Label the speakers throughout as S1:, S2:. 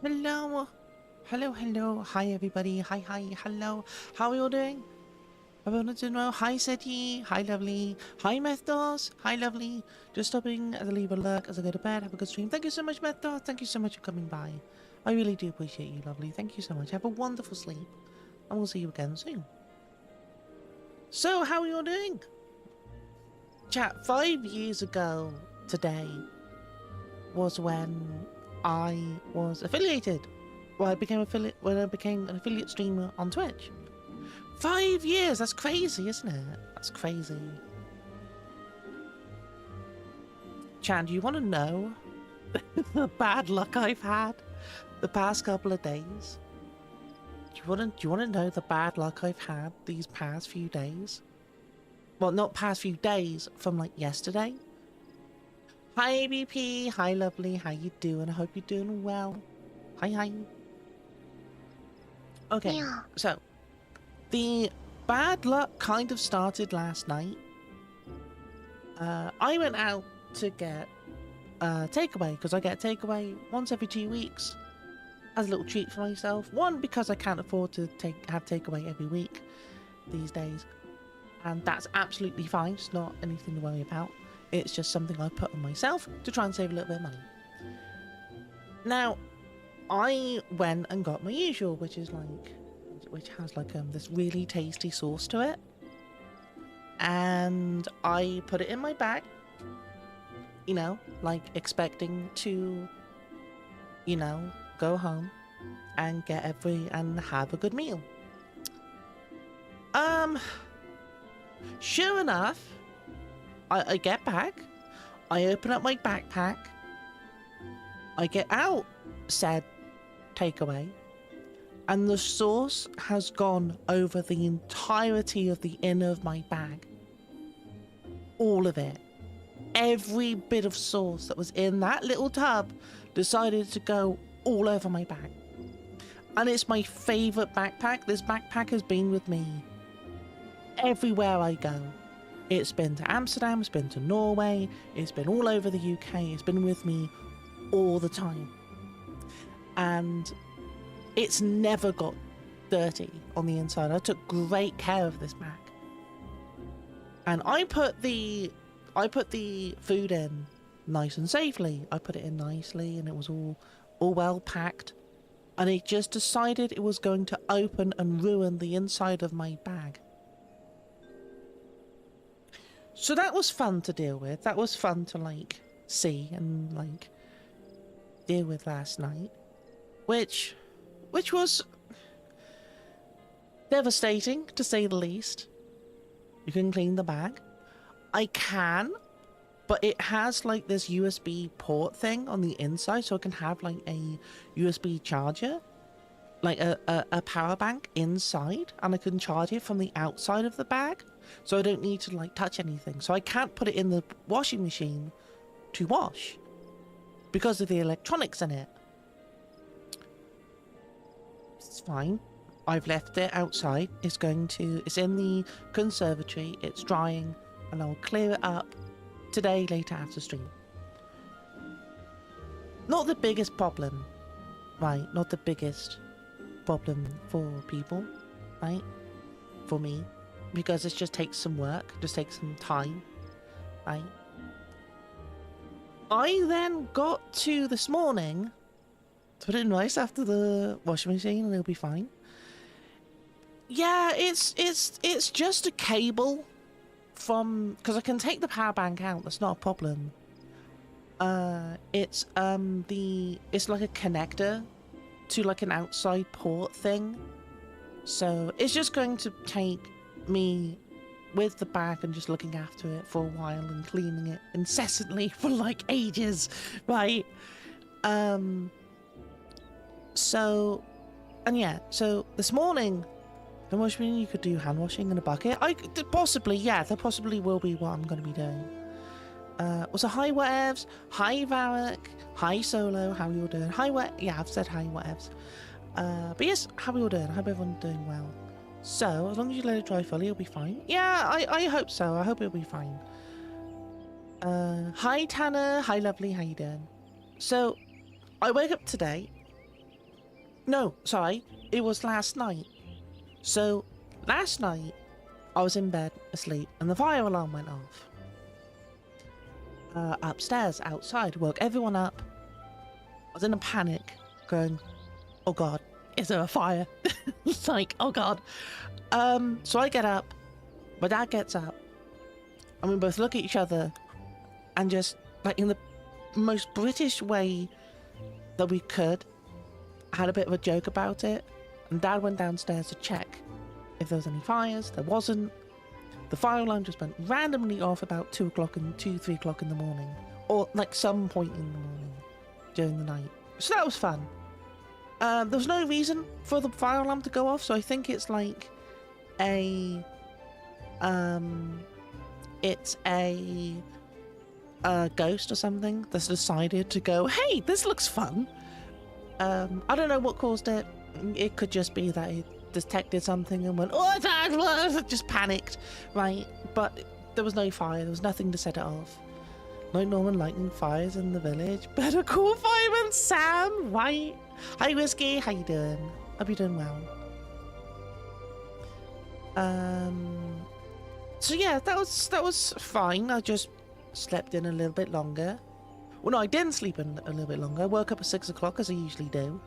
S1: Hello. Hello, hello. Hi, everybody. Hi, hi. Hello. How are you all doing? Everyone doing well? Hi, Seti. Hi, lovely. Hi, Methos. Hi, lovely. Just stopping as I leave a lurk as I go to bed. Have a good stream. Thank you so much, Methos. Thank you so much for coming by. I really do appreciate you, lovely. Thank you so much. Have a wonderful sleep. And we'll see you again soon. So, how are you all doing? Chat, 5 years ago today was when I was affiliated. Well, I became an affiliate streamer on Twitch. 5 years, that's crazy, isn't it? That's crazy. Chan, do you want to know the bad luck I've had the past couple of days? Do you want to know the bad luck I've had these past few days? Well, not past few days, from like yesterday. Hi, BP. Hi, lovely. How you doing? I hope you're doing well. Hi, hi. Okay, yeah. So the bad luck kind of started last night. I went out to get takeaway because I get takeaway once every 2 weeks as a little treat for myself. One, because I can't afford to have takeaway every week these days, and that's absolutely fine. It's not anything to worry about. It's just something I put on myself to try and save a little bit of money. Now, I went and got my usual, which has this really tasty sauce to it, and I put it in my bag, you know, like expecting to, you know, go home and and have a good meal. Sure enough, I get back, I open up my backpack, I get out said takeaway, and the sauce has gone over the entirety of the inner of my bag. All of it. Every bit of sauce that was in that little tub decided to go all over my bag. And it's my favourite backpack. This backpack has been with me everywhere I go. It's been to Amsterdam, it's been to Norway, it's been all over the UK, it's been with me all the time. And it's never got dirty on the inside. I took great care of this bag. And I put the food in nice and safely. I put it in nicely and it was all well packed. And it just decided it was going to open and ruin the inside of my bag. So that was fun to deal with. That was fun to like see and like deal with last night. Which was devastating, to say the least. You can clean the bag. I can, but it has like this USB port thing on the inside, so I can have like a USB charger, like a power bank inside, and I can charge it from the outside of the bag, so I don't need to like touch anything. So I can't put it in the washing machine to wash because of the electronics in it. It's fine. I've left it outside. It's in the conservatory. It's drying, and I'll clear it up today, later after stream. Not the biggest problem, right? Not the biggest problem for people, right? For me, because it just takes some work, just takes some time, right? I then got to this morning to put it in rice after the washing machine, and it'll be fine. Yeah, it's just a cable from, because I can take the power bank out. That's not a problem. It's like a connector to like an outside port thing. So it's just going to take me with the bag and just looking after it for a while and cleaning it incessantly for like ages, right? So this morning, the washing machine, you could do hand washing in a bucket. There possibly will be what I'm going to be doing. Also, hi whatevs, hi Varric, hi Solo, how are you all doing? Hi yeah, I've said hi whatevs. But yes, how are you all doing? I hope everyone's doing well. So, as long as you let it dry fully, it'll be fine. Yeah, I hope so. I hope it'll be fine. Hi Tanner, hi lovely, how you doing? So, I woke up today No, sorry. It was last night. So, last night, I was in bed, asleep, and the fire alarm went off. Upstairs, outside, woke everyone up. I was in a panic, going, oh God, is there a fire? It's like, oh God. So I get up, my dad gets up, and we both look at each other, and just, like, in the most British way that we could, had a bit of a joke about it, and Dad went downstairs to check if there was any fires. There wasn't. The fire alarm just went randomly off about 3 o'clock in the morning, or like some point in the morning during the night. So that was fun. There was no reason for the fire alarm to go off, so I think it's like a ghost or something that's decided to go, hey, this looks fun. I don't know what caused it. It could just be that it detected something and went, oh, Dad, just panicked, right? But there was no fire. There was nothing to set it off. No Norman lighting fires in the village. Better call Fireman Sam, right? Hi, Whiskey. How you doing? Hope you're doing well. So yeah, that was fine. I just slept in a little bit longer. Well, no, I didn't sleep in a little bit longer. I woke up at 6 o'clock as I usually do.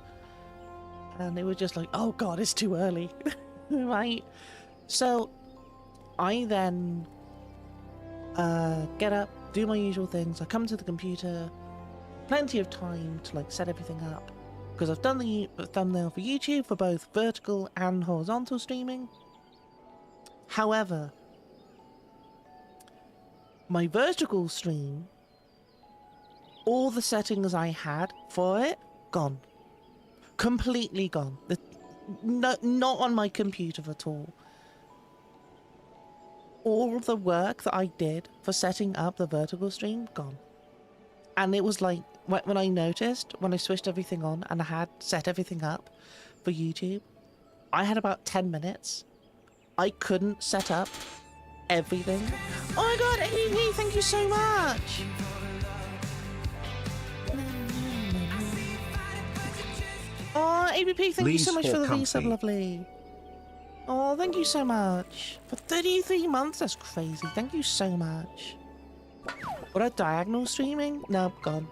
S1: And it was just like, oh God, it's too early. Right? So I then get up, do my usual things. I come to the computer, plenty of time to like set everything up. Because I've done the thumbnail for YouTube for both vertical and horizontal streaming. However, my vertical stream, all the settings I had for it, gone. Completely gone. Not on my computer at all. All the work that I did for setting up the vertical stream, gone. And it was like, when I noticed, when I switched everything on and I had set everything up for YouTube, I had about 10 minutes. I couldn't set up everything. Oh my God, Amy, thank you so much. Oh, ABP, thank you so much for the resub, lovely. Oh, thank you so much. For 33 months, that's crazy. Thank you so much. What a diagonal streaming? No, gone.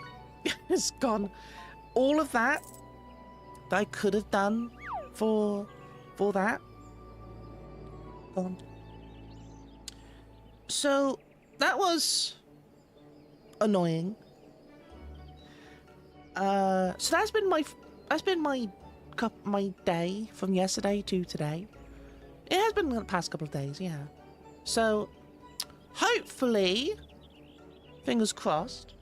S1: It's gone. All of that I could have done for that, gone. So that was annoying. So that's been my day from yesterday to today. It has been the past couple of days, yeah. So hopefully, fingers crossed,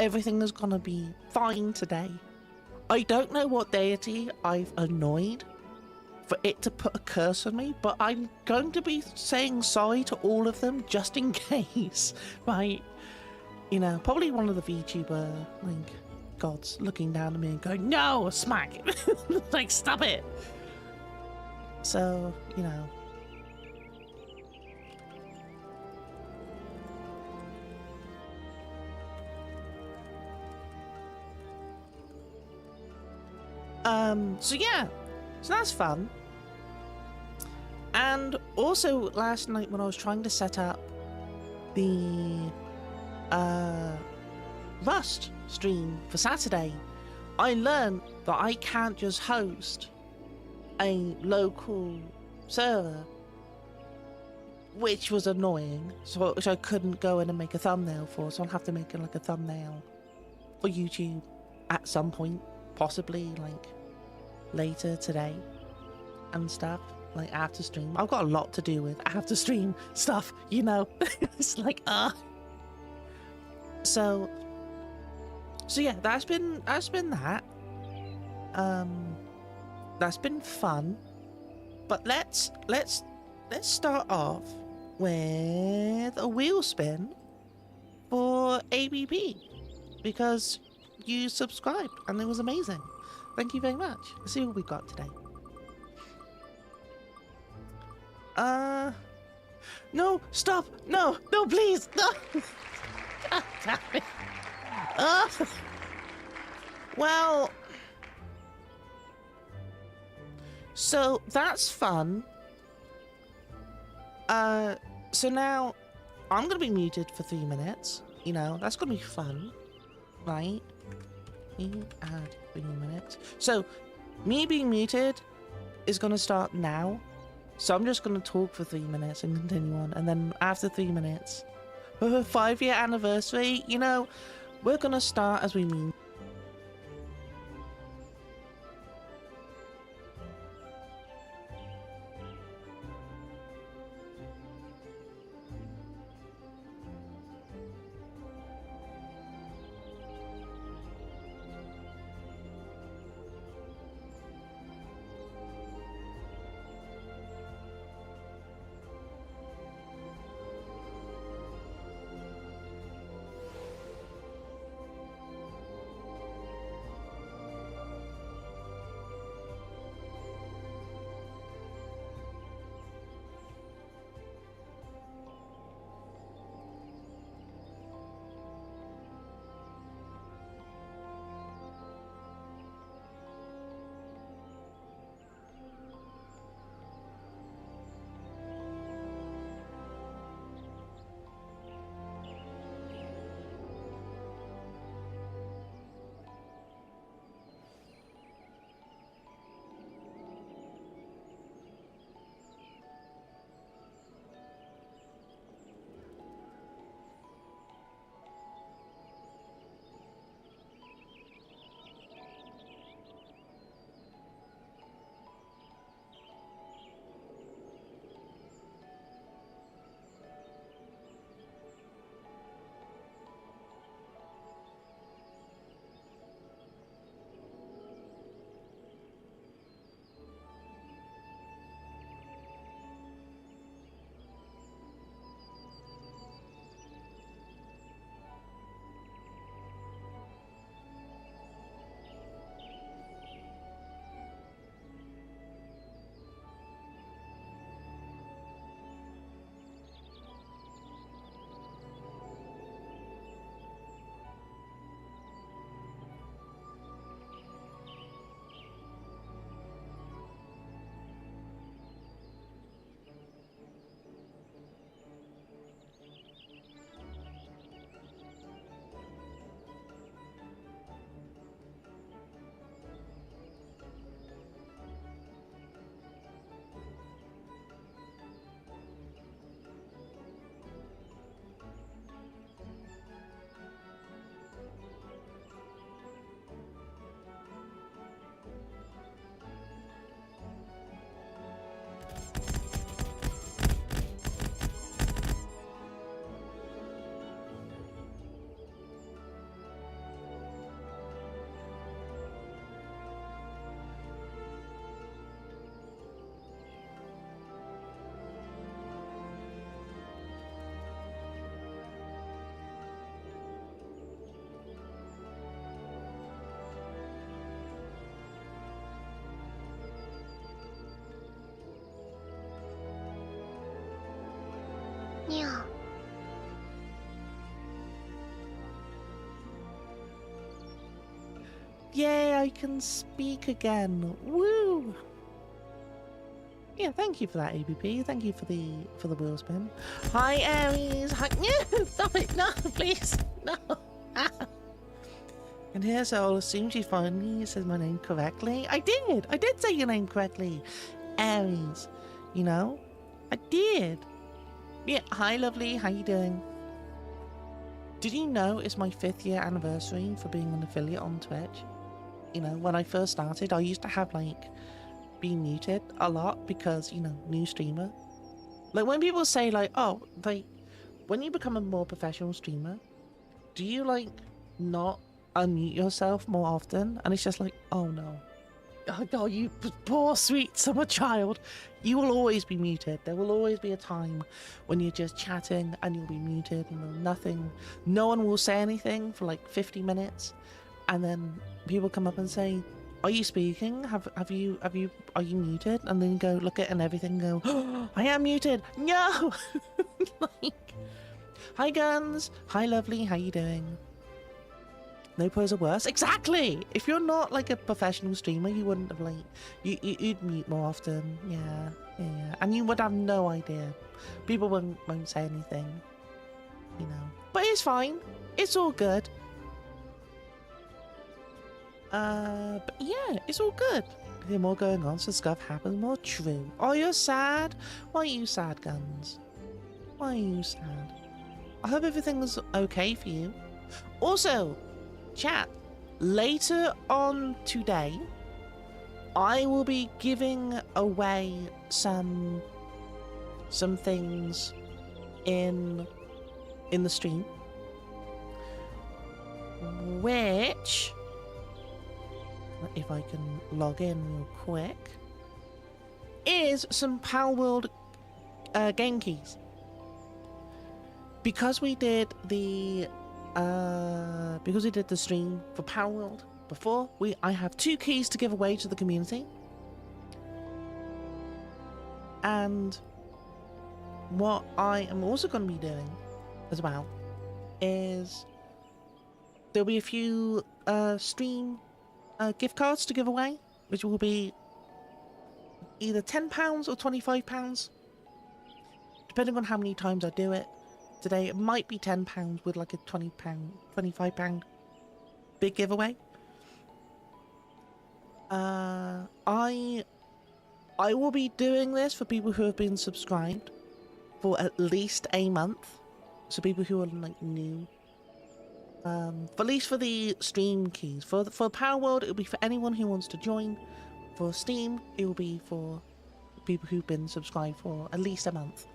S1: everything is gonna be fine today. I don't know what deity I've annoyed for it to put a curse on me, but I'm going to be saying sorry to all of them just in case, right? You know, probably one of the VTuber, like, gods looking down at me and going, no, smack. Like, stop it. So, you know. So yeah, so that's fun. And also last night when I was trying to set up the Rust stream for Saturday, I learned that I can't just host a local server, which was annoying, so which I couldn't go in and make a thumbnail for, so I'll have to make like a thumbnail for YouTube at some point, possibly like later today and stuff, like after stream. I've got a lot to do with after stream stuff, you know. It's like so yeah, that's been that. That's been fun. But let's start off with a wheel spin for ABP, because you subscribed and it was amazing. Thank you very much. Let's see what we got today. No, stop! No, please! No! God damn it. Well, So that's fun. So now I'm gonna be muted for 3 minutes. You know, that's gonna be fun, right? Add 3 minutes. So me being muted is gonna start now. So I'm just gonna talk for 3 minutes and continue on, and then after 3 minutes, for a 5-year anniversary, you know, we're gonna start as we mean.
S2: Yeah.
S1: Yay, I can speak again. Woo! Yeah, thank you for that, ABP. Thank you for the wheel spin. Hi, Aries. Hi. No, stop it. No, please. No. And here, so I'll assume she finally says my name correctly. I did say your name correctly. Aries. You know? I did. Yeah, hi, lovely. How you doing? Did you know it's my 5th year anniversary for being an affiliate on Twitch? You know, when I first started, I used to have, like, be muted a lot because, you know, new streamer. Like, when people say, like, oh, like, when you become a more professional streamer, do you, like, not unmute yourself more often? And it's just like, oh, no. Oh, God, you poor, sweet summer child. You will always be muted. There will always be a time when you're just chatting and you'll be muted. You know, nothing. No one will say anything for, like, 50 minutes. And then people come up and say, are you speaking? Are you muted? And then you go look at it and everything go, oh, I am muted. No! Like, hi Guns. Hi Lovely. How you doing? No pros are worse. Exactly. If you're not like a professional streamer, you wouldn't have like you'd mute more often. Yeah, yeah, and you would have no idea. People won't say anything, you know. But it's fine. It's all good. But yeah, it's all good. There's more going on, so stuff happens. More true. Oh, you're sad? Why are you sad, Guns? Why are you sad? I hope everything was okay for you. Also, chat, later on today, I will be giving away some things in the stream, which, if I can log in real quick, is some Power World game keys. Because we did the stream for Power World before, I have 2 keys to give away to the community. And what I am also going to be doing as well is there'll be a few stream gift cards to give away, which will be either £10 or £25, depending on how many times I do it. Today it might be £10 with like a £20, £25 big giveaway. I will be doing this for people who have been subscribed for at least a month, so people who are like new. At least for the stream keys. For Power World, it will be for anyone who wants to join. For Steam, it will be for people who've been subscribed for at least a month.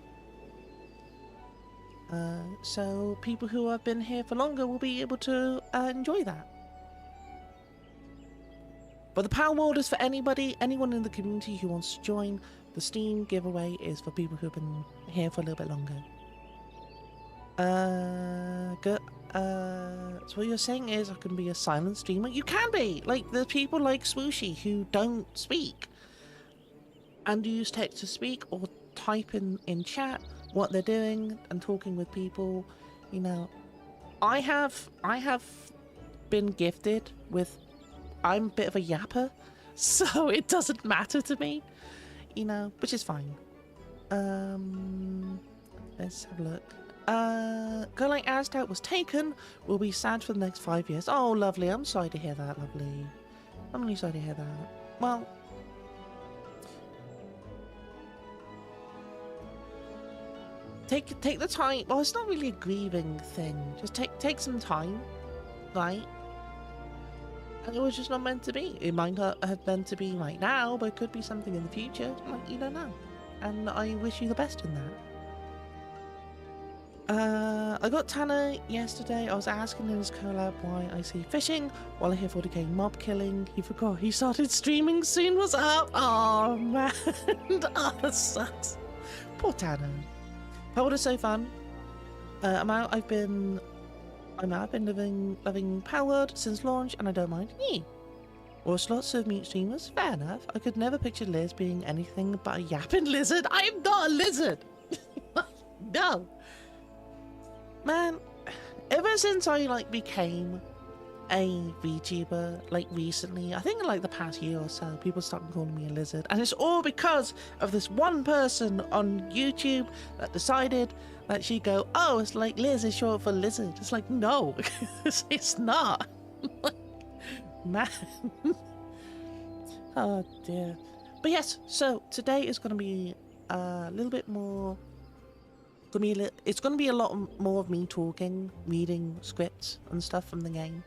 S1: So people who have been here for longer will be able to enjoy that. But the Power World is for anyone in the community who wants to join. The Steam giveaway is for people who have been here for a little bit longer. So what you're saying is I can be a silent streamer? You can be! Like, there's people like Swooshy who don't speak and use text to speak or type in chat what they're doing and talking with people, you know. I have been gifted with, I'm a bit of a yapper, so it doesn't matter to me, you know, which is fine. Let's have a look. Girl Like Astout was taken, will be sad for the next 5 years. Oh, lovely. I'm sorry to hear that, lovely. I'm really sorry to hear that. Well, take the time. Well, it's not really a grieving thing. Just take some time, right? And it was just not meant to be. It might not have meant to be right now, but it could be something in the future. Like, you don't know. And I wish you the best in that. I got Tanner yesterday. I was asking in his collab why I see fishing while I hear 40k mob killing. He forgot he started streaming soon. What's up? Oh man. Oh, that sucks. Poor Tanner. Power World is so fun. I've been loving Power World since launch, and I don't mind. Yeah. Or slots of mute streamers. Fair enough. I could never picture Liz being anything but a yapping lizard. I am not a lizard. No. Man, ever since I like became a VTuber like recently, I think in like the past year or so, people started calling me a lizard, and it's all because of this one person on YouTube that decided that she'd go, oh, it's like Liz is short for lizard. It's like, no, it's not. Man. Oh dear. But yes, so today is going to be a little bit more. It's going to be a lot more of me talking, reading scripts and stuff from the game,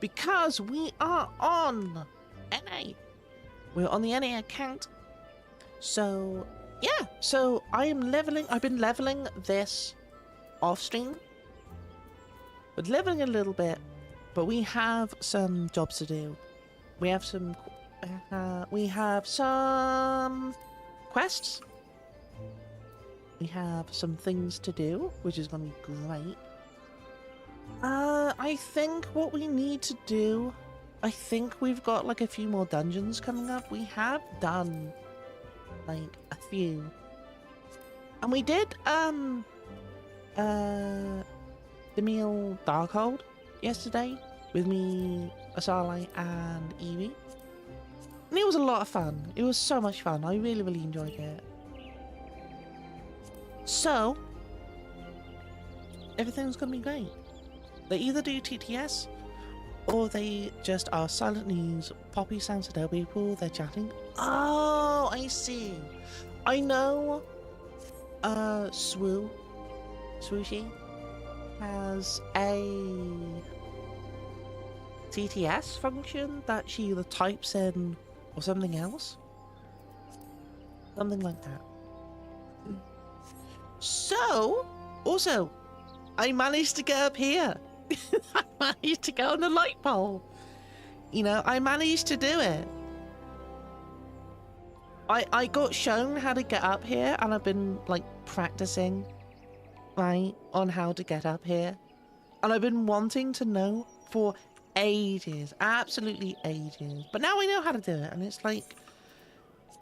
S1: because we are on NA. We're on the NA account. So yeah, so I've been leveling this off stream. We're leveling a little bit, but we have some jobs to do. We have some quests. We have some things to do, which is going to be great. I think what we need to do, I think we've got like a few more dungeons coming up. We have done like a few. And we did, the meal Darkhold yesterday. with me, Asali, and Evie. And it was a lot of fun. It was so much fun. I really, really enjoyed it. So, everything's gonna be great. They either do TTS, or they just are silent news, poppy sounds to tell people they're chatting. Oh, I see. I know, Swooshy has a TTS function that she either types in or something else. Something like that. So, also, I managed to get up here. I managed to go on the light pole. You know, I managed to do it. I got shown how to get up here, and I've been, like, practicing, right, on how to get up here. And I've been wanting to know for ages, absolutely ages. But now I know how to do it, and it's like,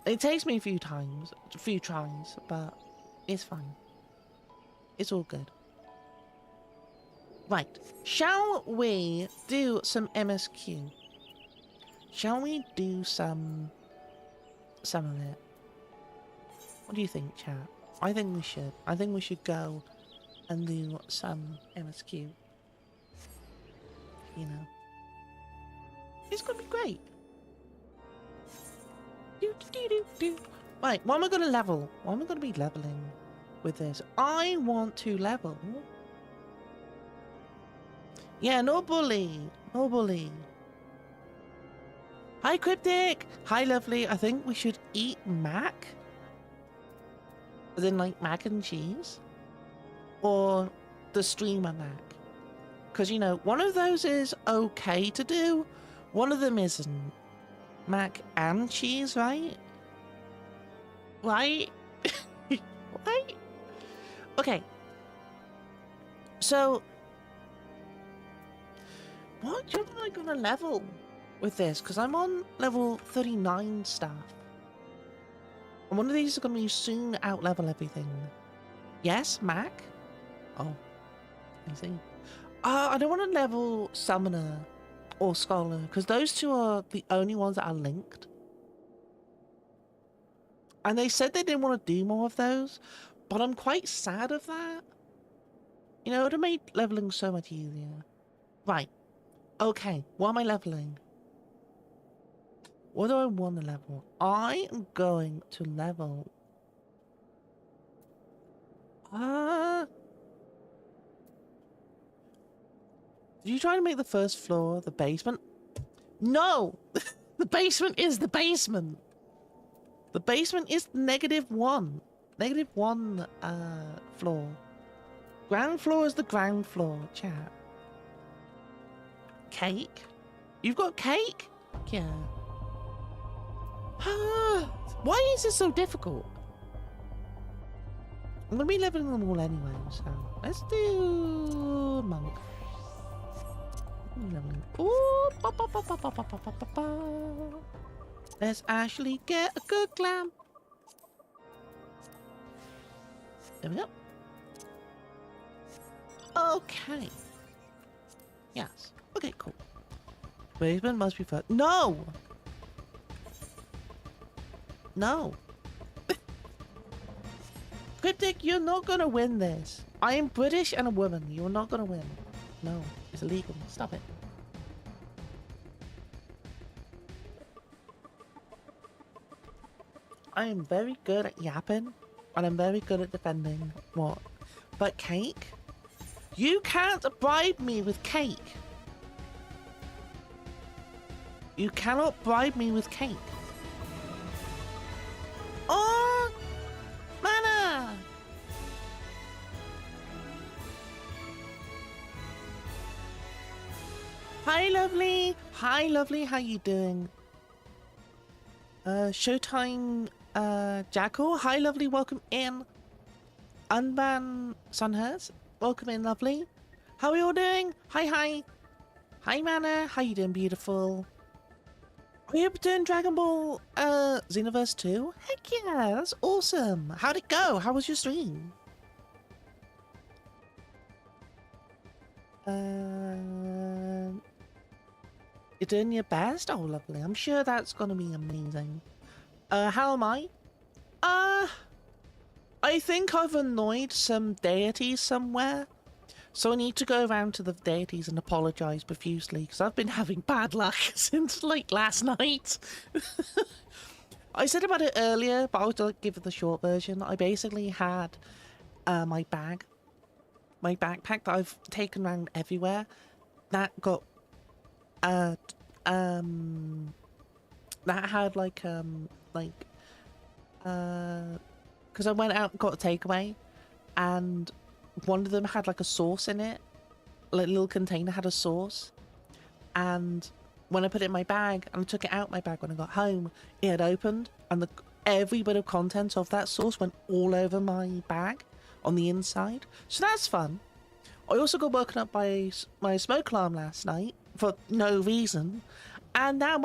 S1: it takes me a few tries, but it's fine. It's all good. Right, shall we do some MSQ? Shall we do some of it? What do you think, chat? I think we should. I think we should go and do some MSQ. You know, it's gonna be great. Right, what am I gonna level? What am I gonna be leveling with this? I want to level. Yeah, no bully. No bully. Hi, Cryptic. Hi, lovely. I think we should eat mac. As in, like, mac and cheese. Or the streamer mac. Because, you know, one of those is okay to do. One of them isn't. Mac and cheese, right? Right? Right? Okay. So, what am I gonna level with this? Because I'm on level 39 staff. And one of these is gonna be soon out level everything. Yes, Mac? Oh, I see. I don't want to level Summoner or Scholar, because those two are the only ones that are linked. And they said they didn't want to do more of those, but I'm quite sad of that. You know, it would have made leveling so much easier. Right. Okay, what am I leveling? What do I want to level? I am going to level... Did you try to make the first floor the basement? No! The basement is the basement! The basement is -1. -1, floor. Ground floor is the ground floor, chat. Cake? You've got cake? Yeah. Why is this so difficult? I'm gonna be leveling them all anyway, so let's do monk. Ooh, ba, ba, ba, ba, ba, ba, ba, ba, ba. Let's actually get a good glam. There we go. Okay. Yes. Okay, cool. Basement must be first. No! No. Cryptic, you're not gonna win this. I am British and a woman. You're not gonna win. No, it's illegal. Stop it. I am very good at yapping, and I'm very good at defending. What? But cake? You can't bribe me with cake. You cannot bribe me with cake. Oh! Mana! Hi, lovely. Hi, lovely. How you doing? Showtime, Jackal. Hi, lovely. Welcome in. Unban Sunhurst. Welcome in, lovely. How are you all doing? Hi, hi. Hi, Mana. How you doing, beautiful? Are you doing Dragon Ball, Xenoverse 2? Heck yeah, that's awesome. How'd it go? How was your stream? You're doing your best? Oh, lovely. I'm sure that's gonna be amazing. How am I? I think I've annoyed some deities somewhere. So I need to go around to the deities and apologise profusely, because I've been having bad luck since, like, last night. I said about it earlier, but I'll like, give it the short version. I basically had my backpack that I've taken around everywhere, that got that had because I went out and got a takeaway, and one of them had like a sauce in it, like a little container had a sauce, and when I put it in my bag and I took it out my bag when I got home, it had opened, and every bit of contents of that sauce went all over my bag on the inside. So that's fun. I also got woken up by my smoke alarm last night for no reason, and now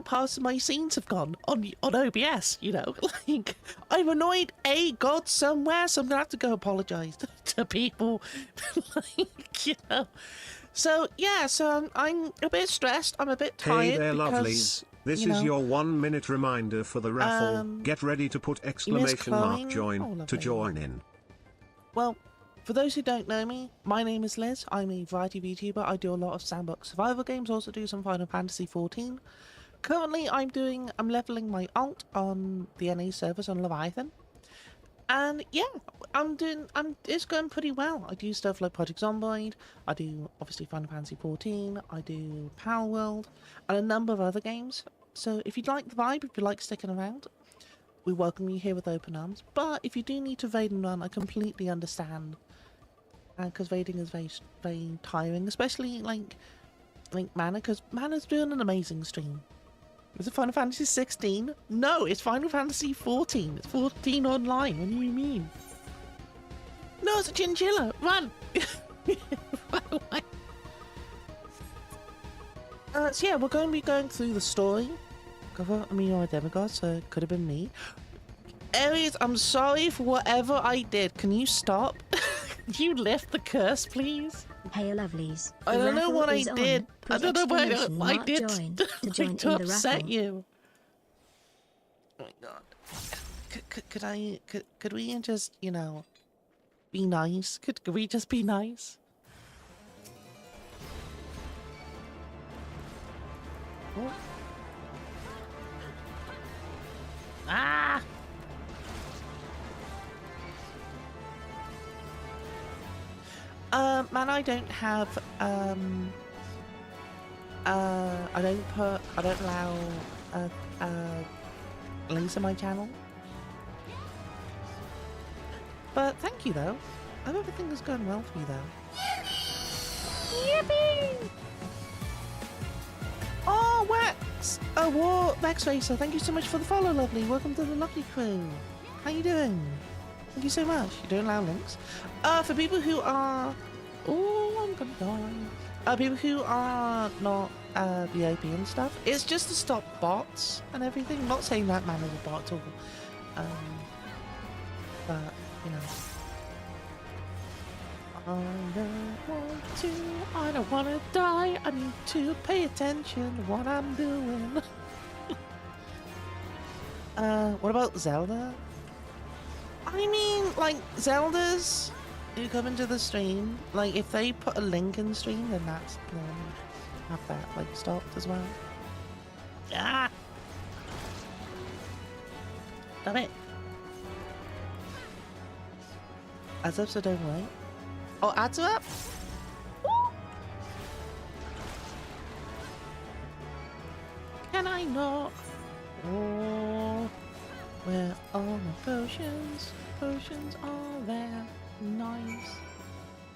S1: parts of my scenes have gone on OBS. You know, like I've annoyed a god somewhere, so I'm gonna have to go apologise to people. Like, you know. So yeah, so I'm a bit stressed. I'm a bit tired.
S3: Hey there,
S1: because,
S3: lovelies. This is your 1 minute reminder for the raffle. Get ready to put exclamation mark join to join in.
S1: Well, for those who don't know me, my name is Liz. I'm a variety VTuber. I do a lot of sandbox survival games, also do some Final Fantasy XIV. Currently, I'm leveling my alt on the NA servers on Leviathan. And yeah, it's going pretty well. I do stuff like Project Zomboid, I do obviously Final Fantasy XIV, I do Power World, and a number of other games. So if you'd like the vibe, if you like sticking around, we welcome you here with open arms. But if you do need to raid and run, I completely understand. Because raiding is very, very tiring, especially like Mana, because Mana's doing an amazing stream. Is it Final Fantasy 16? No, it's Final Fantasy 14. It's 14 online. What do you mean? No, it's a chinchilla. Run! Run away. So yeah, we're going to be going through the story. I mean, you're a demigod, so it could have been me. Aries, I'm sorry for whatever I did. Can you stop? Can you lift the curse, please?
S4: Hey, lovelies.
S1: I don't know what I did. I don't know what I did to upset you. Oh my god. Could we just, you know, be nice? Could we just be nice? Oh. Ah! Man, I don't have, I don't allow, links on my channel. But thank you, though. I hope everything is going well for you, though. Yippee! Oh, Wax! Max Racer, thank you so much for the follow, lovely. Welcome to the lovely crew. How you doing? Thank you so much. You don't allow links. For people who are... Oh, I'm gonna die. People who are not VIP and stuff, it's just to stop bots and everything. I'm not saying that man is a bot at all. But, you know. I don't want to die. I need to pay attention to what I'm doing. What about Zelda? I mean, like, Zeldas who come into the stream, like, if they put a link in stream, then that's, have that, like, stopped as well. Ah! Damn it. Ads up, so don't worry. Oh, ads are up? Woo! Can I not? Oh, where are my potions? Potions are there. Nice.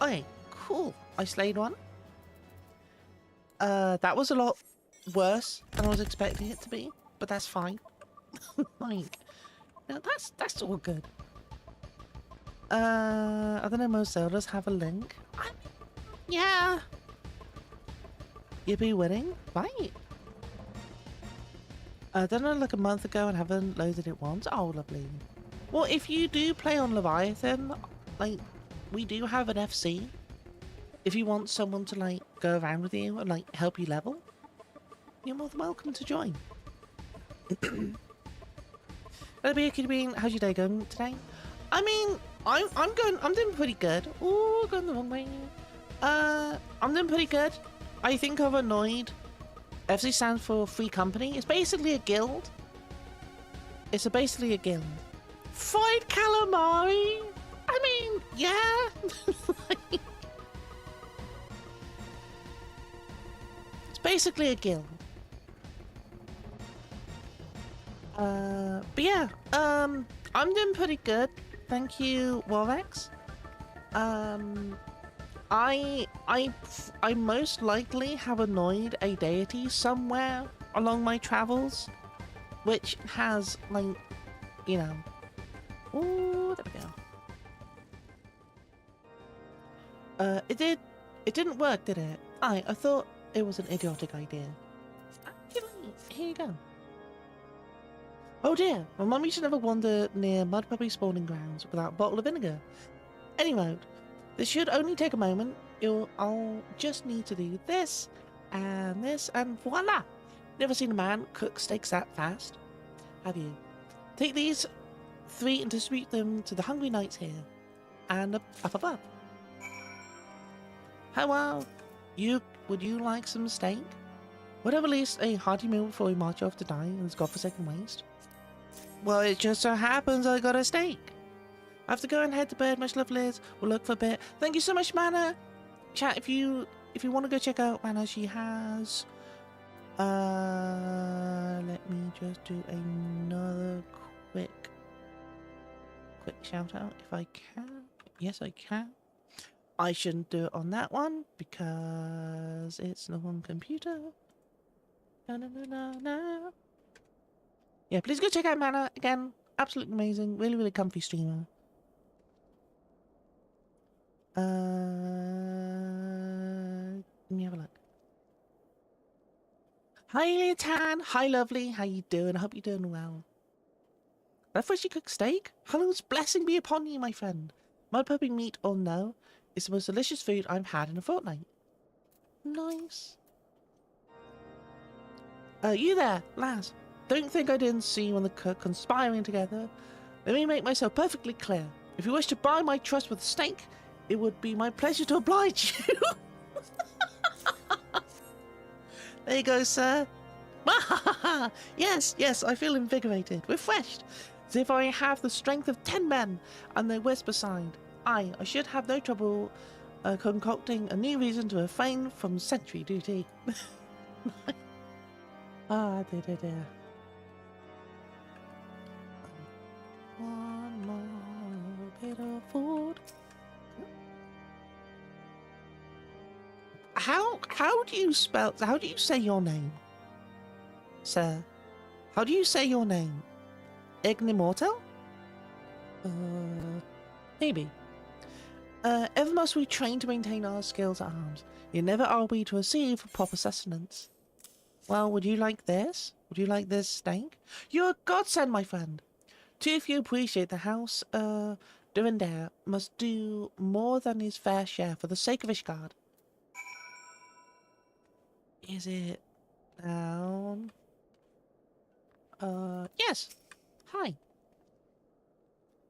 S1: Okay, cool. I slayed one. That was a lot worse than I was expecting it to be, but that's fine. Like, no, that's all good. I don't know, most Zeldas have a link. Yeah. You'll be winning? Right. I don't know, like a month ago and haven't loaded it once. Oh, lovely. Well, if you do play on Leviathan, like, we do have an FC. If you want someone to, like, go around with you and, like, help you level. you're more than welcome to join. Hello, Bean. How's your day going today? I mean, I'm doing pretty good. Oh, going the wrong way. I'm doing pretty good. I think I've annoyed. FC stands for Free Company. It's basically a guild. It's basically a guild. Fried calamari. I mean, yeah. It's basically a guild. But yeah, I'm doing pretty good. Thank you, Warrex. I most likely have annoyed a deity somewhere along my travels, which has, like, you know. Oh, there we go. It didn't work, did it? I thought it was an idiotic idea. Here you go. Oh dear, my mummy should never wander near mud puppy spawning grounds without a bottle of vinegar. Anyway, this should only take a moment. I'll just need to do this, and voila! Never seen a man cook steaks that fast. Have you? Take these 3 and distribute them to the hungry knights here, and up above. How would you like some steak? Would have at least a hearty meal before we march off to die in this godforsaken waste. Well, it just so happens I got a steak. I have to go and head to bed. Much love, Liz. We'll look for a bit. Thank you so much, Mana. Chat, if you want to go check out Mana, she has. Let me just do another quick shout out if I can. Yes, I can. I shouldn't do it on that one because it's not on computer. No. Yeah, please go check out Mana again. Absolutely amazing. Really, really comfy streamer. Let me have a look. Hi, Leotan. Hi, lovely. How you doing? I hope you're doing well. That was you cook steak? Hallow's blessing be upon you, my friend. Mud puppy meat or no, it's the most delicious food I've had in a fortnight. Nice. You there, Laz. Don't think I didn't see you and the cook conspiring together. Let me make myself perfectly clear. If you wish to buy my trust with a steak, it would be my pleasure to oblige you. There you go, sir. Yes, I feel invigorated, refreshed, as if I have the strength of 10 men and their wits beside. I should have no trouble concocting a new reason to refrain from sentry duty. Dear. One more bit of food. How do you say your name, sir? How do you say your name? Ignimortal? Maybe. Ever must we train to maintain our skills at arms, yet never are we to receive proper sustenance. Well, would you like this? Would you like this steak? You're a godsend, my friend. Too few appreciate the house, Durandare must do more than his fair share for the sake of Ishgard. Is it down? Yes. Hi.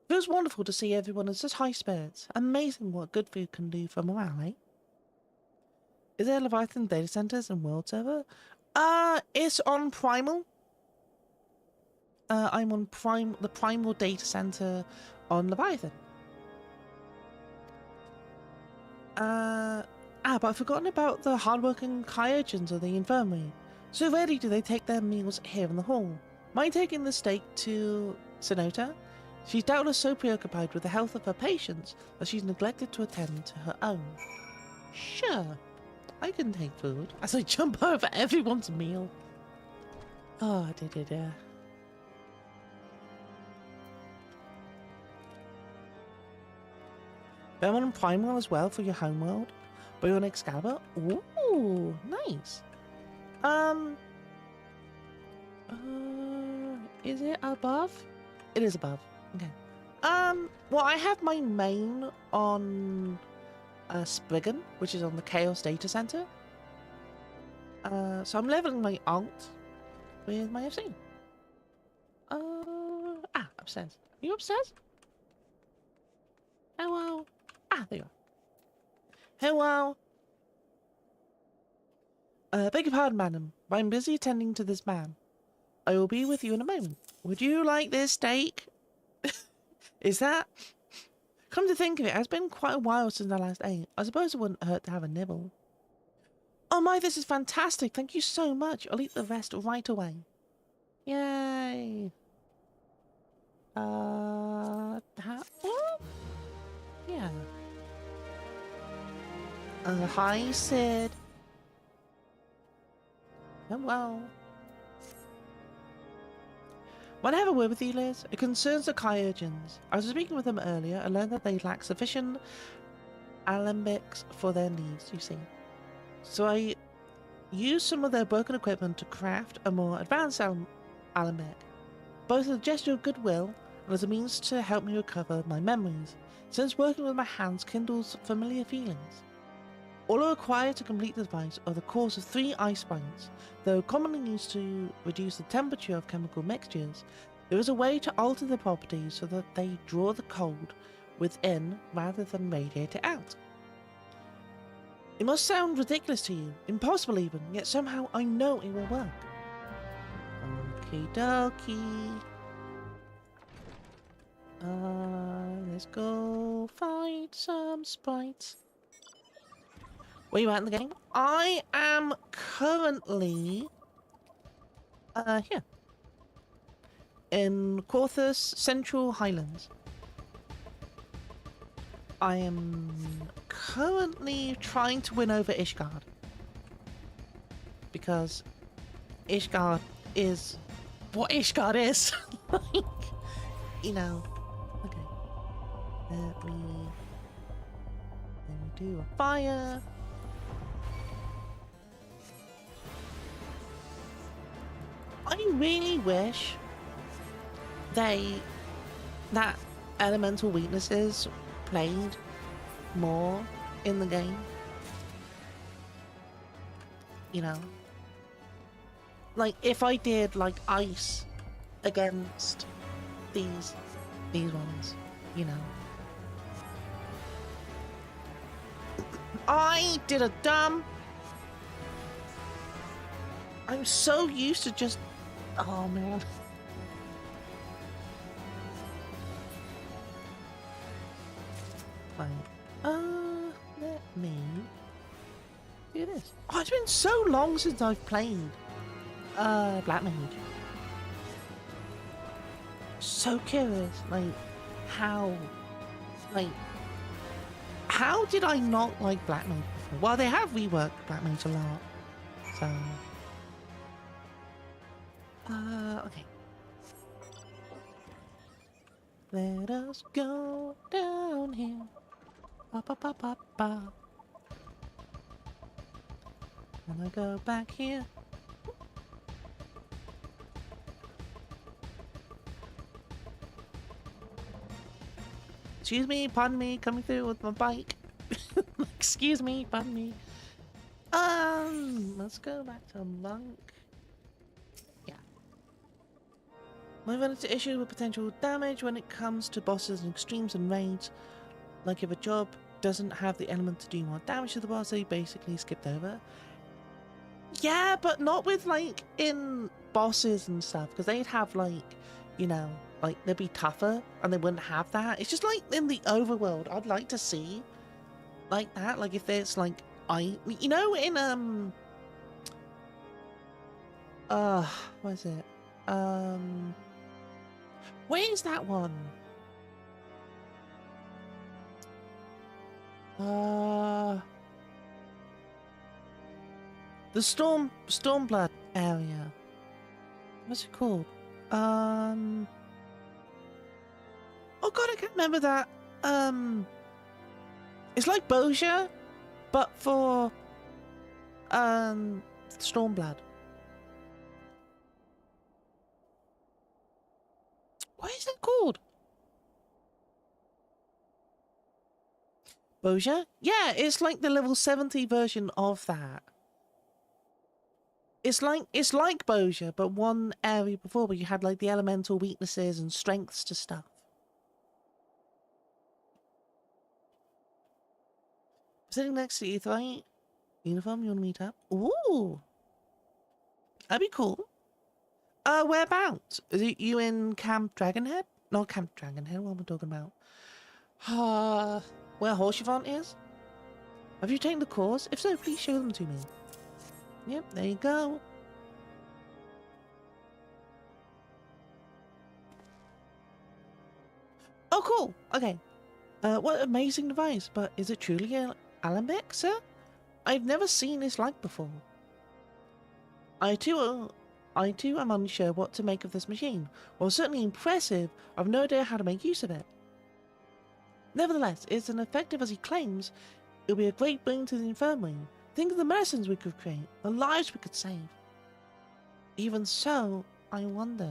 S1: Feels wonderful to see everyone in such high spirits. Amazing what good food can do for morale, eh? Is there Leviathan data centers and world server? It's on Primal. I'm on the Primal data center on Leviathan. But I've forgotten about the hardworking Kyurgeons of the infirmary. So rarely do they take their meals here in the hall. Mind taking the steak to Sonota? She's doubtless so preoccupied with the health of her patients that she's neglected to attend to her own. Sure, I can take food as I jump over everyone's meal. Oh, dear. They're on Primal as well for your homeworld. Bionic Excalibur? Ooh, nice. Is it above? It is above. Okay. Well, I have my main on Spriggan, which is on the Chaos Data Center. So I'm leveling my alt with my FC. Upstairs. Are you upstairs? Hello. There you are. Hello. Beg your pardon, madam, but I'm busy attending to this man. I will be with you in a moment. Would you like this steak? Is that... Come to think of it, it's been quite a while since I last ate. I suppose it wouldn't hurt to have a nibble. Oh my, this is fantastic. Thank you so much. I'll eat the rest right away. Yay. What? Yeah. Hi, Sid. Hello. Want to have a word with you, Liz? It concerns the Kyurgens. I was speaking with them earlier and learned that they lack sufficient alembics for their needs, you see. So I used some of their broken equipment to craft a more advanced alembic, both as a gesture of goodwill and as a means to help me recover my memories, since working with my hands kindles familiar feelings. All I require to complete the device are the cores of 3 ice spikes. Though commonly used to reduce the temperature of chemical mixtures, there is a way to alter the properties so that they draw the cold within rather than radiate it out. It must sound ridiculous to you, impossible even, yet somehow I know it will work. Okie dokie. Let's go fight some sprites. Where you at in the game? I am currently here in Corthus Central Highlands. I am currently trying to win over Ishgard because Ishgard is what Ishgard is. Like, you know. Okay. Let me do a fire. I really wish that elemental weaknesses played more in the game. You know? Like, if I did, like, ice against these ones, you know? I did a dumb... I'm so used to just... Oh, man. Fine. Let me do this. Oh, it's been so long since I've played Black Mage. So curious, like, how did I not like Black Mage before? Well, they have reworked Black Mage a lot, so... okay. Let us go down here. Ba ba ba ba ba. And I go back here. Excuse me, pardon me, coming through with my bike. Excuse me, pardon me. Let's go back to Monk. I've run into issues with potential damage when it comes to bosses and extremes and raids. Like if a job doesn't have the element to do more damage to the boss, they basically skipped over. Yeah, but not with like in bosses and stuff, because they'd have like, you know, like they'd be tougher and they wouldn't have that. It's just like in the overworld, I'd like to see like that. Like if there's like, you know, in what is it? Where is that one? The Stormblood area. What's it called? Oh god, I can't remember that. It's like Bosia, but for Stormblood. What is it called? Bosia? Yeah, it's like the level 70 version of that. It's like Bosia, but one area before where you had like the elemental weaknesses and strengths to stuff. Sitting next to Etherite uniform, you want to meet up? Ooh, that'd be cool. Whereabouts? Is it you in Camp Dragonhead? Not Camp Dragonhead. What am I talking about? Where Horsevant is? Have you taken the course? If so, please show them to me. Yep, there you go. Oh, cool. Okay. What an amazing device. But is it truly an alembic, sir? I've never seen this like before. I too am unsure what to make of this machine. While certainly impressive, I've no idea how to make use of it. Nevertheless, it's as effective as he claims. It'll be a great boon to the infirmary. Think of the medicines we could create, the lives we could save. Even so, I wonder.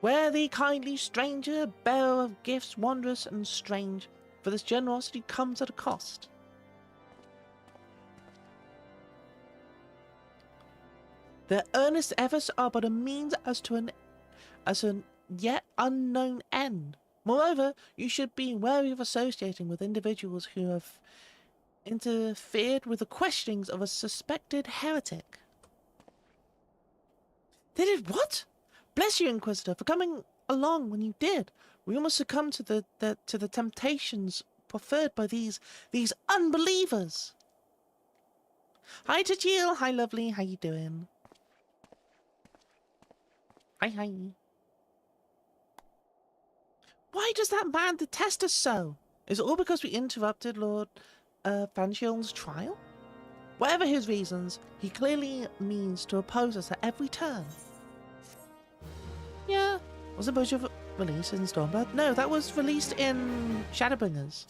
S1: Where thee, kindly stranger, bearer of gifts wondrous and strange, for this generosity comes at a cost. Their earnest efforts are but a means as an yet unknown end. Moreover, you should be wary of associating with individuals who have interfered with the questionings of a suspected heretic. They did what? Bless you, Inquisitor, for coming along when you did. We almost succumbed to the temptations preferred by these unbelievers. Hi, Tajil. Hi, lovely. How you doing? Hi. Why does that man detest us so? Is it all because we interrupted Lord Fanchion's trial? Whatever his reasons, he clearly means to oppose us at every turn. Yeah, was the Bosia released in Stormblood? No, that was released in Shadowbringers.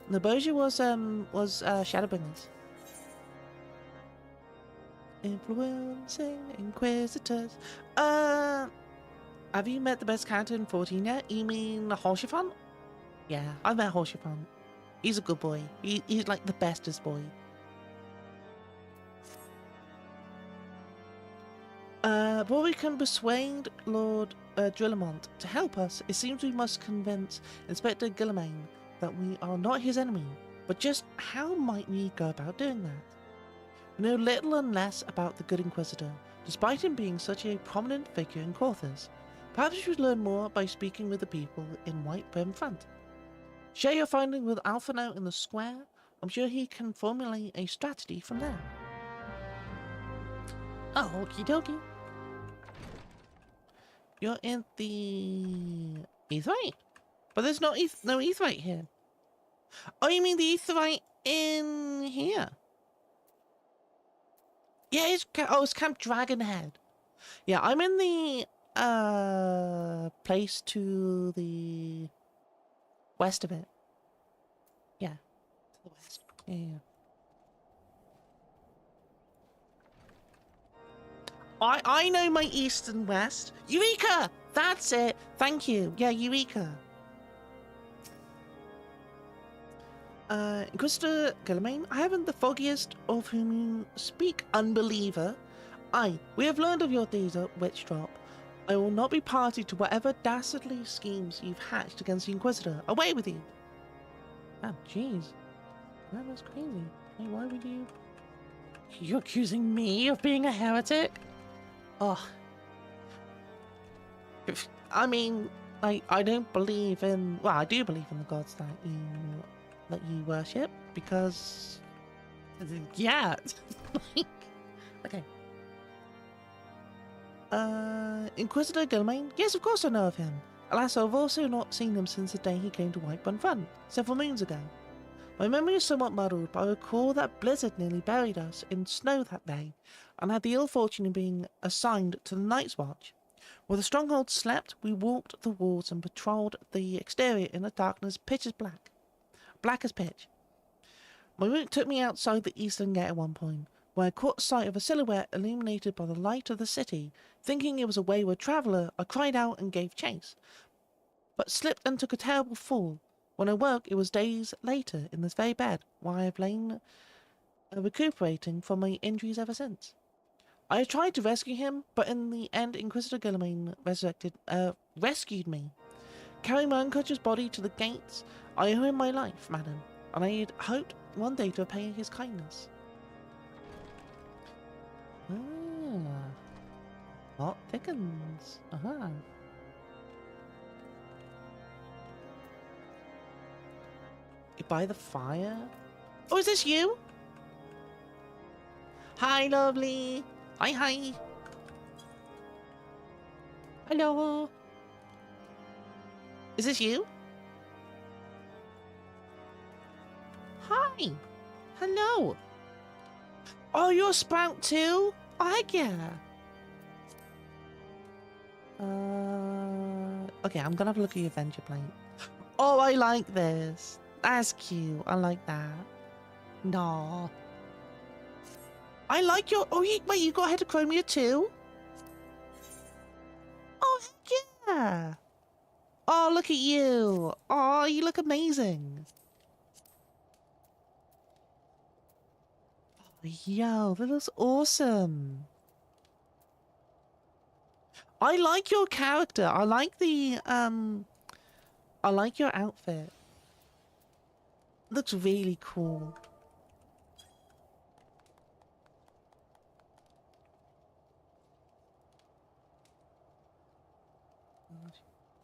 S1: The Bosia was Shadowbringers. Influencing Inquisitors. Have you met the best character in 14 yet? You mean Horsevant? Yeah, I've met Horsevant. He's a good boy. He's like the bestest boy. But we can persuade Lord Drillamont to help us. It seems we must convince Inspector Guillermain that we are not his enemy. But just how might we go about doing that? We know little and less about the Good Inquisitor, despite him being such a prominent figure in Quarthus. Perhaps we should learn more by speaking with the people in White Front. Share your findings with Alphano in the square. I'm sure he can formulate a strategy from there. Oh, okie dokie. You're in the Aetheryte? But there's no Aetheryte here. Oh, you mean the Aetheryte in here? Yeah, it's Camp Dragonhead. Yeah, I'm in the place to the west of it. Yeah, to the west. Yeah. I know my east and west. Eureka! That's it. Thank you. Yeah, Eureka. Inquisitor Guillermain, I haven't the foggiest of whom you speak, unbeliever. Aye, we have learned of your deeds at Witchdrop. I will not be party to whatever dastardly schemes you've hatched against the Inquisitor. Away with you! Oh, jeez. That was crazy. Hey, why would you... You're accusing me of being a heretic? Oh. I mean, I don't believe in... Well, I do believe in the gods that you worship, because... Yeah. Okay. Inquisitor Guillermain? Yes, of course I know of him. Alas, I've also not seen him since the day he came to Whiteburn Front, several moons ago. My memory is somewhat muddled, but I recall that blizzard nearly buried us in snow that day, and had the ill fortune of being assigned to the Night's Watch. While the stronghold slept, we walked the walls and patrolled the exterior in a darkness pitch black as pitch. My route took me outside the eastern gate at one point, where I caught sight of a silhouette illuminated by the light of the city. Thinking it was a wayward traveller, I cried out and gave chase, but slipped and took a terrible fall. When I woke, it was days later in this very bed where I have lain recuperating from my injuries ever since. I have tried to rescue him, but in the end, Inquisitor Guillermin rescued me. Carrying my unconscious body to the gates, I owe him my life, madam, and I had hoped one day to repay his kindness. Plot thickens. By the fire? Oh, is this you? Hi, lovely. Hi. Hello. Is this you? Hi. Hello. Oh, you're a Sprout too? Oh, heck yeah. Okay, I'm gonna have a look at your adventure plate. Oh, I like this. That's cute. I like that. No. I like your... Oh, wait, you got heterochromia too? Oh, heck yeah. Oh, look at you. Oh, you look amazing. Oh, yo, that looks awesome. I like your character. I like the, I like your outfit. Looks really cool.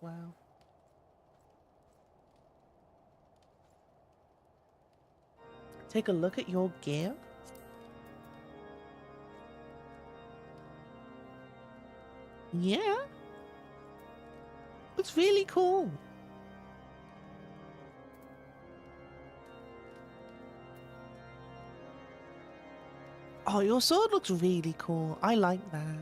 S1: Wow. Take a look at your gear. Yeah. Looks really cool. Oh, your sword looks really cool. I like that.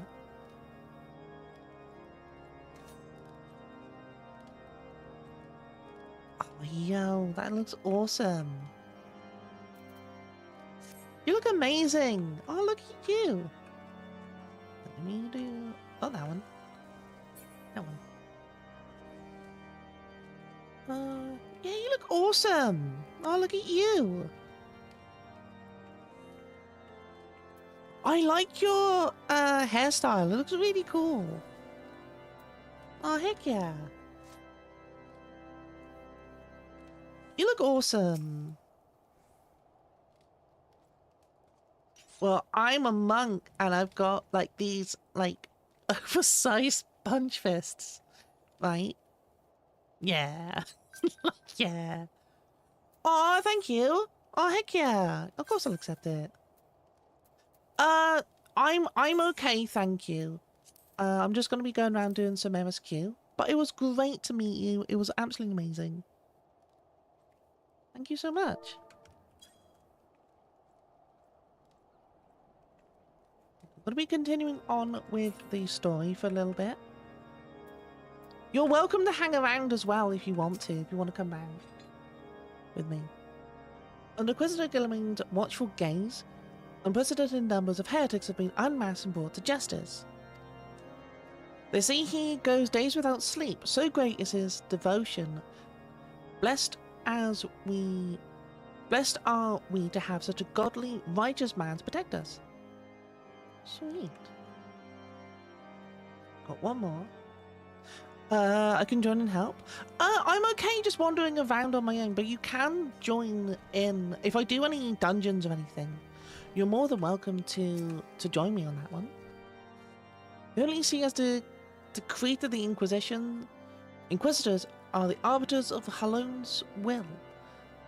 S1: Oh, yo, that looks awesome. You look amazing. Oh, look at you. Let me do... Oh, that one. That one. Yeah, you look awesome. Oh, look at you. I like your hairstyle. It looks really cool. Oh, heck yeah. You look awesome. Well, I'm a monk and I've got like these like oversized punch fists, right? Yeah. Yeah. Oh, thank you. Oh, heck yeah. Of course I'll accept it. I'm okay, thank you. I'm just going to be going around doing some MSQ. But it was great to meet you. It was absolutely amazing. Thank you so much. I'm going to be continuing on with the story for a little bit. You're welcome to hang around as well if you want to come back with me. Under Inquisitor Guillermin's watchful gaze, unprecedented numbers of heretics have been unmasked and brought to justice. They say he goes days without sleep, so great is his devotion. Blessed are we to have such a godly, righteous man to protect us. Sweet. Got one more. I can join and help. I'm okay just wandering around on my own, but you can join in. If I do any dungeons or anything, you're more than welcome to join me on that one. You only see as the decree of the Inquisition. Inquisitors are the arbiters of Halone's will.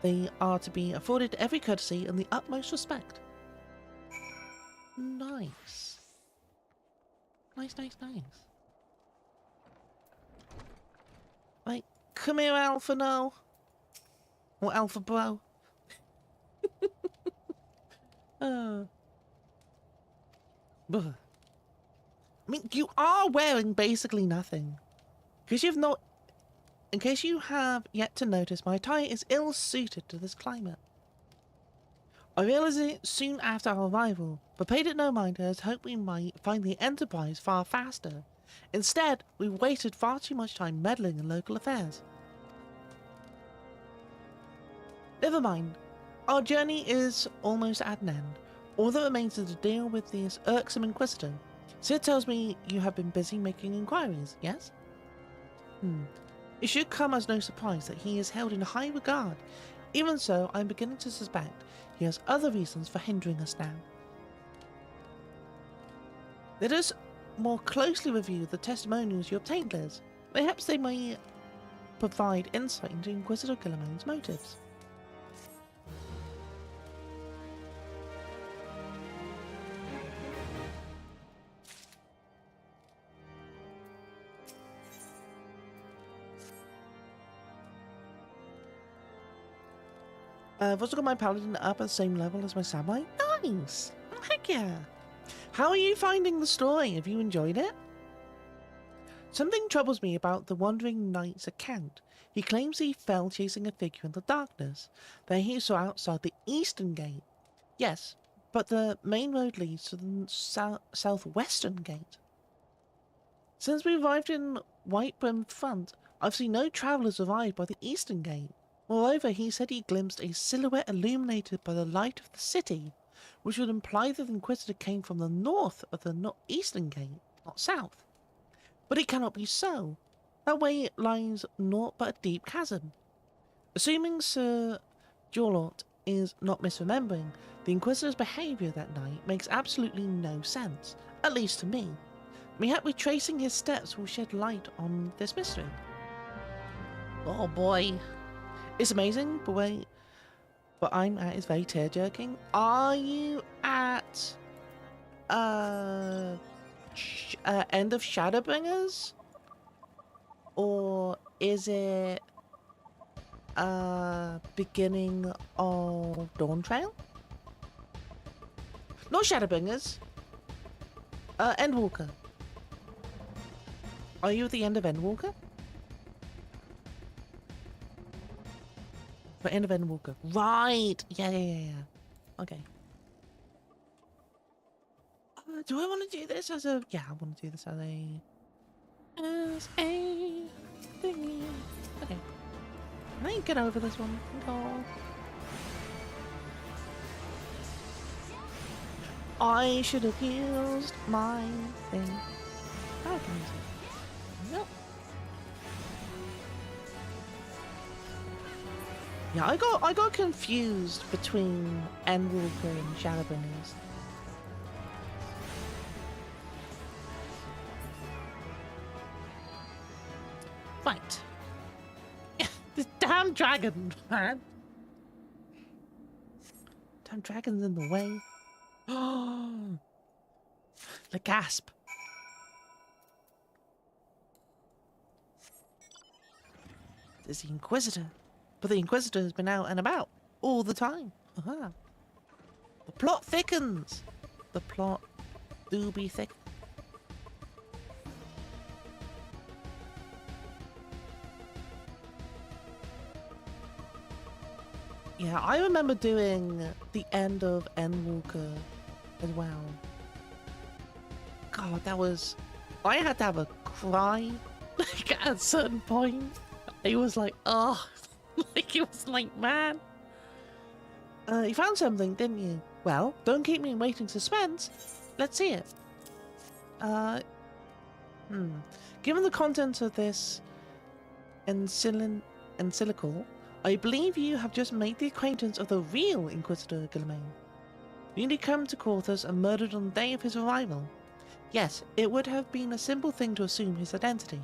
S1: They are to be afforded every courtesy and the utmost respect. Nice. Nice. Right, come here, Alpha now. Or Alpha Bro. I mean, you are wearing basically nothing. In case you have yet to notice, my attire is ill-suited to this climate. I realized it soon after our arrival, but paid it no mind as hoped we might find the Enterprise far faster. Instead, we wasted far too much time meddling in local affairs. Never mind. Our journey is almost at an end. All that remains is to deal with this irksome Inquisitor. Sid tells me you have been busy making inquiries, yes? It should come as no surprise that he is held in high regard. Even so, I am beginning to suspect he has other reasons for hindering us now. Let us more closely review the testimonials you obtained, Liz. Perhaps they may provide insight into Inquisitor Guilliman's motives. I've also got my paladin up at the same level as my samurai. Nice! Heck yeah! How are you finding the story? Have you enjoyed it? Something troubles me about the Wandering Knight's account. He claims he fell chasing a figure in the darkness that he saw outside the eastern gate. Yes, but the main road leads to the southwestern gate. Since we arrived in Whitebrim Front, I've seen no travellers arrive by the eastern gate. Moreover, he said he glimpsed a silhouette illuminated by the light of the city, which would imply that the Inquisitor came from the north of the eastern gate, not south. But it cannot be so. That way lies naught but a deep chasm. Assuming Sir Jorlot is not misremembering, the Inquisitor's behaviour that night makes absolutely no sense, at least to me. Mayhap retracing his steps will shed light on this mystery. Oh boy. It's amazing, but wait. What I'm at is very tear-jerking. Are you at end of Shadowbringers? Or is it beginning of Dawn Trail? Not Shadowbringers. Endwalker. Are you at the end of Endwalker? For end of Endwalker. Right! Yeah. Okay. Do I want to do this as a... Yeah, I want to do this as a... thingy. Okay. Can I get over this one? Oh. I should have used my thing. How can I use it? Nope. Yeah, I got confused between Endwalker and Shadowbringers. Right. This damn dragon, man. Damn dragon's in the way. Oh, the gasp. There's the Inquisitor. But the Inquisitor has been out and about all the time. The plot thickens. The plot do be thick. Yeah, I remember doing the end of Endwalker as well. God, that was... I had to have a cry like at a certain point. It was like, oh... Like, it was like, man. You found something, didn't you? Well, don't keep me in waiting suspense. Let's see it. Given the contents of this encyclical, I believe you have just made the acquaintance of the real Inquisitor Guilliman. Newly come to Quarthus and murdered on the day of his arrival. Yes, it would have been a simple thing to assume his identity,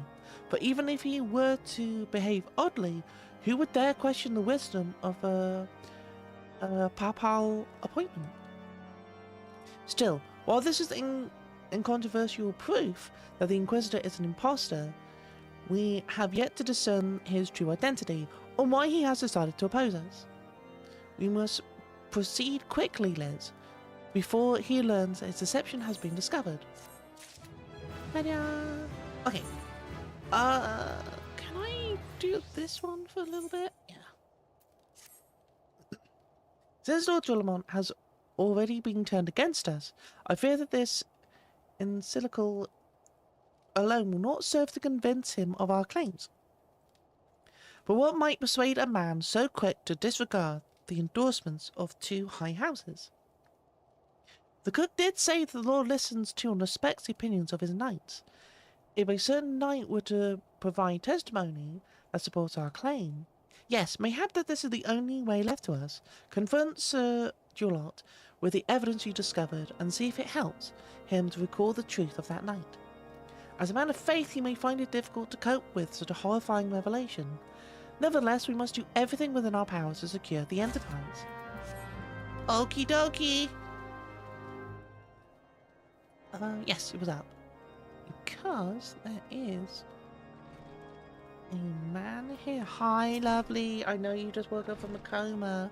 S1: but even if he were to behave oddly, who would dare question the wisdom of a papal appointment? Still, while this is incontrovertible proof that the Inquisitor is an impostor, we have yet to discern his true identity, or why he has decided to oppose us. We must proceed quickly, Liz, before he learns that his deception has been discovered. Okay. Can I do this one for a little bit? Yeah. Since Lord Jullamont has already been turned against us, I fear that this encyclical alone will not serve to convince him of our claims. But what might persuade a man so quick to disregard the endorsements of 2 high houses. The cook did say that the Lord listens to and respects the opinions of his knights. If a certain knight were to provide testimony that supports our claim, yes, mayhap that this is the only way left to us. Confront Sir Julot with the evidence you discovered and see if it helps him to recall the truth of that night. As a man of faith, he may find it difficult to cope with such a horrifying revelation. Nevertheless, we must do everything within our powers to secure the enterprise. Okie dokie! Yes, it was up. Because there is a man here. Hi, lovely. I know you just woke up from a coma,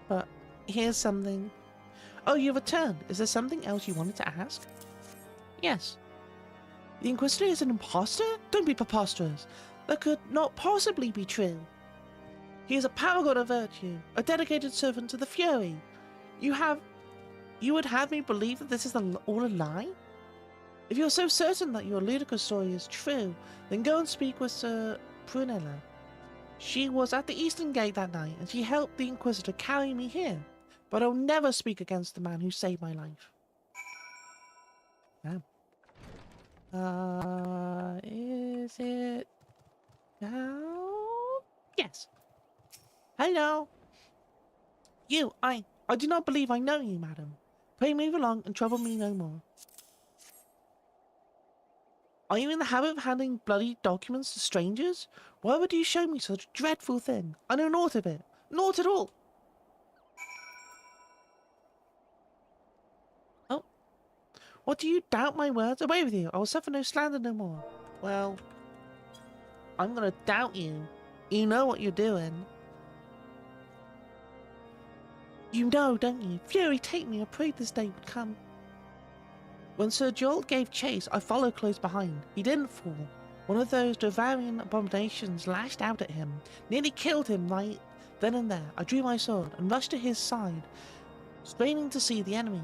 S1: but here's something. Oh, you returned. Is there something else you wanted to ask? Yes. The Inquisitor is an imposter? Don't be preposterous. That could not possibly be true. He is a paragon of virtue, a dedicated servant to the Fury. You would have me believe that this is all a lie? If you're so certain that your ludicrous story is true, then go and speak with Sir Prunella. She was at the Eastern Gate that night, and she helped the Inquisitor carry me here. But I'll never speak against the man who saved my life. Now. Is it now? Yes. Hello. You, I do not believe I know you, madam. Pray move along and trouble me no more. Are you in the habit of handing bloody documents to strangers? Why would you show me such a dreadful thing? I know naught of it. Naught at all. Oh. What, do you doubt my words? Away with you. I will suffer no slander no more. Well, I'm gonna doubt you. You know what you're doing. You know, don't you? Fury, take me. I prayed this day would come. When Sir Jolt gave chase, I followed close behind. He didn't fall. One of those Dovarian abominations lashed out at him, nearly killed him right then and there. I drew my sword and rushed to his side, straining to see the enemy.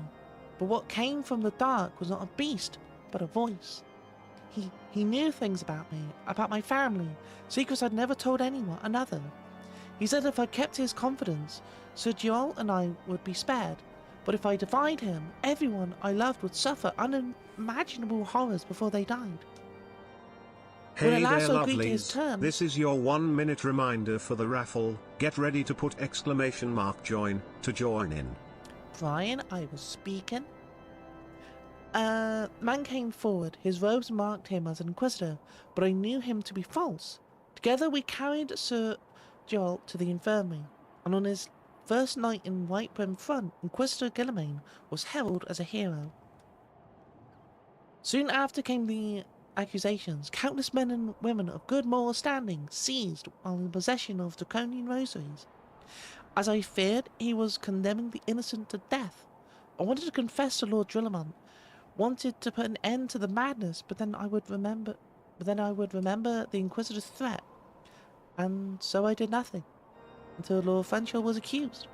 S1: But what came from the dark was not a beast, but a voice. He knew things about me, about my family, secrets I'd never told another. He said if I kept his confidence, Sir Joel and I would be spared. But if I defied him, everyone I loved would suffer unimaginable horrors before they died.
S3: Hey there, lovelies. This is your 1-minute reminder for the raffle. Get ready to put !join to join in.
S1: Brian, I was speaking. Man came forward. His robes marked him as an Inquisitor, but I knew him to be false. Together we carried Sir Joel to the infirmary, and on his first night in Whitebrim Front, Inquisitor Guilliman was heralded as a hero. Soon after came the accusations. Countless men and women of good moral standing seized while in possession of draconian rosaries. As I feared, he was condemning the innocent to death. I wanted to confess to Lord Drillamont, wanted to put an end to the madness, but then I would remember the Inquisitor's threat, and so I did nothing until Lord Frenchel was accused.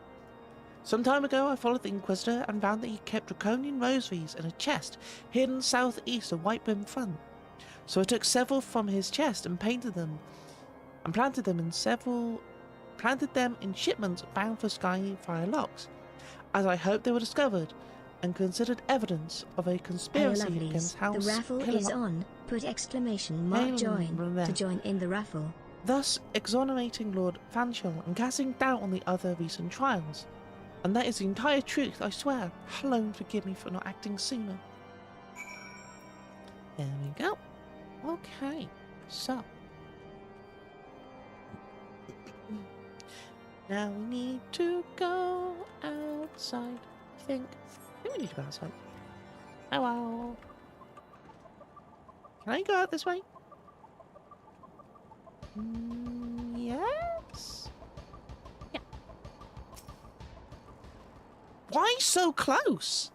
S1: Some time ago I followed the Inquisitor and found that he kept draconian rosaries in a chest hidden southeast of Whitebrim Front. So I took several from his chest and painted them and planted them in shipments bound for Skyfire Locks, as I hoped they were discovered and considered evidence of a conspiracy against House.
S2: The raffle is on. Put !join to join in the raffle.
S1: Thus exonerating Lord Fanchel and casting doubt on the other recent trials. And that is the entire truth, I swear. Alone forgive me for not acting sooner. There we go. Okay, so now we need to go outside. I think we need to go outside. Hello. Can I go out this way? Yes. Yeah. Why so close?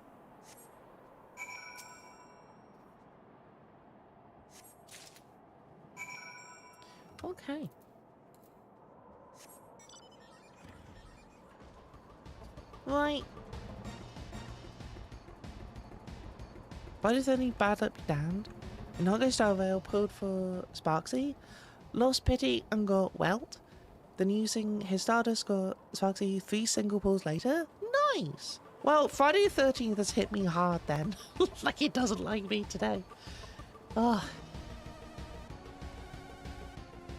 S1: Okay. Right. Why does any bad luck be damned? In August our rail pulled for Sparksy, lost pity and got welt. then using his Stardust score Sparksy 3 single pulls later? Nice! Well, Friday the 13th has hit me hard then. Like it doesn't like me today. Oh.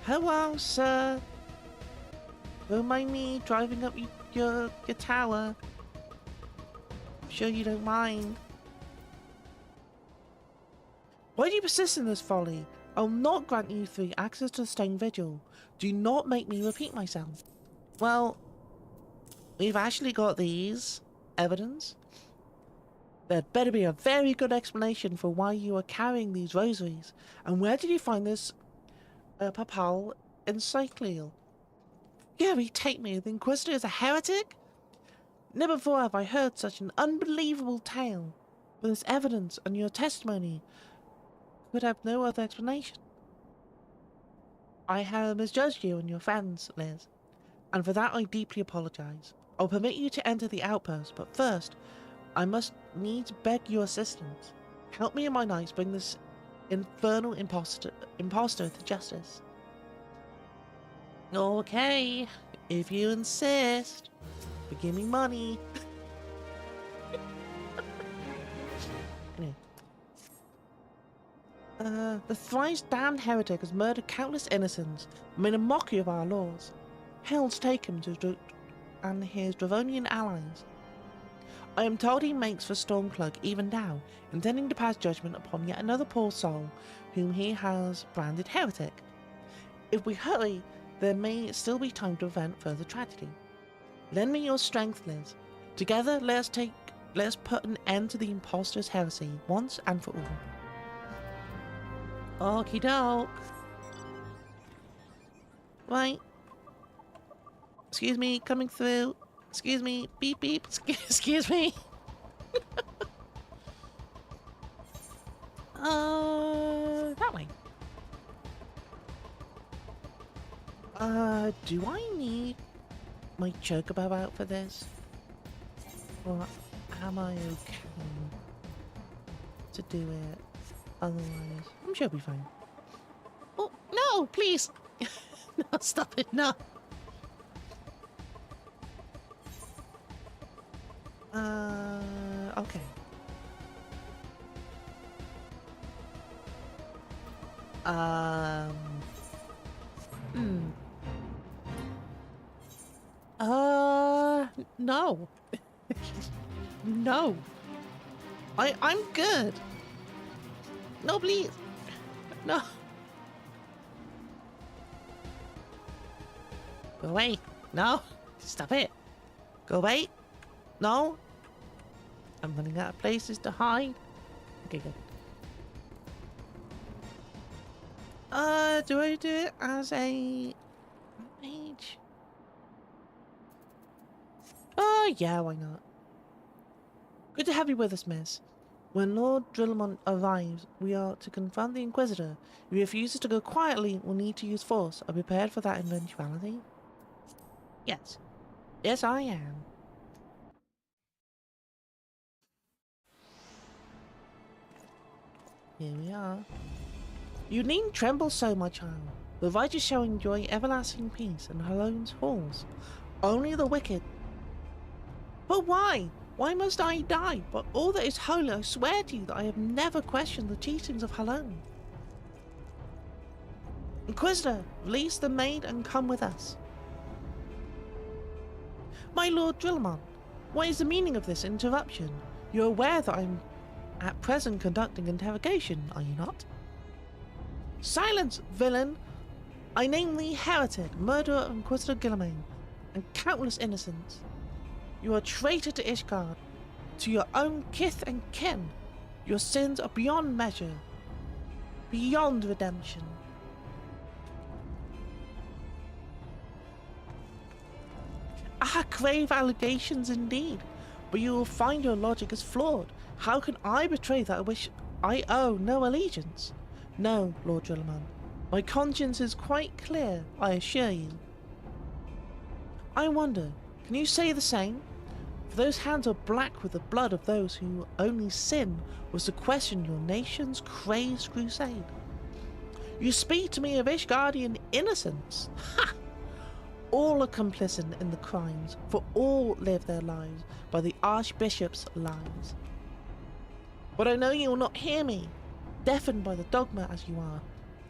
S1: Hello, sir. Don't mind me driving up your tower. I'm sure you don't mind. Why do you persist in this folly? I'll not grant you 3 access to the Stone Vigil. Do not make me repeat myself. Well, we've actually got these evidence. There'd better be a very good explanation for why you are carrying these rosaries. And where did you find this papal encyclical? Gary, take me. The Inquisitor is a heretic? Never before have I heard such an unbelievable tale. But this evidence and your testimony could have no other explanation. I have misjudged you and your friends, Liz, and for that I deeply apologize. I'll permit you to enter the outpost, but first, I must needs beg your assistance. Help me and my knights bring this infernal imposter to justice. Okay, if you insist, but give me money. Anyway. The thrice damned heretic has murdered countless innocents and made a mockery of our laws. Hell's take him and his Dravonian allies. I am told he makes for Stormcloak even now, intending to pass judgment upon yet another poor soul whom he has branded heretic. If we hurry, there may still be time to prevent further tragedy. Lend me your strength, Liz. Together, let's put an end to the impostor's heresy once and for all. Okie doke. Right. Excuse me, coming through. Excuse me, beep beep. Excuse me. That way. Do I need my chocobo out for this? Or am I okay to do it otherwise? I'm sure I'll be fine. Oh, no, please. No, stop it, no. Okay. No. No. I'm good. No, please. No. Go away. No. Stop it. Go away. No. I'm running out of places to hide. Okay, good. Do I do it as a mage? Oh, yeah, why not? Good to have you with us, miss. When Lord Drillamont arrives, we are to confront the Inquisitor. If he refuses to go quietly, we'll need to use force. Are you prepared for that eventuality? Yes. Yes, I am. Here we are. You needn't tremble so, my child. The righteous shall enjoy everlasting peace in Halone's halls. Only the wicked. But why? Why must I die? But all that is holy, I swear to you that I have never questioned the teachings of Halone. Inquisitor, release the maid and come with us. My Lord Drillamont, what is the meaning of this interruption? You're aware that I'm at present conducting interrogation, are you not? Silence, villain! I name thee heretic, murderer of Inquisitor Guilliman, and countless innocents. You are a traitor to Ishgard, to your own kith and kin. Your sins are beyond measure, beyond redemption. Ah, grave allegations indeed, but you will find your logic is flawed. How can I betray that which I owe no allegiance? No, Lord Drillamont. My conscience is quite clear, I assure you. I wonder, can you say the same? For those hands are black with the blood of those whose only sin was to question your nation's crazed crusade. You speak to me of Ishgardian innocence. Ha! All are complicit in the crimes, for all live their lives by the Archbishop's lies. But I know you will not hear me, deafened by the dogma as you are.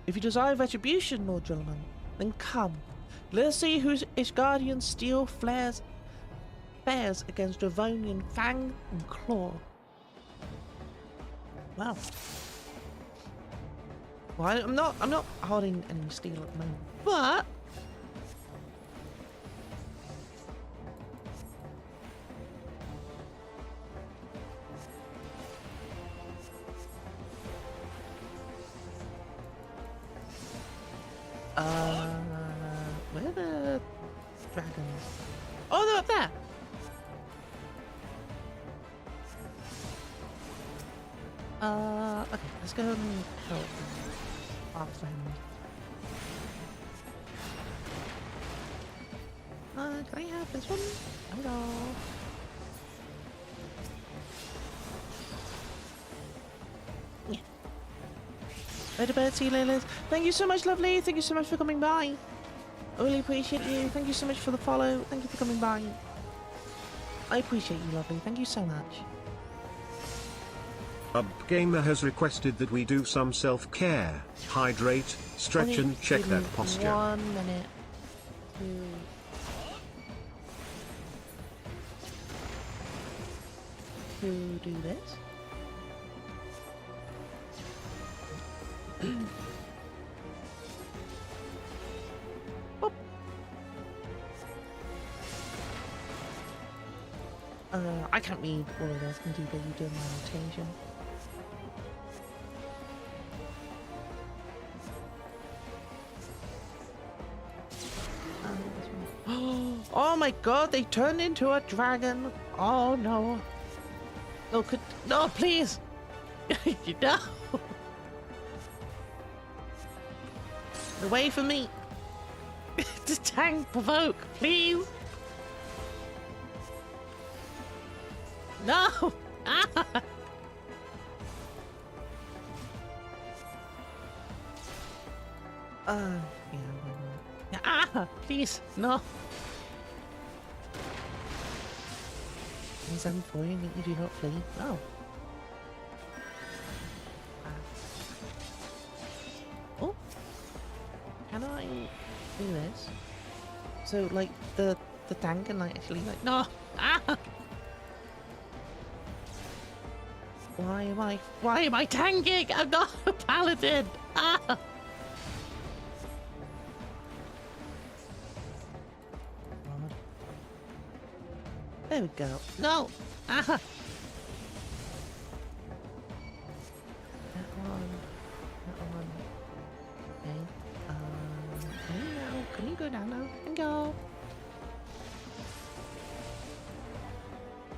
S1: If you desire retribution, Lord Drillman, then come. Let us see whose Ishgardian steel fares against Dravonian fang and claw. Wow. Well, I'm not holding any steel at the moment, but where are the dragons? Oh, they're up there. Okay, let's go and help our friend. Can I have this one? Hello. Yeah. Later, bird, see you later, Liz. Thank you so much, lovely. Thank you so much for coming by. I really appreciate you. Thank you so much for the follow. Thank you for coming by. I appreciate you, lovely. Thank you so much.
S3: Gamer has requested that we do some self-care, hydrate, stretch and check that posture.
S1: 1 minute to do this. Boop. I can't read all of this. Can do, but you do my annotation. Oh my god, they turned into a dragon. Oh no. No, no, please. No. Away from me. The tank provoke, please. No. Ah. Yeah. Ah, please, no. Is that important that you do not flee? No. Oh. Can I do this? So, like, the tank can, like, actually, like, no! Ah! Why am I tanking? I'm not a paladin! Ah! There we go. No! Ah! That one. Okay. Can you go down now? And go.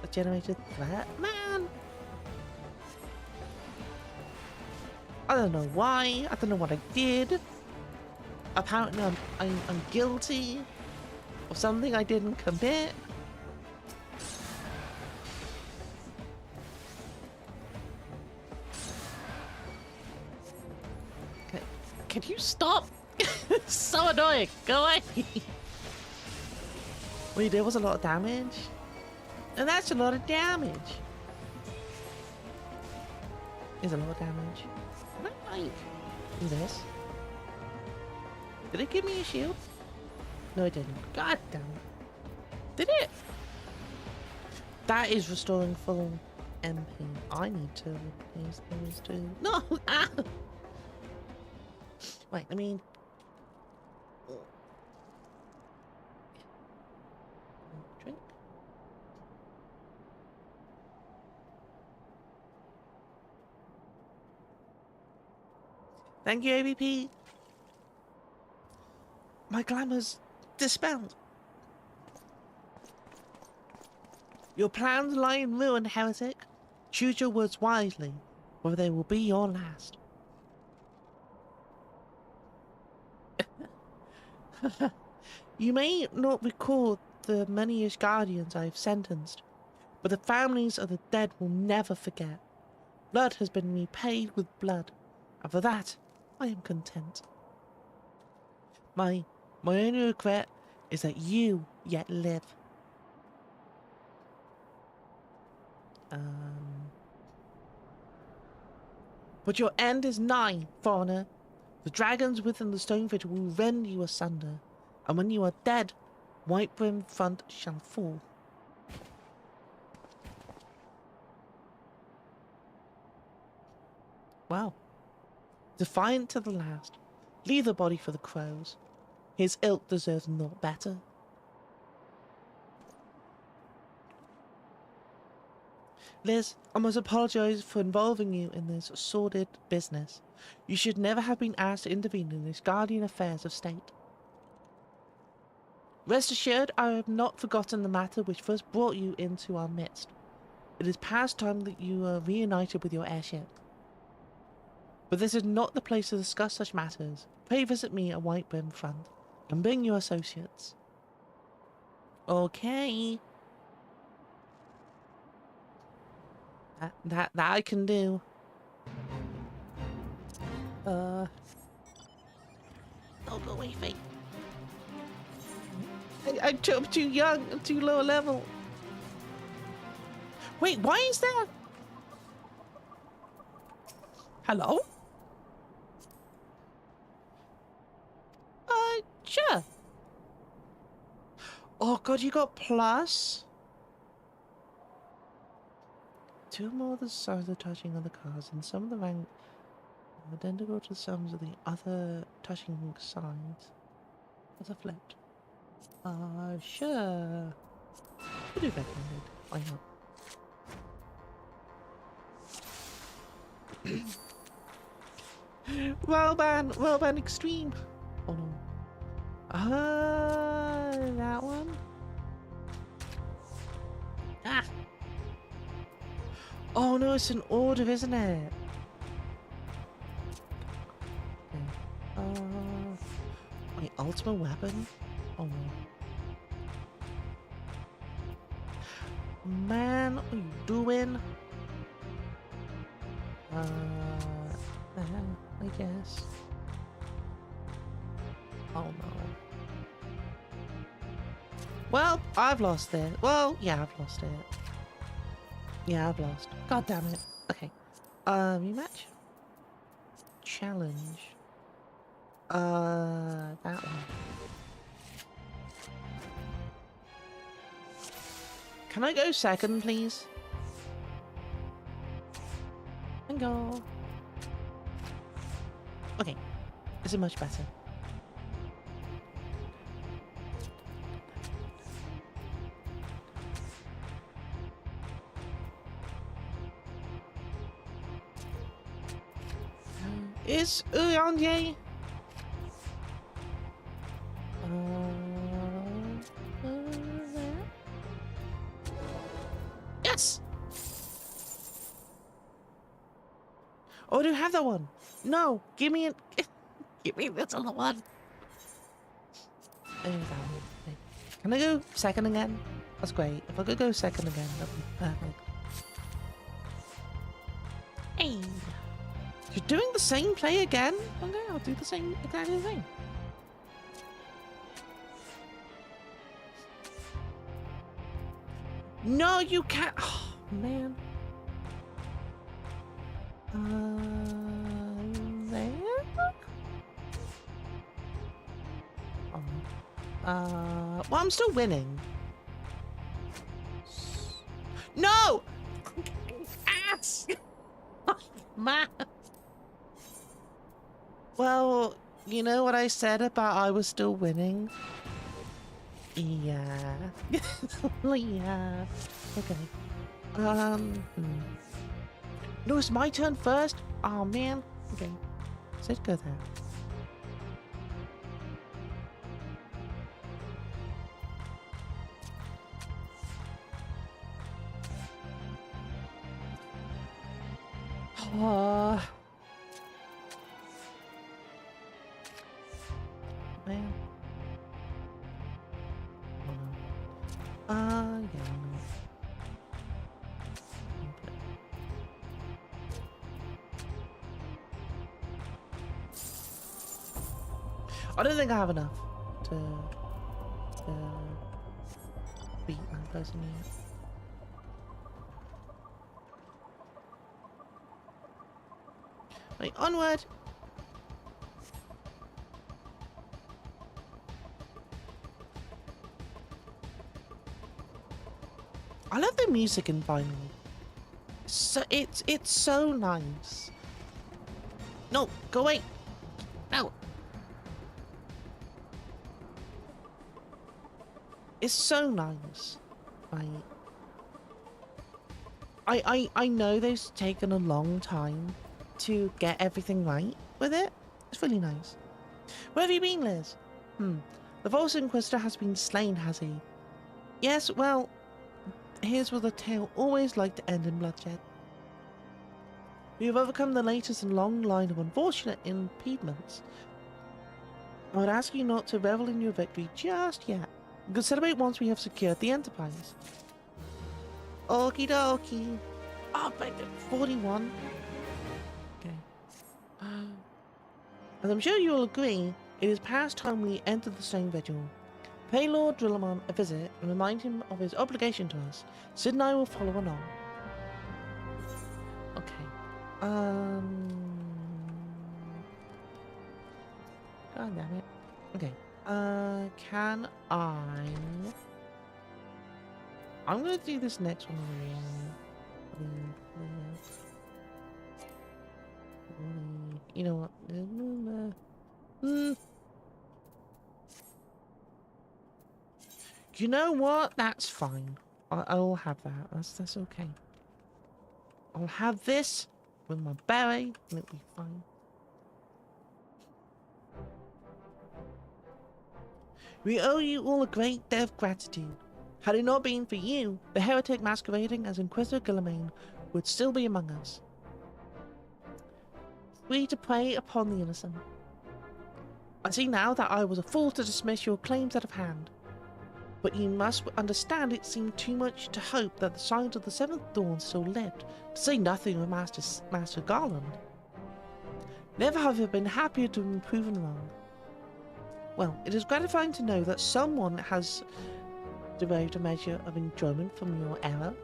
S1: A generated threat? Man! I don't know why. I don't know what I did. Apparently I'm guilty of something I didn't commit. Can you stop? It's so annoying. Go away. Wait, there was a lot of damage? And that's a lot of damage. There's a lot of damage. Can I like do this? Did it give me a shield? No, it didn't. God damn it. Did it? That is restoring full MP. I need to replace those two. No! Ah! Wait, I mean... Drink. Thank you, AVP. My glamour's dispelled. Your plans lie in ruin, heretic. Choose your words wisely, or they will be your last. You may not recall the many guardians I have sentenced, but the families of the dead will never forget. Blood has been repaid with blood, and for that I am content. My only regret is that you yet live. But your end is nigh, foreigner. The dragons within the stone pit will rend you asunder, and when you are dead, White-brimmed front shall fall. Well, defiant to the last, leave the body for the crows. His ilk deserves naught better. Liz, I must apologise for involving you in this sordid business. You should never have been asked to intervene in these guardian affairs of state. Rest assured, I have not forgotten the matter which first brought you into our midst. It is past time that you are reunited with your heirship. But this is not the place to discuss such matters. Pray visit me at White-brimmed front, and bring your associates. Okay. That I can do. Oh, go away, Faith. I'm too young. I'm too low level. Wait, why is there? Hello? Sure. Oh God, you got plus? 2 more of the sums of touching on the cards, and some of the rank identical to the sums of the other touching sides. What's a flipped? Sure. We'll do recommended. Why not? Well man, extreme. Oh no. That one? Ah! Oh no, it's an order, isn't it? Okay. My ultimate weapon? Oh no. Man, what are you doing? I guess. Oh no. Well, I've lost it. Well, yeah, I've lost it. Yeah, I've lost. God damn it. Okay. Rematch? Challenge. That one. Can I go second, please? Go. Okay. This is much better. Is Eorzea? Yes! Oh, I don't have that one. No, give me give me this other one. There's that one. Okay. Can I go second again? That's great. If I could go second again, that'd be perfect. Hey. You're doing the same play again? Okay, I'll do the same exactly the thing. No, you can't. Oh, man. There? Oh. Well, I'm still winning. No! Ass! Oh, man. Well, you know what I said about I was still winning? Yeah. Yeah. Okay. No, it's my turn first? Oh, man. Okay. So let's go there. Man. Yeah. I don't think I have enough to closing yet. Right, onward! I love the music in vinyl. So it's so nice. No, go away. No. It's so nice. I know they've taken a long time to get everything right with it. It's really nice. Where have you been, Liz? The false Inquisitor has been slain, has he? Yes, well, here's where the tale always liked to end in bloodshed. We have overcome the latest in a long line of unfortunate impediments. I would ask you not to revel in your victory just yet. We can celebrate once we have secured the Enterprise. Okie dokie. Oh, but 41. Okay. As I'm sure you'll agree, it is past time we enter the Stone Vigil. Pay Lord Drillamon a visit and remind him of his obligation to us. Sid and I will follow along. Okay. God damn it. Okay. Can I'm gonna do this next one. You know what? You know what? That's fine. I'll have that. That's okay. I'll have this with my berry, and it'll be fine. We owe you all a great debt of gratitude. Had it not been for you, the heretic masquerading as Inquisitor Guilliman would still be among us, free to prey upon the innocent. I see now that I was a fool to dismiss your claims out of hand. But you must understand it seemed too much to hope that the signs of the Seventh Dawn still lived, to say nothing of Master Garland. Never have I been happier to have been proven wrong. Well, it is gratifying to know that someone has derived a measure of enjoyment from your error.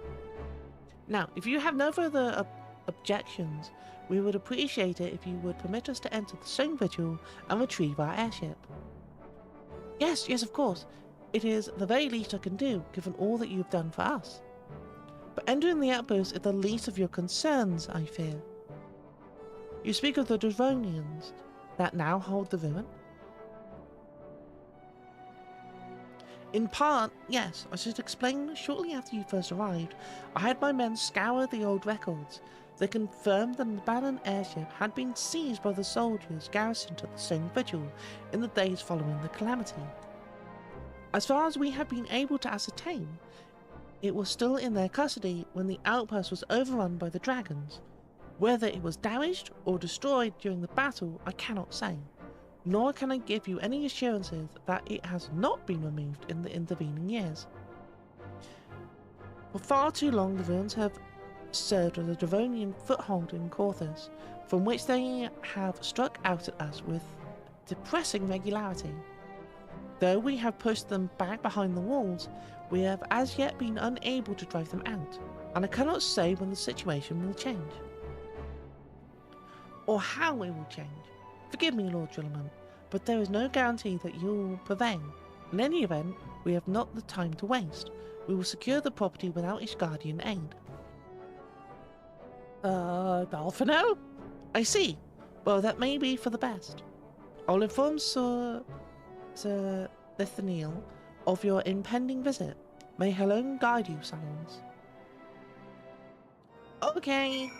S1: Now, if you have no further objections, we would appreciate it if you would permit us to enter the Stone Vigil and retrieve our airship. Yes, of course. It is the very least I can do, given all that you've done for us. But entering the outpost is the least of your concerns, I fear. You speak of the Devonians that now hold the ruin? In part, yes. I should explain, shortly after you first arrived, I had my men scour the old records. They confirmed that an abandoned airship had been seized by the soldiers garrisoned at the Stone Vigil in the days following the calamity. As far as we have been able to ascertain, it was still in their custody when the outpost was overrun by the dragons. Whether it was damaged or destroyed during the battle, I cannot say, nor can I give you any assurances that it has not been removed in the intervening years. For far too long the ruins have served as a Devonian foothold in Corthus, from which they have struck out at us with depressing regularity. Though we have pushed them back behind the walls, we have as yet been unable to drive them out, and I cannot say when the situation will change. Or how it will change. Forgive me, Lord Drillamon, but there is no guarantee that you will prevail. In any event, we have not the time to waste. We will secure the property without Ishgardian aid. Balfano? I see. Well, that may be for the best. I'll inform Sir Nathaniel of your impending visit. May Helene guide you, Silence. Okay.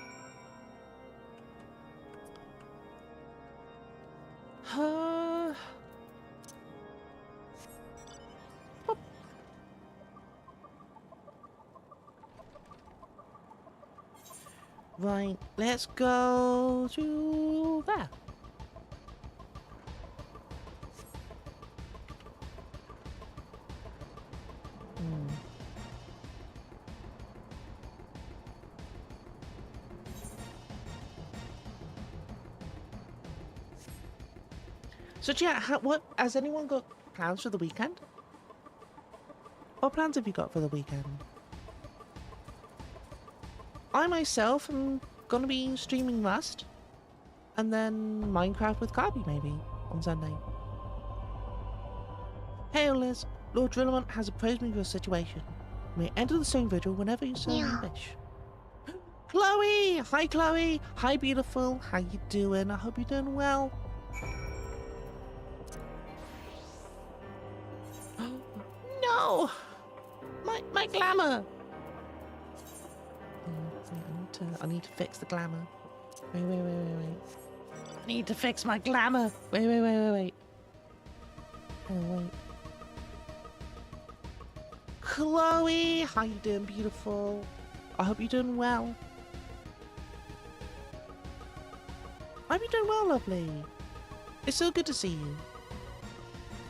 S1: Right, let's go to there. So yeah, what has anyone got plans for the weekend? What plans have you got for the weekend? I myself am gonna be streaming Rust. And then Minecraft with Carby maybe on Sunday. Hey Liz, Lord Drillamont has appraised me of your situation. You may enter the stone vigil whenever you so wish. Chloe! Hi Chloe! Hi beautiful! How you doing? I hope you're doing well. No! My glamour! I need to fix the glamour. Wait. I need to fix my glamour. Wait. Oh, wait. Chloe! How you doing, beautiful? I hope you're doing well. I hope you're doing well, lovely. It's so good to see you.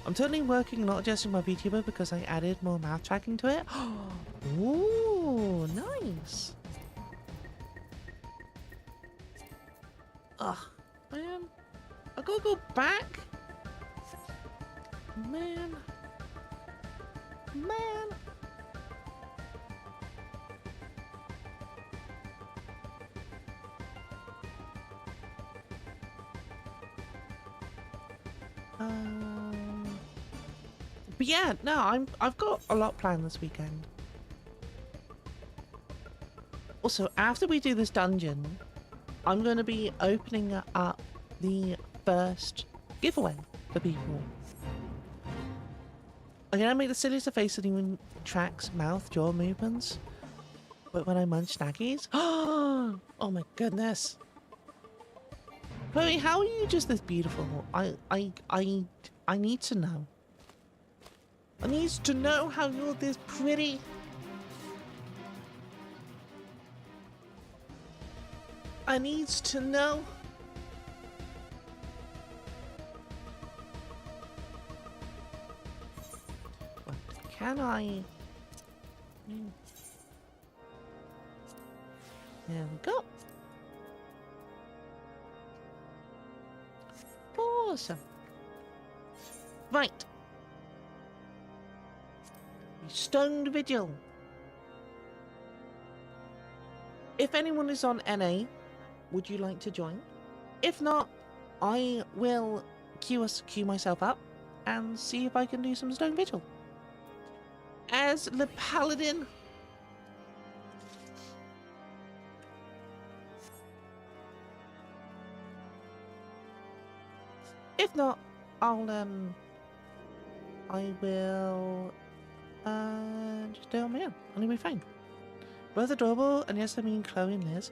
S1: I'm totally working on not adjusting my VTuber because I added more mouth tracking to it. Ooh, nice. Ugh, man. I gotta go back. Man. But yeah, no, I've got a lot planned this weekend. Also, after we do this dungeon, I'm going to be opening up the first giveaway for people. I'm going to make the silliest face that even tracks mouth, jaw movements. But when I munch snackies, oh my goodness. Chloe, how are you just this beautiful? I need to know. I need to know how you're this pretty. I need to know. What can I? There we go. Awesome. Right. Stoned Vigil. If anyone is on NA, would you like to join? If not, I will queue myself up and see if I can do some Stone Vigil. As the Paladin. If not, I will just do it on my own. And it'll be fine. Both adorable, and yes, I mean Chloe and Liz.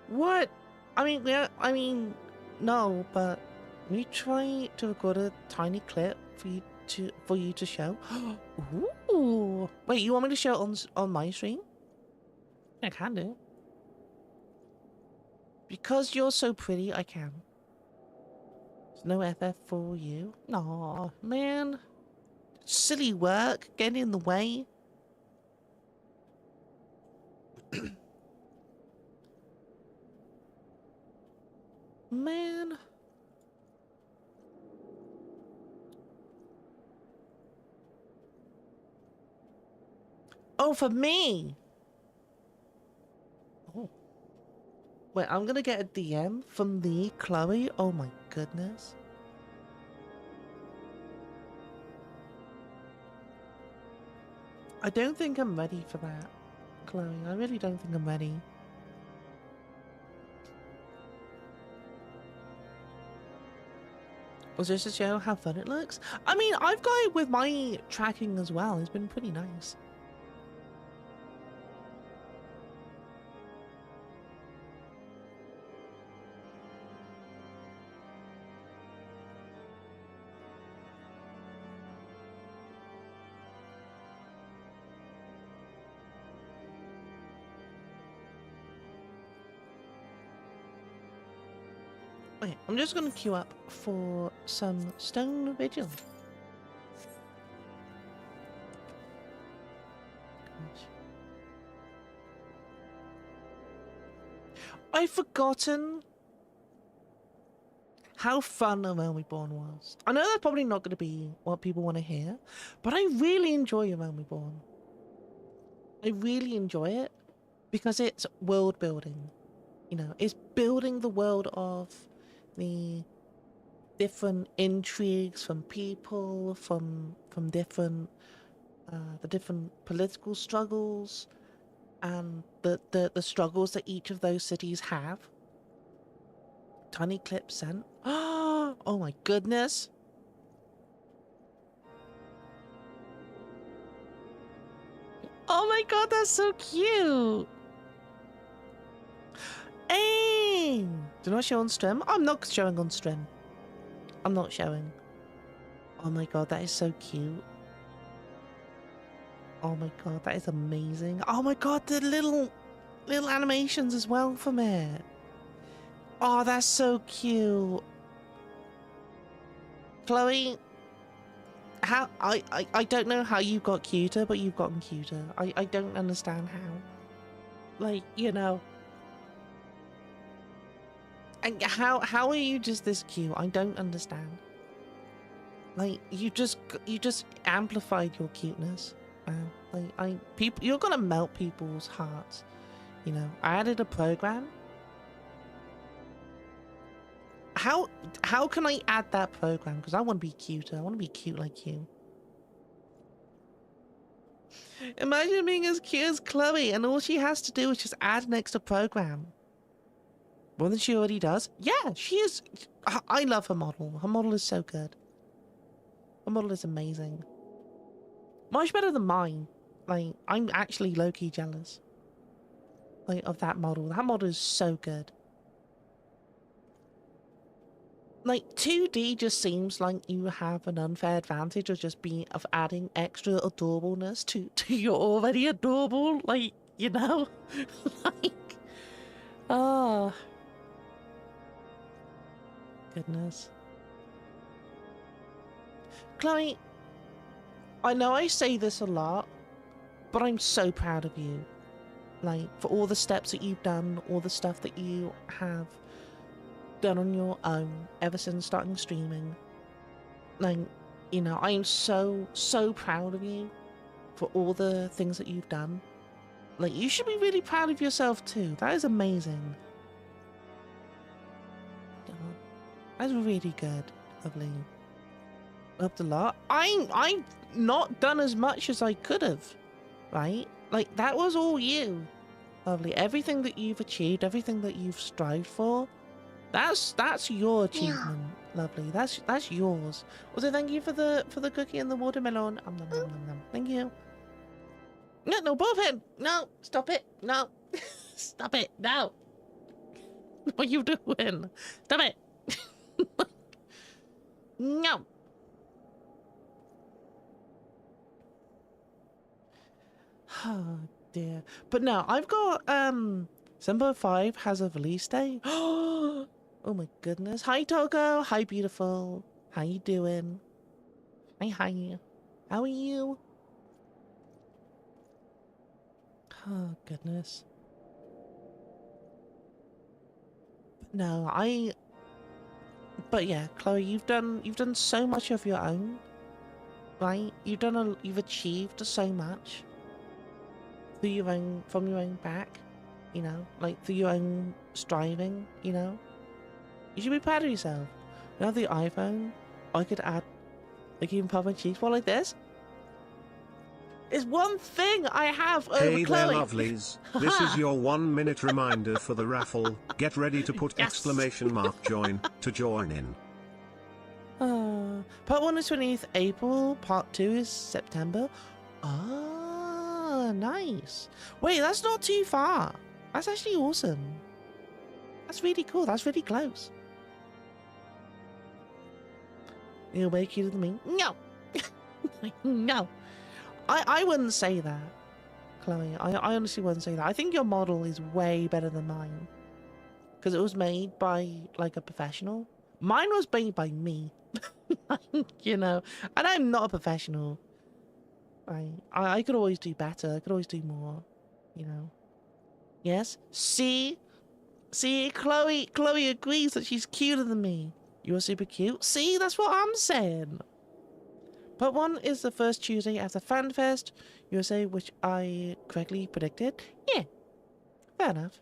S1: What? I mean, no, but we try to record a tiny clip for you to show. Ooh. Wait, you want me to show it on my stream? I can do. Because you're so pretty, I can. There's no FF for you. Aw, man. Silly work, getting in the way. Man. Oh, for me. Oh. Wait, I'm gonna get a DM from the Chloe. Oh my goodness. I don't think I'm ready for that, Chloe. I really don't think I'm ready. Was this to show how fun it looks? I mean, I've got it with my tracking as well. It's been pretty nice. Okay, I'm just going to queue up for some Stone Vigil. I've forgotten. how fun A Realm Reborn was. I know that's probably not going to be what people want to hear, but I really enjoy A Realm Reborn. I really enjoy it because it's world building. You know, it's building the world of the different intrigues from people, from different the different political struggles and the struggles that each of those cities have. Tiny clip sent. Oh my goodness. Oh my god, that's so cute. Hey! Do not show on stream? I'm not showing on stream. I'm not showing. Oh my god, that is so cute. Oh my god, that is amazing. Oh my god, the little animations as well from it. Oh, that's so cute. Chloe, how I don't know how you got cuter, but you've gotten cuter. I don't understand how. Like, you know. And how are you just this cute? I don't understand. Like, you just amplified your cuteness. Like, you're gonna melt people's hearts. You know, I added a program. How can I add that program? Because I want to be cuter. I want to be cute like you. Imagine being as cute as Chloe, and all she has to do is just add an extra program. More than she already does. Yeah, she is. I love her model. Her model is so good. Her model is amazing. Much better than mine. Like, I'm actually low-key jealous. Like, of that model. That model is so good. Like, 2D just seems like you have an unfair advantage of adding extra adorableness to your already adorable, like, you know? Like, oh. Goodness. Chloe, I know I say this a lot, but I'm so proud of you. Like, for all the steps that you've done, all the stuff that you have done on your own ever since starting streaming. Like, you know, I am so proud of you for all the things that you've done. Like, you should be really proud of yourself too. That is amazing. That's really good. Lovely. Helped a lot. I've not done as much as I could have, right? Like, that was all you. Lovely. Everything that you've achieved, everything that you've strived for, that's your achievement. Yeah. Lovely. That's yours. Also, thank you for the cookie and the watermelon. Nom, nom, nom, nom. Thank you. No, bullpen. No, stop it. No, stop it. No. What are you doing? Stop it. No. Oh dear. But no, I've got Sembo 5 has a release date. Oh my goodness. Hi Togo. Hi beautiful. How you doing? Hi. How are you? Oh goodness. But no, but yeah, Chloe, you've done so much of your own, right? You've achieved so much through from your own back, you know, like through your own striving, you know. You should be proud of yourself. Now the iPhone, I could add, like, even pop my cheeks more like this. It's one thing I have over
S3: Hey
S1: Chloe.
S3: there, lovelies. This is your 1 minute reminder for the raffle. Get ready to put
S1: Yes.
S3: !join to join in.
S1: Part 1 is 20th April, part 2 is September. Ah, nice. Wait, that's not too far. That's actually awesome. That's really cool. That's really close. You're way cuter than me. No. No. I wouldn't say that, Chloe. I honestly wouldn't say that. I think your model is way better than mine. Because it was made by, like, a professional. Mine was made by me. You know. And I'm not a professional. I could always do better. I could always do more. You know. Yes? See, Chloe agrees that she's cuter than me. You're super cute. See, that's what I'm saying. Part 1 is the first Tuesday after FanFest USA, which I correctly predicted. Yeah, fair enough.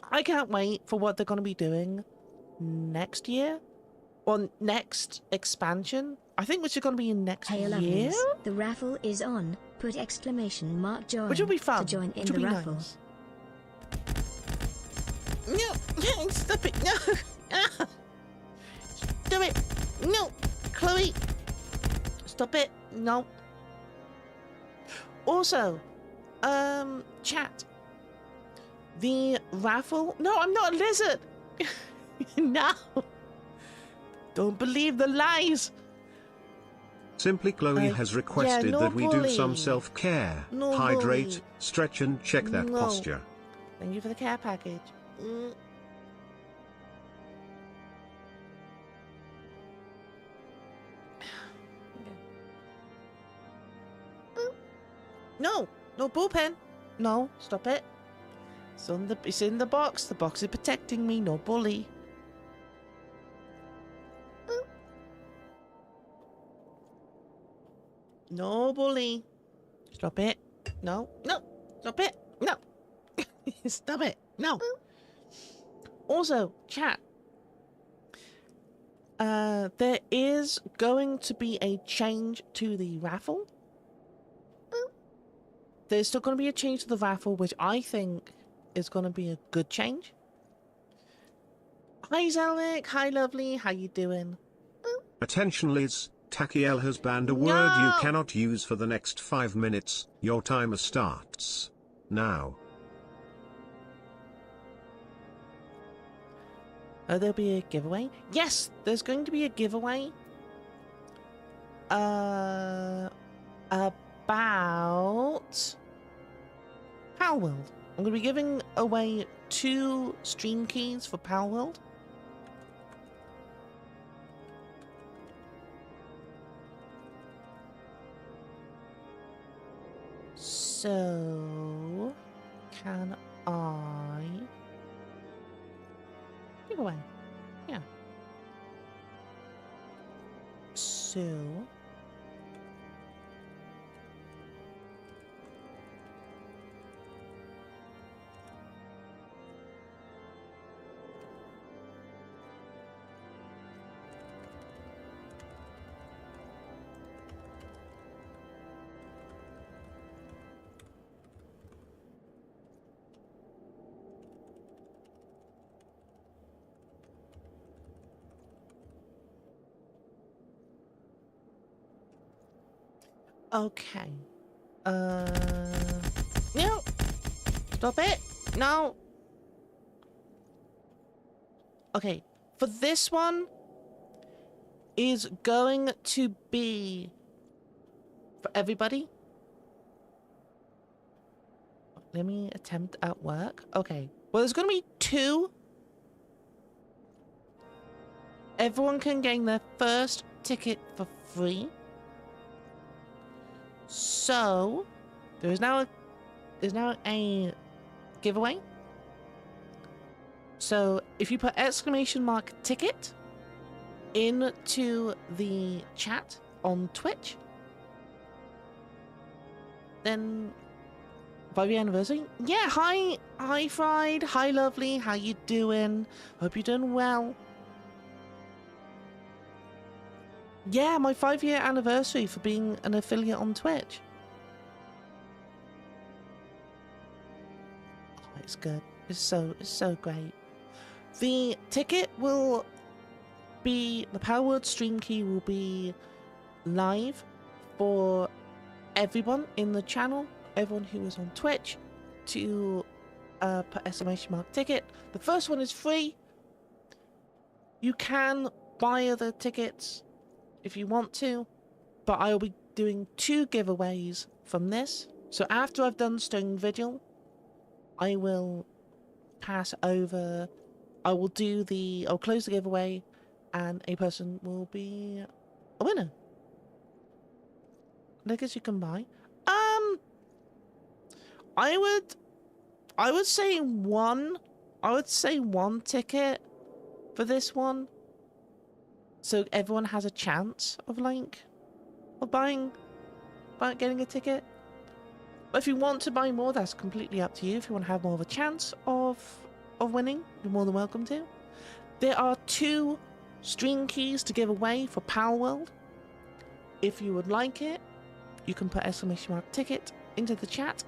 S1: I can't wait for what they're going to be doing next year. Or next expansion. I think which is going to be in next year.
S2: Liz, the raffle is on. Put exclamation mark join.
S1: Which will be fun.
S2: To join in
S1: Which will
S2: the
S1: be
S2: raffle.
S1: Nice. No, stop it. No. Stop it. No, Chloe. Stop it. No. Also, chat. The raffle. No, I'm not a lizard. No. Don't believe the lies.
S3: Simply Chloe has requested that we do some self-care, hydrate, stretch and check that posture.
S1: Thank you for the care package. No, no bullpen. No, stop it. It's in the box. The box is protecting me. No bully. No bully. Stop it. No, no. Stop it. No. Stop it. No. Also, chat. There is going to be a change to the raffle. There's still going to be a change to the raffle, which I think is going to be a good change. Hi, Zelnick. Hi, lovely. How you doing?
S3: Attention, Liz. Takiel has banned a word you cannot use for the next 5 minutes. Your timer starts now.
S1: Oh, there'll be a giveaway? Yes, there's going to be a giveaway. About Palworld. I'm going to be giving away 2 stream keys for Palworld. So, can I give away? Yeah. So, okay. No! Stop it! No! Okay, for this one is going to be for everybody. Let me attempt at work. Okay, well, there's going to be 2. Everyone can gain their first ticket for free. So, there's now a giveaway. So, if you put exclamation mark ticket into the chat on Twitch, then by the anniversary, yeah, hi Fried, hi lovely, how you doing? Hope you're doing well. Yeah, my 5-year anniversary for being an affiliate on Twitch. Oh, it's good. It's so great. The ticket will be, the Palworld stream key will be live for everyone in the channel, everyone who is on Twitch, to put exclamation mark ticket. The first one is free. You can buy other tickets if you want to, but I will be doing 2 giveaways from this. So after I've done Stone Vigil, I will pass over, I'll close the giveaway, and a person will be a winner. I guess you can buy. I would say one ticket for this one. so everyone has a chance of like buying getting a ticket. But if you want to buy more, that's completely up to you. If you want to have more of a chance of winning, you're more than welcome to. There are 2 stream keys to give away for Power World. If you would like it, you can put !ticket into the chat,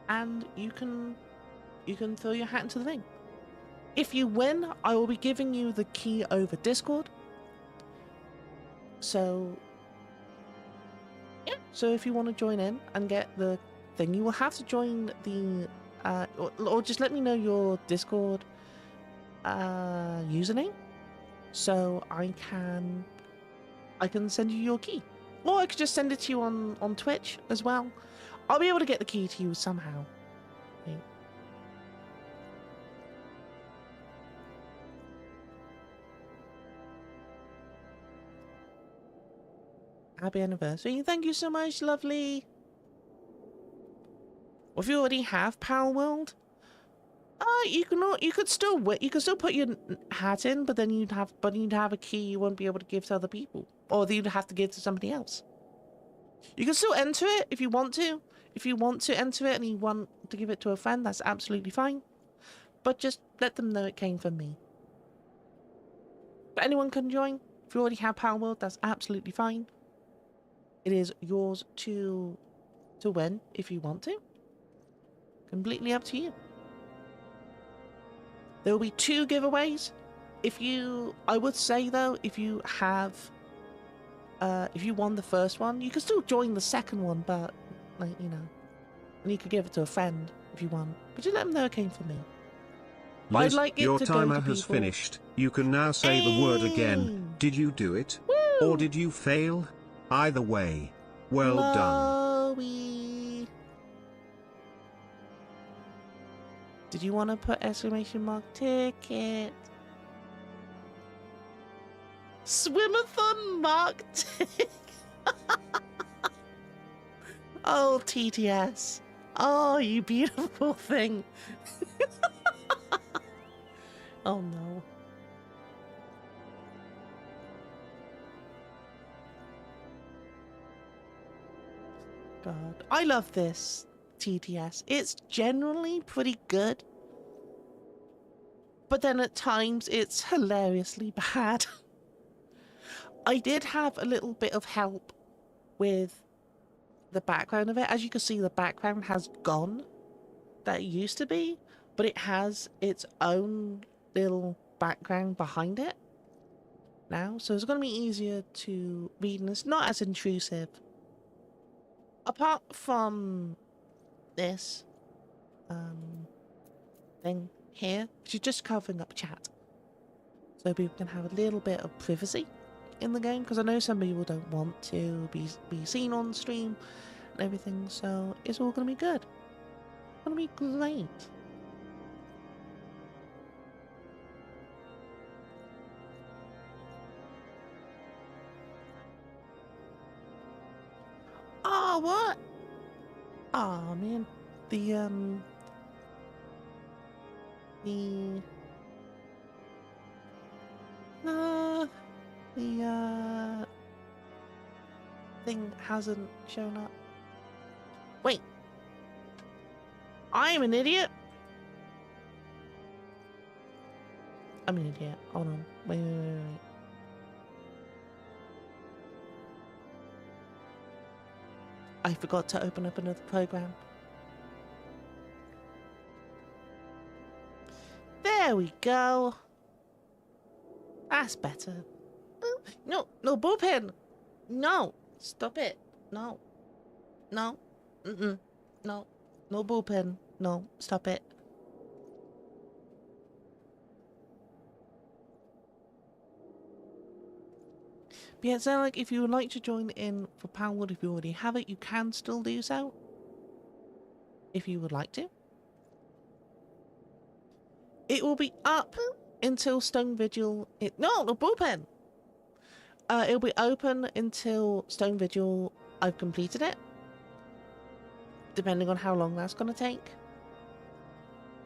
S1: and you can throw your hat into the ring. If you win, I will be giving you the key over Discord. So yeah, so if you want to join in and get the thing, you will have to join the or just let me know your Discord username, so I can send you your key, or I could just send it to you on Twitch as well. I'll be able to get the key to you somehow. Okay. Happy anniversary! Thank you so much, lovely. Well, if you already have Power World, you could still put your hat in, but then you'd have a key you won't be able to give to other people, or that you'd have to give to somebody else. You can still enter it if you want to. If you want to enter it and you want to give it to a friend, that's absolutely fine. But just let them know it came from me. But anyone can join. If you already have Power World, that's absolutely fine. It is yours to win if you want to. Completely up to you. There will be 2 giveaways. I would say though, if you won the first one, you can still join the second one, but like, you know, and you could give it to a friend if you want. But just let them know it came from me. Liz, I'd like it
S3: your
S1: to
S3: timer
S1: go to
S3: has
S1: people.
S3: finished. You can now say the word again. Did you do it?
S1: Woo!
S3: Or did you fail? Either way, well done.
S1: Did you want to put !ticket? Swimathon mark tick. Oh, TTS. Oh, you beautiful thing. Oh no. God, I love this TTS. It's generally pretty good, but then at times it's hilariously bad. I did have a little bit of help with the background of it. As you can see, the background has gone. That it used to be, but it has its own little background behind it now, so it's going to be easier to read and it's not as intrusive. Apart from this thing here, which is just covering up chat, so people can have a little bit of privacy in the game, because I know some people don't want to be seen on stream and everything, so it's all going to be good. It's going to be great. Oh, what? Oh man, the thing hasn't shown up. Wait, I'm an idiot. I'm an idiot. Hold on. Wait. I forgot to open up another program. There we go. That's better. No, bullpen. No, stop it. No. No, bullpen. No, stop it. But yeah, it sounds like if you would like to join in for Power World, if you already have it, you can still do so. If you would like to. It will be up until Stone Vigil. No, bullpen! It'll be open until Stone Vigil I've completed it. Depending on how long that's going to take.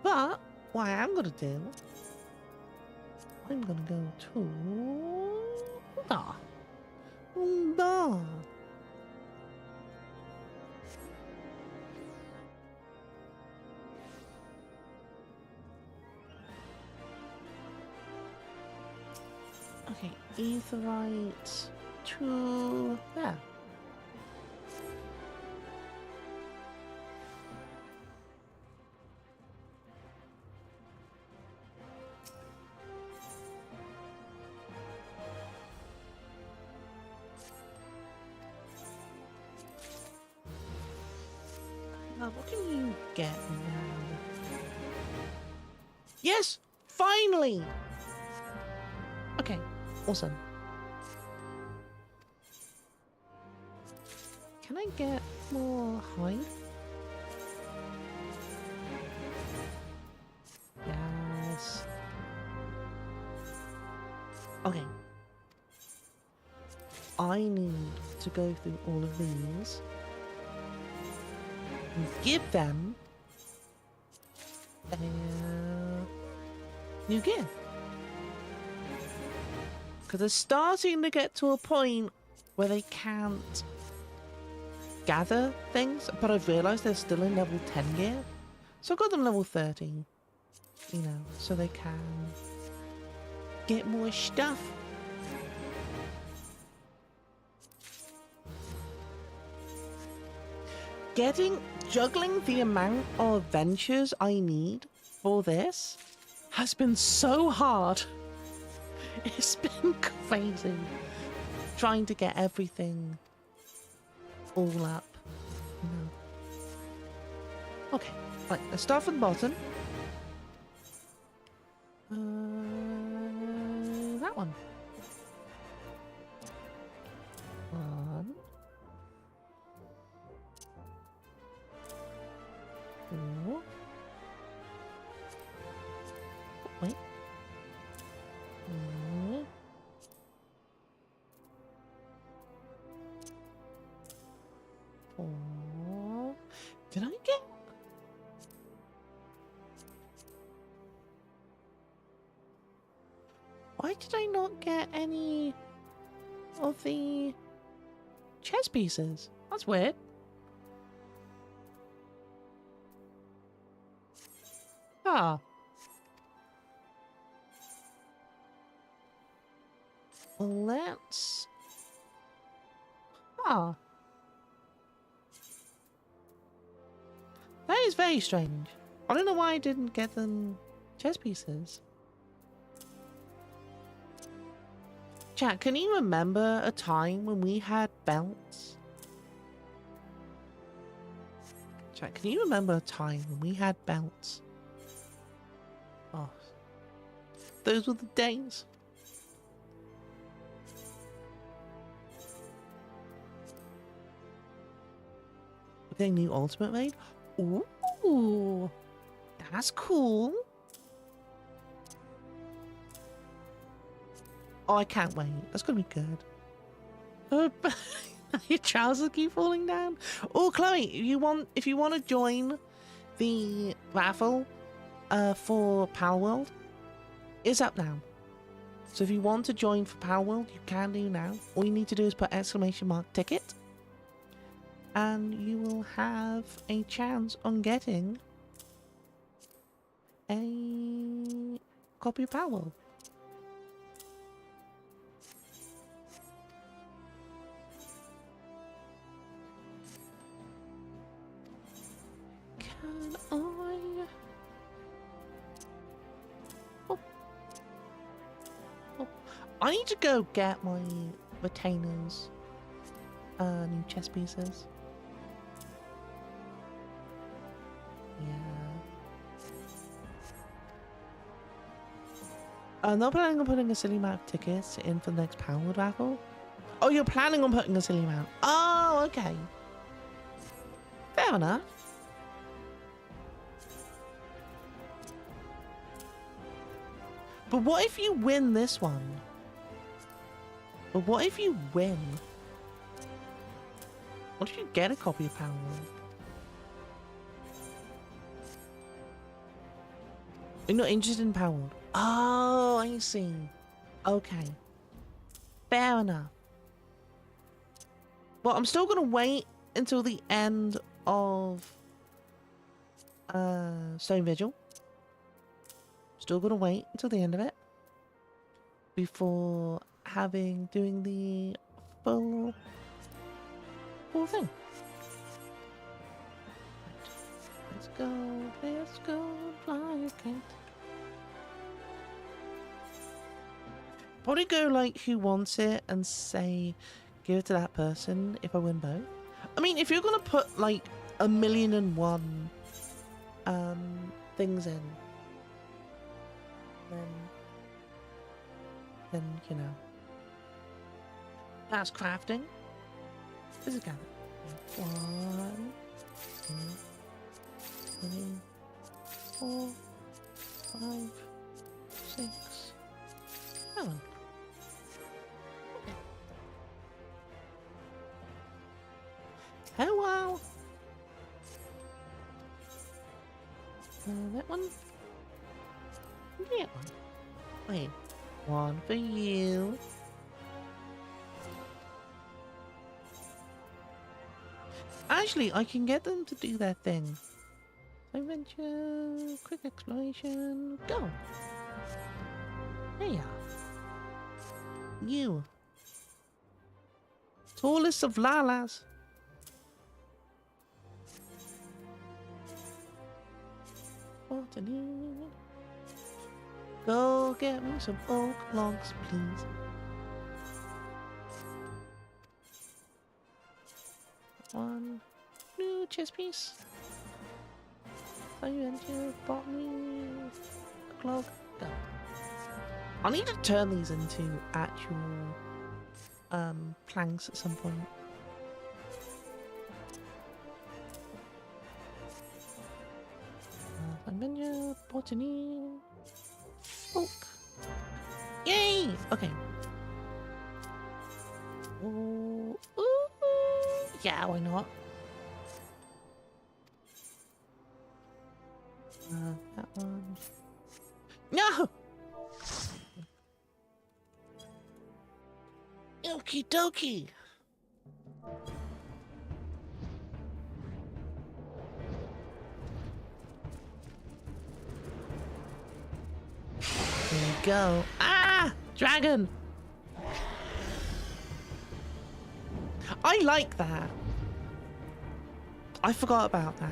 S1: But, what I am going to do, I'm going to go to Nah. Nah. Okay, Aetheryte to there. What can you get now? Yes! Finally! Okay, awesome. Can I get more hide? Yes. Okay. I need to go through all of these and give them a new gear. Because they're starting to get to a point where they can't gather things, but I've realised they're still in level 10 gear. So I got them level 30, you know, so they can get more stuff. Juggling the amount of adventures I need for this has been so hard. It's been crazy trying to get everything all up. No. Okay, right, let's start from the bottom. That one. One. Four. Wait. Four. Did I get? Why did I not get any of the chess pieces? That's weird. Ah. Let's... Ah. That is very strange. I don't know why I didn't get them chess pieces. Chat, can you remember a time when we had belts? Chat, can you remember a time when we had belts? Oh, those were the days. We're getting new ultimate made. Ooh, that's cool. Oh, I can't wait. That's gonna be good. Your trousers keep falling down. Oh, Chloe, if you want to join the raffle for Power World, it's up now. So if you want to join for Power World, you can do now. All you need to do is put !ticket, and you will have a chance on getting a copy of Power World. Can I? I need to go get my retainers, new chess pieces. Yeah. I'm not planning on putting a silly amount of tickets in for the next Power World raffle. Oh, you're planning on putting a silly amount. Oh, okay. Fair enough. But what if you win this one? But what if you win? What if you get a copy of Power World? You're not interested in Power World? Oh, I see. Okay. Fair enough. But I'm still gonna wait until the end of Stone Vigil. Still gonna wait until the end of it before doing the full thing. Right. Let's go, fly a kite. Probably go like who wants it and say give it to that person if I win both. I mean, if you're gonna put like 1,000,001 things in, then you know that's crafting. This is kind of 1, 2, 3, 4, 5, 6, 7. Okay. Hello. That one. That one. Wait. 1 for you. Actually, I can get them to do their thing. Adventure, quick exploration, go. There you are. You. Tallest of Lalas. What I need. Go get me some oak logs, please. One new chess piece. Adventure bought me a clock. Go. I need to turn these into actual planks at some point. Adventure botany. Oak. Yay! Okay. Ooh, yeah, why not? That one. No! Okie dokie. There we go. Ah! Dragon! I like that. I forgot about that.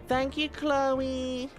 S1: Thank you, Chloe.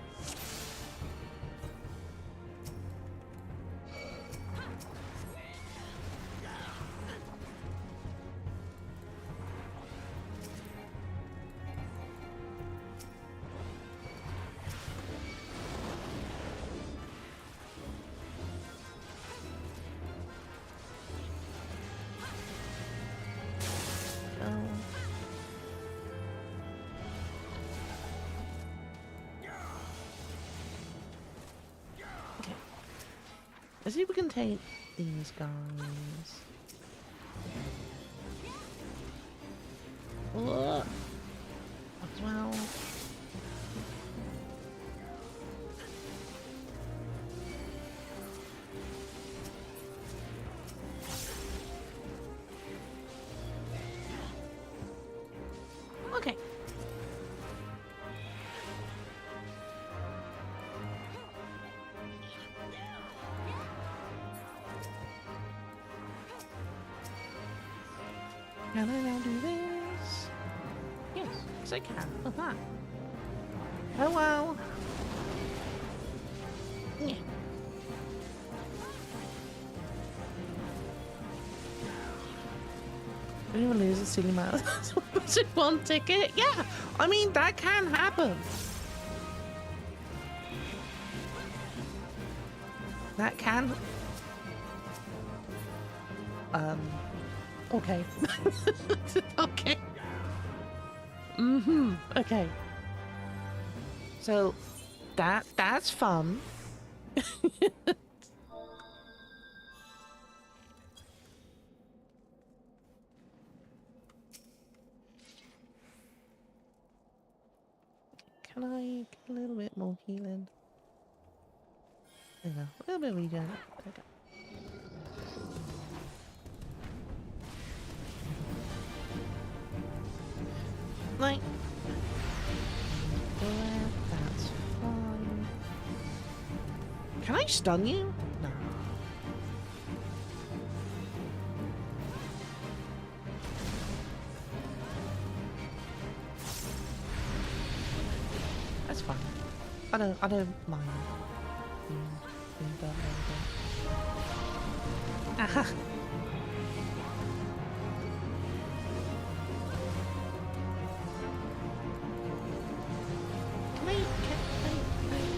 S1: Let's see if we can take these guys. As well. Okay. Can I now do this? Yes, yes I can. Uh-huh. Oh well. Yeah. Anyone lose a silly mouse? Just one ticket? Yeah, I mean that can happen. That can. Okay. Okay. Okay. So that's fun. Can I get a little bit more healing? There you go. A little bit of regen. There we go. Like, that's fine. Can I stun you? No. That's fine. I don't mind. Being done over. Aha.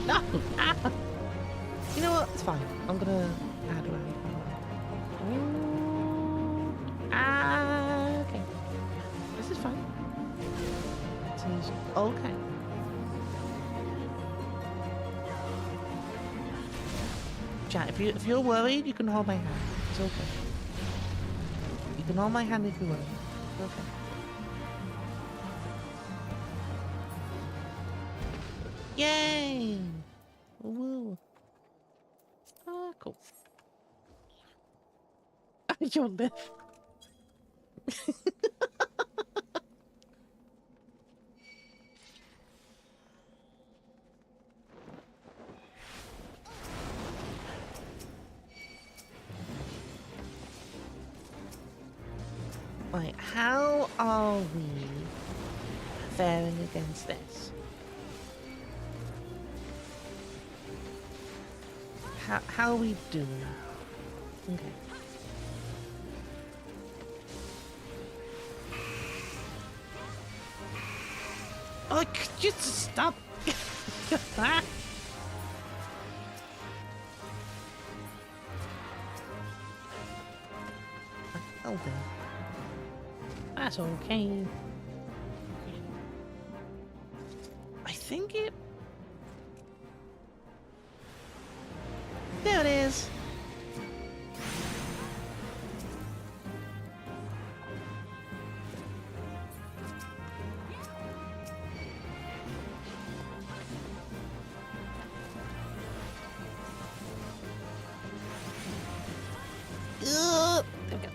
S1: No! Ah. You know what? It's fine. I'm gonna add around. Okay. This is fine. This is okay. Chat, if you're worried, you can hold my hand. It's okay. You can hold my hand if you're worried. It's okay. Yay! Woo! Ah, cool. You'll live. Right, how are we faring against this? How are we doing? Okay. Oh, just stop! Oh, then. That's okay. I think it... There it is. There we go.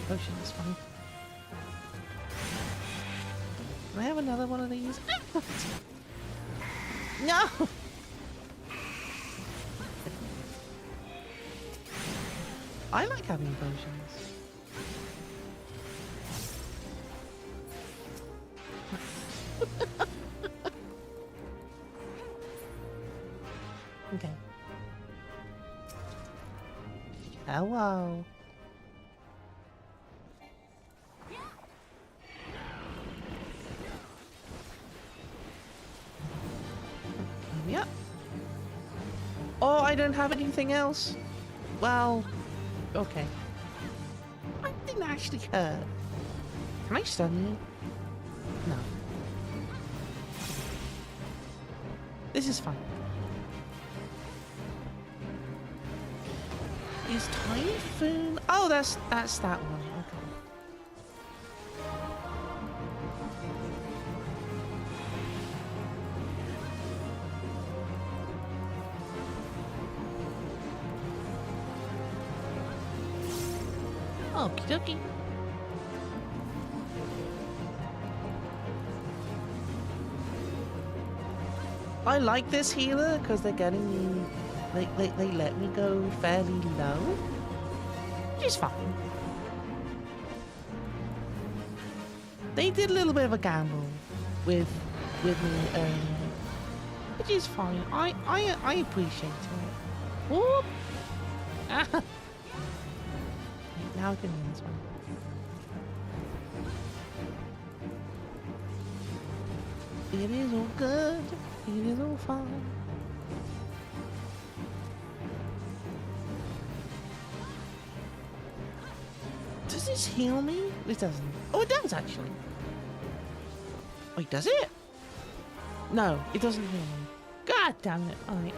S1: Potion is fine. Can I have another one of these? No! I like having potions. Okay. Hello. Yep. Oh, I don't have anything else. Well, okay. I didn't actually hurt. Can I stun you? No. This is fine. Is Typhoon? Oh, that's that one. Okay. Okie dokie. I like this healer because they're getting me. They let me go fairly low, which is fine. They did a little bit of a gamble with me, which is fine. I appreciate it. Whoop! Ah. Now I can win this one. It is all good. It is all fine. Does this heal me? It doesn't. Oh, it does actually. Wait, does it? No, it doesn't heal me. God damn it. Alright.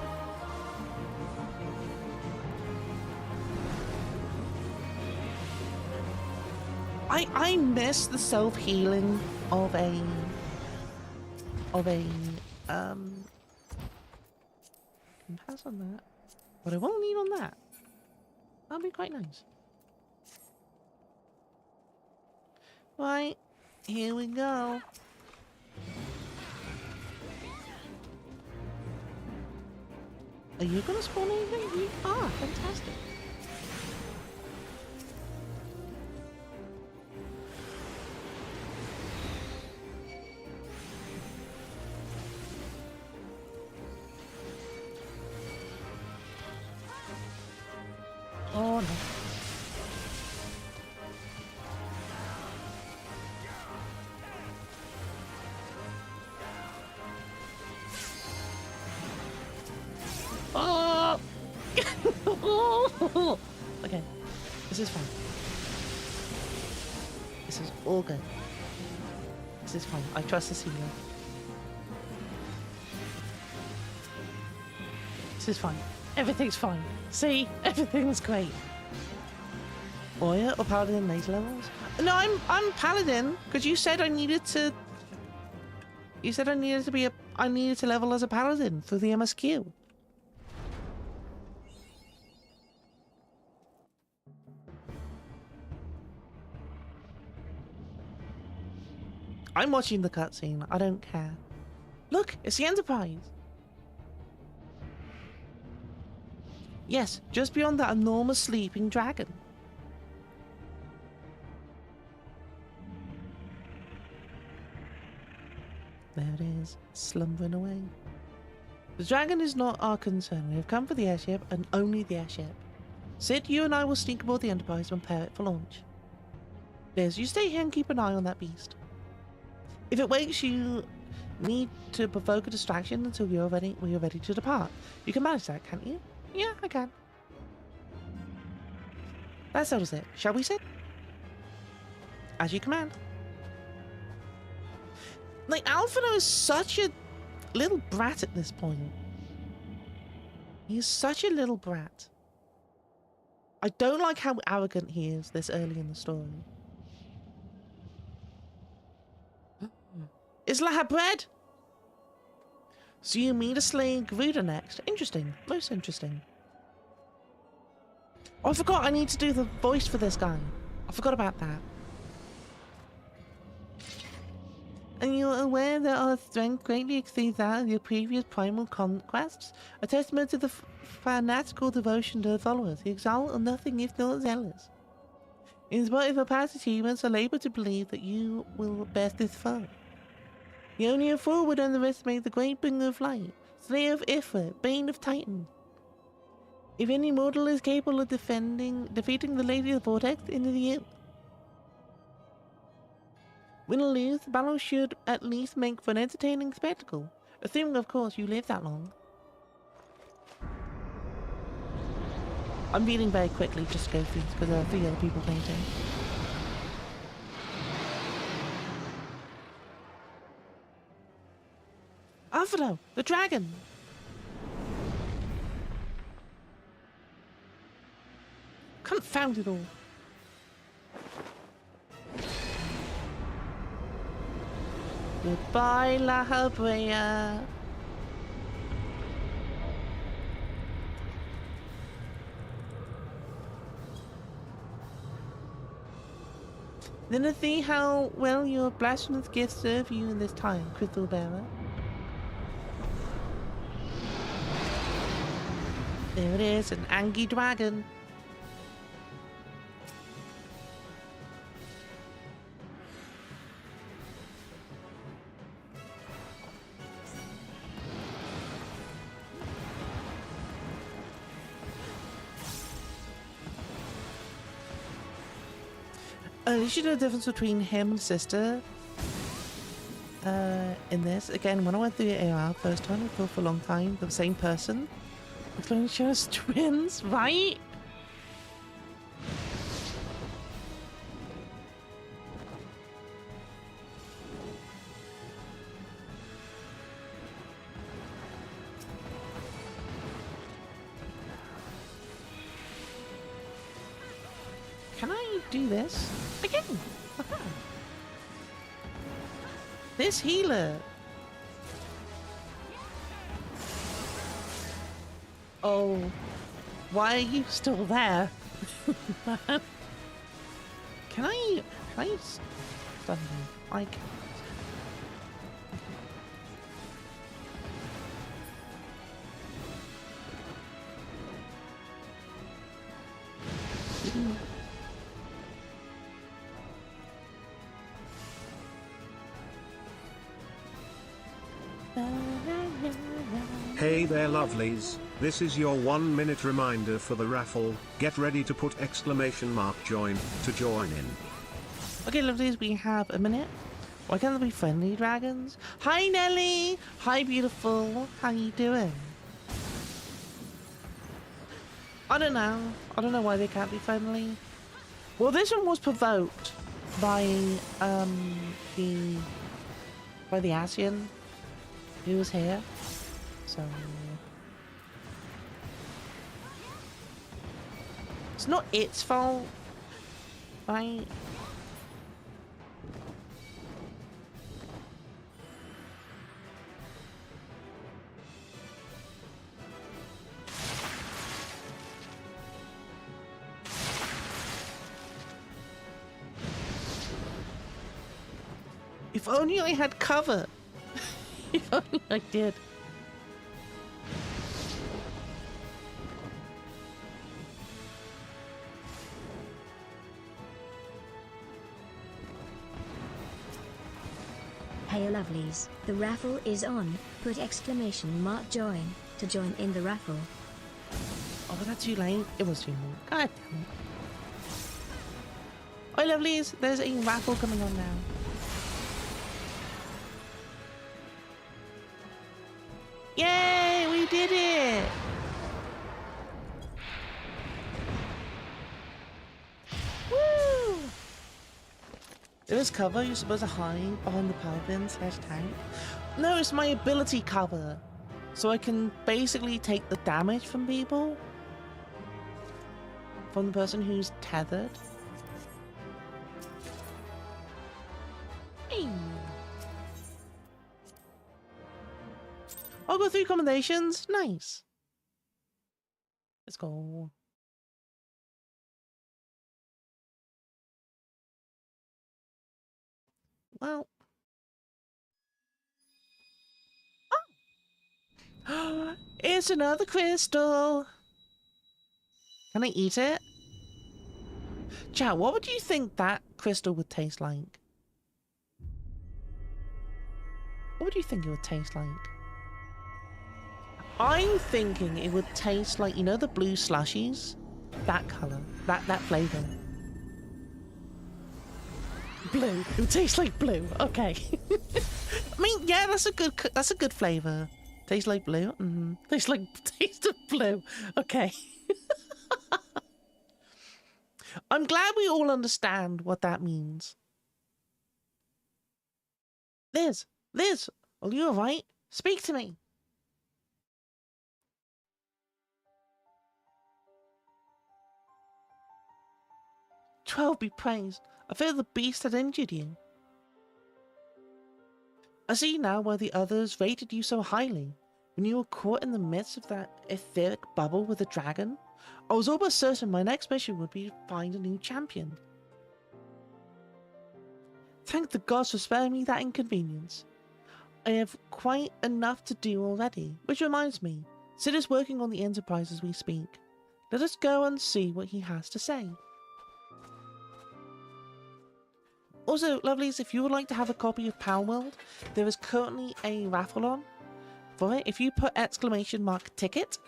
S1: I miss the self-healing of a can pass on that. But I won't need on that. That'll be quite nice. Right, here we go. Are you gonna spawn anything? You are, fantastic. Oh no. Oh! Okay, this is fine. This is all good. This is fine. I trust the healer. This is fine. Everything's fine. See? Everything's great. Warrior or Paladin later levels? No, I'm Paladin, because you said I needed to... You said I needed to be a... I needed to level as a Paladin through the MSQ. I'm watching the cutscene. I don't care. Look, it's the Enterprise. Yes, just beyond that enormous sleeping dragon. There it is, slumbering away. The dragon is not our concern. We have come for the airship, and only the airship. Sid, you and I will sneak aboard the Enterprise and prepare it for launch. Liz, you stay here and keep an eye on that beast. If it wakes, you need to provoke a distraction until we are ready to depart. You can manage that, can't you? Yeah, I can. That settles it. Shall we, Sid? As you command. Like, Alphino is such a little brat at this point. He is such a little brat. I don't like how arrogant he is this early in the story. Is Laha bread? So you meet a slaying Garuda next. Interesting. Most interesting. Oh, I forgot I need to do the voice for this guy. I forgot about that. And you're aware that our strength greatly exceeds that of your previous primal conquests? A testament to the fanatical devotion to the followers. The exalt are nothing if not zealous. In spite of our past achievements, I labor to believe that you will best this foe. The only a fool would underestimate the great bringer of light, slayer of Ifrit, bane of Titan. If any mortal is capable of defeating the Lady of the Vortex, into the you. Win or lose, the battle should at least make for an entertaining spectacle, assuming of course you live that long. I'm reading very quickly just to go through because there are 3 other people painting. Alphino, the dragon! Confound it all. Goodbye, Eorzea. Then to see how well your blasphemous gifts serve you in this time, Crystal Bearer. There it is, an angry dragon. You should know the difference between him and sister in this. Again, when I went through the AR first time, I thought for a long time the same person. It's like just twins, right? Can I do this again? This healer. Oh, Why are you still there? Can I stun you? I can't.
S3: Hey there lovelies, this is your 1 minute reminder for the raffle. Get ready to put !join to join in.
S1: Okay lovelies, we have a minute. Why can't there be friendly dragons? Hi Nelly! Hi beautiful, how you doing? I don't know why they can't be friendly. Well, this one was provoked by the Asian who was here. So it's not its fault, right? If only I had cover. If only I did.
S2: Hey lovelies, the raffle is on. Put !join to join in the raffle.
S1: Oh, was that too late? It was too late. God damn it. Hi lovelies, there's a raffle coming on now. Yay, we did it! Woo! There is cover, you're supposed to hide behind the paladin / tank. No, it's my ability cover. So I can basically take the damage from people. From the person who's tethered. Hey. I'll go through commendations. Nice. Let's go. Well. Oh. It's another crystal. Can I eat it? Chat, what would you think that crystal would taste like? What would you think it would taste like? I'm thinking it would taste like, you know, the blue slushies? That colour. That flavour. Blue. It would taste like blue. Okay. I mean, yeah, that's a good flavour. Tastes like blue. Tastes like taste of blue. Okay. I'm glad we all understand what that means. Liz, are you alright? Speak to me. "12 be praised. I fear the beast had injured you. I see now why the others rated you so highly. When you were caught in the midst of that etheric bubble with a dragon, I was almost certain my next mission would be to find a new champion. Thank the gods for sparing me that inconvenience. I have quite enough to do already, which reminds me, Sid is working on the Enterprise as we speak. Let us go and see what he has to say. Also, lovelies, if you would like to have a copy of Power World, there is currently a raffle on for it. If you put !ticket,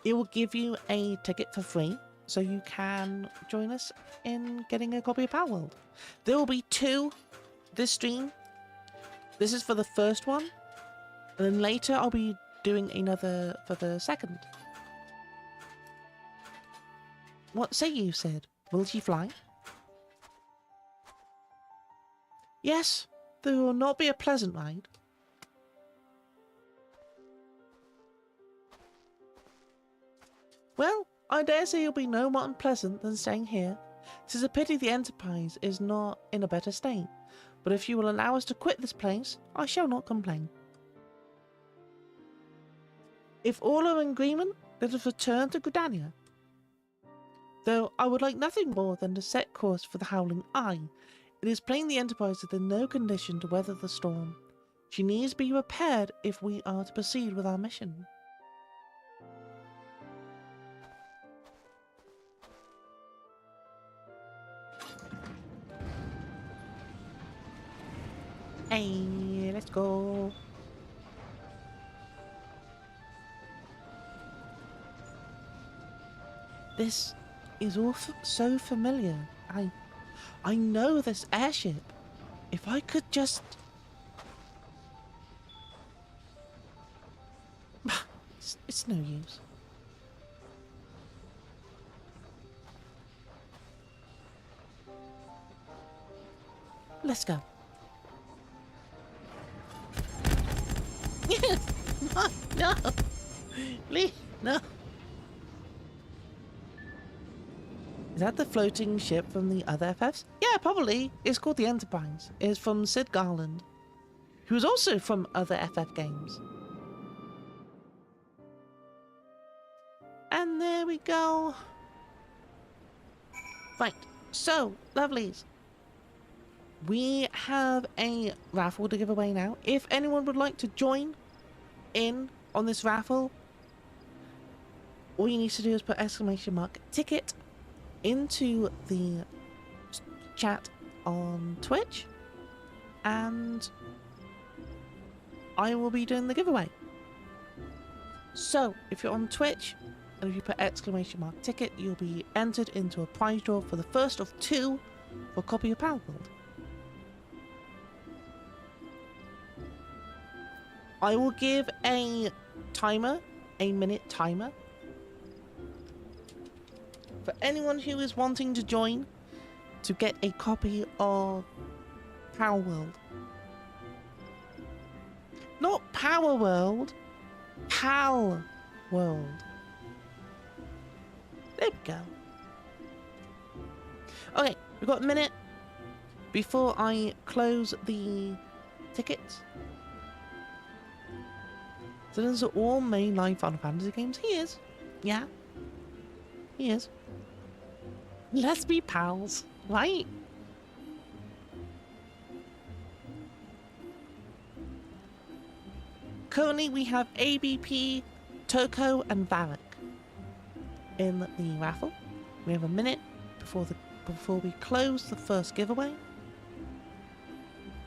S1: it will give you a ticket for free, so you can join us in getting a copy of Power World. There will be 2 this stream. This is for the first one, and then later I'll be doing another for the second. What say you, Sid? Will she fly? Yes, there will not be a pleasant ride. Well, I dare say it'll be no more unpleasant than staying here. 'Tis a pity the Enterprise is not in a better state, but if you will allow us to quit this place, I shall not complain. If all are in agreement, let us return to Gridania. Though I would like nothing more than to set course for the Howling Eye. It is plain the Enterprise is in no condition to weather the storm. She needs to be repaired if we are to proceed with our mission. Hey, let's go. This is all so familiar. I know this airship. If I could just... it's no use. Let's go. Yes! No! Lee, no! Is that the floating ship from the other FFs? Yeah, probably. It's called the Enterprise. It's from Sid Garland, who was also from other FF games. And there we go. Right, so, lovelies. We have a raffle to give away now. If anyone would like to join in on this raffle, all you need to do is put !ticket into the chat on Twitch, and I will be doing the giveaway. So if you're on Twitch and if you put !ticket, you'll be entered into a prize draw for the first of 2 for a copy of Power World. I will give a timer, a minute timer, for anyone who is wanting to join to get a copy of Power World. Not Power World, Pal World. There we go. Okay, we've got a minute before I close the tickets. So those are all mainline Final Fantasy games. He is. Yeah. He is. Let's be pals, right? Currently we have ABP, Toko and Varric in the raffle. We have a minute before we close the first giveaway.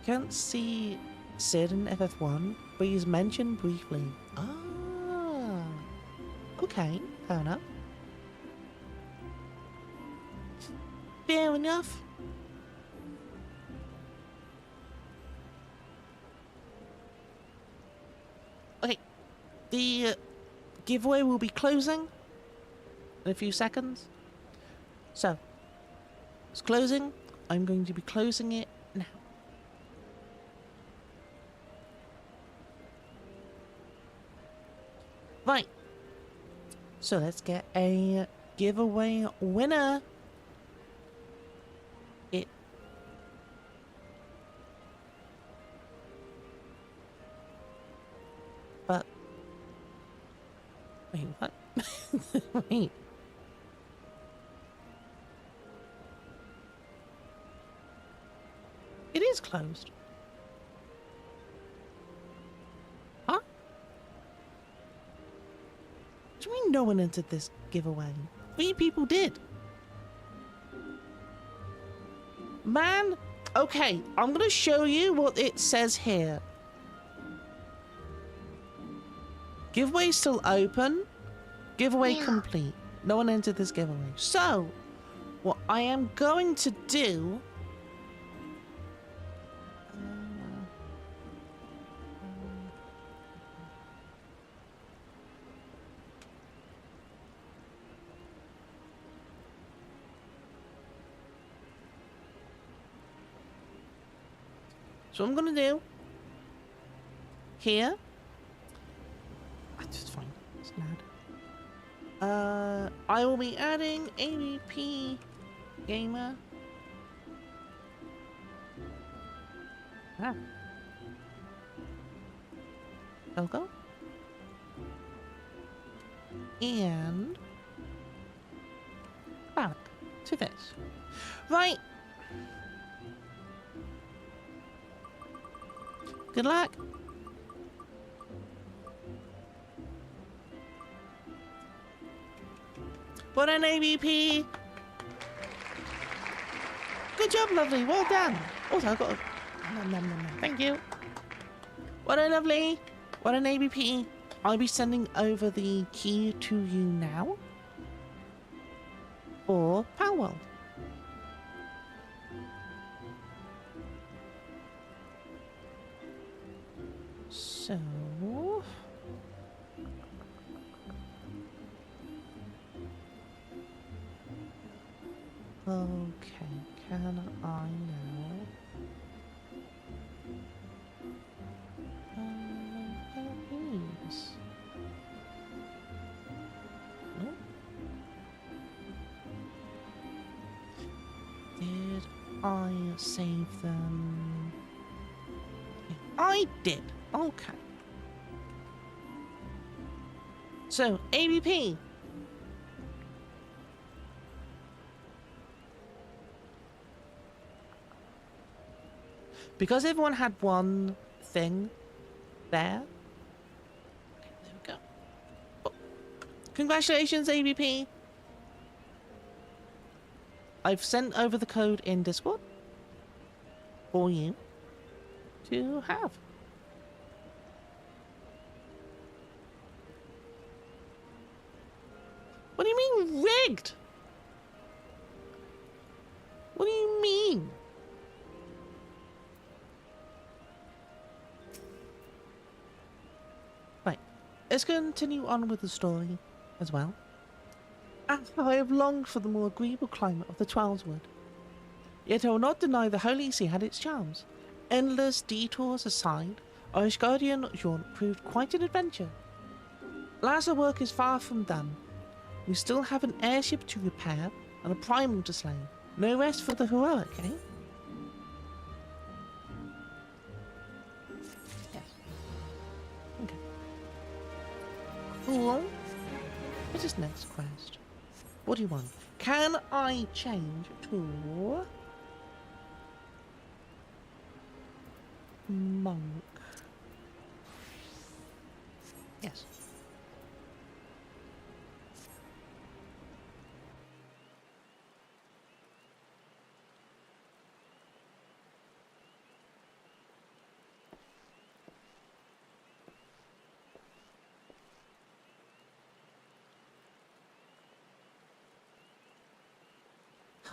S1: Can't see Sid in FF1, but he's mentioned briefly. Ah, okay, fair enough. Fair enough. Okay, the giveaway will be closing in a few seconds. So, it's closing. I'm going to be closing it now. Right. So let's get a giveaway winner. But wait, what? Wait. It is closed. Huh? What do you mean no one entered this giveaway? 3 people did. Man, okay, I'm gonna show you what it says here. Giveaway still open. Giveaway complete. No one entered this giveaway. So, what I am going to do... So I'm gonna do here. That's fine. It's mad. I will be adding AVP Gamer. Ah. Logo. back to this. Right. Good luck. What an AVP! Good job, lovely. Well done. Also, I got a... Thank you. What a lovely. What an AVP. I'll be sending over the key to you now. Or Palworld. So... Okay, can I now? These. Nope. Did I save them? I did. Okay. So, AVP. Because everyone had one thing there. Okay, there we go. Oh. Congratulations, AVP. I've sent over the code in Discord for you to have. What do you mean rigged? What do you mean? Right, let's continue on with the story as well. I have longed for the more agreeable climate of the Twelveswood. Yet I will not deny the Holy See had its charms. Endless detours aside, our Asgardian jaunt proved quite an adventure. Alas, our work is far from done. We still have an airship to repair and a primal to slay. No rest for the heroic, eh? Yes. Okay. Cool. What's this next quest? What do you want? Can I change to... monk? Yes.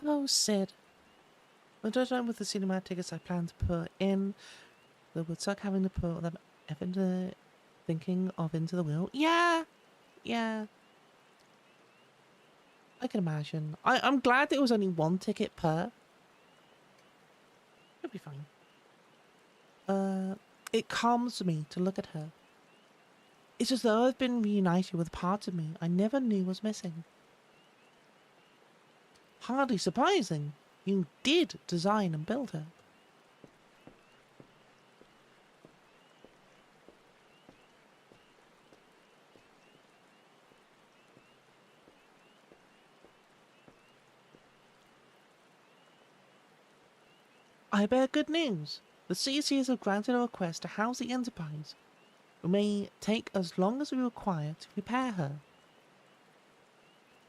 S1: Hello, Sid. When I done with the cinema tickets I plan to put in, they would suck having to put them into thinking of into the wheel. Yeah, yeah. I can imagine. I'm glad there was only one ticket per. It'll be fine. It calms me to look at her. It's as though I've been reunited with parts of me I never knew was missing. Hardly surprising. You did design and build her. I bear good news. The CCs have granted a request to house the Enterprise. We may take as long as we require to repair her.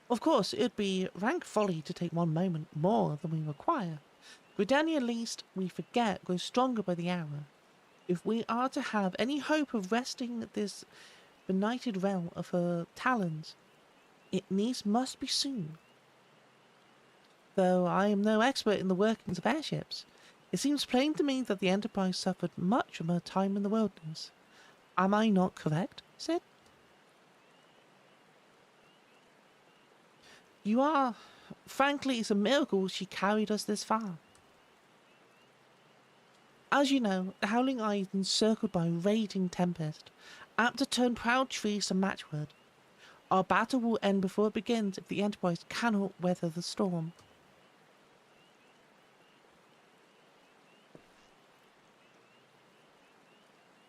S1: Of course, it would be rank folly to take one moment more than we require. Gridania, at least, we forget, grows stronger by the hour. If we are to have any hope of wresting this benighted realm of her talons, it needs must be soon. Though I am no expert in the workings of airships, it seems plain to me that the Enterprise suffered much from her time in the wilderness. Am I not correct, Sid? You are. Frankly, it's a miracle she carried us this far. As you know, the Howling Eye is encircled by a raging tempest, apt to turn proud trees to matchwood. Our battle will end before it begins if the Enterprise cannot weather the storm.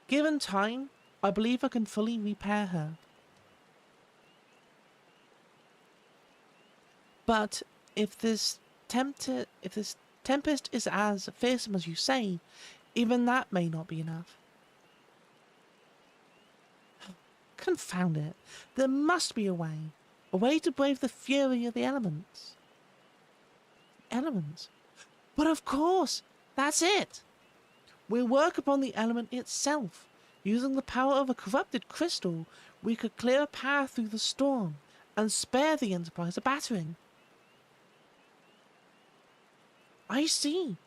S1: Given time, I believe I can fully repair her. But if this tempest is as fearsome as you say, even that may not be enough. Confound it. There must be a way to brave the fury of the elements. Elements? But of course, that's it. We work upon the element itself. Using the power of a corrupted crystal, we could clear a path through the storm and spare the Enterprise a battering. I see.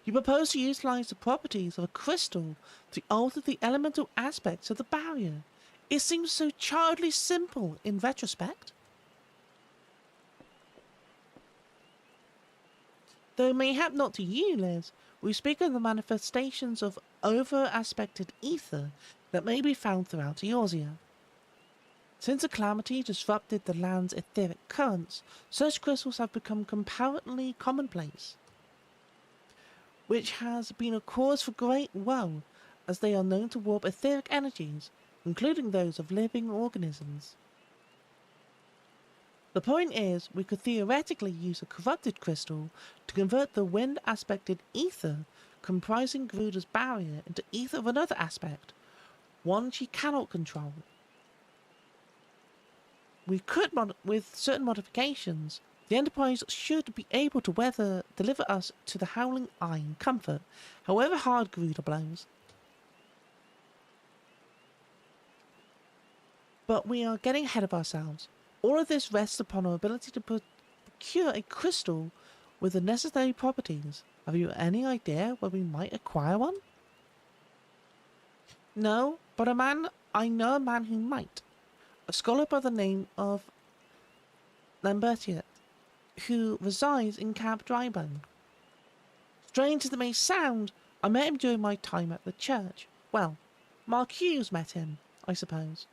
S1: You propose to utilize the properties of a crystal to alter the elemental aspects of the barrier. It seems so childishly simple in retrospect. Though mayhap not to you, Liz, we speak of the manifestations of over-aspected ether that may be found throughout Eorzea. Since a calamity disrupted the land's etheric currents, such crystals have become comparatively commonplace, which has been a cause for great woe, as they are known to warp etheric energies, including those of living organisms. The point is, we could theoretically use a corrupted crystal to convert the wind-aspected ether comprising Garuda's barrier into ether of another aspect, one she cannot control. We could, with certain modifications, the Enterprise should be able to deliver us to the Howling Eye in comfort, however hard Garuda blows. But we are getting ahead of ourselves. All of this rests upon our ability to procure a crystal with the necessary properties. Have you any idea where we might acquire one? No, but I know a man who might. A scholar by the name of Lambertier, who resides in Camp Drybone. Strange as it may sound, I met him during my time at the church. Well, Mark Hughes met him, I suppose.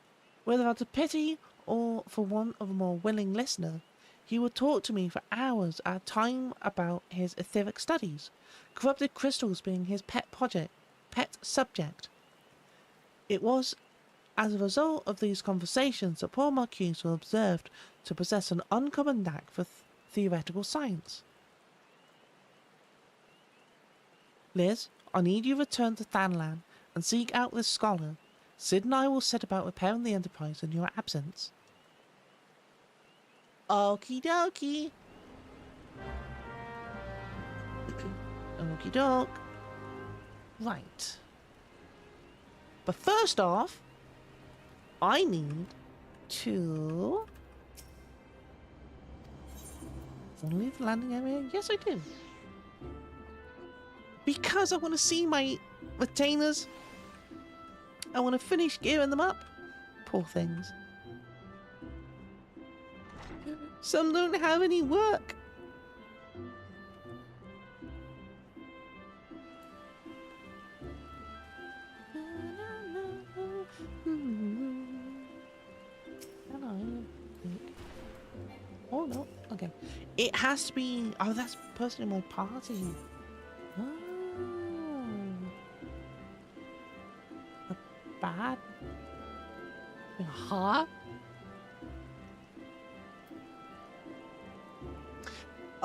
S1: Whether out of pity or for want of a more willing listener, he would talk to me for hours at a time about his etheric studies, corrupted crystals being his pet subject. It was as a result of these conversations that poor Marcuse was observed to possess an uncommon knack for theoretical science. Liz, I need you to return to Thanlan and seek out this scholar. Sid and I will set about repairing the Enterprise in your absence. Okie dokie. Okie doke. Right. But first off, I need to... Want to leave the landing area? Yes, I do. Because I want to see my retainers. I want to finish gearing them up. Poor things. Some don't have any work. Oh no, okay. It has to be... Oh, that's the person in my party. Oh. Bad. Huh?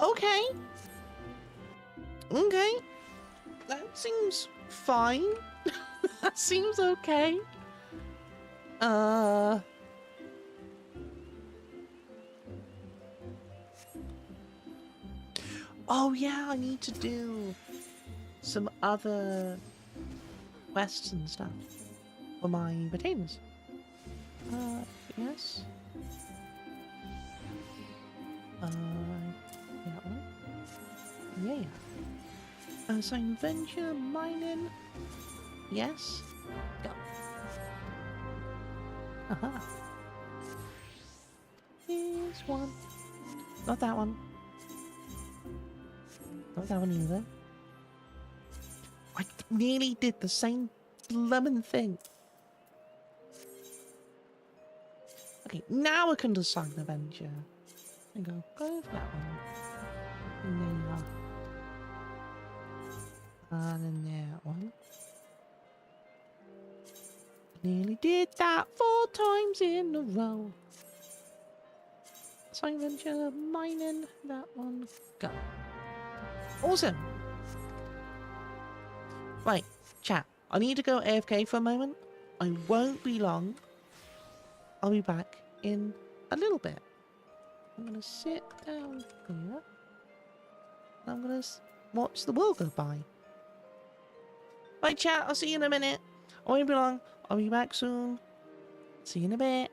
S1: Okay. Okay. That seems fine. That seems okay. Oh yeah, I need to do some other quests and stuff for my retainers. Yes. Yeah, one. Yeah. Assign venture, mining. Yes. Go. Aha. Here's one. Not that one. Not that one either. I nearly did the same lemon thing. Okay, now I can decide the venture. And go for that one. And then you are. And then that one. Nearly did that 4 times in a row. Side adventure, mining, that one, go. Awesome. Right, chat. I need to go AFK for a moment. I won't be long. I'll be back in a little bit. I'm gonna sit down here. And I'm gonna watch the world go by. Right, chat. I'll see you in a minute. I won't be long. I'll be back soon. See you in a bit.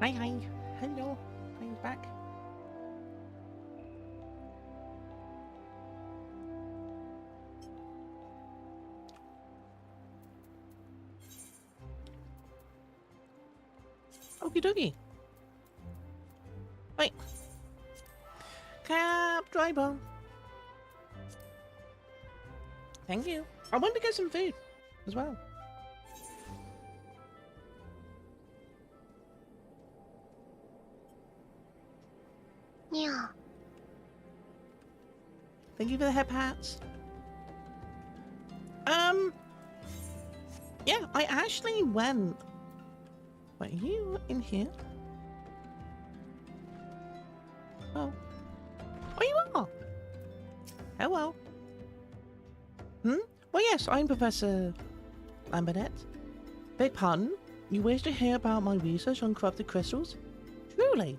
S1: Hi, hi. Hello. I'm back. Okie dokie. Wait. Cab driver. Thank you. I want to get some food as well.
S4: Yeah.
S1: Thank you for the hip hats. Yeah, I actually went. Wait, are you in here? Oh. Oh, you are? Hello. Well, yes, I'm Professor Lambert. Beg pardon? You wish to hear about my research on corrupted crystals? Truly.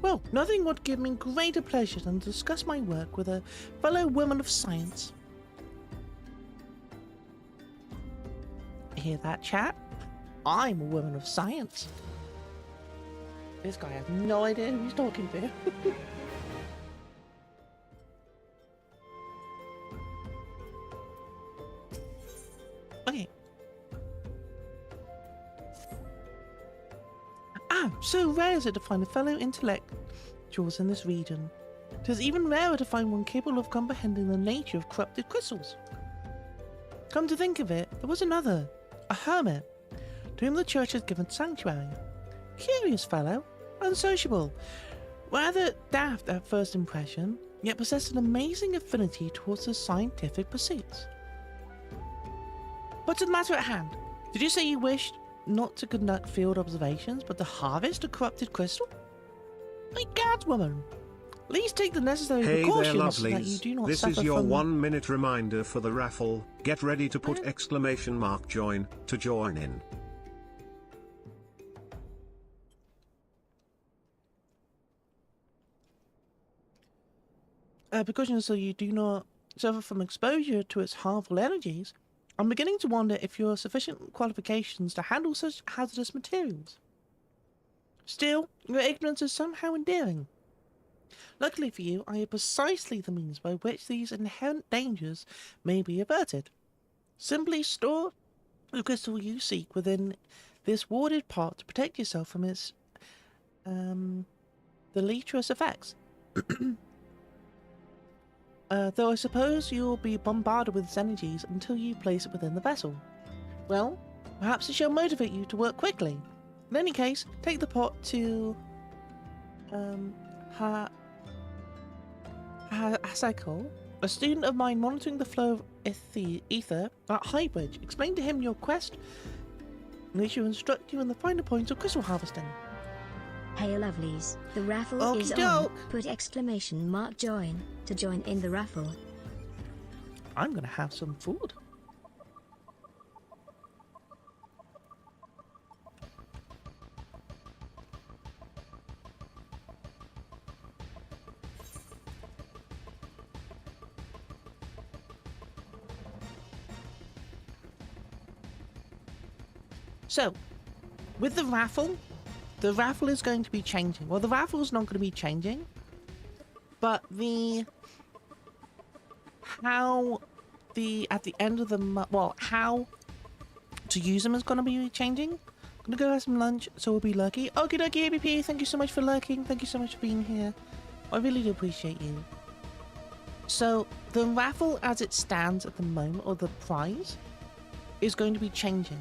S1: Well, nothing would give me greater pleasure than to discuss my work with a fellow woman of science. Hear that, chat? I'm a woman of science. This guy has no idea who he's talking to. Okay. So rare is it to find a fellow intellectuals in this region. It is even rarer to find one capable of comprehending the nature of corrupted crystals. Come to think of it, there was another, a hermit, to whom the church has given sanctuary. Curious fellow, unsociable, rather daft at first impression, yet possessed an amazing affinity towards the scientific pursuits. But to the matter at hand, did you say you wished not to conduct field observations, but to harvest a corrupted crystal? My God, woman! Please take the necessary
S3: Hey there,
S1: precautions so that you
S3: lovelies.
S1: do not
S3: This
S1: suffer
S3: is your
S1: from...
S3: 1 minute reminder for the raffle. Get ready to put exclamation mark join to join in.
S1: Precautions so you do not suffer from exposure to its harmful energies. I'm beginning to wonder if you have sufficient qualifications to handle such hazardous materials. Still, your ignorance is somehow endearing. Luckily for you, I have precisely the means by which these inherent dangers may be averted. Simply store the crystal you seek within this warded pot to protect yourself from its deleterious effects. Though I suppose you'll be bombarded with its energies until you place it within the vessel. Well, perhaps it shall motivate you to work quickly. In any case, take the pot to Hasako, a student of mine monitoring the flow of ether at Highbridge. Explain to him your quest, and he shall instruct you in the finer points of crystal harvesting.
S2: Hey lovelies, the raffle is on.
S1: Okey-doke.
S2: Put exclamation mark join to join in the raffle.
S1: I'm gonna have some food. So, with the raffle is going to be changing. Well, the raffle is not going to be changing, but how to use them is going to be changing. I'm going to go have some lunch, so we'll be lucky. Okie dokie, ABP, thank you so much for lurking. Thank you so much for being here. I really do appreciate you. So, the raffle as it stands at the moment, or the prize, is going to be changing.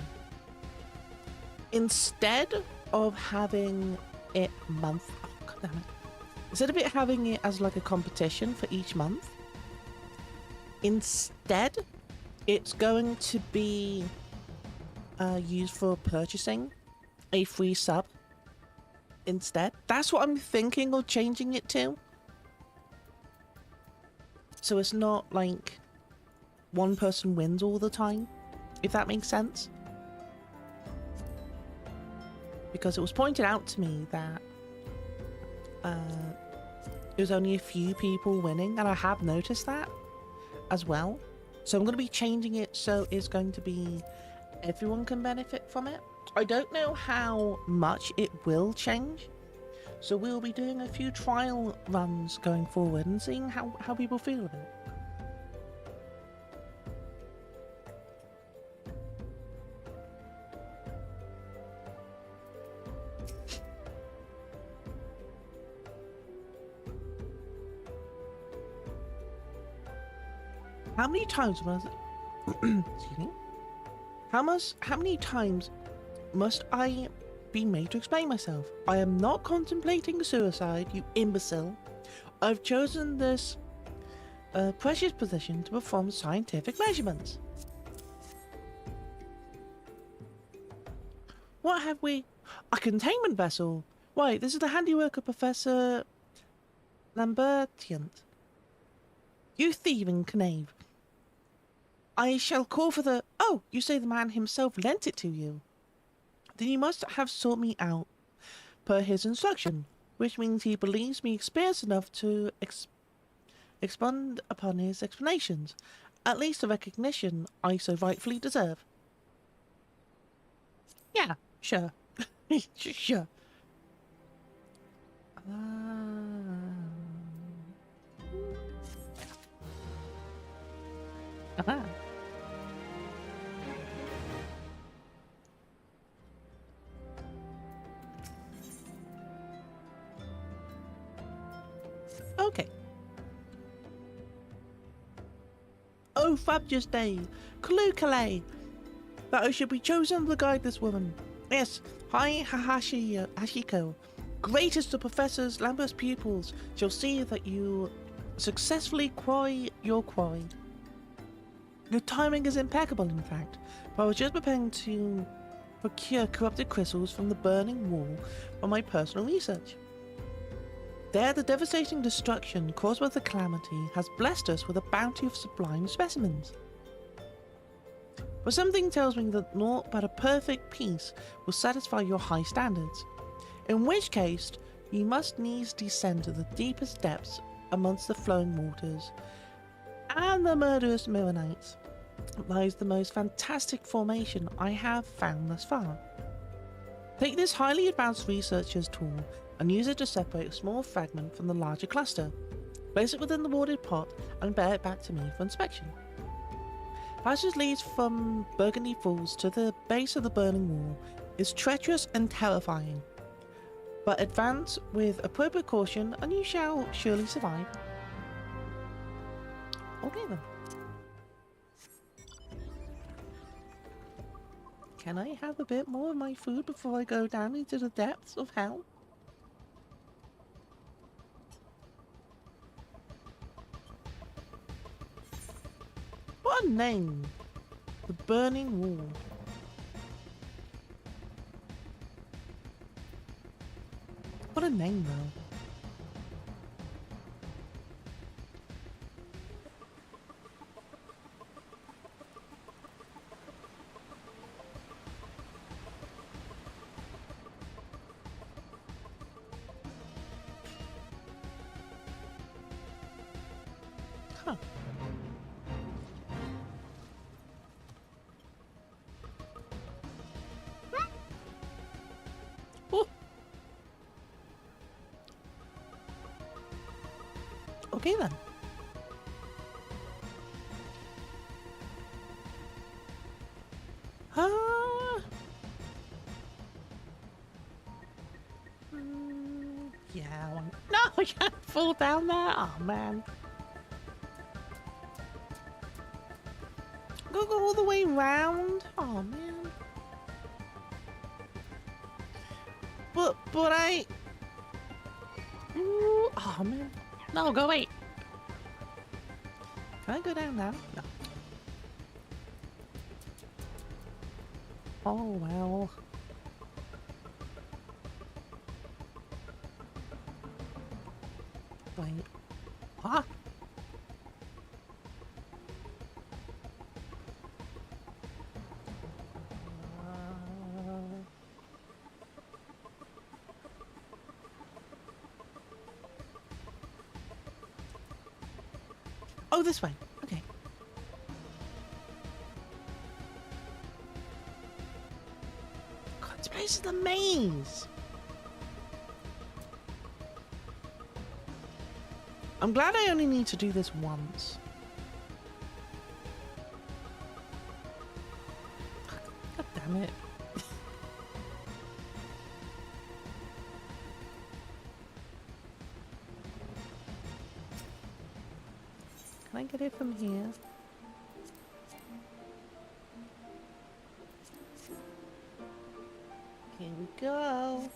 S1: Instead of having it instead of it having it as like a competition for each month, instead it's going to be used for purchasing a free sub instead. That's what I'm thinking of changing it to. So it's not like one person wins all the time, if that makes sense. Because it was pointed out to me that it was only a few people winning, and I have noticed that as well. So I'm going to be changing it so it's going to be everyone can benefit from it. I don't know how much it will change, so we'll be doing a few trial runs going forward and seeing how people feel of it. How many times must excuse me? How many times must I be made to explain myself? I am not contemplating suicide, you imbecile. I've chosen this precious position to perform scientific measurements. What have we? A containment vessel. Why, this is the handiwork of Professor Lambertian. You thieving knave. I shall call for the... Oh, you say the man himself lent it to you. Then you must have sought me out per his instruction, which means he believes me experienced enough to expand upon his explanations. At least the recognition I so rightfully deserve. Yeah, sure. Sure. Aha. Okay. Oh, fabulous day. Kalukale. That I should be chosen to guide this woman. Yes, hi Hashiko. Greatest of Professor Lambert's pupils shall see that you successfully quarry your quarry. Your timing is impeccable, in fact, but I was just preparing to procure corrupted crystals from the burning wall for my personal research. There, the devastating destruction caused by the calamity has blessed us with a bounty of sublime specimens. But something tells me that naught but a perfect peace will satisfy your high standards, in which case you must needs descend to the deepest depths amongst the flowing waters and the murderous Mirranites. Lies the most fantastic formation I have found thus far. Take this highly advanced researcher's tool and use it to separate a small fragment from the larger cluster. Place it within the watered pot and bear it back to me for inspection. Passage leads from Burgundy Falls to the base of the burning wall is treacherous and terrifying, but advance with appropriate caution and you shall surely survive. Okay then. Can I have a bit more of my food before I go down into the depths of hell? What a name! The Burning Wall. What a name though. Huh. Oh. Okay then. Yeah, I want... No, I can't fall down there. Oh man. Go all the way round. Oh man. But I. Ooh, oh man. No, go away. Can I go down now? No. Oh well. Wait. Huh? Oh, this way. Okay. This place is a maze. I'm glad I only need to do this once. God damn it. Can I get it from here? Here we go.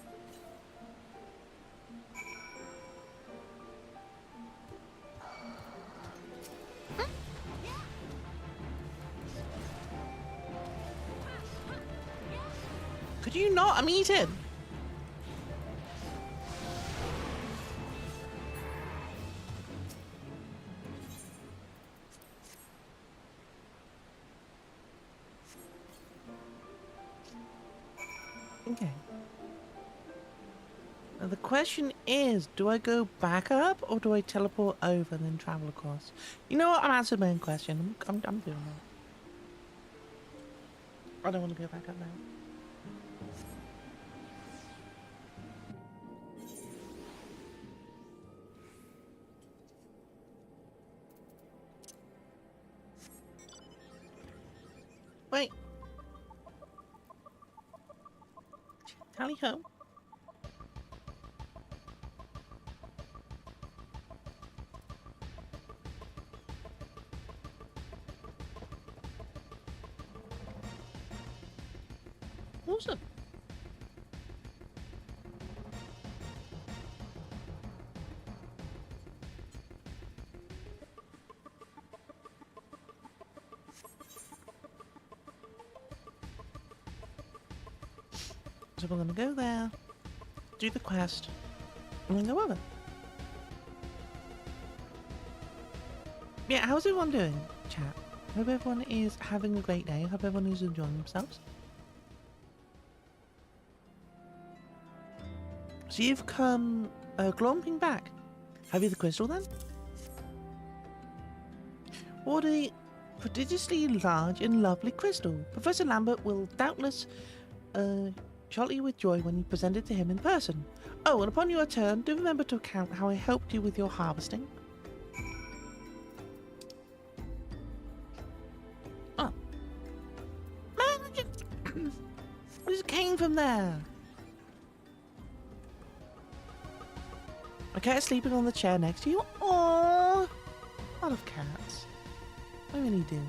S1: Could you not? I'm eating. Okay. Now the question is, do I go back up or do I teleport over and then travel across? You know what? I'm answering my own question. I'm doing that. I don't want to go back up now. Wait. Tally ho. Awesome. So we're gonna go there, do the quest, and then go over. Yeah, how's everyone doing, chat? Hope everyone is having a great day. Hope everyone is enjoying themselves. So you've come glomping back. Have you the crystal then? What a prodigiously large and lovely crystal. Professor Lambert will doubtless shout you with joy when you present it to him in person. Oh, and upon your return, do remember to account how I helped you with your harvesting. Oh. Man, I just came from there. A cat sleeping on the chair next to you. Aww. I love cats. I really do.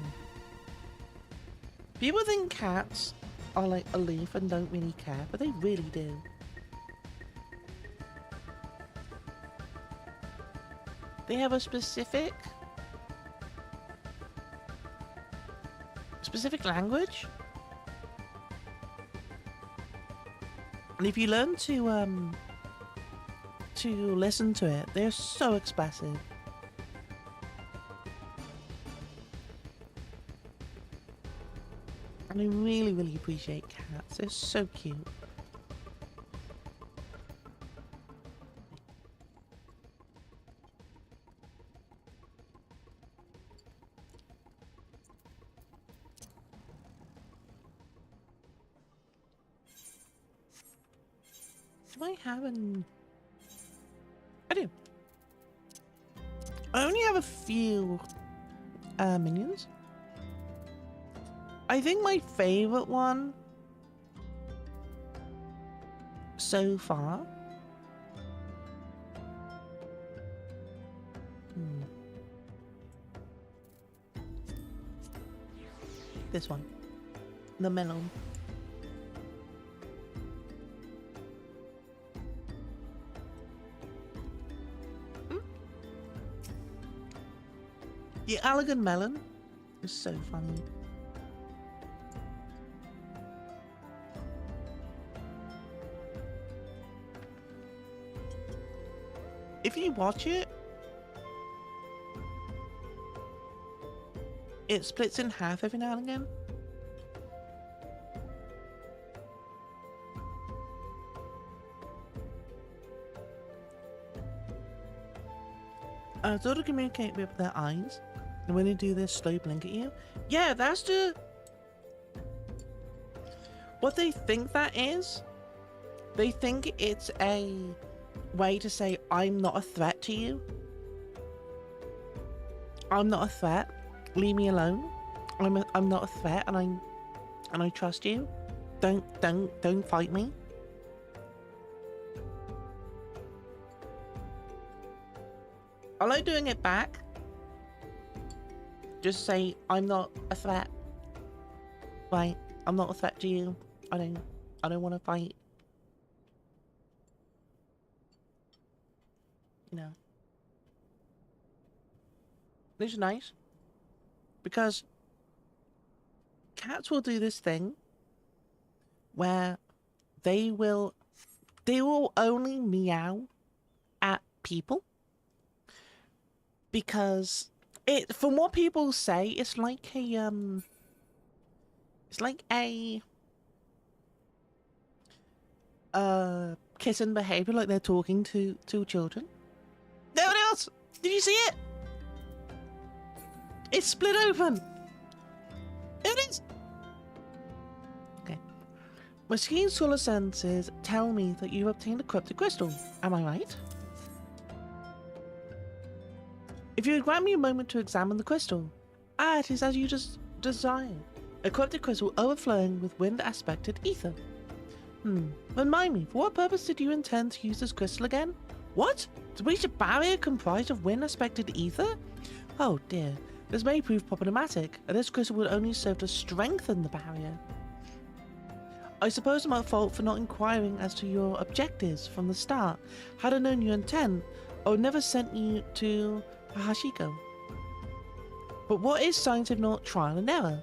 S1: People think cats are like aloof and don't really care, but they really do. They have a specific language. And if you learn to listen to it, they're so expressive. And I really, really appreciate cats. They're so cute. Do I have an... I do. I only have a few minions. I think my favorite one so far this one, the melon. The elegant melon is so funny. If you watch it, it splits in half every now and again. Sort of communicate with their eyes, and when they do this slow blink at you, yeah, that's the... What they think that is, they think it's a way to say, I'm not a threat to you. I'm not a threat. Leave me alone. I'm not a threat, and I trust you. Don't fight me. I like doing it back. Just say, I'm not a threat. Right? I'm not a threat to you. I don't want to fight. You know. This is nice. Because cats will do this thing where they will only meow at people. Because from what people say, it's like a kitten behavior, like they're talking to children. There it is! Did you see it? It's split open. There it is. Okay. My keen solar senses tell me that you've obtained a corrupted crystal. Am I right? If you would grant me a moment to examine the crystal. Ah, it is as you just desired. A corrupted crystal overflowing with wind-aspected ether. Remind me, for what purpose did you intend to use this crystal again? What? To breach a barrier comprised of wind-aspected ether? Oh dear, this may prove problematic, and this crystal would only serve to strengthen the barrier. I suppose I'm at fault for not inquiring as to your objectives from the start. Had I known your intent, I would never sent you to Hashiko. But what is science if not trial and error?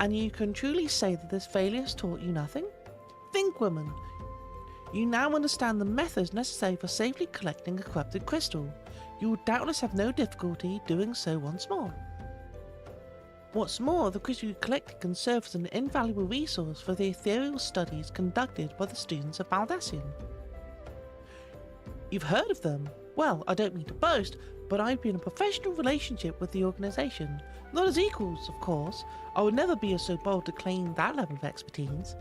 S1: And you can truly say that this failure has taught you nothing? Think, woman. You now understand the methods necessary for safely collecting a corrupted crystal. You will doubtless have no difficulty doing so once more. What's more, the crystal you collected can serve as an invaluable resource for the ethereal studies conducted by the students of Baldassian. You've heard of them? Well, I don't mean to boast, but I've been in a professional relationship with the organisation. Not as equals, of course. I would never be so bold to claim that level of expertise.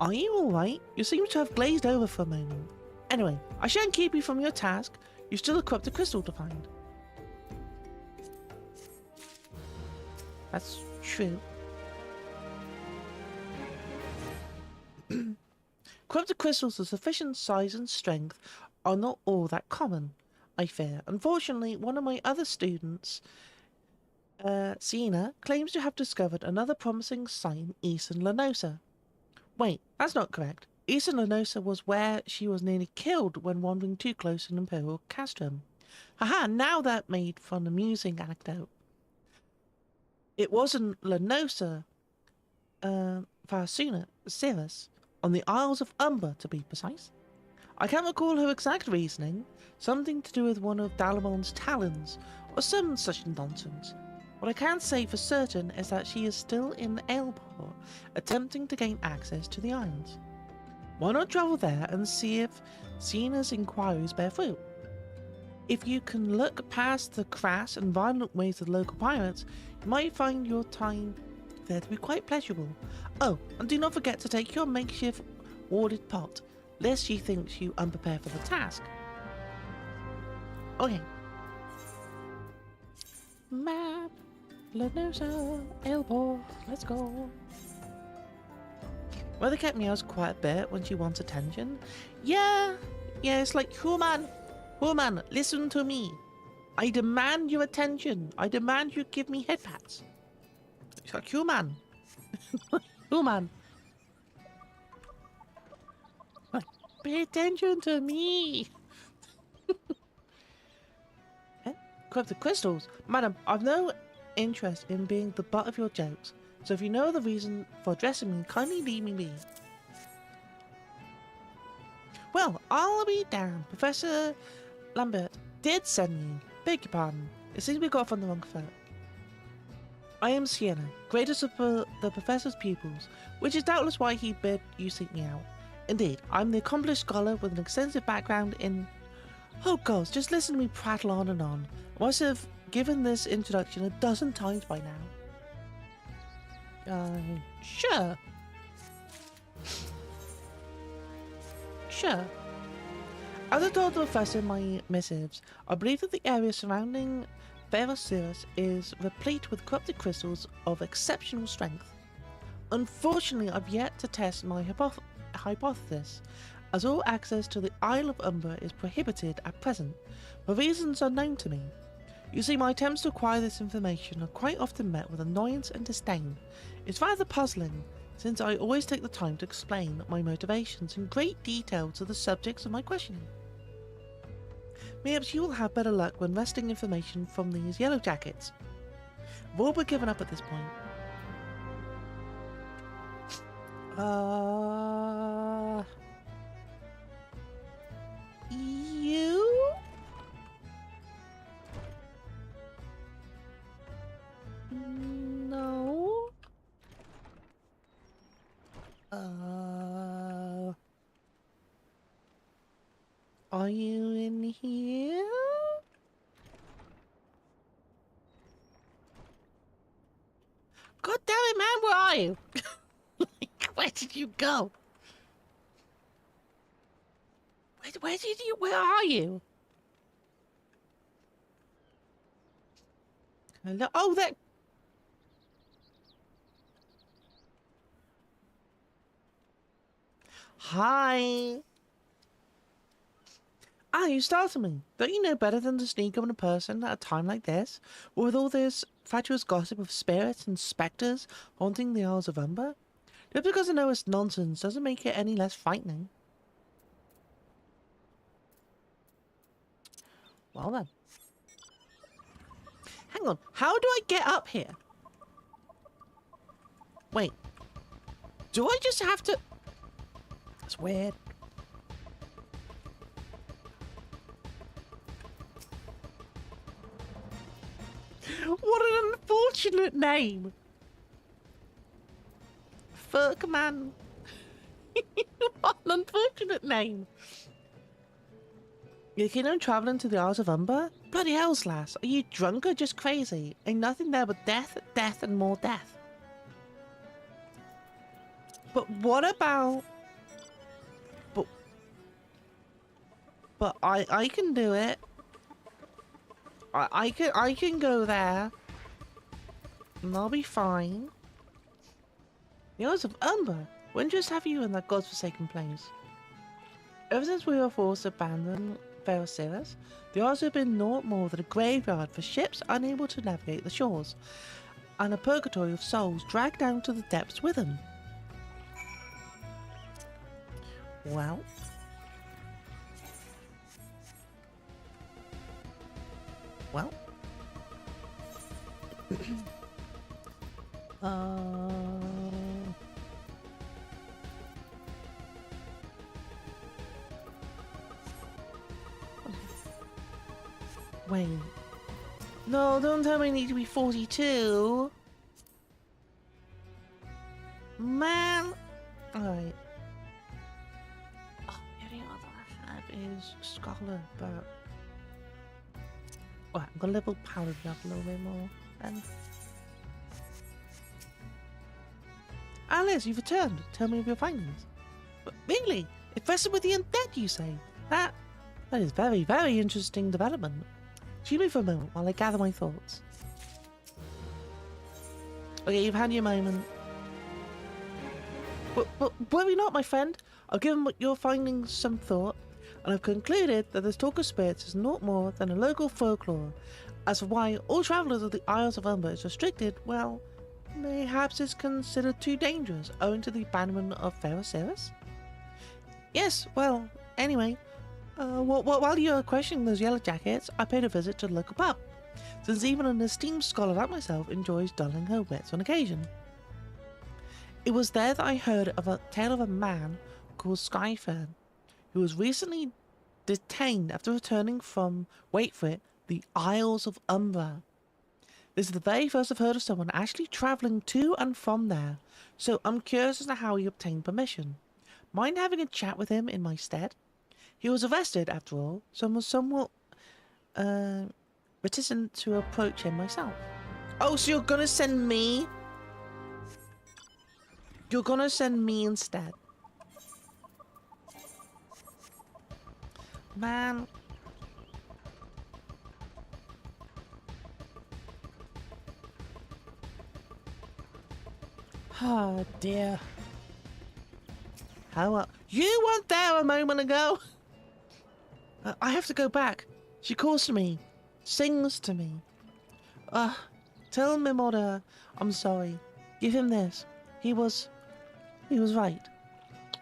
S1: Are you alright? You seem to have glazed over for a moment. Anyway, I shan't keep you from your task. You've still a corrupted crystal to find. That's true. Corrupted crystals of sufficient size and strength are not all that common, I fear. Unfortunately, one of my other students, Sienna, claims to have discovered another promising site in Eastern Lanosa. Wait, that's not correct. Eastern Lanosa was where she was nearly killed when wandering too close to an Imperial castrum. Haha, now that made for an amusing anecdote. It wasn't Lanosa, Farasuna, Cirrus, on the Isles of Umber to be precise. I can't recall her exact reasoning, something to do with one of Dalamon's talons, or some such nonsense. What I can say for certain is that she is still in Ailport, attempting to gain access to the islands. Why not travel there and see if Siena's inquiries bear fruit? If you can look past the crass and violent ways of the local pirates, you might find your time there to be quite pleasurable. Oh, and do not forget to take your makeshift warded pot, lest she thinks you unprepared for the task. Okay. Map. Lanosa, Ailport, let's go. Mother kept meows quite a bit when she wants attention. Yeah, it's like, human, listen to me. I demand your attention. I demand you give me head pats. It's like, human. Human. Like, pay attention to me. Corrupted crystals. Madam, I've no interest in being the butt of your jokes, so if you know the reason for addressing me, kindly leave me be. Well, I'll be damned. Professor Lambert did send me. Beg your pardon. It seems we got off on the wrong foot. I am Sienna, greatest of the professor's pupils, which is doubtless why he bid you seek me out. Indeed, I'm the accomplished scholar with an extensive background in... Oh gods, just listen to me prattle on and on. I must have given this introduction a dozen times by now. Sure. Sure. As I told the professor in my missives, I believe that the area surrounding Eorzea is replete with corrupted crystals of exceptional strength. Unfortunately, I've yet to test my hypothesis, as all access to the Isle of Umber is prohibited at present, for reasons unknown to me. You see, my attempts to acquire this information are quite often met with annoyance and disdain. It's rather puzzling, since I always take the time to explain my motivations in great detail to the subjects of my questioning. Perhaps you will have better luck when wresting information from these yellow jackets. I've all but given up at this point. You? No. Are you in here? God damn it, man, where are you? Like, where did you go? Where are you? Hello? Oh, that... Hi. Ah, you startled me. Don't you know better than to sneak up on a person at a time like this? With all this fatuous gossip of spirits and spectres haunting the Isles of Umber? Just because I know it's nonsense doesn't make it any less frightening. Well then. Hang on, how do I get up here? Wait. Do I just have to... That's weird. What an unfortunate name. Fuck, man. What an unfortunate name. You keen on travelling to the Isles of Umber? Bloody hells, lass. Are you drunk or just crazy? Ain't nothing there but death, death, and more death. But what about... But I can do it. I can go there. And I'll be fine. The Isles of Umber? When just have you in that godforsaken place? Ever since we were forced to abandon Eorzea, the Isles have been naught more than a graveyard for ships unable to navigate the shores, and a purgatory of souls dragged down to the depths with them. Well... Well... Wait. No, don't tell me I need to be 42. Man. Alright. Oh, the only other I have is Scholar, but... Alright, I'm gonna level Paladin up a little bit more, then. Ah, Liz, you've returned. Tell me of your findings. But really? It rested with the undead, you say? That is very, very interesting development. Excuse me for a moment while I gather my thoughts. Okay, you've had your moment. But worry not, my friend. I've given your findings some thought, and I've concluded that this talk of spirits is naught more than a local folklore. As for why all travellers of the Isles of Umber is restricted, well, perhaps it's considered too dangerous owing to the abandonment of Eorzea. Yes, well, anyway, while you were questioning those yellow jackets, I paid a visit to the local pub, since even an esteemed scholar like myself enjoys dulling her wits on occasion. It was there that I heard of a tale of a man called Skyfern, who was recently detained after returning from, wait for it, the Isles of Umber. This is the very first I've heard of someone actually travelling to and from there, so I'm curious as to how he obtained permission. Mind having a chat with him in my stead? He was arrested, after all, so I was somewhat reticent to approach him myself. Oh, so you're gonna send me? You're gonna send me instead. Man. Oh dear. How you weren't there a moment ago. I have to go back. She calls to me, sings to me. Tell Mimoda I'm sorry. Give him this. He was right.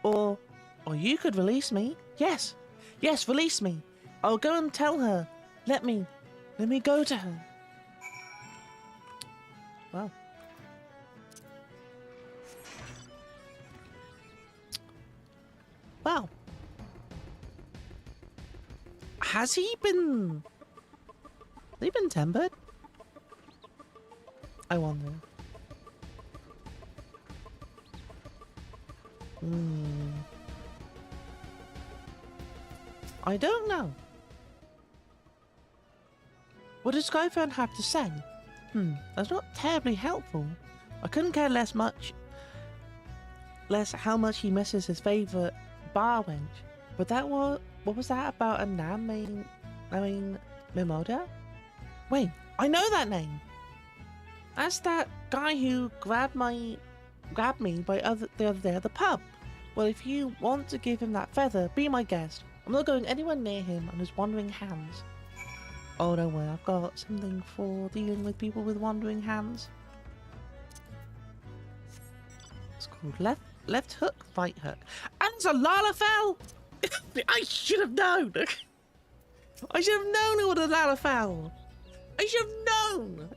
S1: Or you could release me. Yes, release me. I'll go and tell her. Let me go to her. Well. Well. Has he been tempered? I wonder. I don't know. What does Skyphone have to say? That's not terribly helpful. I couldn't care less how much he misses his favourite bar wench. But what was that about a Nan named Mimoda? Wait, I know that name. That's that guy who grabbed me by the other day at the pub. Well, if you want to give him that feather, be my guest. I'm not going anywhere near him and his wandering hands. Oh, don't worry, I've got something for dealing with people with wandering hands. It's called left hook, right hook. And it's a Lalafell! I should have known! I should have known it was a Lalafell! I should have known!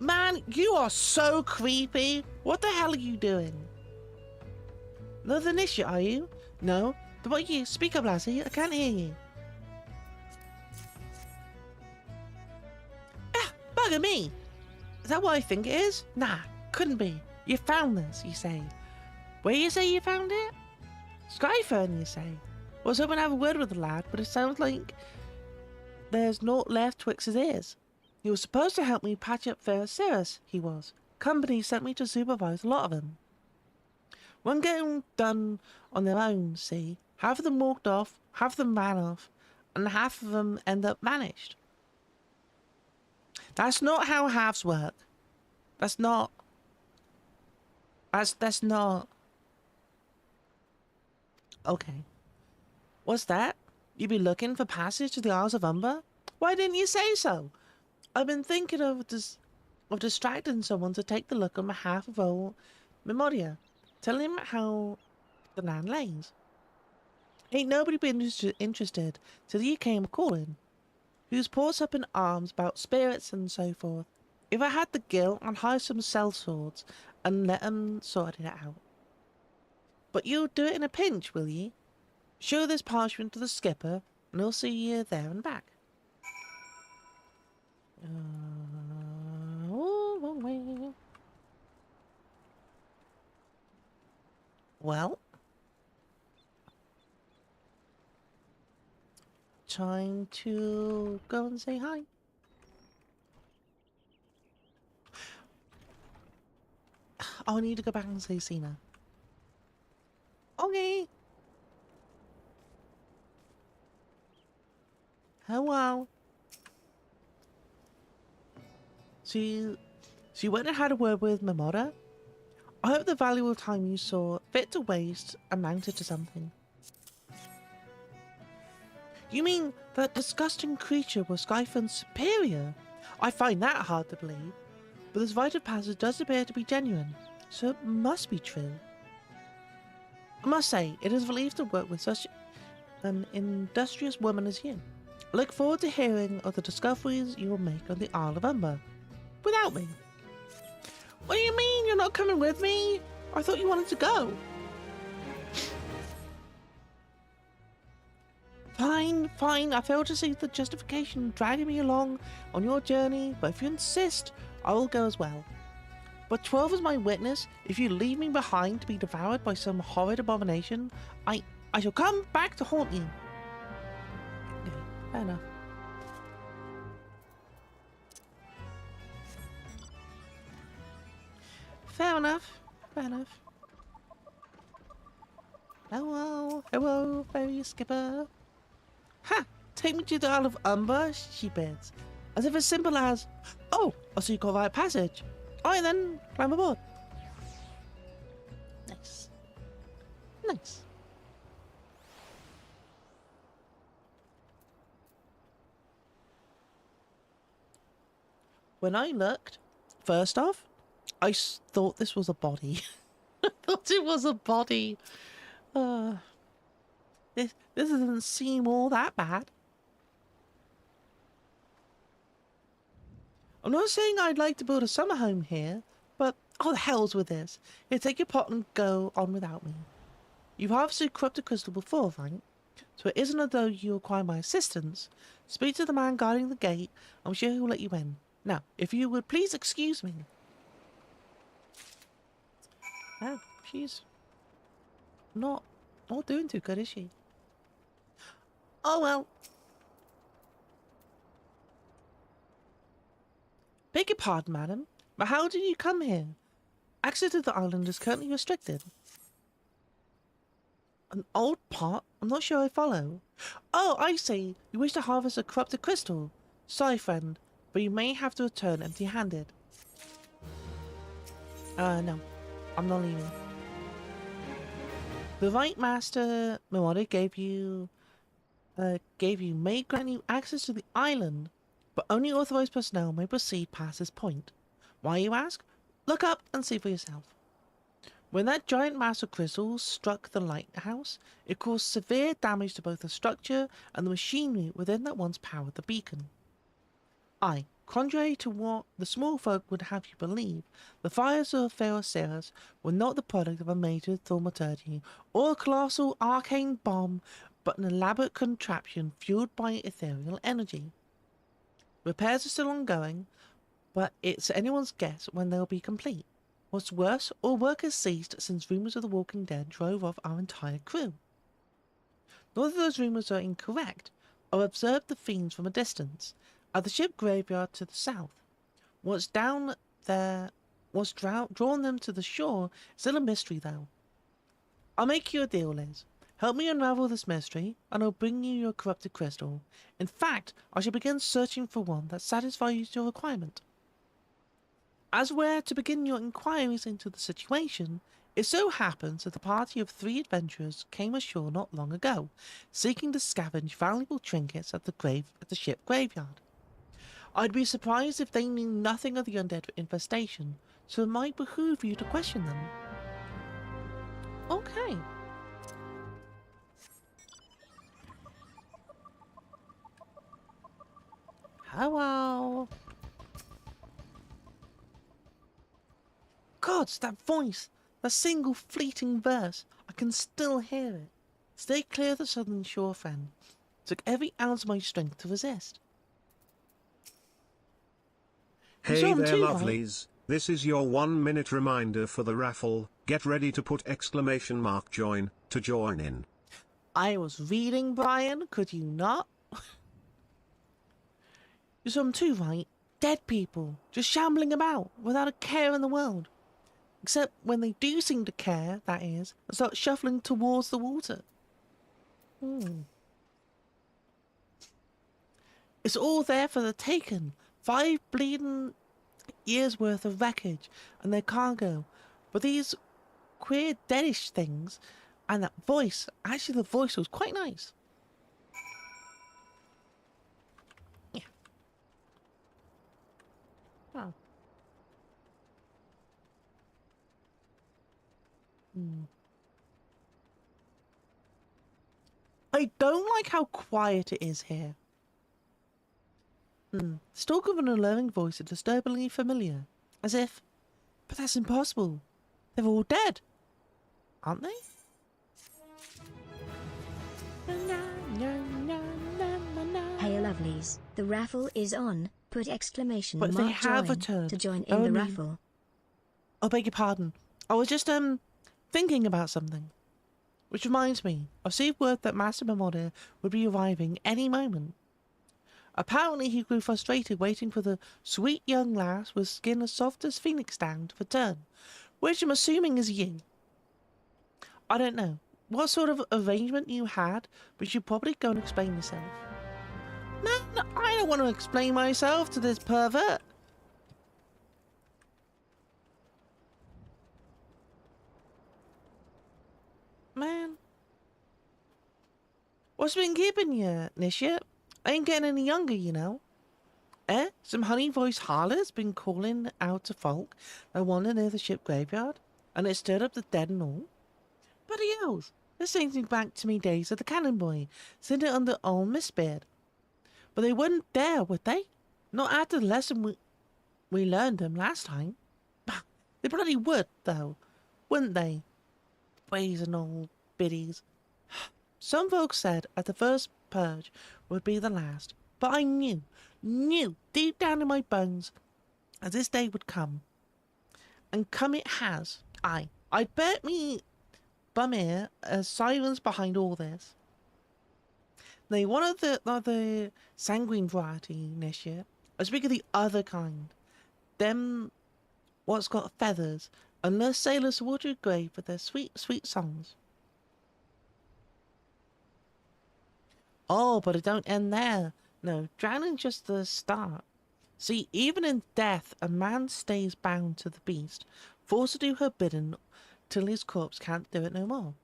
S1: Man, you are so creepy. What the hell are you doing? Another issue, are you? No? Then what are you? Speak up, lassie. I can't hear you. Bugger me. Is that what I think it is? Nah, couldn't be. You found this, you say. Where you say you found it? Skyfern, you say. I was hoping to have a word with the lad, but it sounds like there's naught left twixt his ears. He was supposed to help me patch up Eorzea, he was. Company sent me to supervise a lot of them. One getting done on their own, see. Half of them walked off, half of them ran off, and half of them end up vanished. That's not how halves work. That's not. Okay. What's that? You be looking for passage to the Isles of Umber? Why didn't you say so? I've been thinking of distracting someone to take the look on behalf of old Mimodia. Tell him how the land lays. Ain't nobody been interested till you came calling. Who's paused up in arms about spirits and so forth. If I had the gill, I'd hire some sellswords and let 'em sort it out. But you'll do it in a pinch, will ye? Show this parchment to the skipper, and he'll see you there and back. Well, time to go and say hi. Oh, I need to go back and say Cena. Okay. Hello. She went and had a word with Mimoda. I hope the valuable time you saw fit to waste amounted to something. You mean that disgusting creature was Skyphon's superior? I find that hard to believe, but this rite of passage does appear to be genuine, so it must be true. I must say, it is a relief to work with such an industrious woman as you. I look forward to hearing of the discoveries you will make on the Isle of Umber. Without me. What do you mean you're not coming with me? I thought you wanted to go. Fine. I fail to see the justification dragging me along on your journey, but if you insist, I will go as well. But 12 is my witness. If you leave me behind to be devoured by some horrid abomination, I shall come back to haunt you. Okay, fair enough. Fair enough. Fair enough. Hello, hello, ferry skipper. Ha! Take me to the Isle of Umber, she bids. As if as simple as, oh, I see you got right passage. Alright then, climb aboard. Nice. Nice. When I looked, first off, I thought this was a body. I thought it was a body. This doesn't seem all that bad. I'm not saying I'd like to build a summer home here, but oh, the hell's with this. Here, take your pot and go on without me. You've harvested corrupted crystal before, right? So it isn't as though you require my assistance. Speak to the man guarding the gate. I'm sure he'll let you in. Now, if you would please excuse me. Oh, she's not doing too good, is she? Oh well. Beg your pardon, madam, but how did you come here? Access to the island is currently restricted. An old pot? I'm not sure I follow. Oh, I see. You wish to harvest a corrupted crystal. Sorry, friend, but you may have to return empty-handed. No. I'm not leaving. The right master Marauder may grant you access to the island, but only authorized personnel may proceed past this point. Why, you ask? Look up and see for yourself. When that giant mass of crystals struck the lighthouse, it caused severe damage to both the structure and the machinery within that once powered the beacon. Contrary to what the small folk would have you believe, the fires of Eorzea were not the product of a major thaumaturgy or a colossal arcane bomb, but an elaborate contraption fueled by ethereal energy. Repairs are still ongoing, but it's anyone's guess when they'll be complete. What's worse, all work has ceased since rumours of the Walking Dead drove off our entire crew. Not that those rumours are incorrect. I've observed the fiends from a distance. At the ship graveyard to the south. What's down there, what's drawn them to the shore, is still a mystery though. I'll make you a deal, Liz. Help me unravel this mystery, and I'll bring you your corrupted crystal. In fact, I shall begin searching for one that satisfies your requirement. As we're to begin your inquiries into the situation, it so happens that a party of 3 adventurers came ashore not long ago, seeking to scavenge valuable trinkets at the ship graveyard. I'd be surprised if they knew nothing of the undead infestation, so it might behoove you to question them. Okay. Hello. Gods, that voice! That single fleeting verse! I can still hear it. Stay clear of the southern shore, friend. It took every ounce of my strength to resist.
S3: Hey there,
S1: too,
S3: lovelies.
S1: right?
S3: This is your 1-minute reminder for the raffle. Get ready to put exclamation mark join to join in.
S1: I was reading, Brian. Could you not? You saw them too, right? Dead people, just shambling about, without a care in the world. Except when they do seem to care, that is, and start shuffling towards the water. It's all there for the taking. 5 bleeding years worth of wreckage and their cargo. But these queer deadish things and that voice, actually the voice was quite nice. Yeah. Oh. I don't like how quiet it is here. It's talk of an alluring voice is disturbingly familiar. As if... But that's impossible. They're all dead. Aren't they?
S2: Hey lovelies, the raffle is on. Put exclamation
S1: But
S2: mark
S1: they have
S2: join
S1: returned.
S2: to join
S1: Oh,
S2: in the
S1: I mean-
S2: raffle.
S1: Oh, beg your pardon. I was just, thinking about something. Which reminds me, I've received word that Master Marauder would be arriving any moment. Apparently he grew frustrated waiting for the sweet young lass with skin as soft as phoenix down to return, which I'm assuming is you. I don't know what sort of arrangement you had, but you should probably go and explain yourself. Man, I don't want to explain myself to this pervert. Man. What's been keeping you, Nisha? I ain't getting any younger, you know. Some honey-voiced harlots been calling out to folk that wander near the ship graveyard, and it stirred up the dead and all. Bloody hells, this takes me back to me days of the cannon boy, sitting under old Miss Beard. But they wouldn't dare, would they? Not after the lesson we learned them last time. Bah, they bloody would, though, wouldn't they? Brazen old biddies. Some folks said at the first purge would be the last, but I knew deep down in my bones as this day would come. And come it has. I bet me bum ear silence behind all this. They one of the sanguine variety, Nisha. I speak of the other kind. Them what's got feathers, and lure sailors towards your grave with their sweet, sweet songs. Oh, but it don't end there. No, drowning's just the start. See, even in death, a man stays bound to the beast, forced to do her bidding till his corpse can't do it no more.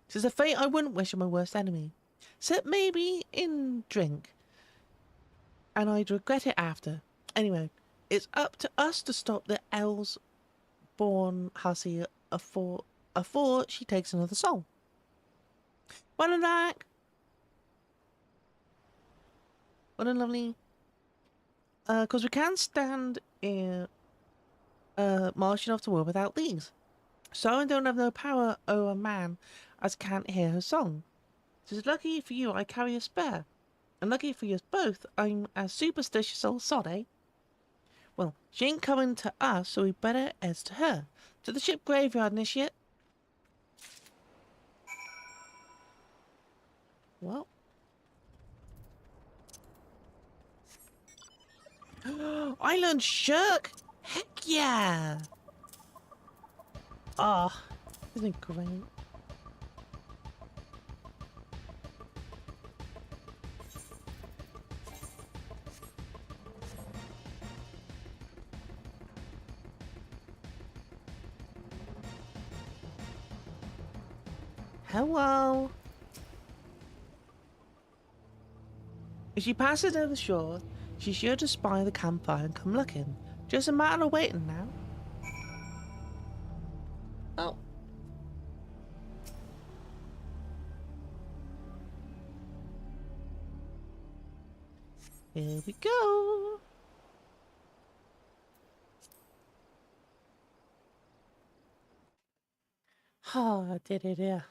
S1: 'Tis a fate I wouldn't wish on my worst enemy. Except maybe in drink. And I'd regret it after. Anyway, it's up to us to stop the Elves-born hussy afore she takes another soul. One back. What a lovely... Because we can't stand in marching off to war without these. So I don't have no power over a man as can't hear her song. It's lucky for you I carry a spare. And lucky for you both, I'm a superstitious old sod, eh? Well, she ain't coming to us, so we better head to her. To the ship graveyard, Initiate. Well... I learned Shirk! Heck yeah! Ah, isn't it great? Hello! If she passes over the shore, she's sure to spy the campfire and come looking. Just a matter of waiting now. Oh. Here we go. Oh, I did it, yeah.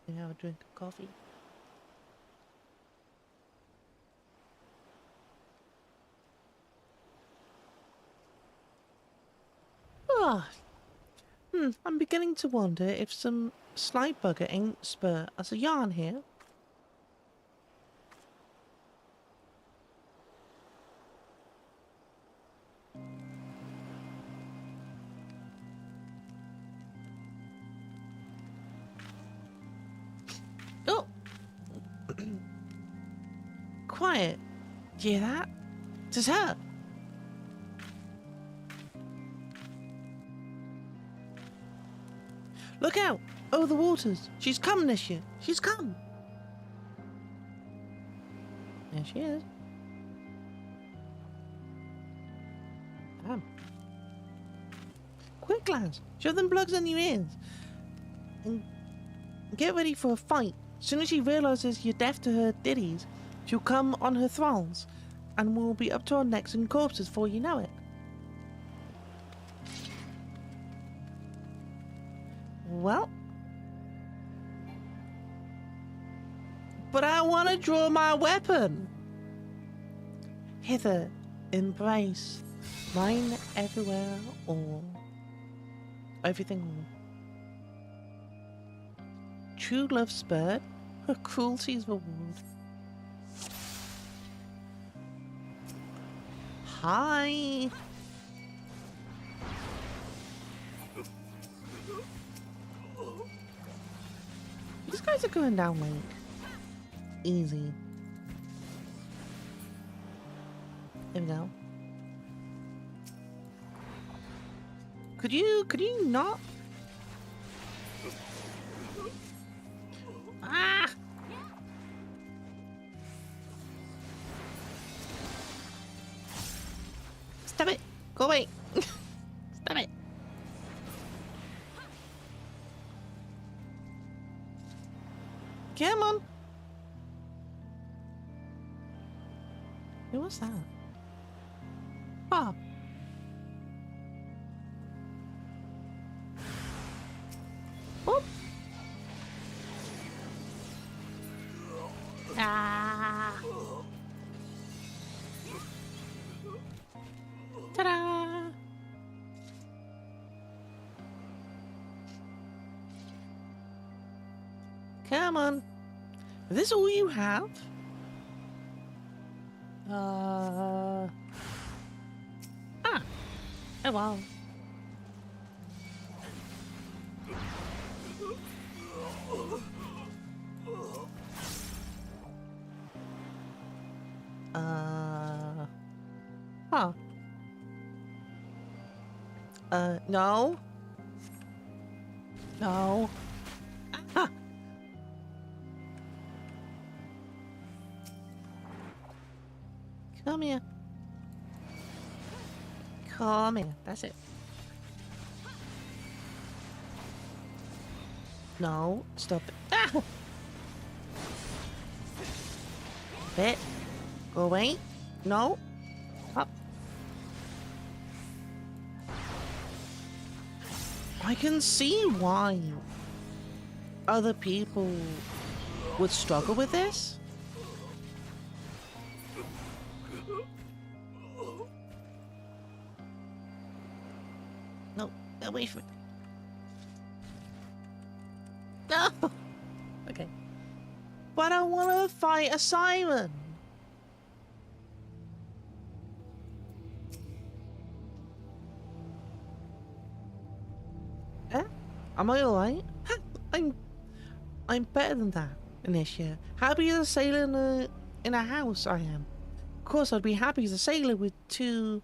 S1: Now I'll drink coffee. Ah, I'm beginning to wonder if some slight bugger ain't spur us a yarn here. Oh! Quiet. Do you hear that? It's her. Look out! Over the waters! She's come, Nisha! She's come! There she is. Damn. Quick, lads! Shove them plugs in your ears! And get ready for a fight. As soon as she realises you're deaf to her ditties, she'll come on her thralls, and we'll be up to our necks in corpses before you know it. Well, but I want to draw my weapon. Hither, embrace, mine everywhere, all. Everything all. True love spurred, her cruelty's reward. Hi. These guys are going down like easy. There we go. Could you not? Ah! Stop it! Go away! Stop it! Come on! Who was that? Oh. Whoop. Ah. Ta-da! Come on. Is this all you have? Ah. Oh wow. Huh. No. No. Ah. Come here. Come here. That's it. No. Stop it. Ah! Bit. Go away. No. Up. I can see why other people would struggle with this. No, get away from it. No. Okay. But I want to fight a siren. Am I alright? I'm better than that in this year. Happy as a sailor in a house I am. Of course I'd be happy as a sailor with two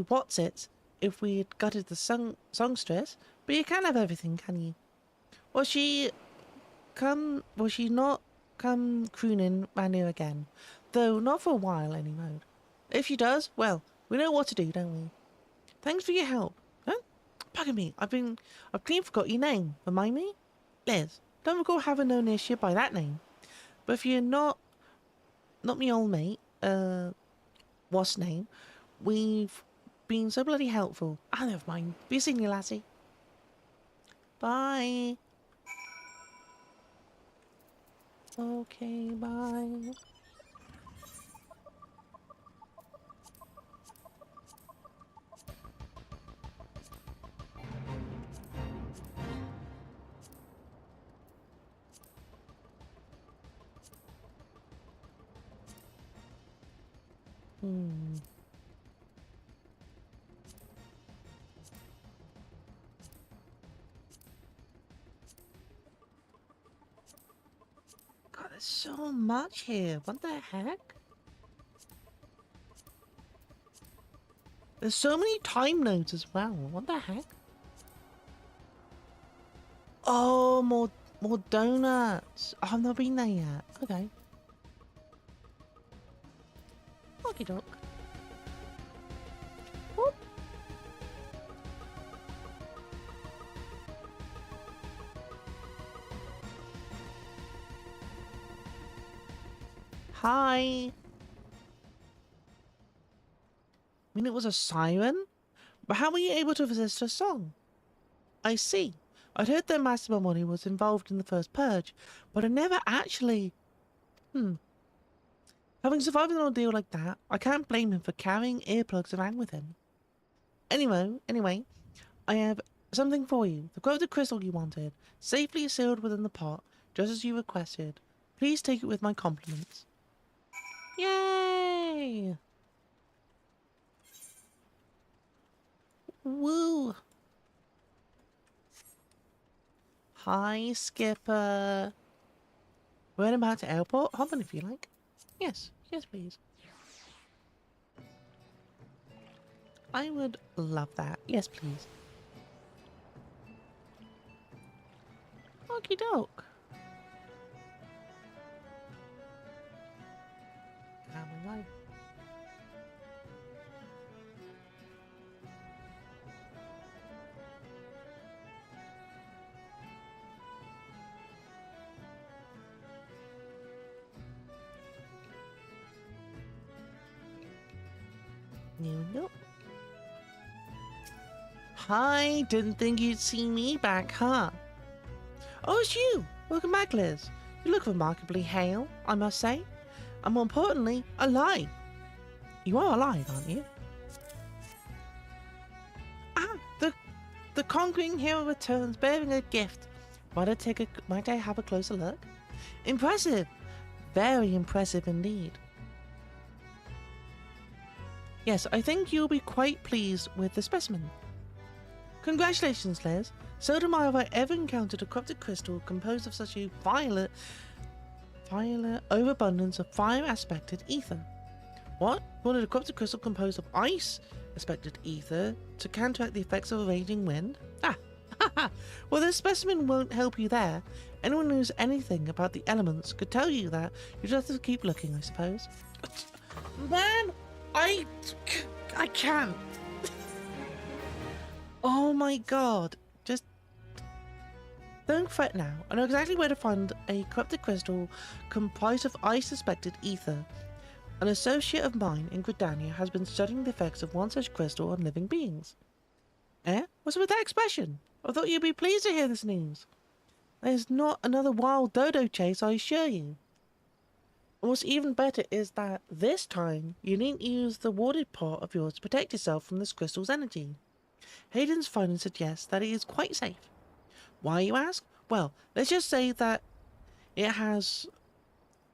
S1: what's-its if we had gutted the songstress, but you can't have everything, can you? Will she not come crooning round here again? Though not for a while anyway. If she does, well, we know what to do, don't we? Thanks for your help. Pardon me, I've clean forgot your name. Remind me? Liz. Don't recall having known this ship by that name. But if you're not me old mate, what's name? We've been so bloody helpful. I never mind. Be seeing you, lassie. Bye. Okay, bye. God, there's so much here. What the heck? There's so many time nodes as well. What the heck? Oh, more donuts. Oh, I've not been there yet. Okay. Okie doke. Whoop. Hi. I mean, it was a siren? But how were you able to resist her song? I see. I'd heard that Master Bomoni was involved in the first purge, but I never actually... Having survived an ordeal like that, I can't blame him for carrying earplugs around with him. Anyway, I have something for you. The quoted crystal you wanted, safely sealed within the pot, just as you requested. Please take it with my compliments. Yay! Hi, Skipper. We're about to airport. Hop on if you like. Yes, yes, please. I would love that. Yes, please. Okie doke. Have a life. No. Hi, didn't think you'd see me back, huh? Oh, it's you! Welcome back, Liz. You look remarkably hale, I must say. And more importantly, alive. You are alive, aren't you? Ah, the conquering hero returns bearing a gift. Might I have a closer look? Impressive! Very impressive indeed. Yes, I think you'll be quite pleased with the specimen. Congratulations, Les. Seldom have I ever encountered a corrupted crystal composed of such a violet overabundance of fire-aspected ether. What? Wanted a corrupted crystal composed of ice-aspected ether to counteract the effects of a raging wind? Ah, well, this specimen won't help you there. Anyone who knows anything about the elements could tell you that. You just have to keep looking, I suppose. Man, I can't. Oh my god. Just don't fret now. I know exactly where to find a corrupted crystal comprised of ice-aspected ether. An associate of mine in Gridania has been studying the effects of one such crystal on living beings. Eh? What's with that expression? I thought you'd be pleased to hear this news. There's not another wild dodo chase, I assure you. And what's even better is that this time you needn't use the warded part of yours to protect yourself from this crystal's energy. Hayden's findings suggest that it is quite safe. Why, you ask? Well, let's just say that it has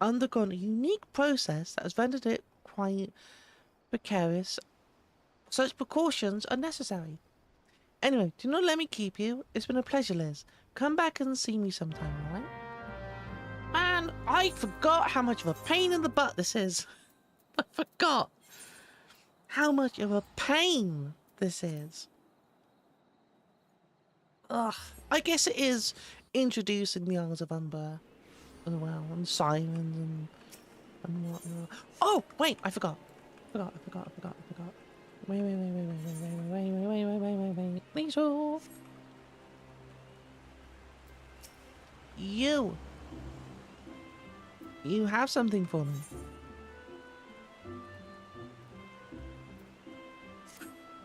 S1: undergone a unique process that has rendered it quite precarious. Such precautions are necessary. Anyway, do not let me keep you. It's been a pleasure, Liz. Come back and see me sometime, alright? Man, I forgot how much of a pain in the butt this is. I forgot how much of a pain this is. Ugh, I guess it is introducing the Isles of Umber as well, and Sirens and whatnot. Oh, wait, I forgot. I forgot. Wait. Lisa! You have something for me.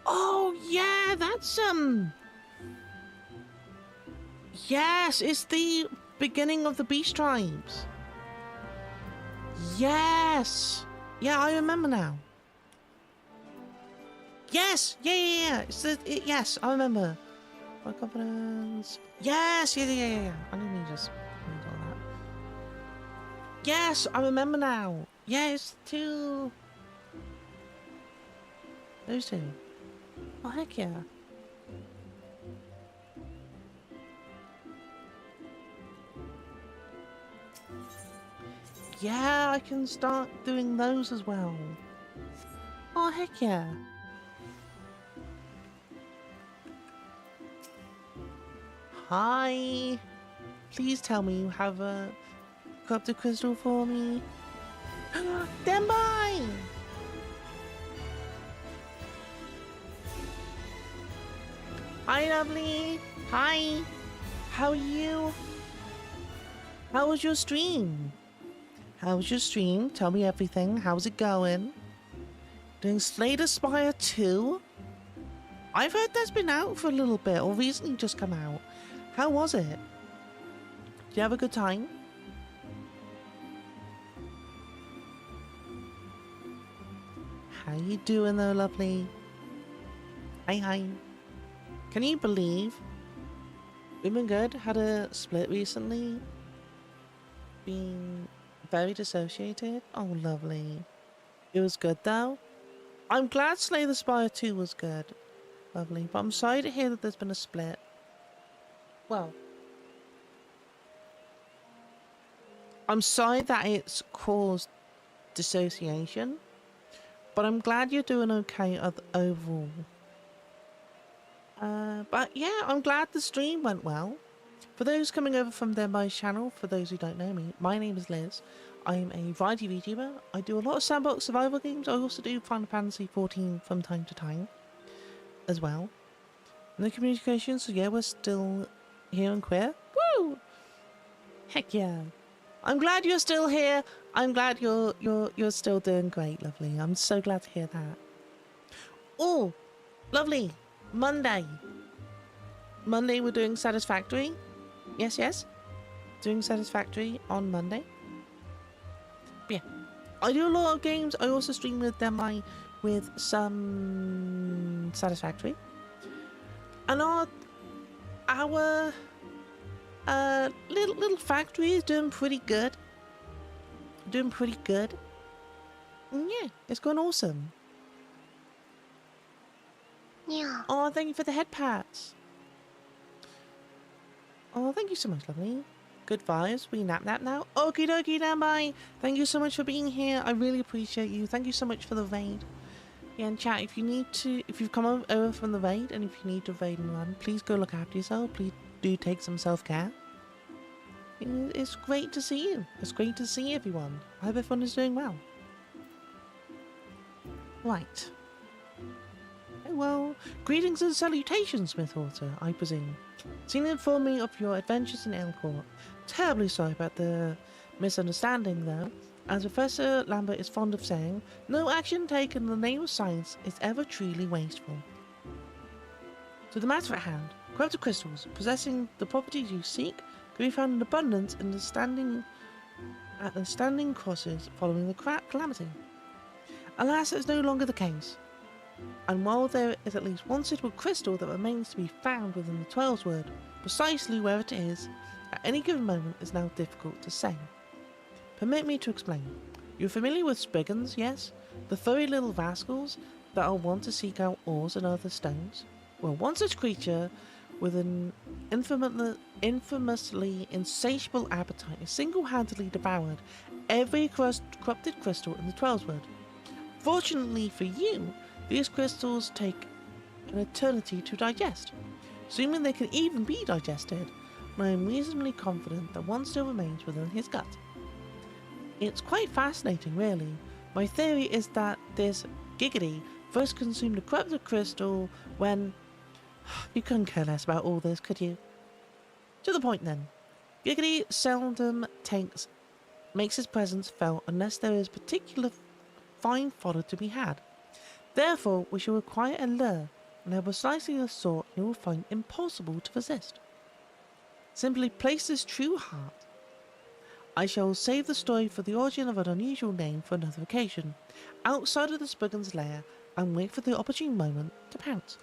S1: Oh, yeah, that's, yes, it's the beginning of the Beast Tribes. Yes! Yeah, I remember now. Yes! Yeah. Yes, I remember. My confidence. Yes! Yeah. I didn't mean just read all that. Yes, I remember now. Yeah, it's two. Those two. Oh, heck yeah. Yeah, I can start doing those as well. Oh, heck yeah. Hi. Please tell me you have a corrupted crystal for me. They're mine! Hi, lovely. Hi. How are you? How was your stream? Tell me everything. How's it going? Doing Slay the Spire 2? I've heard that's been out for a little bit, or recently just come out. How was it? Did you have a good time? How you doing though, lovely? Hi. Can you believe we've been good? Had a split recently. Been very dissociated. Oh, lovely. It was good though. I'm glad Slay the Spire 2 was good. Lovely. But I'm sorry to hear that there's been a split. Well, I'm sorry that it's caused dissociation, but I'm glad you're doing okay overall. But yeah, I'm glad the stream went well. For those coming over from my channel, for those who don't know me, my name is Liz. I'm a variety VTuber. I do a lot of sandbox survival games. I also do Final Fantasy XIV from time to time as well. No communication, so yeah, we're still here and queer. Woo! Heck yeah. I'm glad you're still here. I'm glad you're still doing great, lovely. I'm so glad to hear that. Oh, lovely. Monday we're doing Satisfactory. Yes. Doing Satisfactory on Monday. Yeah. I do a lot of games. I also stream with them with some Satisfactory. And our little factory is doing pretty good. And yeah, it's going awesome.
S4: Yeah.
S1: Oh, thank you for the head pats. Oh, thank you so much, lovely. Good vibes. We nap now. Okie dokie, then bye. Thank you so much for being here. I really appreciate you. Thank you so much for the raid. Yeah, and chat, if you've come over from the raid and if you need to raid and run, please go look after yourself. Please do take some self-care. It's great to see you. It's great to see everyone. I hope everyone is doing well. Right. Oh, well, greetings and salutations, Smith Water, I presume. Seem informed me of your adventures in Elcourt. Terribly sorry about the misunderstanding, though. As Professor Lambert is fond of saying, no action taken in the name of science is ever truly wasteful. So the matter at hand, corrupted crystals possessing the properties you seek can be found in abundance in the standing crosses following the calamity. Alas, it is no longer the case. And while there is at least one suitable crystal that remains to be found within the 12's word, precisely where it is at any given moment is now difficult to say. Permit me to explain. You're familiar with Spiggans, yes? The furry little rascals that are wont to seek out ores and other stones? Well, one such creature with an infamously insatiable appetite has single-handedly devoured every corrupted crystal in the 12's word. Fortunately for you, these crystals take an eternity to digest. Assuming they can even be digested, I am reasonably confident that one still remains within his gut. It's quite fascinating, really. My theory is that this Giggity first consumed a corrupted crystal when... You couldn't care less about all this, could you? To the point then. Giggity seldom makes his presence felt unless there is particular fine fodder to be had. Therefore, we shall require a lure, and they are precisely the sort you will find impossible to resist. Simply place this true heart. I shall save the story for the origin of an unusual name for another occasion, outside of the Spuggin's lair, and wait for the opportune moment to pounce.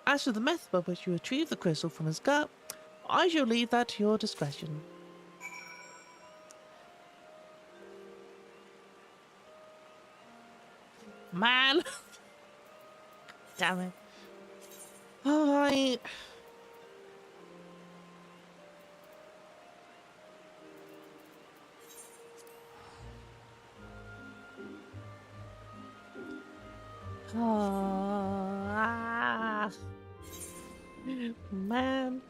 S1: As for the method by which you retrieve the crystal from his gut, I shall leave that to your discretion. Man! Damn it. Alright. Man.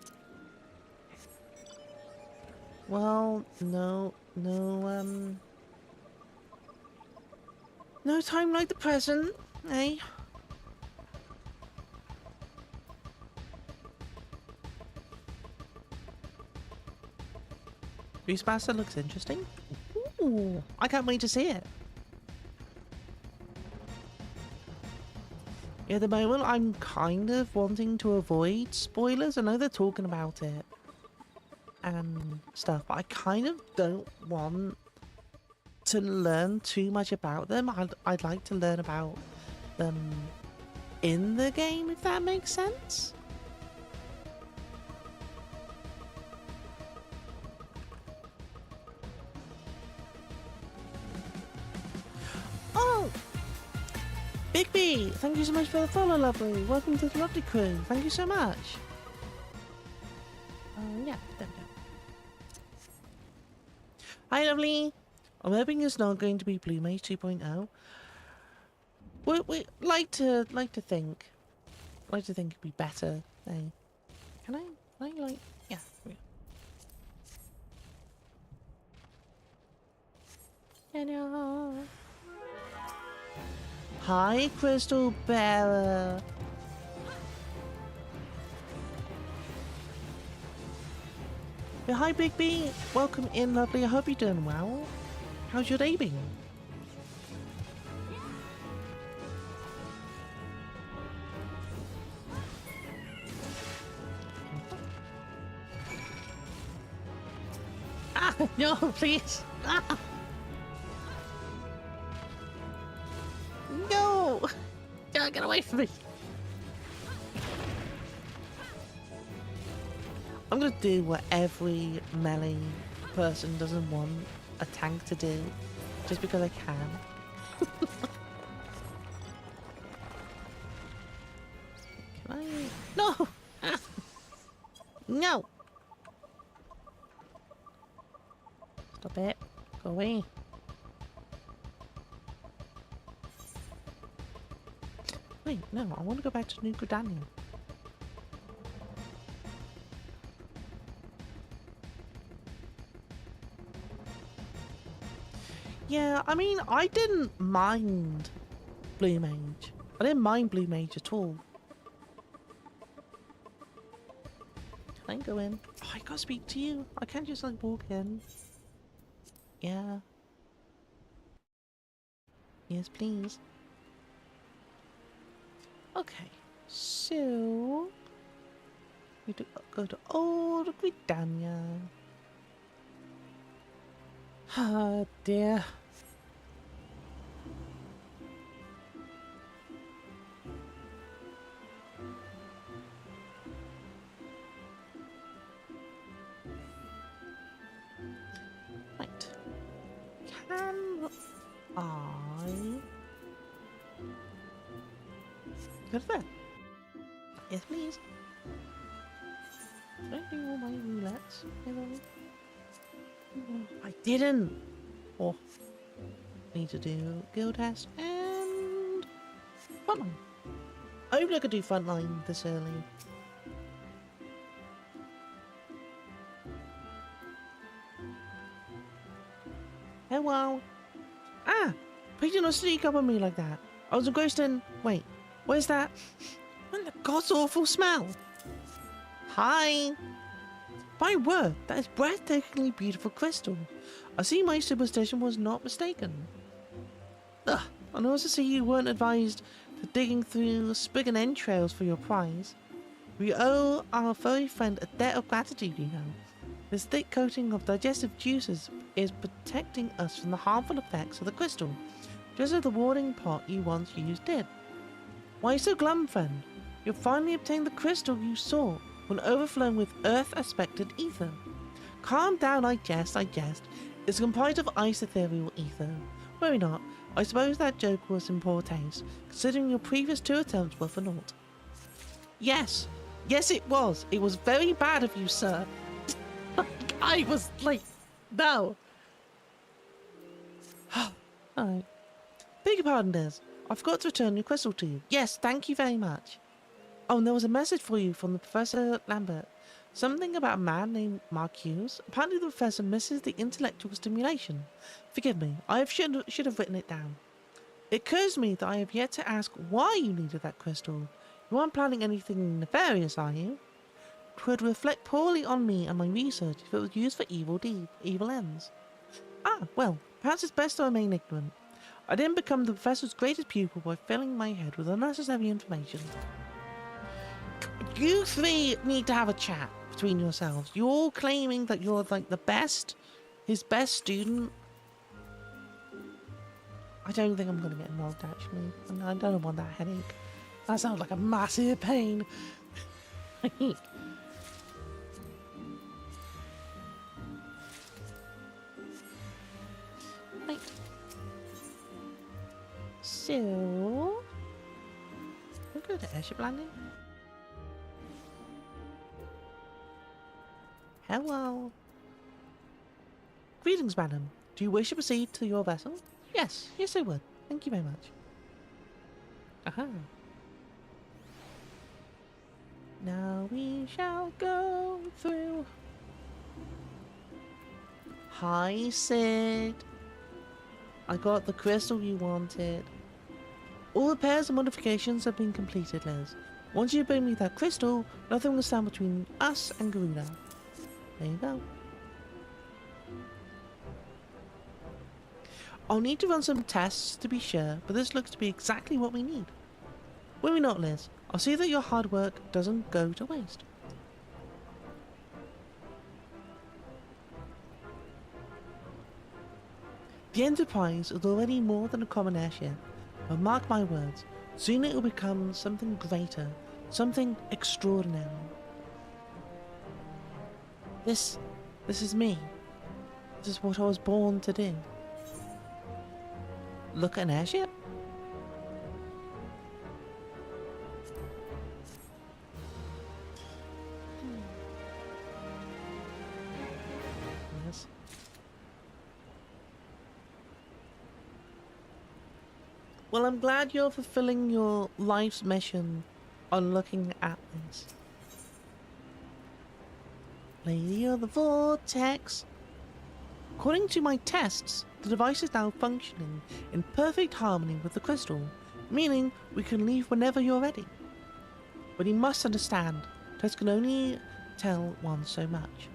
S1: Well, no time like the present, eh? Beastmaster looks interesting. Ooh, I can't wait to see it. At the moment, I'm kind of wanting to avoid spoilers. I know they're talking about it and stuff, but I kind of don't want to learn too much about them. I'd like to learn about them in the game, if that makes sense. Oh! Big B, thank you so much for the follow, lovely. Welcome to the lovely crew. Thank you so much. Yeah, there we go. Hi, lovely. I'm hoping it's not going to be Blue Mage 2.0. We like to think it'd be better. Hey, can I like? Yeah. Hello. Hi, Crystal Bearer. Yeah, hi, Big B. Welcome in, lovely. I hope you're doing well. How's your day been? Ah, no, please. Ah. No. Don't get away from me. I'm gonna do what every melee person doesn't want a tank to do, just because I can. Can I? No! Ah. No! Stop it. Go away. Wait, no, I want to go back to New Gridania. Yeah, I mean, I didn't mind Blue Mage. I didn't mind Blue Mage at all. Can I go in? Oh, I gotta speak to you. I can't just like walk in. Yeah. Yes, please. Okay, so we do go to Old Gridania. Ah, dear. Right. Can I go to bed? Yes, please. Did I do all my roulettes? I didn't. Oh, need to do guild test and frontline. I hope I could do frontline this early. Hello. Ah, please do not sneak up on me like that. I was a ghost and wait, where's that? What the god's awful smell? Hi. My word, that is breathtakingly beautiful crystal. I see my superstition was not mistaken. Ugh, and also see you weren't advised to digging through sprig and entrails for your prize. We owe our furry friend a debt of gratitude, you know. This thick coating of digestive juices is protecting us from the harmful effects of the crystal, just as the watering pot you once used did. Why so glum, friend? You've finally obtained the crystal you sought when overflowing with earth-aspected ether. Calm down, I jest. It's comprised of ice ethereal ether. Worry not, I suppose that joke was in poor taste, considering your previous 2 attempts were for naught. Yes, it was. It was very bad of you, sir. I was like, no. Alright. Beg your pardon, Liz. I forgot to return your crystal to you. Yes, thank you very much. Oh, and there was a message for you from the Professor Lambert. Something about a man named Mark Hughes. Apparently the professor misses the intellectual stimulation. Forgive me, I should have written it down. It occurs to me that I have yet to ask why you needed that crystal. You aren't planning anything nefarious, are you? It would reflect poorly on me and my research if it was used for evil ends. Ah, well, perhaps it's best to remain ignorant. I didn't become the professor's greatest pupil by filling my head with unnecessary information. You 3 need to have a chat between yourselves. You're all claiming that you're like the best, his best student. I don't think I'm going to get involved actually. I don't want that headache. That sounds like a massive pain. Right. So, we'll go to airship landing. Hello. Greetings, madam. Do you wish to proceed to your vessel? Yes, yes I would. Thank you very much. Aha. Now we shall go through. Hi, Sid. I got the crystal you wanted. All repairs and modifications have been completed, Liz. Once you bring me that crystal, nothing will stand between us and Garuda. There you go. I'll need to run some tests to be sure, but this looks to be exactly what we need. Worry not, Liz. I'll see that your hard work doesn't go to waste. The Enterprise is already more than a common airship, but mark my words, soon it will become something greater, something extraordinary. This is me. This is what I was born to do. Look at an airship? Yes. Well, I'm glad you're fulfilling your life's mission on looking at this. Lady of the Vortex. According to my tests, the device is now functioning in perfect harmony with the crystal, meaning we can leave whenever you're ready. But you must understand, tests can only tell one so much.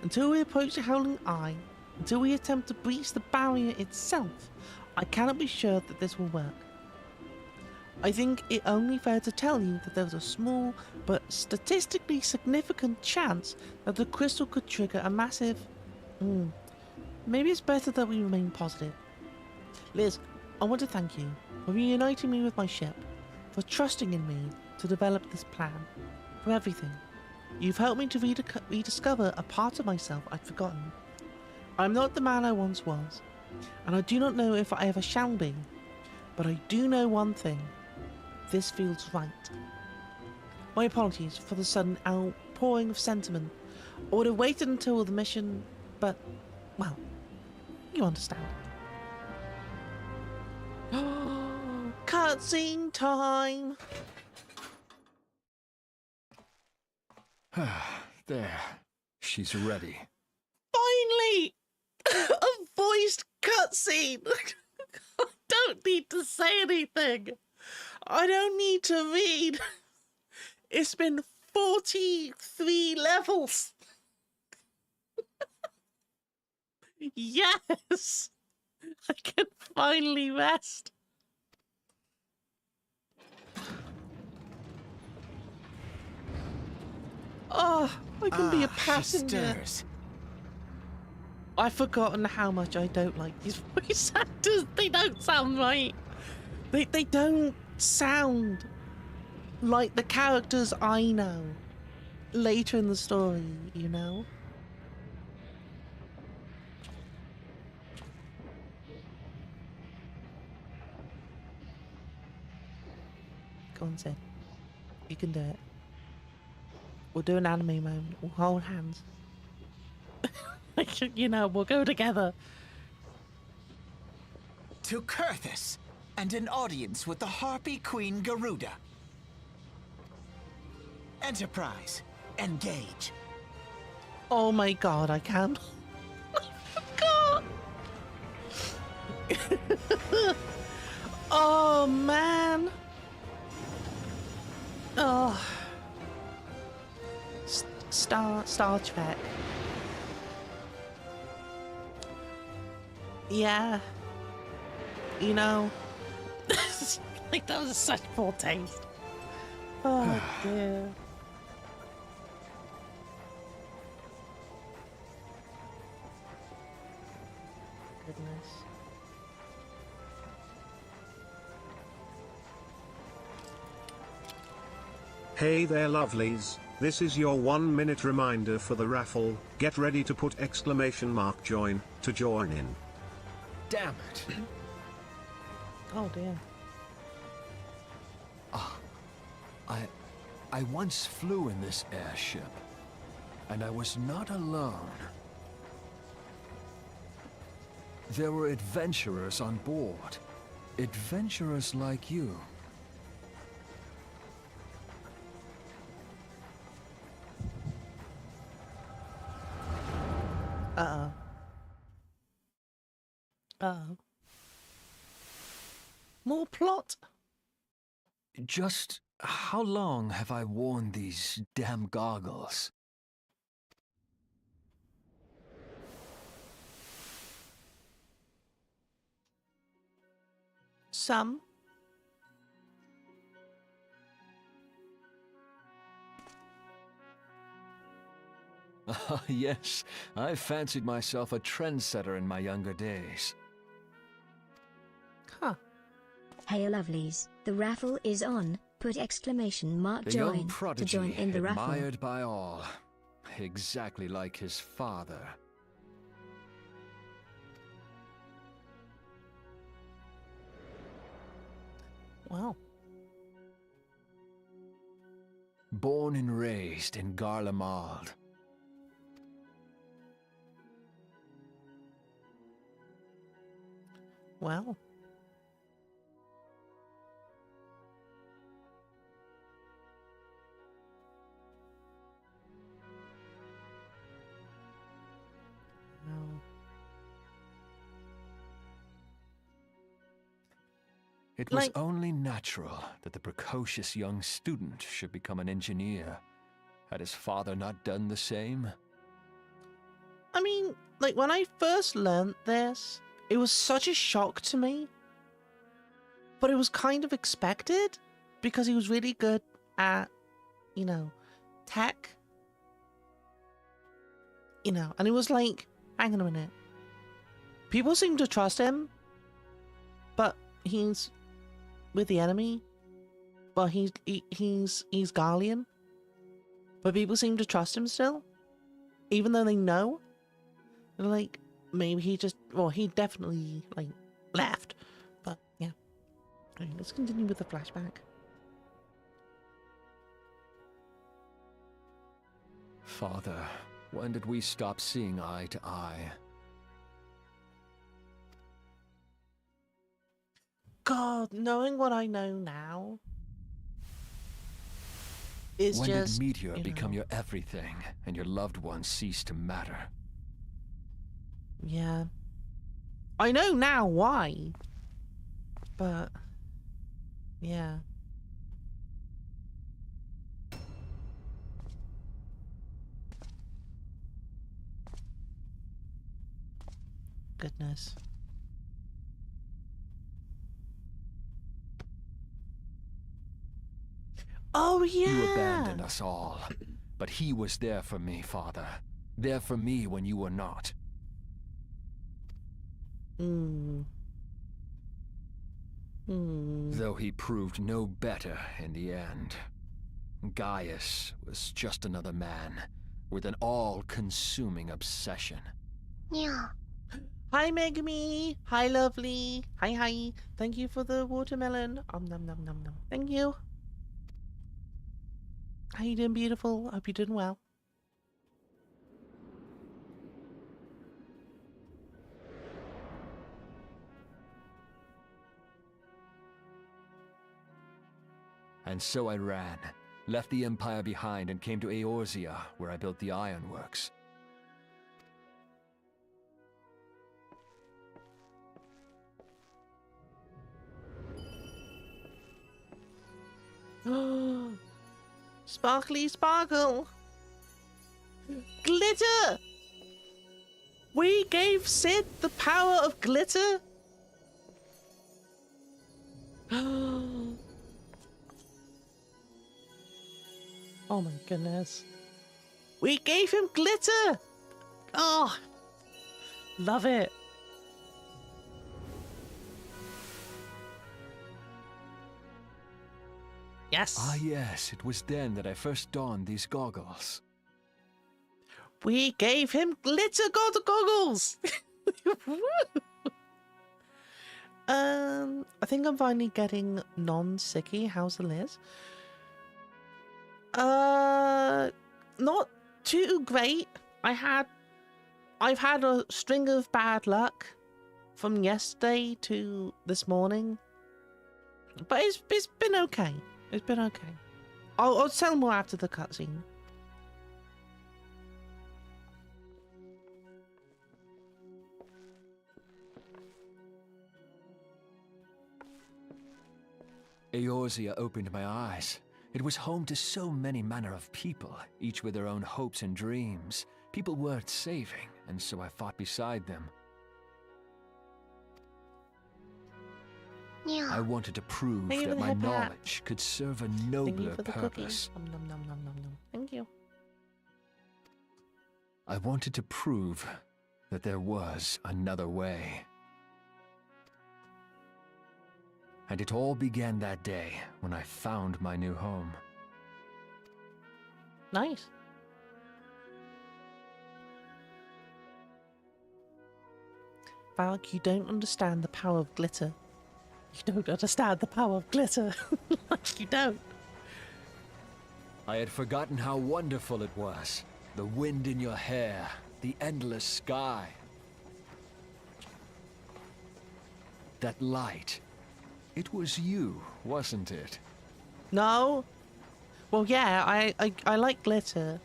S1: Until we approach the Howling Eye, until we attempt to breach the barrier itself, I cannot be sure that this will work. I think it only fair to tell you that there's a small but statistically significant chance that the crystal could trigger a massive... Maybe it's better that we remain positive. Liz, I want to thank you for reuniting me with my ship, for trusting in me to develop this plan, for everything. You've helped me to rediscover a part of myself I'd forgotten. I'm not the man I once was, and I do not know if I ever shall be, but I do know one thing. This feels right. My apologies for the sudden outpouring of sentiment. I would have waited until the mission, but, well, you understand. Cutscene time!
S5: There. She's ready.
S1: Finally! A voiced cutscene! I don't need to say anything. I don't need to read. It's been 43 levels. Yes! I can finally rest. Oh, I can be a passenger.
S5: She stirs.
S1: I've forgotten how much I don't like these voice actors. They don't sound right. They don't sound like the characters I know later in the story, you know? Go on, Sid. You can do it. We'll do an anime moment. We'll hold hands. You know, we'll go together.
S6: To Kurthus, and an audience with the Harpy Queen Garuda. Enterprise, engage.
S1: Oh my god, I can't. I forgot. Oh man. Oh. Star Trek. Yeah. You know, like that was such poor taste. Oh dear. Goodness.
S3: Hey there lovelies, this is your 1 minute reminder for the raffle. Get ready to put !join to join in.
S5: Damn it.
S1: Oh dear.
S5: I once flew in this airship, and I was not alone. There were adventurers on board. Adventurers like you.
S1: Uh-oh. Uh-oh. More plot?
S5: Just how long have I worn these damn goggles?
S1: Some.
S5: Ah, yes, I fancied myself a trendsetter in my younger days.
S1: Huh.
S2: Hey lovelies, the raffle is on. Put exclamation mark
S5: The
S2: join
S5: young
S2: to
S5: prodigy,
S2: join in the raffle.
S5: admired by all. Exactly like his father.
S1: Wow.
S5: Born and raised in Garlemald.
S1: Wow. Wow.
S5: It was
S1: Like-
S5: only natural that the precocious young student should become an engineer. Had his father not done the same?
S1: I mean, like, when I first learned this, it was such a shock to me. But it was kind of expected, because he was really good at, you know, tech. You know, and it was like, hang on a minute. People seem to trust him, but he's with the enemy. Well, he's Garlean, but people seem to trust him still, even though they know. They're like, maybe he just, well, he definitely like left, but yeah. Okay, let's continue with the flashback.
S5: Father, when did we stop seeing eye to eye?
S1: God, knowing what I know now is
S5: When
S1: just,
S5: did Meteor
S1: you
S5: become
S1: know,
S5: your everything and your loved ones cease to matter?
S1: yeah. I know now why, but yeah. Goodness. Oh yeah.
S5: You abandoned us all, but he was there for me, Father. There for me when you were not.
S1: Hmm. Hmm.
S5: Though he proved no better in the end. Gaius was just another man, with an all-consuming obsession.
S4: Yeah.
S1: Hi Megami. Hi lovely. Hi hi. Thank you for the watermelon. Nom nom nom nom. Thank you. How you doing, beautiful? Hope you're doing well.
S5: And so I ran, left the Empire behind and came to Eorzea, where I built the ironworks.
S1: Sparkly sparkle. Glitter. We gave Sid the power of glitter. Oh my goodness. We gave him glitter. Oh, love it. Yes.
S5: Ah yes, it was then that I first donned these goggles.
S1: We gave him glitter goggles. Woo! I think I'm finally getting non-sicky. How's the Liz? Not too great. I've had a string of bad luck. from yesterday to this morning. But it's been okay. It's been okay. I'll tell more after the cutscene.
S5: Eorzea opened my eyes. It was home to so many manner of people, each with their own hopes and dreams. People worth saving, and so I fought beside them.
S4: Yeah.
S5: I wanted to prove
S1: Thank you for
S5: that
S1: the
S5: my
S1: head pat.
S5: knowledge could serve a
S1: Thank you
S5: nobler
S1: for the
S5: purpose.
S1: cookies. Nom, nom, nom, nom, nom. Thank you.
S5: I wanted to prove that there was another way. And it all began that day when I found my new home.
S1: Nice. Valak, you don't understand the power of glitter. You don't understand the power of glitter. You don't.
S5: I had forgotten how wonderful it was. The wind in your hair, the endless sky. That light. It was you, wasn't it?
S1: No. Well, yeah, I like glitter.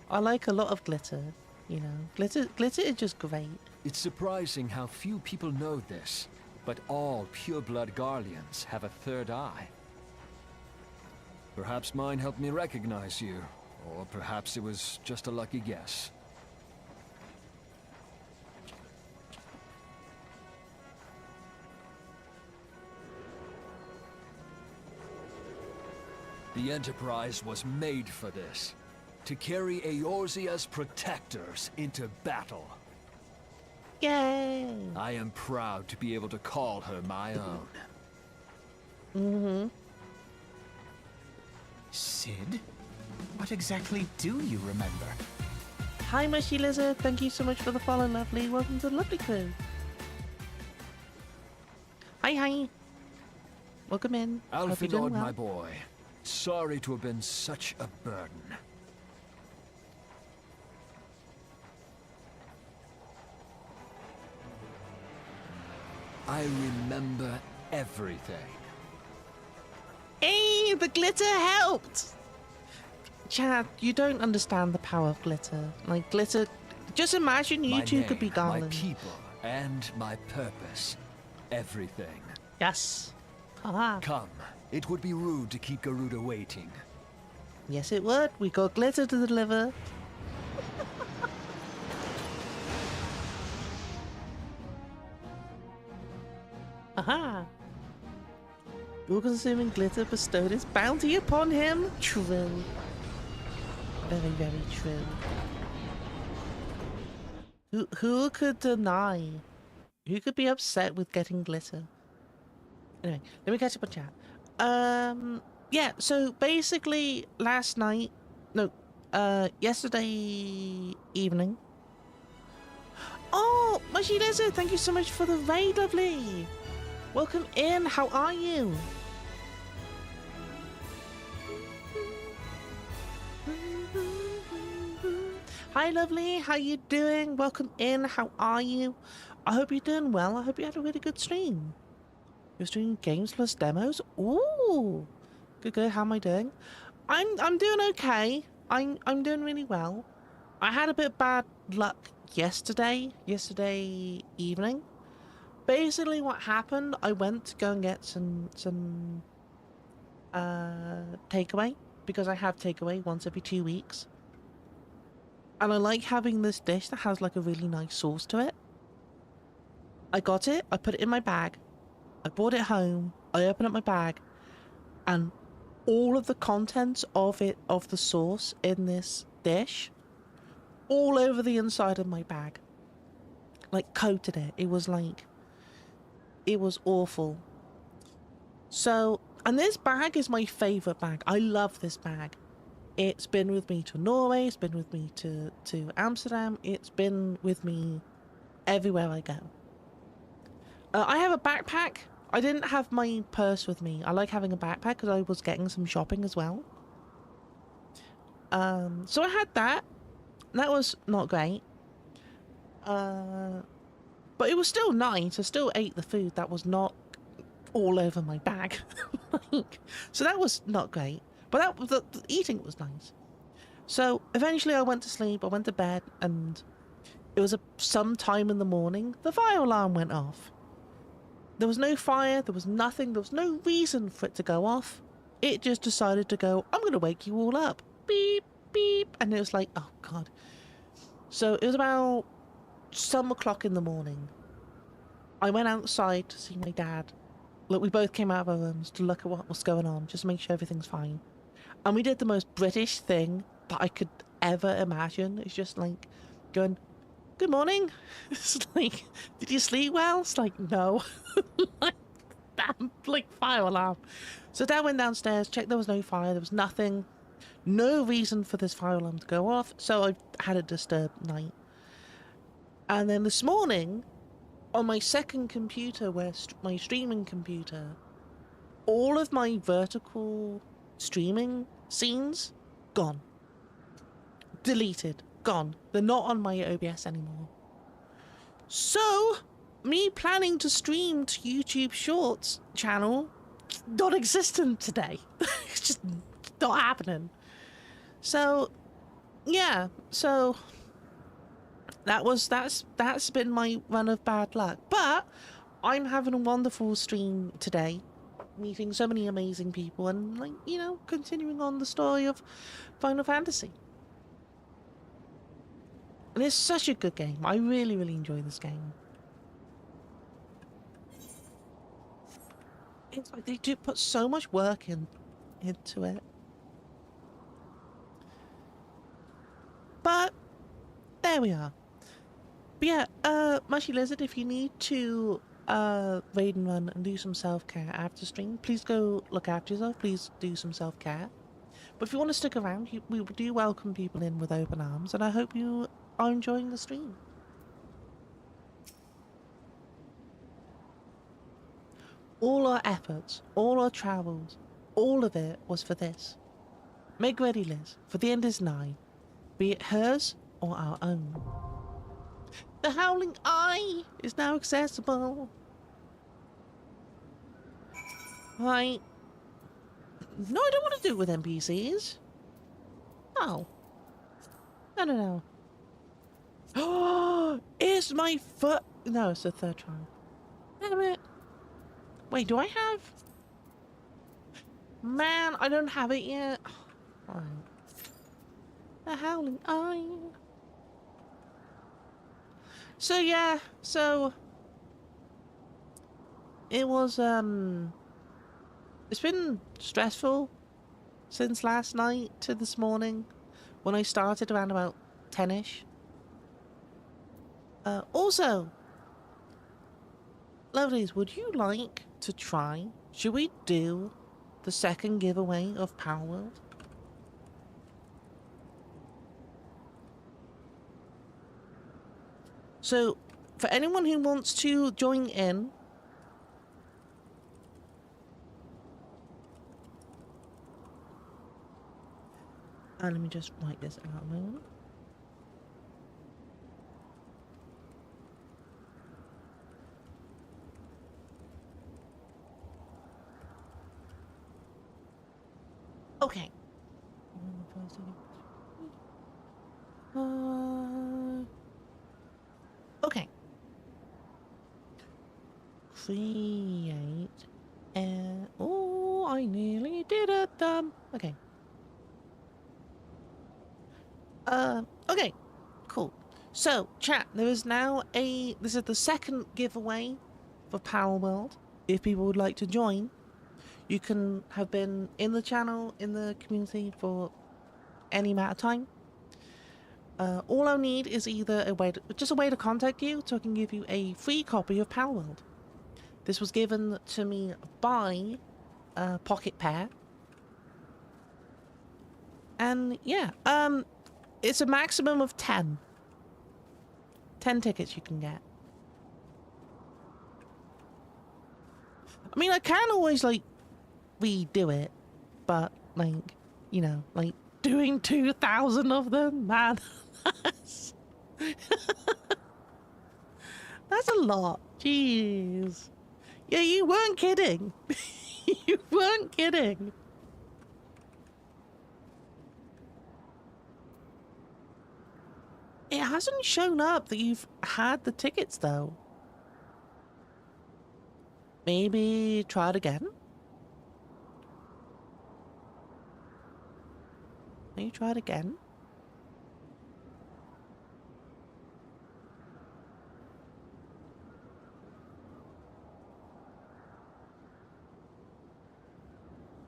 S1: I like a lot of glitter, you know. Glitter is just great.
S5: It's surprising how few people know this, but all pureblood Garleans have a third eye. Perhaps mine helped me recognize you, or perhaps it was just a lucky guess. The Enterprise was made for this. To carry Eorzea's protectors into battle.
S1: Yay!
S5: I am proud to be able to call her my own.
S1: Mm-hmm.
S6: Sid? What exactly do you remember?
S1: Hi, Mushy Lizard. Thank you so much for the follow, lovely. Welcome to the lovely crew. Hi, hi. Welcome in. Hope you're doing
S5: Alfinod,
S1: well.
S5: my boy. Sorry to have been such a burden. I remember everything.
S1: Hey, the glitter helped! Chad, you don't understand the power of glitter. Like, glitter... Just imagine you
S5: My
S1: two could be
S5: name,
S1: Garland.
S5: my people, and my purpose. Everything.
S1: Yes. Haha.
S5: Come. It would be rude to keep Garuda waiting.
S1: Yes, it would. We got glitter to deliver. Aha! All consuming glitter bestowed its bounty upon him. True. Very, very true. Who could deny? Who could be upset with getting glitter? Anyway, let me catch up on chat. Yeah, so basically last night, no, yesterday evening. Oh, Mushy Lizard, thank you so much for the raid, lovely. Welcome in, how are you? Hi, lovely, how you doing? Welcome in, how are you? I hope you're doing well. I hope you had a really good stream. You're streaming games plus demos? Ooh! Good, how am I doing? I'm doing okay. I'm doing really well. I had a bit bad luck yesterday evening. Basically what happened, I went to go and get some takeaway, because I have takeaway once every 2 weeks. And I like having this dish that has like a really nice sauce to it. I got it, I put it in my bag. I brought it home, I opened up my bag, and all of the contents of the sauce in this dish, all over the inside of my bag. Like, coated it. It was awful. So, and this bag is my favourite bag. I love this bag. It's been with me to Norway, it's been with me to Amsterdam, it's been with me everywhere I go. I have a backpack. I didn't have my purse with me. I like having a backpack because I was getting some shopping as well. So I had that. That was not great. But it was still nice. I still ate the food that was not all over my bag. Like, so that was not great. But that was the eating was nice. So eventually I went to sleep. I went to bed, and it was some time in the morning. The fire alarm went off. There was no fire. There was nothing. There was no reason for it to go off. It just decided to go, I'm going to wake you all up. Beep, beep. And it was like, oh, God. So it was about some o'clock in the morning. I went outside to see my dad. Look, we both came out of our rooms to look at what was going on, just to make sure everything's fine. And we did the most British thing that I could ever imagine. It's just like going, good morning. It's like, did you sleep well? It's like, no. Like, damn, like, fire alarm. So Dad went downstairs, checked there was no fire, there was nothing. No reason for this fire alarm to go off, so I had a disturbed night. And then this morning, on my second computer, my streaming computer, all of my vertical streaming scenes, gone. Deleted. Gone. They're not on my OBS anymore. So, me planning to stream to YouTube Shorts channel, non-existent today. It's just not happening. So, yeah. So, that's been my run of bad luck. But I'm having a wonderful stream today, meeting so many amazing people, and, like, you know, continuing on the story of Final Fantasy. And it's such a good game. I really, really enjoy this game. It's like they do put so much work into it. But there we are. But yeah, Mushy Lizard, if you need to raid and run and do some self-care after stream, please go look after yourself. Please do some self-care. But if you want to stick around, we do welcome people in with open arms, and I hope you are enjoying the stream. All our efforts, all our travels, all of it was for this. Make ready, Liz, for the end is nigh, be it hers or our own. The Howling Eye is now accessible. Right. No, I don't want to do it with NPCs. No. No. Oh, it's my foot. No, it's the third trial. Damn it. Wait, do I have? Man, I don't have it yet. Right. The Howling Eye. So yeah, so it was it's been stressful since last night to this morning when I started around about 10ish. Also, lovelies, would you like to try? Should we do the second giveaway of Power World? So, for anyone who wants to join in, and let me just write this out a moment. Okay. Okay. Create. Oh, I nearly did it. Okay. Okay. Cool. So, chat, there is now this is the second giveaway for Power World. If people would like to join, you can have been in the channel, in the community for any amount of time. All I'll need is either just a way to contact you so I can give you a free copy of Power World. This was given to me by Pocket Pair. And yeah, it's a maximum of 10. 10 tickets you can get. I mean, I can always, like, redo it, but, like, you know, like, doing 2,000 of them, man. That's a lot. Jeez. Yeah, you weren't kidding. You weren't kidding. It hasn't shown up that you've had the tickets, though. Maybe try it again? Maybe try it again?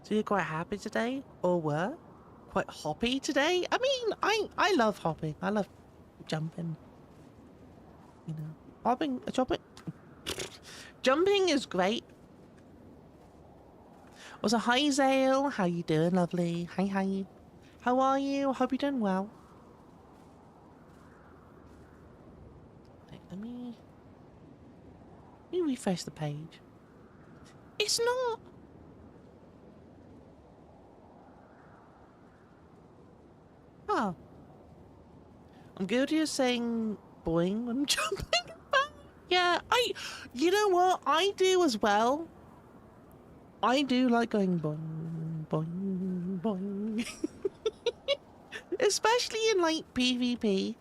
S1: So you're quite happy today? Or were? Quite hoppy today? I mean, I love hopping. I love jumping. You know, hopping, jumping. Jumping is great. Also, hi Zale. How you doing, lovely? Hi, hi. How are you? Hope you're doing well. Wait, let me refresh the page. It's not. Oh. I'm guilty of saying boing when I'm jumping back. Yeah, you know what? I do as well. I do like going boing, boing, boing. Especially in, like, PvP.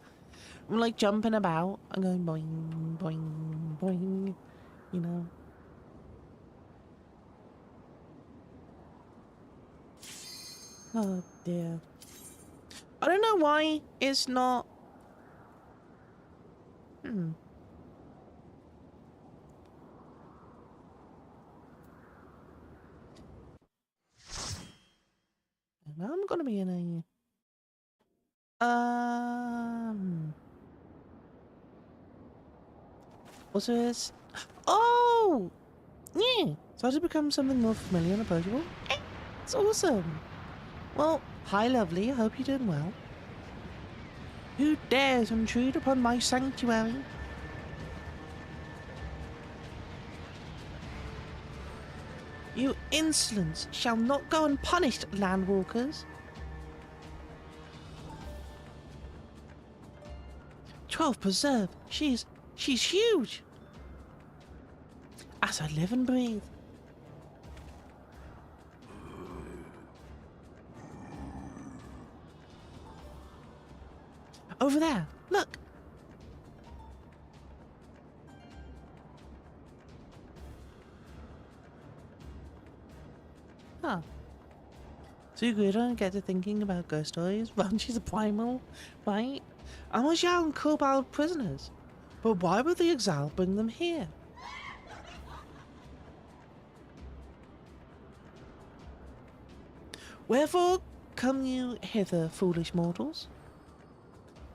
S1: I'm, like, jumping about and going boing, boing, boing, you know. Oh, dear. I don't know why it's not... Now I'm gonna be in a... Also is... Oh! Yeah! Started to become something more familiar and approachable. It's awesome! Well, hi lovely, I hope you're doing well. Who dares intrude upon my sanctuary? You insolents shall not go unpunished, landwalkers. 12 preserve. She's huge. As I live and breathe. Over there, look. Huh. So you don't get to thinking about ghost stories when she's a primal, right? Amajal and Kobold prisoners. But why would the exile bring them here? Wherefore come you hither, foolish mortals?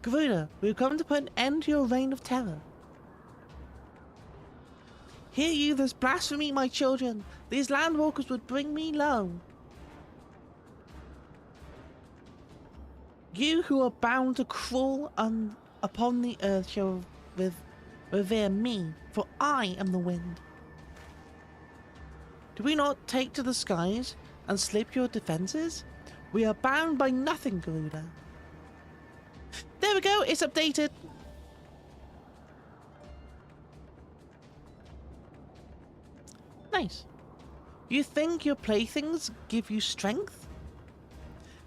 S1: Garuda, we have come to put an end to your reign of terror. Hear you this blasphemy, my children. These landwalkers would bring me low. You who are bound to crawl upon the earth shall revere me, for I am the wind. Do we not take to the skies and slip your defences? We are bound by nothing, Garuda. There we go, it's updated. Nice. You think your playthings give you strength?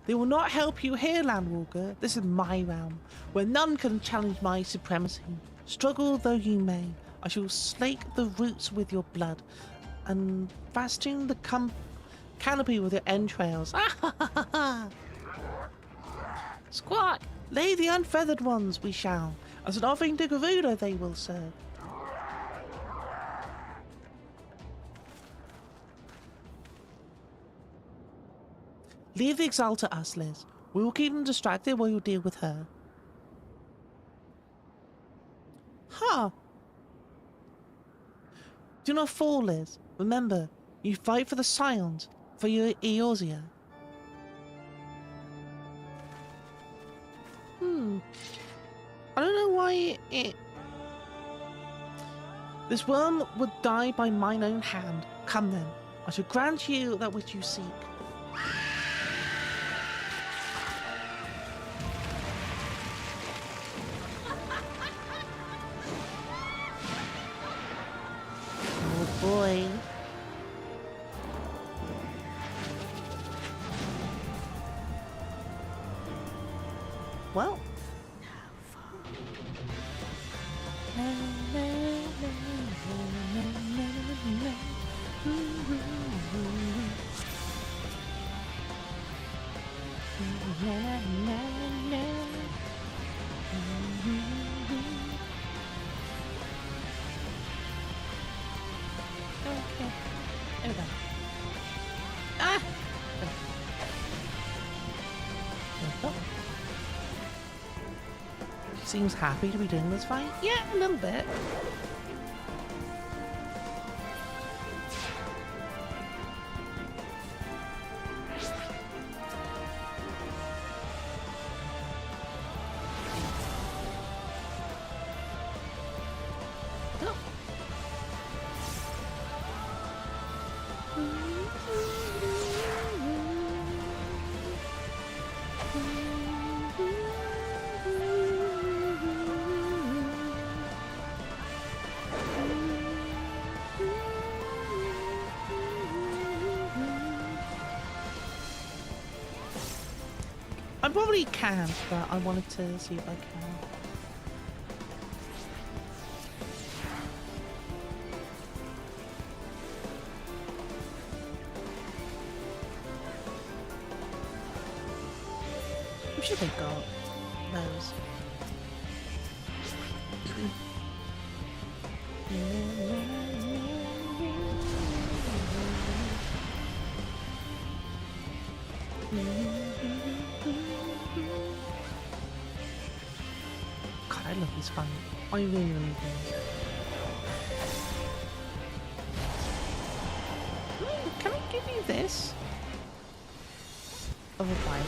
S1: They will not help you here, Landwalker. This is my realm, where none can challenge my supremacy. Struggle though you may, I shall slake the roots with your blood, and festoon the canopy with your entrails. Squawk! Lay the unfeathered ones, we shall. As an offering to Garuda they will serve. Leave the exile to us, Liz. We will keep them distracted while you deal with her. Huh. Do not fall, Liz. Remember, you fight for the Scions, for your Eorzea. I don't know why it... This worm would die by mine own hand. Come then, I shall grant you that which you seek. boy. Well. Okay. There we go. Ah! There we go. Seems happy to be doing this fight. Yeah, a little bit. I probably can, but I wanted to see if I can. I'm sure they got those. God, I love this fight. I really, really do. Can I give you this? Of a violet.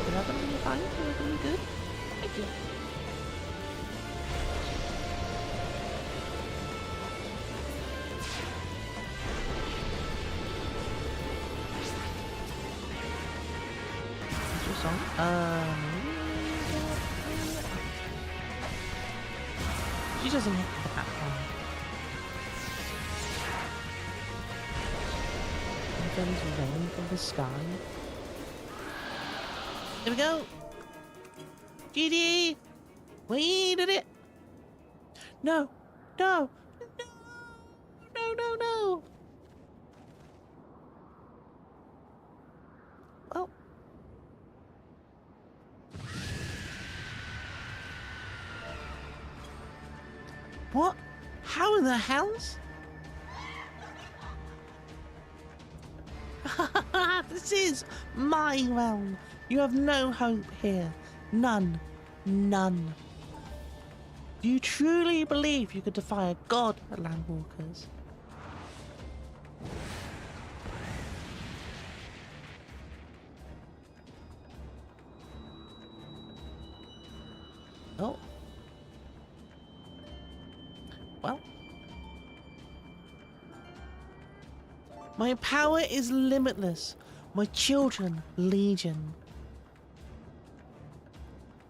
S1: Is that gonna be fine? Is that gonna be good? Thank you. What's your song? She doesn't have that one. There's rain from the sky. There we go. GD! We did it! No! No! No! No, no, no! Well. What? How in the hells? This is my realm. You have no hope here. None. None. Do you truly believe you could defy a god, Landwalkers? Oh. Well. My power is limitless. My children, legion.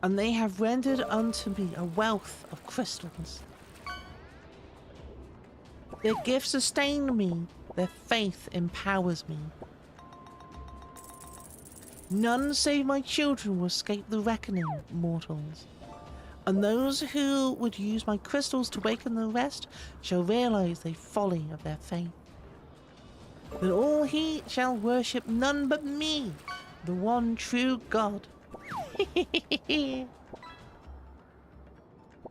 S1: And they have rendered unto me a wealth of crystals. Their gifts sustain me. Their faith empowers me. None save my children will escape the reckoning, mortals. And those who would use my crystals to waken the rest shall realize the folly of their faith. Then all he shall worship none but me, the one true God.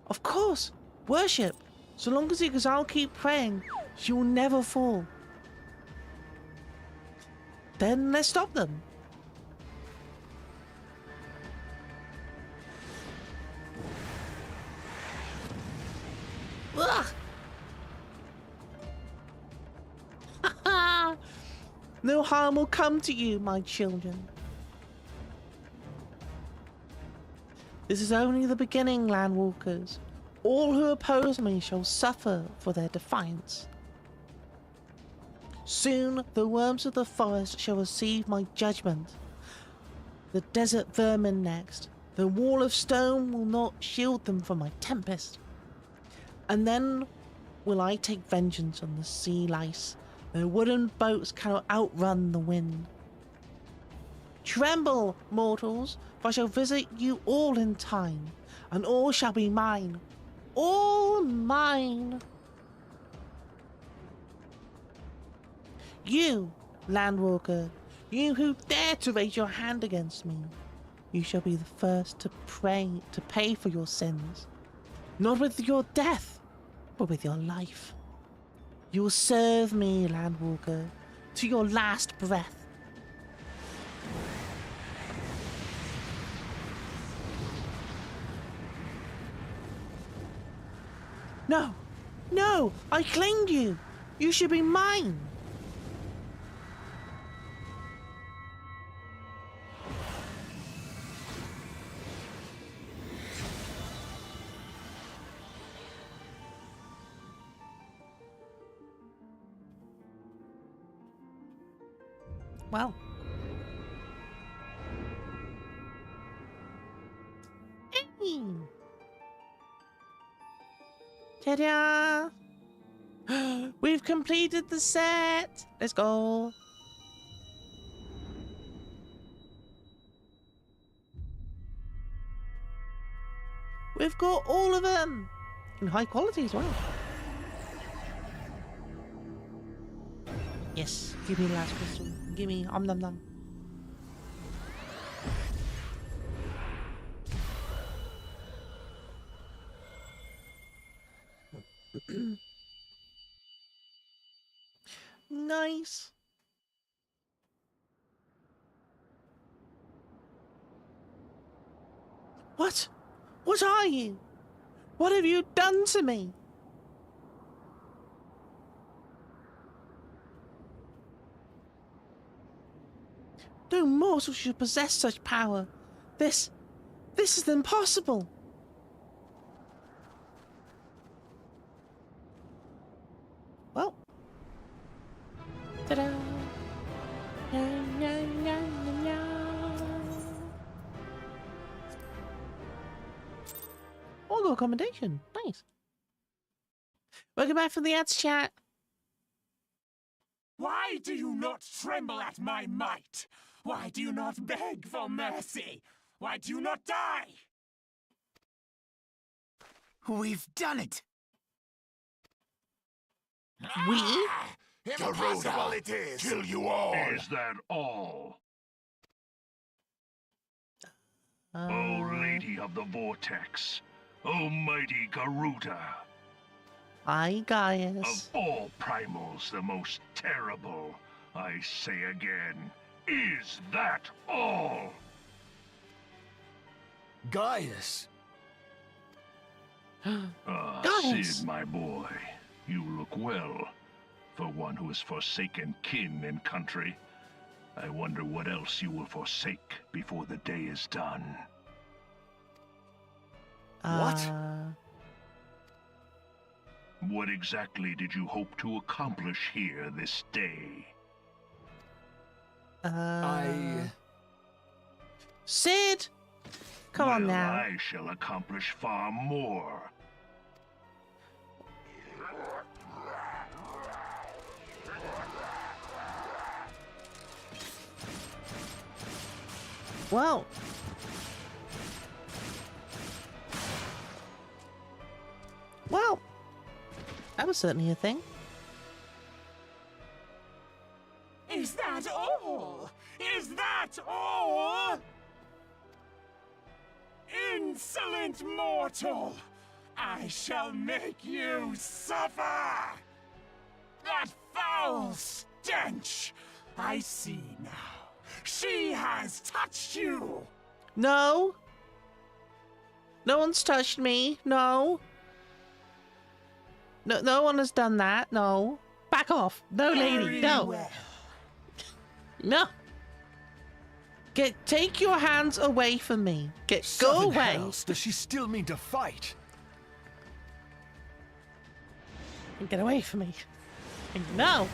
S1: Of course, worship. So long as I'll keep praying, she will never fall. Then let's stop them. Ugh. No harm will come to you, my children. This is only the beginning, Landwalkers. All who oppose me shall suffer for their defiance. Soon the worms of the forest shall receive my judgment. The desert vermin next. The wall of stone will not shield them from my tempest. And then will I take vengeance on the sea lice. Their wooden boats cannot outrun the wind. Tremble, mortals, for I shall visit you all in time, and all shall be mine. All mine. You, landwalker, you who dare to raise your hand against me, you shall be the first to pay for your sins. Not with your death, but with your life. You will serve me, landwalker, to your last breath. No, no, I claimed you. You should be mine. Well. Hey. Ta-da! We've completed the set. Let's go. We've got all of them in high quality as well. Yes, give me the last crystal. Give me nom nom. Nice. What? What are you? What have you done to me? No mortal should possess such power. This is impossible. Well. Ta-da! Auto accommodation. Nice. Welcome back from the ads chat.
S6: Why do you not tremble at my might? Why do you not beg for mercy? Why do you not die? We've done it.
S1: We?
S6: Impossible it is.
S7: Kill you all. Is that all? O Lady of the Vortex, O mighty Garuda,
S1: Hi, Gaius.
S7: of all primals the most terrible, I say again, is that all?
S5: Gaius!
S1: Gaius!
S7: Sid, my boy, you look well. For one who has forsaken kin and country, I wonder what else you will forsake before the day is done.
S5: What?
S7: What exactly did you hope to accomplish here this day?
S1: Sid! Come on now.
S7: I shall accomplish far more.
S1: Well. Well. That was certainly a thing.
S6: Is that all? Is that all? Insolent mortal! I shall make you suffer! That foul stench! I see now. She has touched you!
S1: No. No one's touched me. No. No one has done that. No. Back off. No, lady.
S6: Very
S1: No.
S6: well.
S1: No. Take your hands away from me. Go
S5: Seven
S1: away.
S5: hells, does she still mean to fight?
S1: Get away from me. No.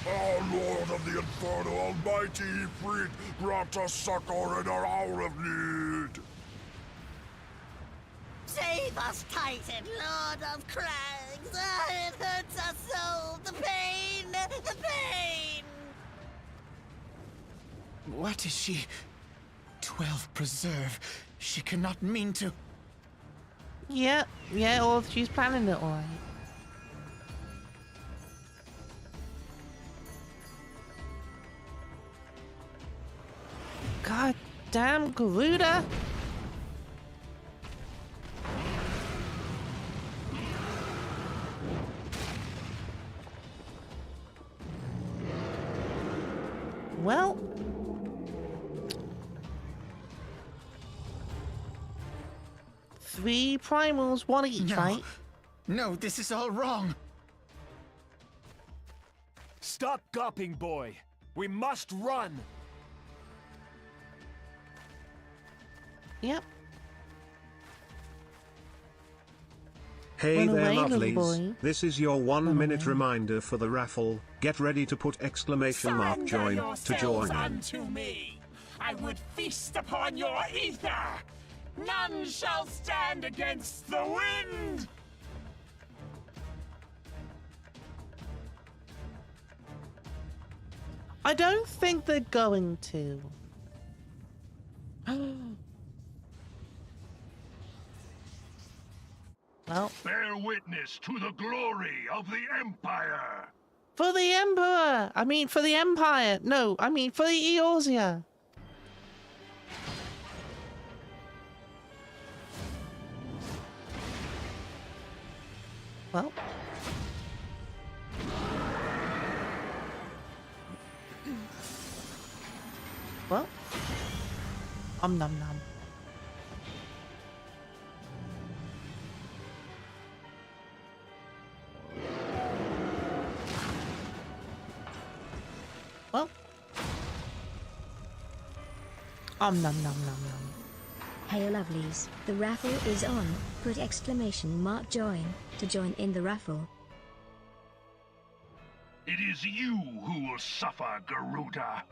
S8: Our Lord of the Inferno Almighty Ifrit brought us succor in our hour of need.
S9: Save us, Titan, Lord of Krang! It hurts our soul. The pain! The pain!
S6: What is she? 12 preserve. She cannot mean to.
S1: Yeah, or she's planning it alright. God damn Garuda! Well, three primals, one each,
S6: No.
S1: right?
S6: No, this is all wrong.
S5: Stop gawping, boy. We must run.
S1: Yep.
S3: Hey
S1: Run
S3: there,
S1: away, little
S3: lovelies.
S1: boy.
S3: This is your 1 minute
S1: away.
S3: reminder for the raffle. Get ready to put exclamation mark
S6: Surrender
S3: join to
S6: yourselves
S3: join in.
S6: unto me. I would feast upon your ether. None shall stand against the wind.
S1: I don't think they're going to. Well,
S7: Bear witness to the glory of the Empire.
S1: for the Emperor! I mean, for the Empire! No, I mean, for the Eorzea! Well. Well. Nom nom. Well. Nom nom.
S2: Hey lovelies, the raffle is on. Put exclamation mark join to join in the raffle.
S7: It is you who will suffer, Garuda.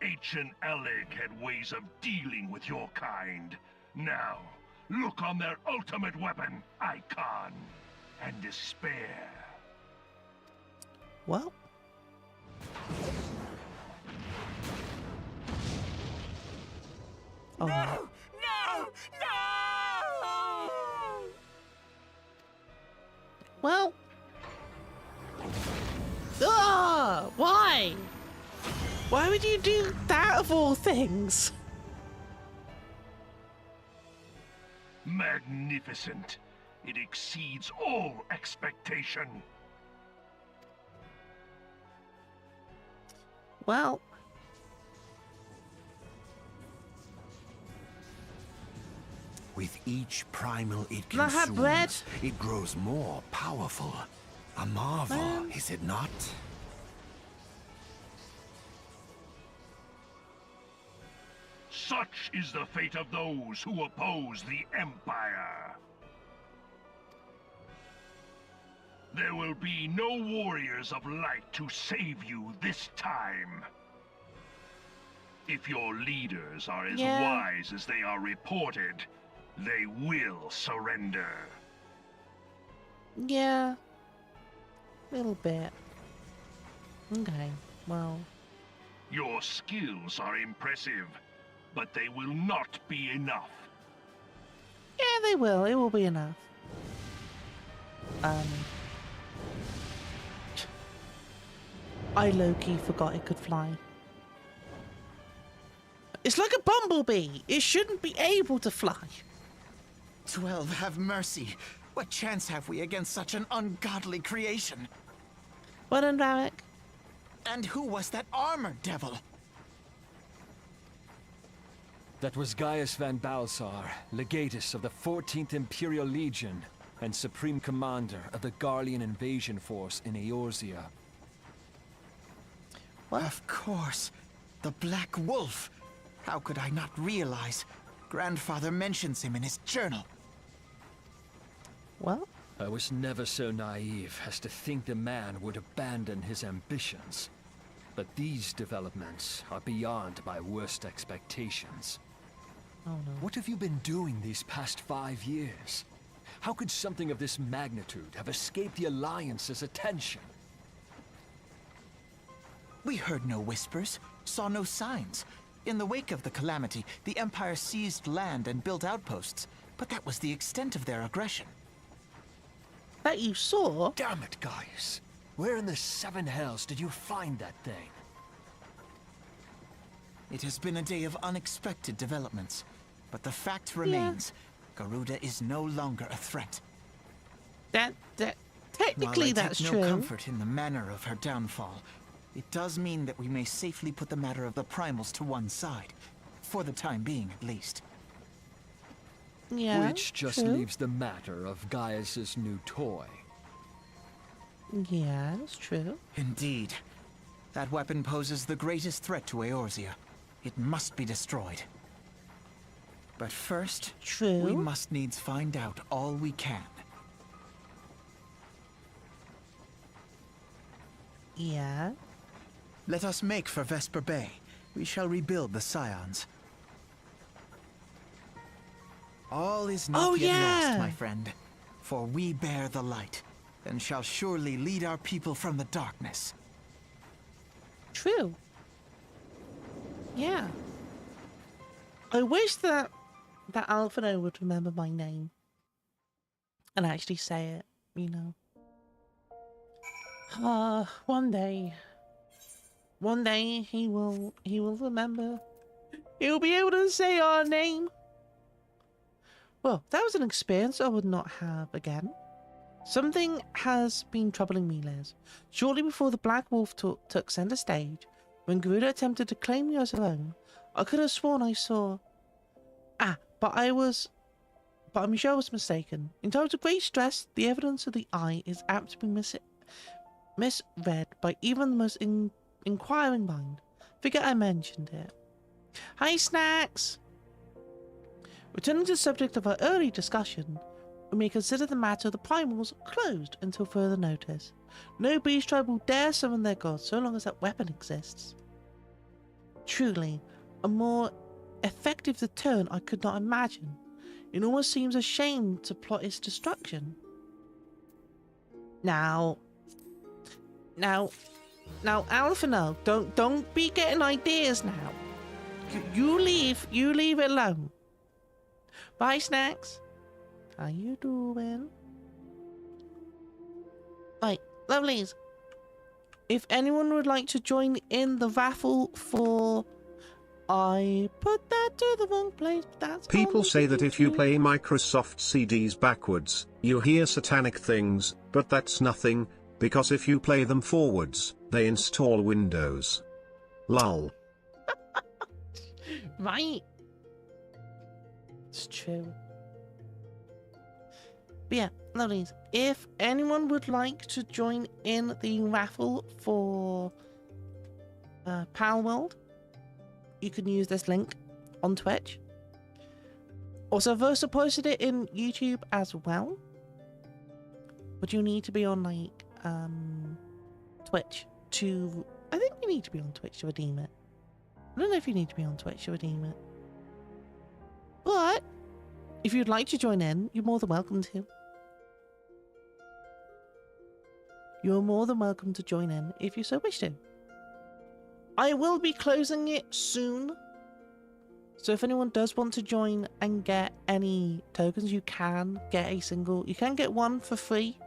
S7: Ancient Alec had ways of dealing with your kind. Now, look on their ultimate weapon, Icon, and despair.
S1: Well. Oh.
S6: No! No! No!
S1: Well. Ah! Why? Why would you do that of all things?
S7: Magnificent. It exceeds all expectation.
S1: Well.
S10: With each primal it
S1: Can I have bread?
S10: consumes, it grows more powerful. A marvel, is it not?
S7: Such is the fate of those who oppose the Empire. There will be no warriors of light to save you this time. If your leaders are as
S1: Yeah.
S7: wise as they are reported, they will surrender.
S1: Yeah. Little bit. Okay, well.
S7: Your skills are impressive, but they will not be enough.
S1: Yeah, they will. It will be enough. I low-key forgot it could fly. It's like a bumblebee. It shouldn't be able to fly.
S6: 12, have mercy. What chance have we against such an ungodly creation?
S1: Well done, Varric.
S6: And who was that armored devil?
S5: That was Gaius van Balsar, legatus of the 14th Imperial Legion and Supreme Commander of the Garlean invasion force in Eorzea.
S1: What?
S6: Of course. The Black Wolf. How could I not realize? Grandfather mentions him in his journal.
S1: Well,
S5: I was never so naive as to think the man would abandon his ambitions. But these developments are beyond my worst expectations.
S1: oh no.
S5: What have you been doing these past 5 years? How could something of this magnitude have escaped the Alliance's attention?
S11: We heard no whispers, saw no signs. In the wake of the calamity, the Empire seized land and built outposts, but that was the extent of their aggression.
S1: That you saw?
S5: Damn it, guys. Where in the seven hells did you find that thing?
S11: It has been a day of unexpected developments, but the fact remains, Garuda is no longer a threat.
S1: Technically that's
S11: true.
S1: true.
S11: While I take no comfort in the manner of her downfall, it does mean that we may safely put the matter of the primals to one side. For the time being, at least.
S1: Yeah,
S5: Which just
S1: true.
S5: leaves the matter of Gaius's new toy.
S1: Yeah, that's true.
S11: Indeed. That weapon poses the greatest threat to Eorzea. It must be destroyed. But first,
S1: True.
S11: we must needs find out all we can.
S1: Yeah.
S11: Let us make for Vesper Bay. We shall rebuild the Scions. All is not yet lost, my friend. For we bear the light, and shall surely lead our people from the darkness.
S1: True. Yeah. I wish that Alphino would remember my name and actually say it, you know. One day he will remember. He'll be able to say our name. Well, that was an experience I would not have again. Something has been troubling me, Liz. Shortly before the Black Wolf took center stage, when Garuda attempted to claim me as her own, I could have sworn I saw... but I'm sure I was mistaken. In times of great stress, the evidence of the eye is apt to be misread by even the most inquiring mind. Figure I mentioned it. Hi, Snacks! Returning to the subject of our early discussion, we may consider the matter of the primals closed until further notice. No beast tribe will dare summon their gods so long as that weapon exists. Truly, a more effective deterrent I could not imagine. It almost seems a shame to plot its destruction. Now, Alphino, don't be getting ideas now. You leave it alone. Bye, Snacks. How you doing? Right, lovelies. If anyone would like to join in the raffle for... I put that to the wrong place, but that's...
S3: People say that if you play Microsoft CDs backwards, you hear satanic things, but that's nothing, because if you play them forwards, they install Windows. Lol.
S1: Right. It's true. But yeah, lovelies, if anyone would like to join in the raffle for Pal World, you can use this link on Twitch. Also, Versa posted it in YouTube as well. But you need to be on like Twitch to... I think you need to be on Twitch to redeem it. I don't know if you need to be on Twitch to redeem it. But if you'd like to join in, you're more than welcome to. You're more than welcome to join in if you so wish to. I will be closing it soon. So if anyone does want to join and get any tokens, you can get a single... You can get one for free.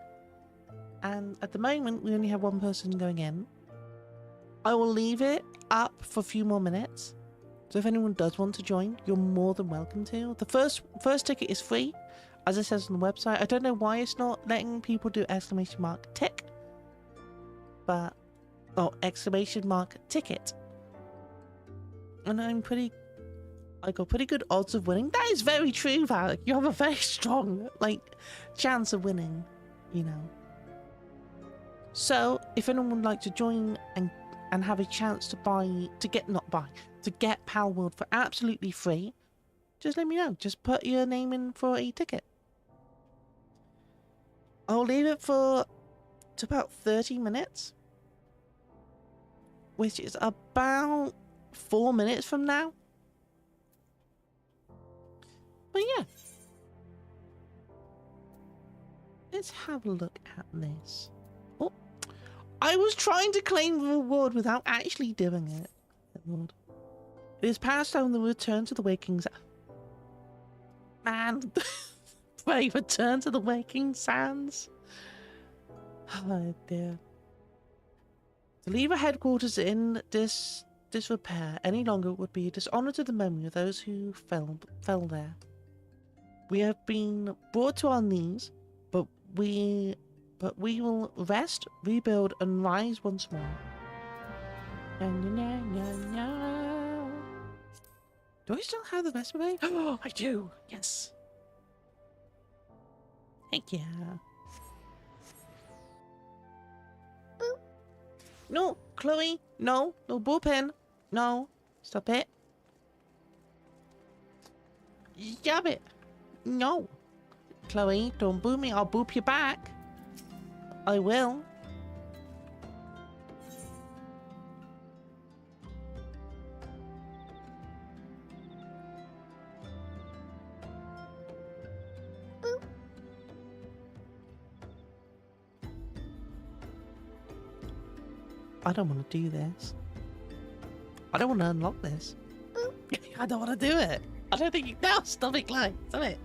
S1: And at the moment, we only have one person going in. I will leave it up for a few more minutes. So if anyone does want to join, you're more than welcome to. The first ticket is free, as it says on the website. I don't know why it's not letting people do !tick. But... Oh, !ticket. And I got pretty good odds of winning. That is very true, Valak. You have a very strong, chance of winning, you know. So, if anyone would like to join and have a chance to get Pal World for absolutely free, just let me know. Just put your name in for a ticket. I'll leave it to about 30 minutes. Which is about 4 minutes from now. But yeah. Let's have a look at this. Oh, I was trying to claim the reward without actually doing it. Lord. It is passed on the return to the waking. Man, pray return to the waking sands. Oh dear. To leave our headquarters in disrepair any longer would be a dishonor to the memory of those who fell there. We have been brought to our knees, but we will rest, rebuild, and rise once more. Na, na, na, na. Do I still have the rest of it? Oh, I do. Yes. Heck yeah. Boop. No, Chloe. No, no bullpen. No, stop it. Stop it. No. Chloe, don't boo me. I'll boop you back. I will. Boop. I don't want to do this. I don't want to unlock this. Boop. I don't want to do it. I don't think you... No, stop it, Chloe. Stop it.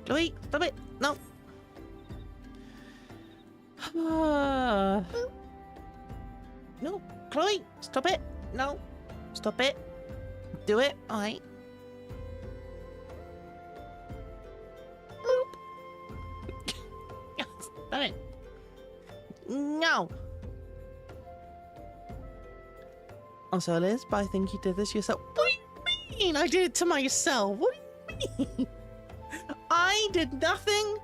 S1: Chloe, stop it. No. No, Chloe, stop it. No, stop it. Do it. All right. Boop. Stop it. No. I'm sorry, Liz, but I think you did this yourself. What do you mean? I did it to myself. What do you mean? I did nothing.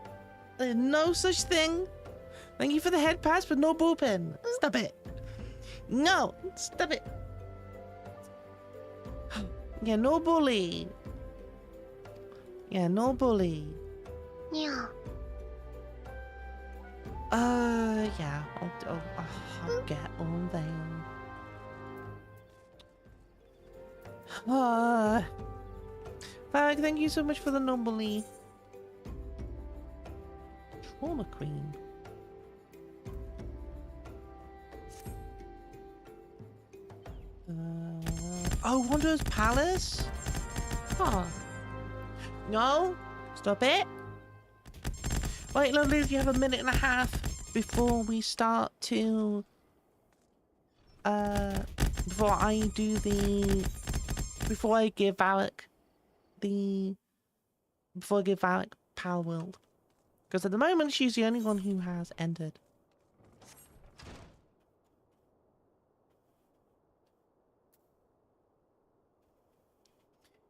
S1: There's no such thing. Thank you for the head pass, but no bullpen. Stop it. No, stop it. Yeah, no bully. Yeah, no bully.
S4: Yeah.
S1: Yeah, I'll get on them. Fag, thank you so much for the no bully. Trauma Queen. Oh, Wanderer's Palace? Oh. No, stop it. Wait, lovely, you have a minute and a half before we start to... Before I do the... Before I give Alec the... Before I give Alec Power World. Because at the moment, she's the only one who has entered.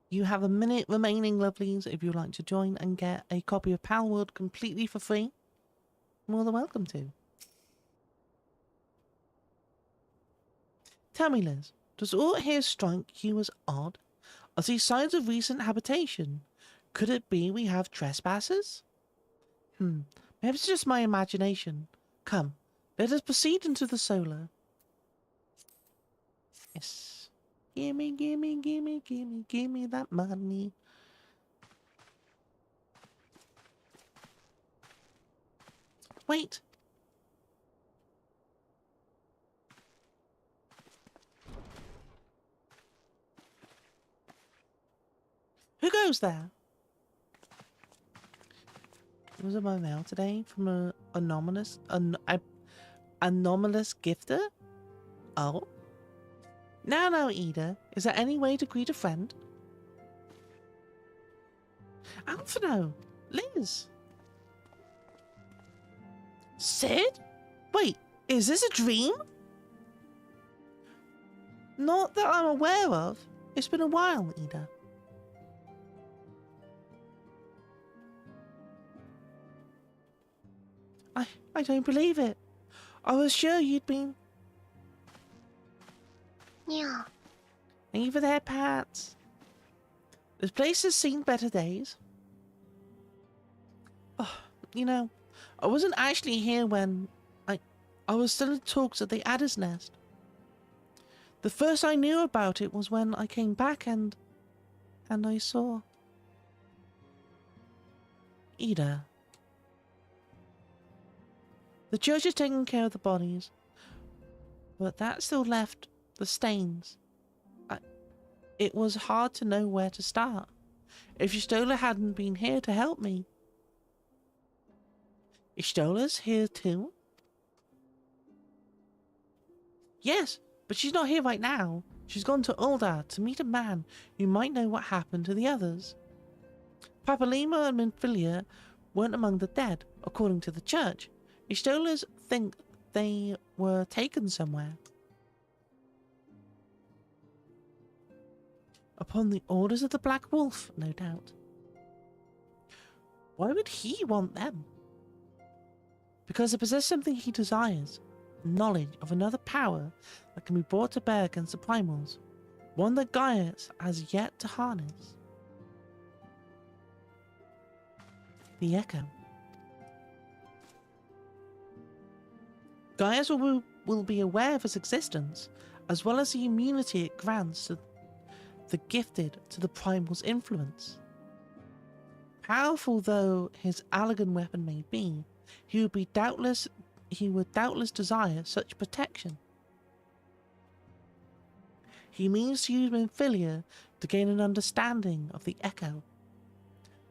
S1: You have a minute remaining, lovelies, if you'd like to join and get a copy of Power World completely for free. More than welcome to. Tell me, Liz, does aught here strike you as odd? I see signs of recent habitation. Could it be we have trespassers? Maybe it's just my imagination. Come, let us proceed into the solar. Yes. Gimme, gimme, gimme, gimme, gimme that money. Wait. Who goes there? Was it my mail today from an anomalous gifter? Oh. Now, Ida, is there any way to greet a friend? Alphino, Liz. Sid? Wait, is this a dream? Not that I'm aware of. It's been a while, Ida. I don't believe it. I was sure you'd been...
S4: Yeah.
S1: Thank you for the head pats. This place has seen better days. Oh, you know, I wasn't actually here when I was still in talks at the Adder's Nest. The first I knew about it was when I came back and I saw... Ida. The church is taking care of the bodies, but that still left the stains. It was hard to know where to start. If Y'shtola hadn't been here to help me. Y'shtola's here too? Yes, but she's not here right now. She's gone to Uldar to meet a man who might know what happened to the others. Papalima and Minfilia weren't among the dead, according to the church. Y'shtola's think they were taken somewhere. Upon the orders of the Black Wolf, no doubt. Why would he want them? Because they possess something he desires. Knowledge of another power that can be brought to bear against the primals. One that Gaius has yet to harness. The Echo. Gaius will be aware of its existence, as well as the immunity it grants to the gifted to the primal's influence. Powerful though his Allagan weapon may be, he would doubtless desire such protection. He means to use Minfilia to gain an understanding of the Echo,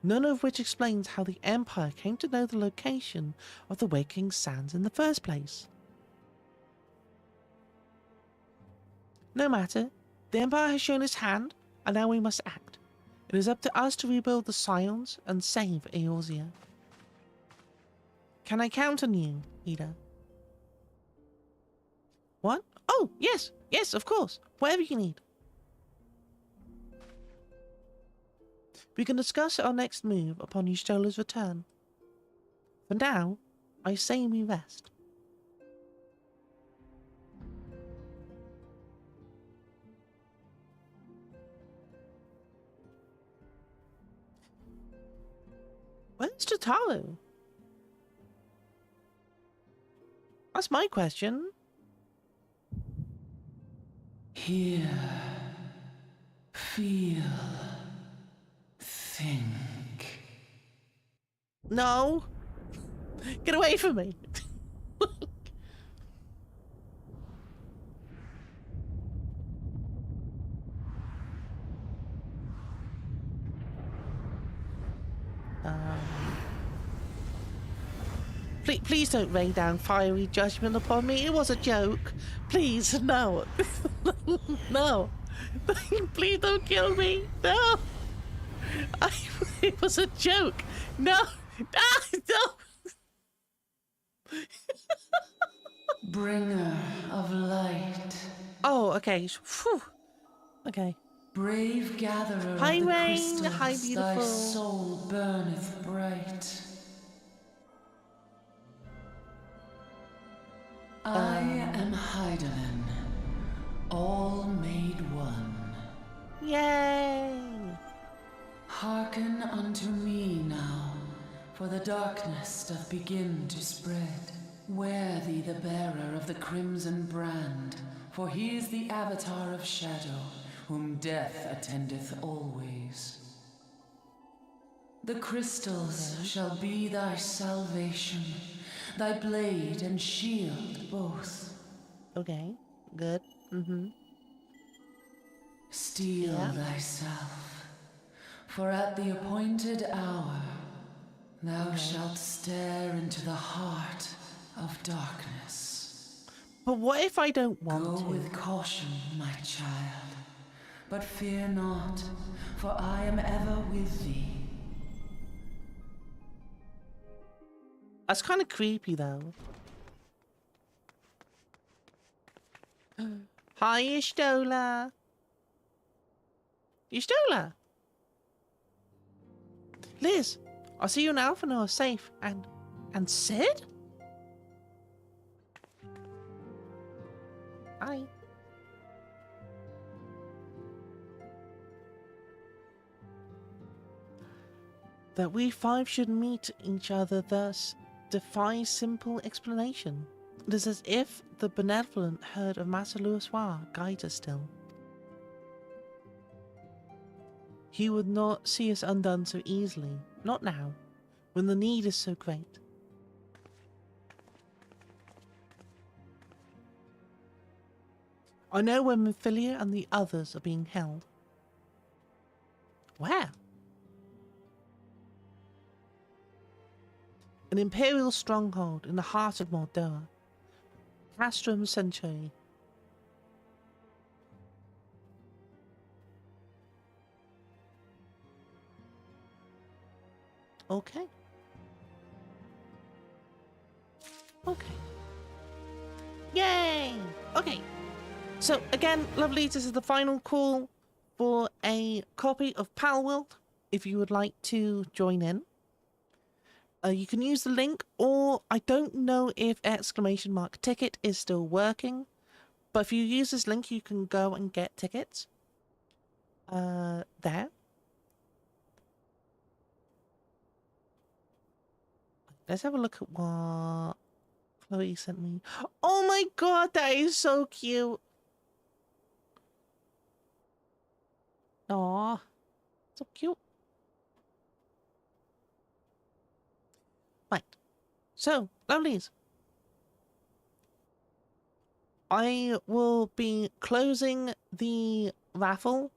S1: none of which explains how the Empire came to know the location of the Waking Sands in the first place. No matter, the Empire has shown its hand, and now we must act. It is up to us to rebuild the Scions and save Eorzea. Can I count on you, Ida? What? Oh, yes, of course. Whatever you need. We can discuss our next move upon Y'shtola's return. For now, I say we rest. Where's Jotaro? That's my question.
S12: Hear, feel, think.
S1: No! Get away from me! Please don't rain down fiery judgment upon me. It was a joke. Please, no. No. Please don't kill me. No. It was a joke. No. No.
S12: Bringer of light.
S1: Oh, okay. Whew. Okay.
S12: Brave gatherer
S1: Hi,
S12: of the
S1: Rain.
S12: crystals,
S1: Hi, beautiful.
S12: thy soul burneth bright. I am Hydaelyn, all made one.
S1: Yay!
S12: Hearken unto me now, for the darkness doth begin to spread. Wear thee the bearer of the crimson brand, for he is the avatar of shadow, whom death attendeth always. The crystals shall be thy salvation, thy blade and shield both.
S1: Okay, good.
S12: Steel thyself, for at the appointed hour thou shalt stare into the heart of darkness.
S1: But what if I don't want
S12: Go
S1: to?
S12: with caution, my child, but fear not, for I am ever with thee.
S1: That's kind of creepy, though. Hi, Y'shtola. Y'shtola. Liz, I see you and Alphinaud are safe. And Sid? Hi. That we five should meet each other thus defies simple explanation. It is as if the benevolent herd of Master Louisoix guides us still. He would not see us undone so easily, not now, when the need is so great. I know where Mephilia and the others are being held. Where? An Imperial stronghold in the heart of Moldova. Castrum Century. Okay. Okay. Yay! Okay. So again, lovely, this is the final call for a copy of Palworld. If you would like to join in. You can use the link, or I don't know if !ticket is still working, but if you use this link, you can go and get tickets. There. Let's have a look at what Chloe sent me. Oh my god, that is so cute. Aw, so cute. Right. So, lovelies. I will be closing the raffle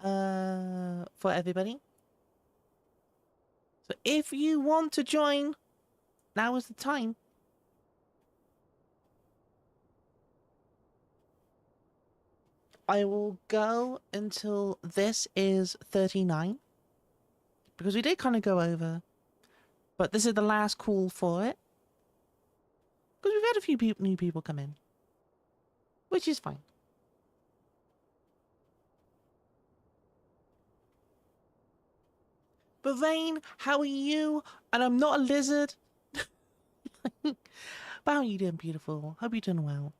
S1: for everybody. So if you want to join, now is the time. I will go until this is 39. Because we did kind of go over. But this is the last call for it. Because we've had a few new people come in. Which is fine. But Rain, how are you? And I'm not a lizard. But how are you doing, beautiful? Hope you're doing well.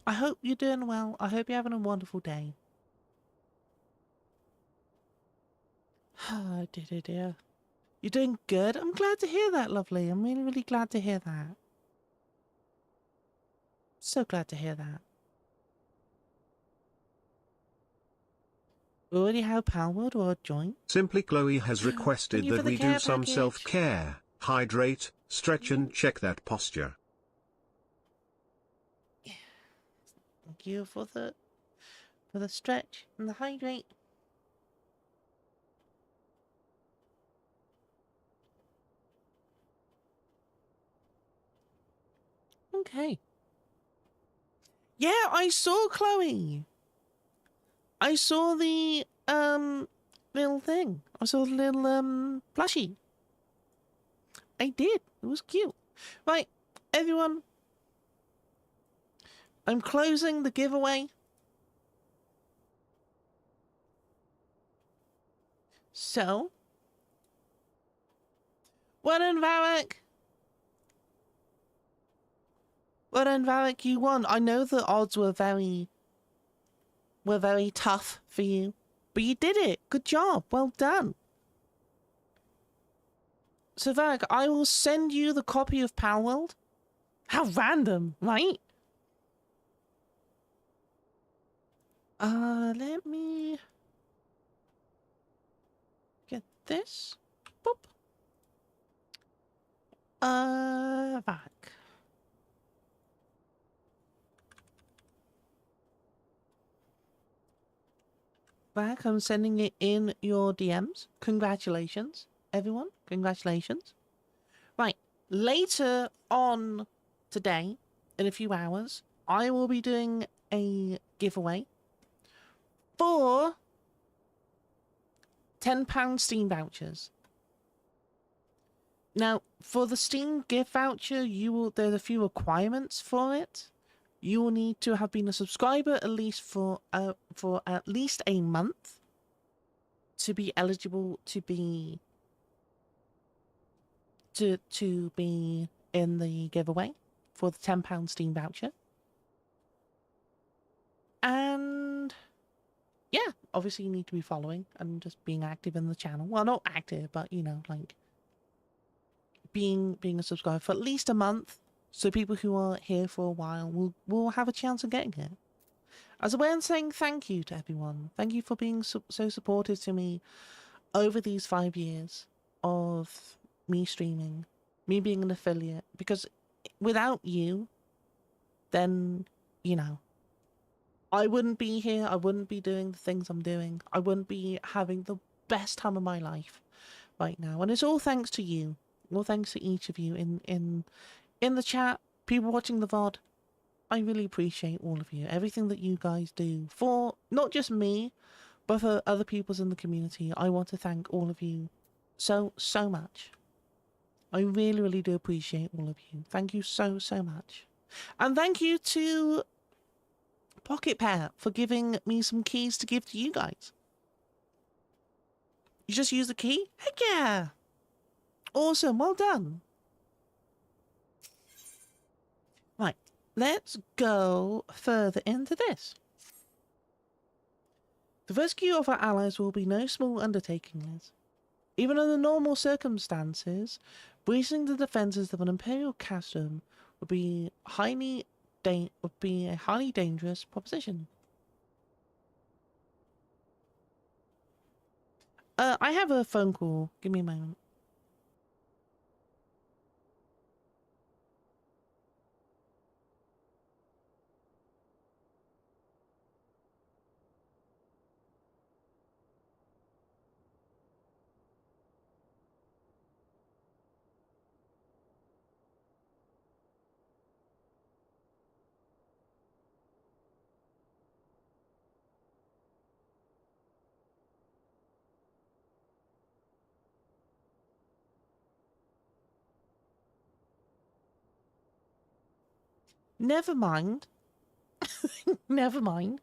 S1: I hope you're doing well. I hope you're having a wonderful day. Oh, dear. You're doing good? I'm glad to hear that, lovely. I'm really, really glad to hear that. So glad to hear that. We already have Palworld or join?
S3: Simply Chloe has requested that we do some self-care, hydrate, stretch and check that posture.
S1: Thank you for the stretch and the hydrate. Okay. Yeah, I saw Chloe. I saw the little thing. I saw the little plushie. I did. It was cute. Right, everyone. I'm closing the giveaway. So, well done, Varric. Well done, Varric. You won. I know the odds were very tough for you, but you did it. Good job. Well done. So, Varric, I will send you the copy of Palworld. How random, right? Let me get this. Boop. Back. Back, I'm sending it in your DMs. Congratulations, everyone. Congratulations. Right, later on today, in a few hours, I will be doing a giveaway for £10 Steam vouchers. Now, for the Steam gift voucher, there's a few requirements for it. You will need to have been a subscriber at least for at least a month to be eligible to be in the giveaway for the £10 Steam voucher. And yeah, obviously you need to be following and just being active in the channel. Well, not active, but you know, like being a subscriber for at least a month, so people who are here for a while will have a chance of getting it. As a way of saying thank you to everyone. Thank you for being so supportive to me over these 5 years of me streaming, me being an affiliate, because without you, then, you know, I wouldn't be here, I wouldn't be doing the things I'm doing, I wouldn't be having the best time of my life right now. And it's all thanks to you, all thanks to each of you in the chat, people watching the VOD. I really appreciate all of you, everything that you guys do for not just me, but for other peoples in the community. I want to thank all of you so much. I really, really do appreciate all of you. Thank you so much. And thank you to Pocket Pair for giving me some keys to give to you guys. You just use the key? Heck yeah! Awesome, well done. Right, let's go further into this. The rescue of our allies will be no small undertaking, Liz. Even under normal circumstances, breaching the defences of an Imperial castrum would be a highly dangerous proposition. I have a phone call. Give me a moment. Never mind. Never mind.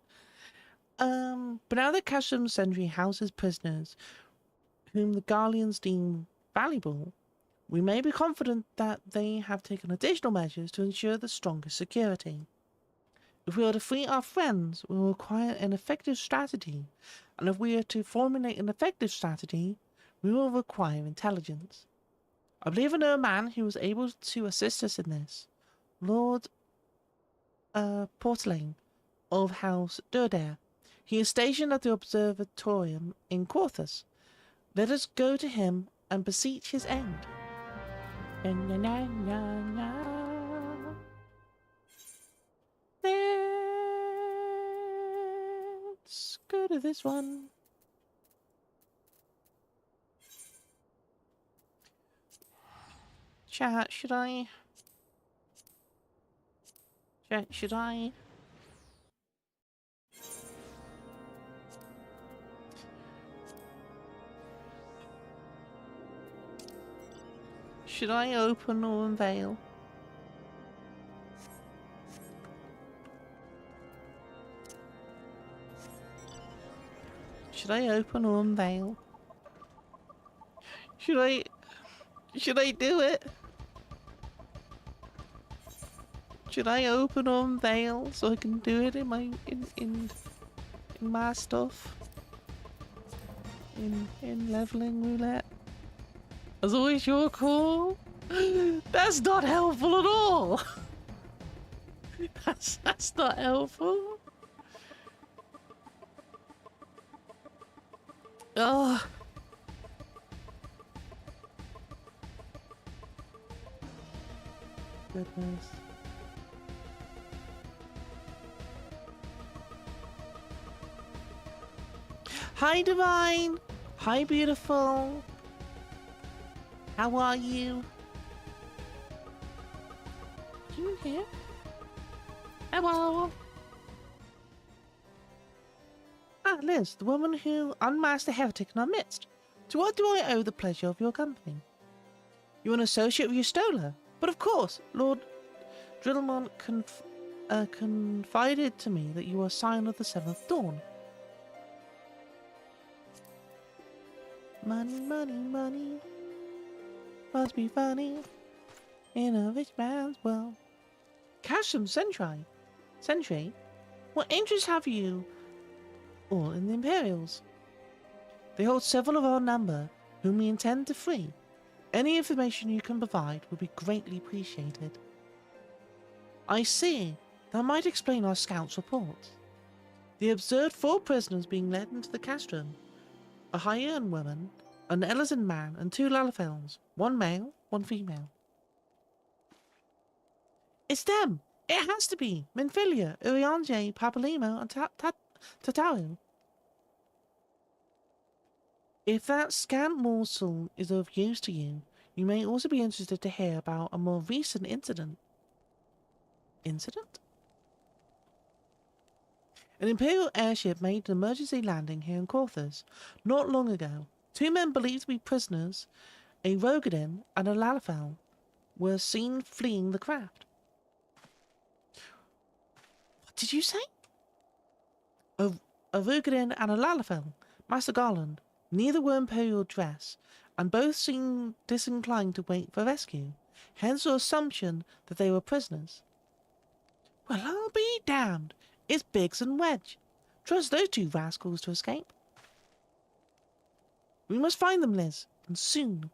S1: But now the Castrum Sentry houses prisoners whom the Guardians deem valuable, we may be confident that they have taken additional measures to ensure the strongest security. If we are to free our friends, we will require an effective strategy, and if we are to formulate an effective strategy, we will require intelligence. I believe I know a man who was able to assist us in this, Lord Portelaine of House Durdair. He is stationed at the observatorium in Quarthus. Let us go to him and beseech his aid. Let's go to this one. Chat, should I? Should I? Should I open or unveil? Should I open or unveil? Should I do it? Should I open or unveil so I can do it in my in my stuff? In leveling roulette? As always, your call. That's not helpful at all. That's not helpful. Oh. Goodness. Hi, Divine. Hi, beautiful. How are you? You here? Hello. Ah, Liz, the woman who unmasked the heretic in our midst. To what do I owe the pleasure of your company? You're an associate of Eustola, but of course, Lord Drillmont confided to me that you are a sign of the Seventh Dawn. Money, money, money. Must be funny in a rich man's world. Castrum Sentry? What interest have you all in the Imperials? They hold several of our number, whom we intend to free. Any information you can provide would be greatly appreciated. I see. That might explain our scout's report. They observed 4 prisoners being led into the castrum. A Hyan woman an Ellison man, and 2 Lalafels. 1 male, 1 female. It's them! It has to be! Minfilia, Eorzea, Papalimo, and Tatao. If that scant morsel is of use to you, you may also be interested to hear about a more recent incident. Incident? An Imperial airship made an emergency landing here in Corthus not long ago. 2 men believed to be prisoners, a Rogadin and a Lalafell, were seen fleeing the craft. What did you say? A Rogadin and a Lalafell, Master Garland. Neither were Imperial dress, and both seemed disinclined to wait for rescue, hence the assumption that they were prisoners. Well, I'll be damned. It's Biggs and Wedge. Trust those 2 rascals to escape. We must find them, Liz, and soon.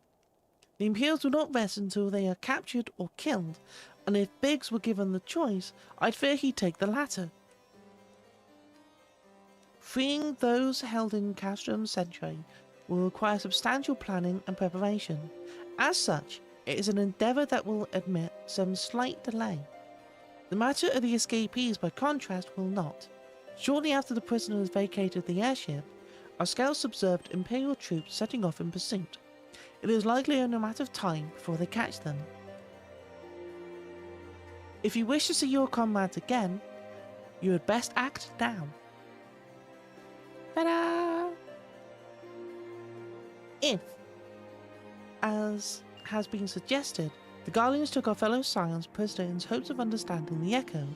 S1: The Imperials will not rest until they are captured or killed, and if Biggs were given the choice, I'd fear he'd take the latter. Freeing those held in Castrum Century will require substantial planning and preparation. As such, it is an endeavour that will admit some slight delay. The matter of the escapees, by contrast, will not. Shortly after the prisoners vacated the airship, our scouts observed Imperial troops setting off in pursuit. It is likely only a matter of time before they catch them. If you wish to see your comrades again, you had best act now. Ta-da! If, as has been suggested, the Guardians took our fellow Scions prisoner in hopes of understanding the Echo,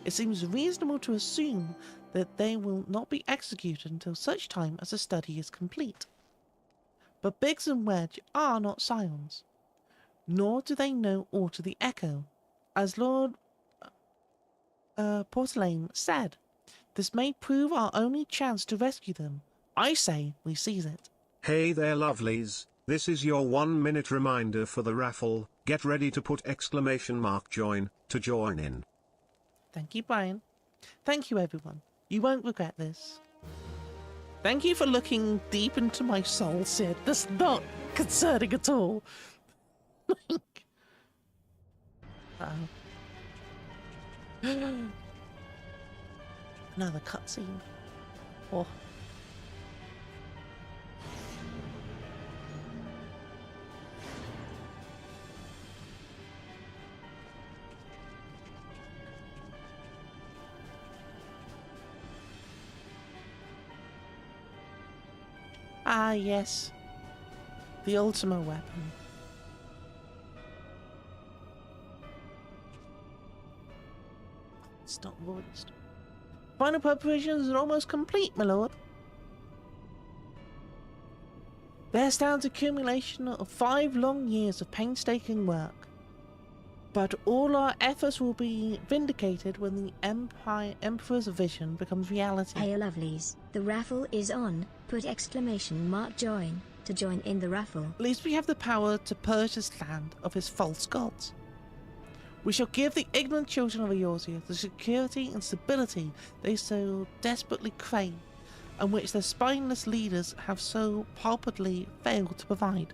S1: it seems reasonable to assume that they will not be executed until such time as the study is complete. But Biggs and Wedge are not Scions, nor do they know aught of the Echo. As Lord Portelaine said, this may prove our only chance to rescue them. I say we seize it.
S3: Hey there, lovelies. This is your 1-minute reminder for the raffle. Get ready to put !join to join in.
S1: Thank you, Brian. Thank you, everyone. You won't regret this. Thank you for looking deep into my soul, Sid. That's not concerning at all. Another cutscene. Oh. Ah, yes. The ultimate weapon. It's not voiced. Final preparations are almost complete, my lord. There stands accumulation of 5 long years of painstaking work. But all our efforts will be vindicated when the Emperor's vision becomes reality.
S2: Hey lovelies, the raffle is on. Put !join to join in the raffle.
S1: At least we have the power to purge this land of his false gods. We shall give the ignorant children of Eorzea the security and stability they so desperately crave, and which their spineless leaders have so palpably failed to provide.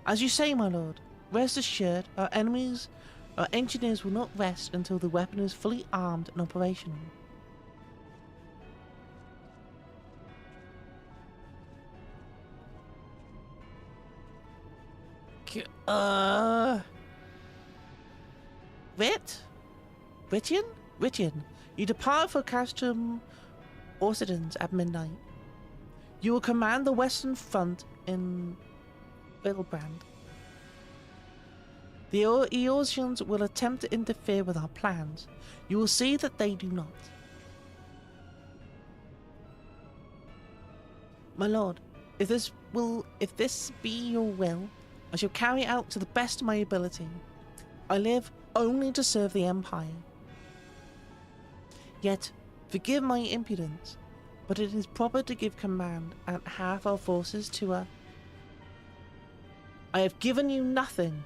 S1: As you say, my lord, rest assured, our engineers will not rest until the weapon is fully armed and operational. Richard, you depart for Castrum Orcidans at midnight. You will command the western front in Vilbrand. The Eorzeans will attempt to interfere with our plans. You will see that they do not. My lord, if this be your will, I shall carry out to the best of my ability. I live only to serve the Empire. Yet, forgive my impudence, but it is proper to give command at half our forces to a... I have given you nothing.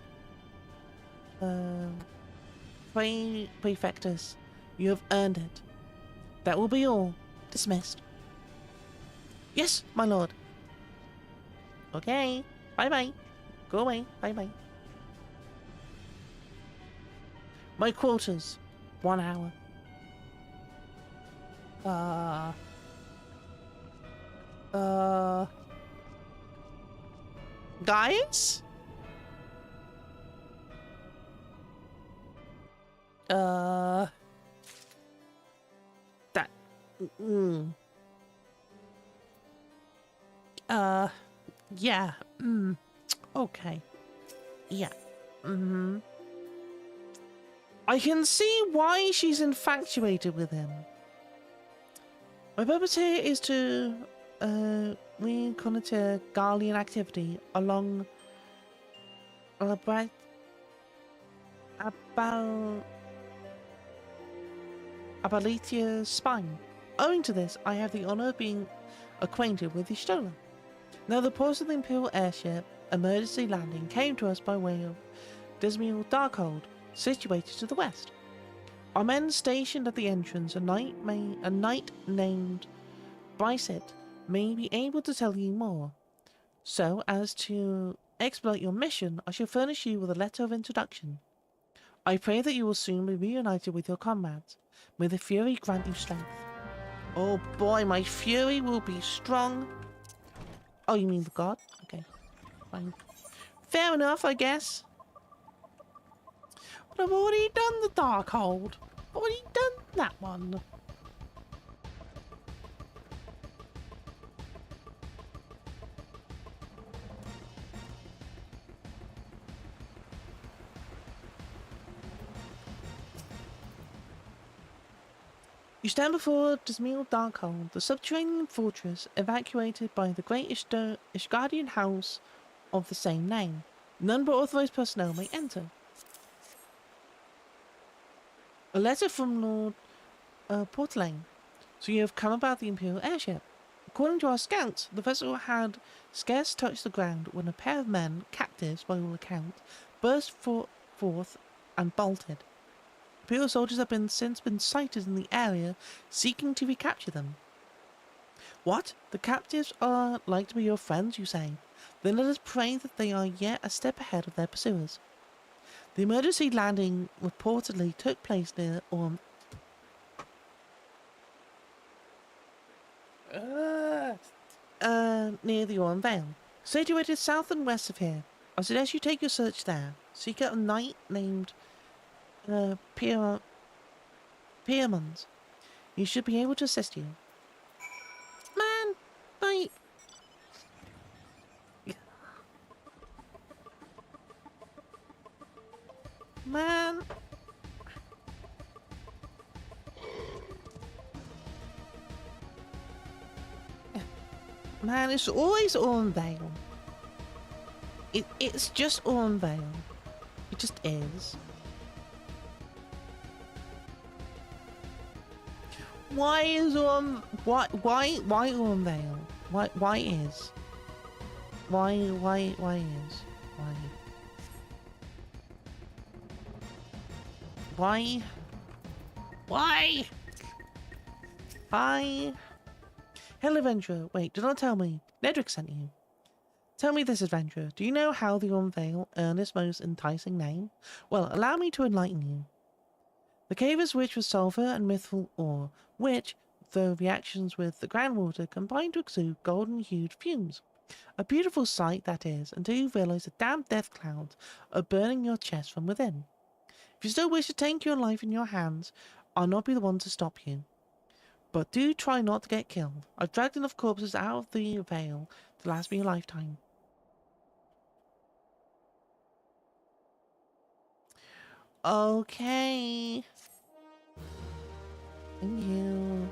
S1: Prefectus, you have earned it. That will be all. Dismissed. Yes, my lord. Okay. Bye-bye. Go away. Bye-bye. My quarters. 1 hour. Guys? That... Yeah. Okay. Yeah. I can see why she's infatuated with him. My purpose here is to reconnoiter Garlean activity along Abaletia's spine. Owing to this, I have the honor of being acquainted with the Stola. Now, the reports of the Imperial airship emergency landing came to us by way of Dismal Darkhold, situated to the west. Our men stationed at the entrance, a knight named Bryset may be able to tell you more. So, as to expedite your mission, I shall furnish you with a letter of introduction. I pray that you will soon be reunited with your comrades. May the Fury grant you strength. Oh boy, my Fury will be strong. Oh, you mean the god? Okay, fine. Fair enough, I guess. But I've already done the Darkhold. I've already done that one. You stand before Dismal Darkhold, the subterranean fortress evacuated by the great Ishgardian house of the same name. None but authorized personnel may enter. A letter from Lord Portelaine. So you have come about the Imperial airship. According to our scouts, the vessel had scarce touched the ground when a pair of men, captives by all accounts, burst forth and bolted. Imperial soldiers have since been sighted in the area, seeking to recapture them. What? The captives are like to be your friends, you say? Then let us pray that they are yet a step ahead of their pursuers. The emergency landing reportedly took place near near the Orm Vale, situated south and west of here. I suggest you take your search there. Seek out a knight named Piermont. He should be able to assist you. Man, like... Man... Man, it's always Ormvale. It's just Ormvale. It just is. Why is why Ormvale? Why is? Why? Hello, adventurer. Wait, do not tell me. Nedrick sent you. Tell me this, adventurer. Do you know how the Ormvale earned its most enticing name? Well, allow me to enlighten you. The cave is rich with sulphur and mythical ore, which, through reactions with the groundwater, combine to exude golden-hued fumes. A beautiful sight, that is, until you realize the damp death clouds are burning your chest from within. If you still wish to take your life in your hands, I'll not be the one to stop you. But do try not to get killed. I've dragged enough corpses out of the Vale to last me a lifetime. Okay. Thank you.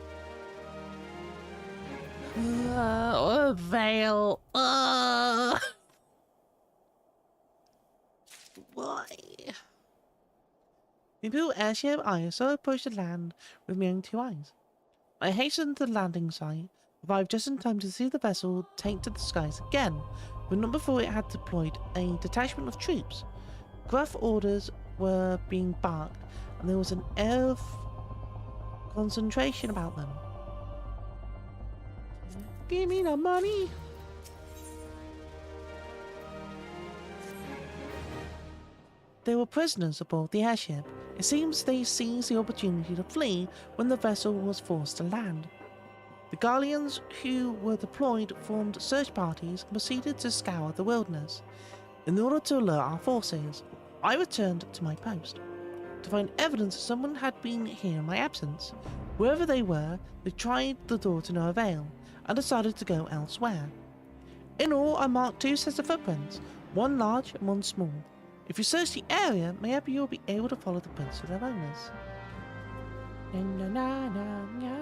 S1: Vale. Why? The Imperial airship I saw approach the land with my own 2 eyes. I hastened to the landing site, arrived just in time to see the vessel take to the skies again, but not before it had deployed a detachment of troops. Gruff orders were being barked, and there was an air of concentration about them. Give me the money. They were prisoners aboard the airship. It seems they seized the opportunity to flee when the vessel was forced to land. The Guardians who were deployed formed search parties and proceeded to scour the wilderness. In order to alert our forces, I returned to my post to find evidence that someone had been here in my absence. Wherever they were, they tried the door to no avail and decided to go elsewhere. In all, I marked 2 sets of footprints, one large and one small. If you search the area, maybe you'll be able to follow the prints to their owners. Na, na, na, na.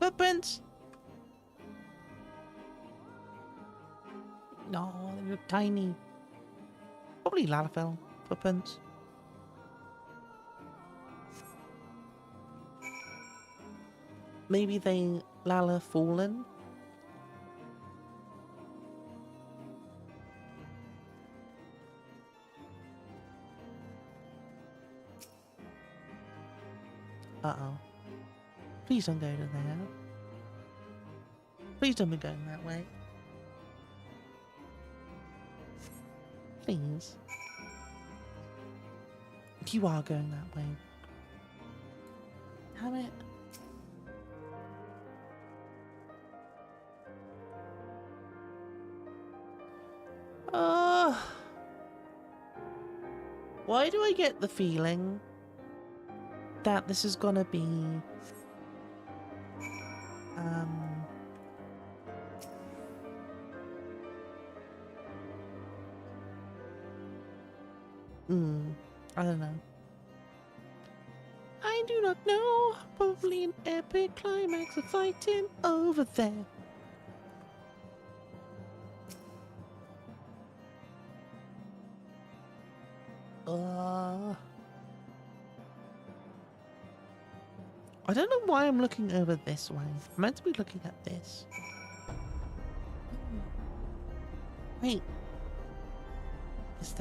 S1: Footprints! No, they look tiny. Probably Lalafell footprints. Maybe they Lala fallen. Uh-oh. Please don't go to there. Please don't be going that way. Please. You are going that way. Damn it. Why do I get the feeling that this is gonna be I don't know. I do not know. Probably an epic climax of fighting over there. I don't know why I'm looking over this way. I'm meant to be looking at this. Wait. Is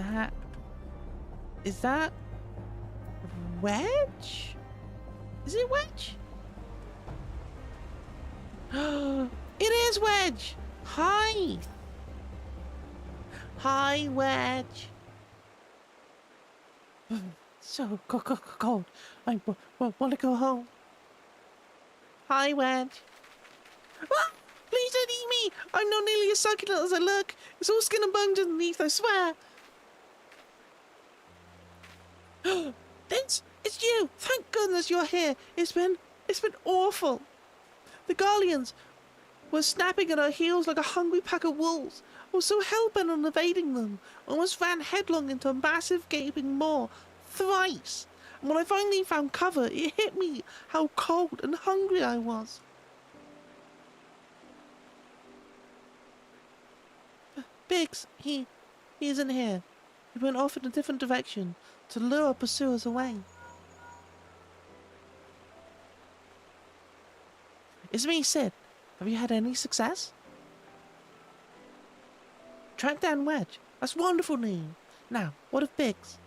S1: that Wedge? Is it Wedge? It is Wedge! Hi! Hi, Wedge! So cold. I want to go home. Hi, Wedge. Ah! Please don't eat me! I'm not nearly as succulent as I look. It's all skin and bones underneath, I swear. It's you! Thank goodness you're here. It's been awful. The Guardians were snapping at our heels like a hungry pack of wolves. I was so hell-bent on evading them, I almost ran headlong into a massive gaping maw thrice. And when I finally found cover, it hit me how cold and hungry I was. Biggs, he isn't here. He went off in a different direction to lure our pursuers away. It's me, Sid. Have you had any success? Track down Wedge. That's wonderful news. Now, what of Biggs?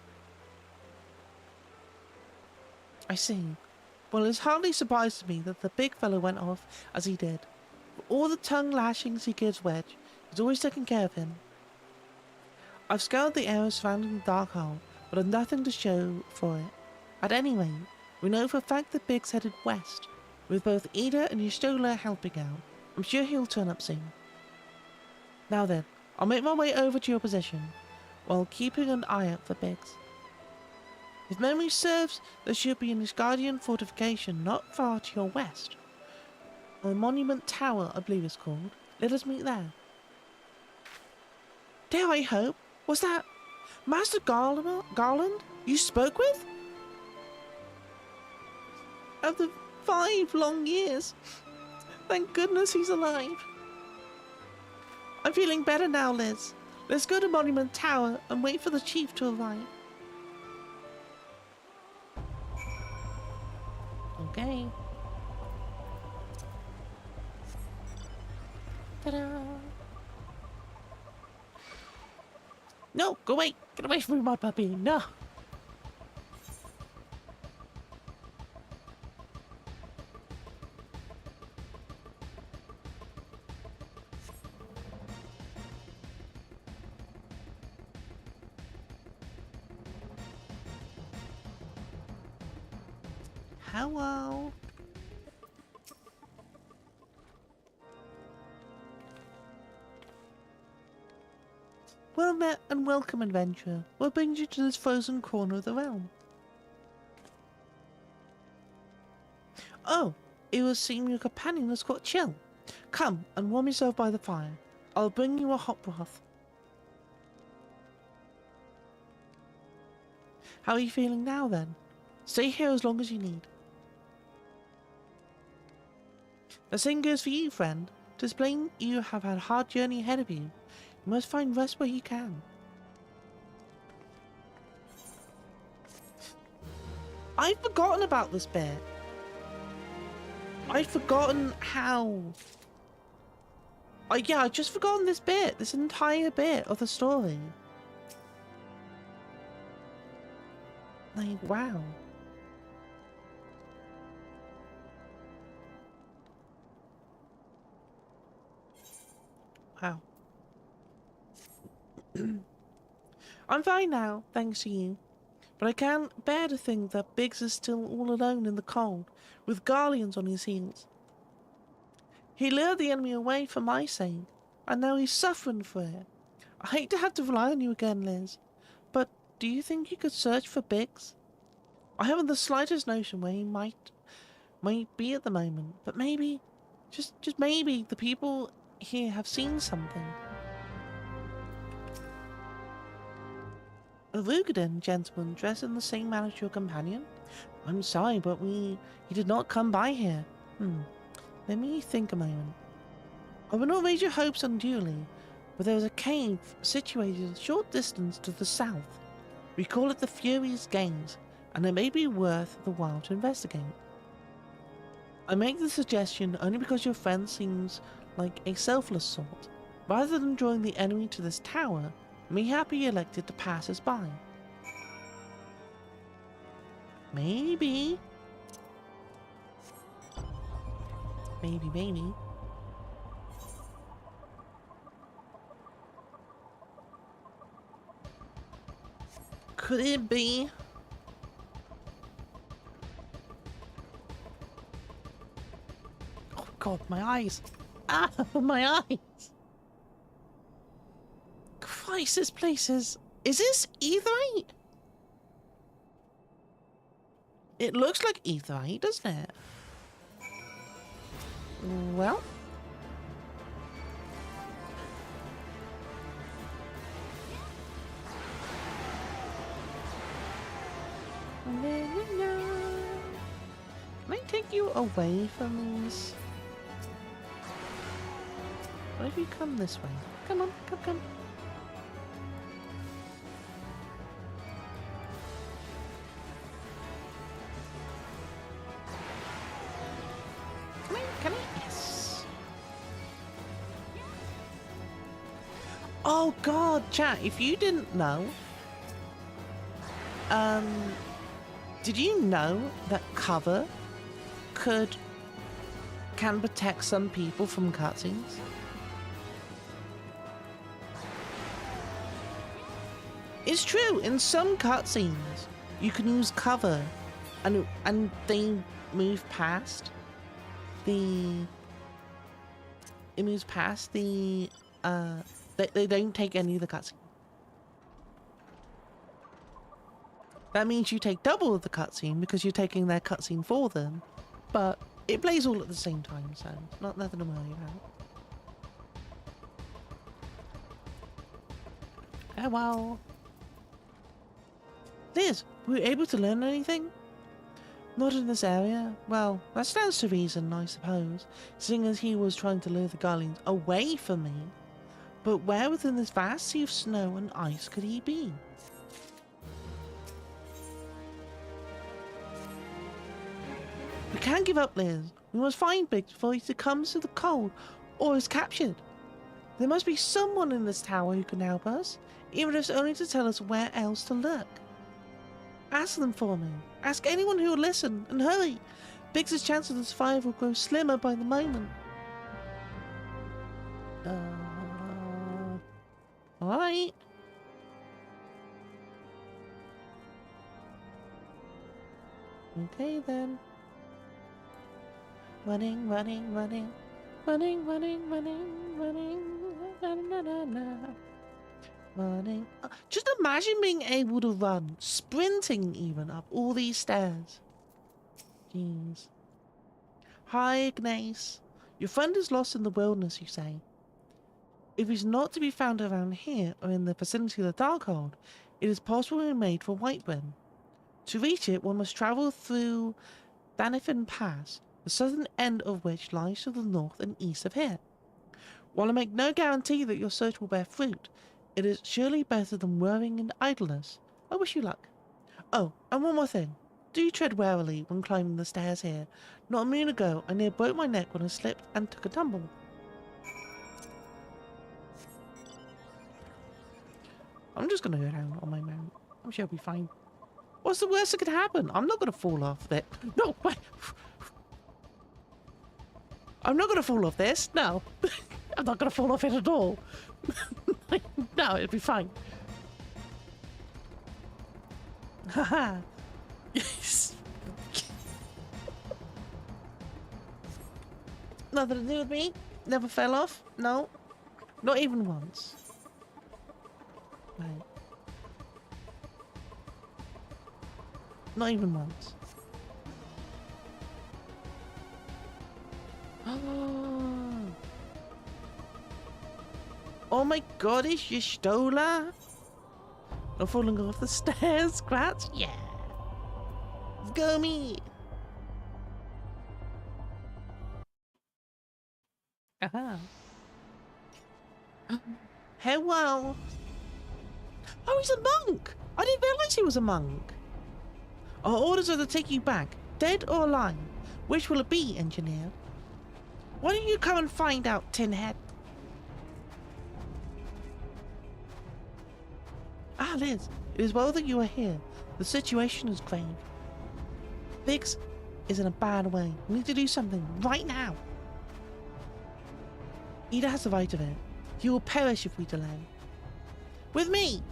S1: I see. Well, it's hardly surprising me that the big fellow went off as he did. For all the tongue lashings he gives Wedge, he's always taking care of him. I've scoured the area surrounding the dark hole, but I've nothing to show for it. At any rate, we know for a fact that Biggs headed west, with both Ida and Yustola helping out. I'm sure he'll turn up soon. Now then, I'll make my way over to your position, while keeping an eye out for Biggs. If memory serves, there should be an Asgardian fortification not far to your west. Or Monument Tower, I believe it's called. Let us meet there. Dare I hope? Was that Master Garland you spoke with? After 5 long years. Thank goodness he's alive. I'm feeling better now, Liz. Let's go to Monument Tower and wait for the chief to arrive. Okay. Ta-da! No, go away! Get away from me, my puppy! No! Hello. Well met and welcome, adventurer. What brings you to this frozen corner of the realm? Oh, it was seeing your companion has got chill. Come and warm yourself by the fire. I'll bring you a hot broth. How are you feeling now, then? Stay here as long as you need. The same goes for you, friend. To explain, you have had a hard journey ahead of you. You must find rest where you can. I'd forgotten about this bit. I'd forgotten how... yeah, I'd just forgotten this bit. This entire bit of the story. Like, wow. Wow. I'm fine now, thanks to you. But I can't bear to think that Biggs is still all alone in the cold, with Guardians on his heels. He lured the enemy away for my sake, and now he's suffering for it. I hate to have to rely on you again, Liz, but do you think you could search for Biggs? I haven't the slightest notion where he might be at the moment, but maybe, just maybe, the people here have seen something. A Rugadin gentleman dressed in the same manner as your companion? I'm sorry, but he did not come by here. Let me think a moment. I will not raise your hopes unduly, but there is a cave situated a short distance to the south. We call it the Fury's Gaze, and it may be worth the while to investigate. I make the suggestion only because your friend seems like a selfless sort. Rather than drawing the enemy to this tower, mayhap he elected to pass us by. Maybe. Maybe. Could it be? Oh god, my eyes. Ah, my eyes. Christ, this place is... Is this Aetheryte? It looks like Aetheryte, doesn't it? Well... Can I take you away from these? What if you come this way? Come on, come. Come here, yes. Oh god, chat, if you didn't know, did you know that cover can protect some people from cutscenes? It's true, in some cutscenes you can use cover and they move past the they don't take any of the cutscene. That means you take double of the cutscene because you're taking their cutscene for them, but it plays all at the same time, so nothing to worry about. Oh well. Liz, were you able to learn anything? Not in this area. Well, that stands to reason, I suppose, seeing as he was trying to lure the Guardians away from me. But where within this vast sea of snow and ice could he be? We can't give up, Liz. We must find Biggs before he succumbs to the cold or is captured. There must be someone in this tower who can help us, even if it's only to tell us where else to look. Ask them for me. Ask anyone who will listen, and hurry. Biggs' chance of survival will grow slimmer by the moment. Alright. Okay then. running, running, running, running, running, running, running, na na na na. Running. Just imagine being able to run, sprinting even up all these stairs. Jeez. Hi, Ignace. Your friend is lost in the wilderness, you say. If he's not to be found around here or in the vicinity of the Darkhold, it is possible we made for Whitebrim. To reach it, one must travel through Danifin Pass, the southern end of which lies to the north and east of here. While I make no guarantee that your search will bear fruit, it is surely better than worrying in idleness. I wish you luck. Oh, and one more thing. Do tread warily when climbing the stairs here. Not a minute ago, I near broke my neck when I slipped and took a tumble. I'm just gonna go down on my mount. I'm sure I'll be fine. What's the worst that could happen? I'm not gonna fall off there. No, wait. I'm not gonna fall off this. No. I'm not gonna fall off it at all. No, it'll be fine. Haha. Yes. Nothing to do with me. Never fell off. No. Not even once. Right. Not even once. Oh my god, it's your Stola? Not falling off the stairs, Scratch? Yeah. Let's go me. Aha. Hello. Oh, he's a monk. I didn't realize he was a monk. Our orders are to take you back, dead or alive. Which will it be, engineer? Why don't you come and find out, Tinhead? Ah, Liz, it is well that you are here. The situation is grave. Biggs is in a bad way. We need to do something right now. Ida has the right of it. He will perish if we delay. With me!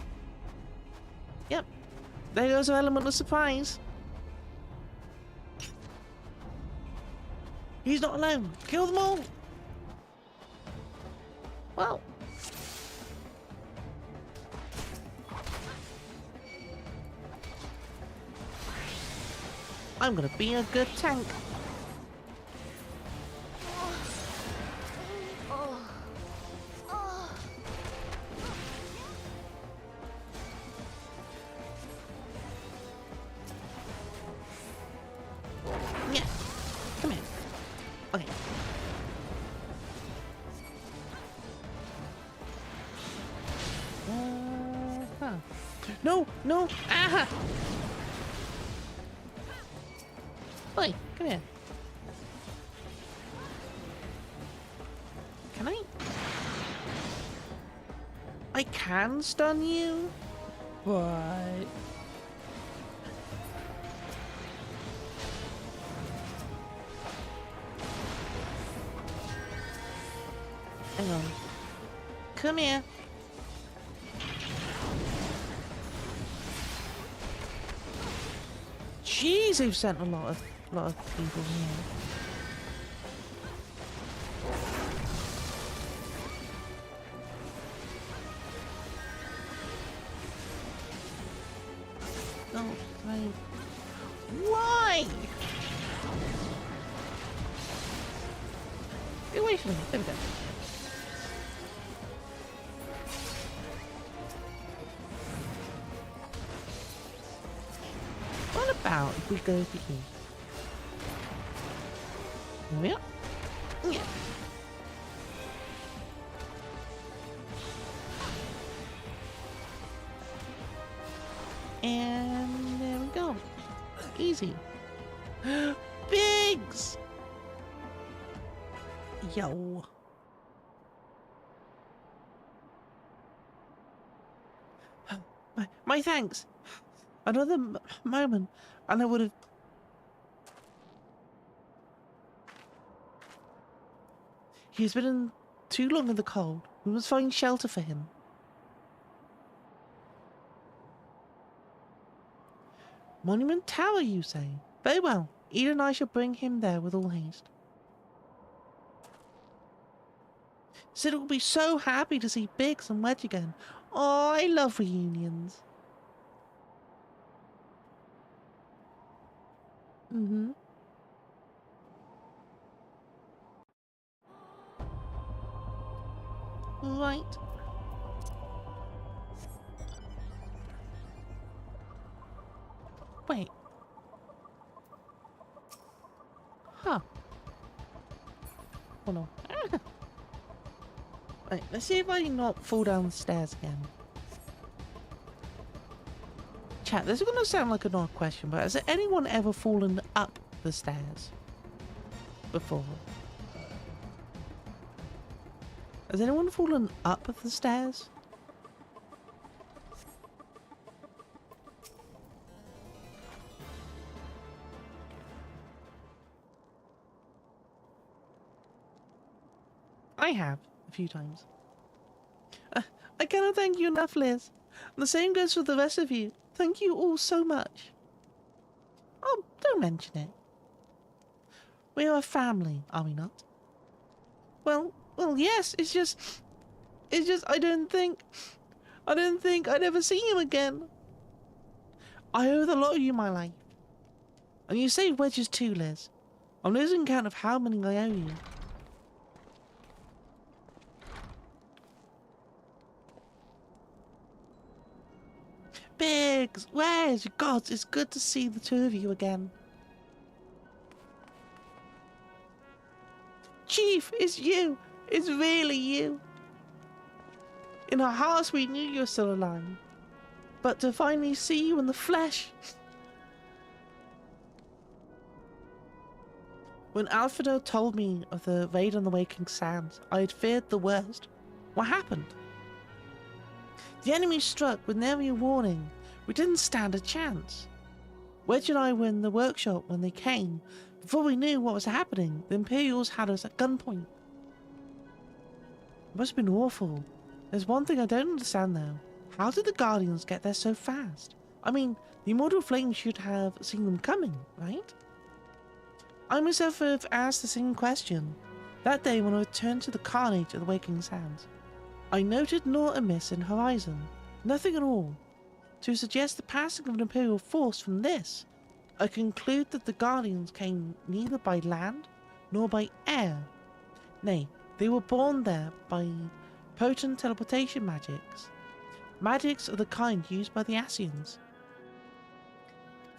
S1: Yep. There goes our element of surprise. He's not alone. Kill them all. Well. I'm gonna be a good tank. Yeah. Come here. Okay. No, no. Ah! Oi, come here. Can I? I can stun you? What? Hang on. Come here. Jeez, they've sent a lot of people here. No, right. Why? Get away from me. There we go. What about if we go over here? There we are. Yeah. And there we go. Easy. Biggs! Yo. My thanks. Another moment, and I would have... He's been in too long in the cold. We must find shelter for him. Monument Tower, you say? Very well. Eda and I shall bring him there with all haste. Said it would be so happy to see Biggs and Wedge again. Oh, I love reunions. Mm-hmm. Right. Wait. Huh. Hold on. Right, let's see if I can not fall down the stairs again. Chat, this is going to sound like an odd question, but has anyone ever fallen up the stairs before? Has anyone fallen up the stairs? I have, a few times. I cannot thank you enough, Liz. And the same goes for the rest of you. Thank you all so much. Oh, don't mention it. We are a family, are we not? Well, yes, it's just, I don't think I'd ever see you again. I owe a lot of you my life. And you saved Wedges too, Liz. I'm losing count of how many I owe you. Biggs, Wedge, God, it's good to see the two of you again. Chief, it's you. It's really you. In our hearts we knew you were still alive. But to finally see you in the flesh. When Alfredo told me of the raid on the Waking Sands, I had feared the worst. What happened? The enemy struck with never a warning. We didn't stand a chance. Wedge and I were in the workshop when they came. Before we knew what was happening, the Imperials had us at gunpoint. It must have been awful. There's one thing I don't understand though. How did the Guardians get there so fast? I mean, the Immortal Flame should have seen them coming, right? I myself have asked the same question. That day when I returned to the carnage of the Waking Sands, I noted naught amiss in horizon, nothing at all. To suggest the passing of an Imperial force from this, I conclude that the Guardians came neither by land nor by air. Nay, they were born there by potent teleportation magics. Magics of the kind used by the Ascians.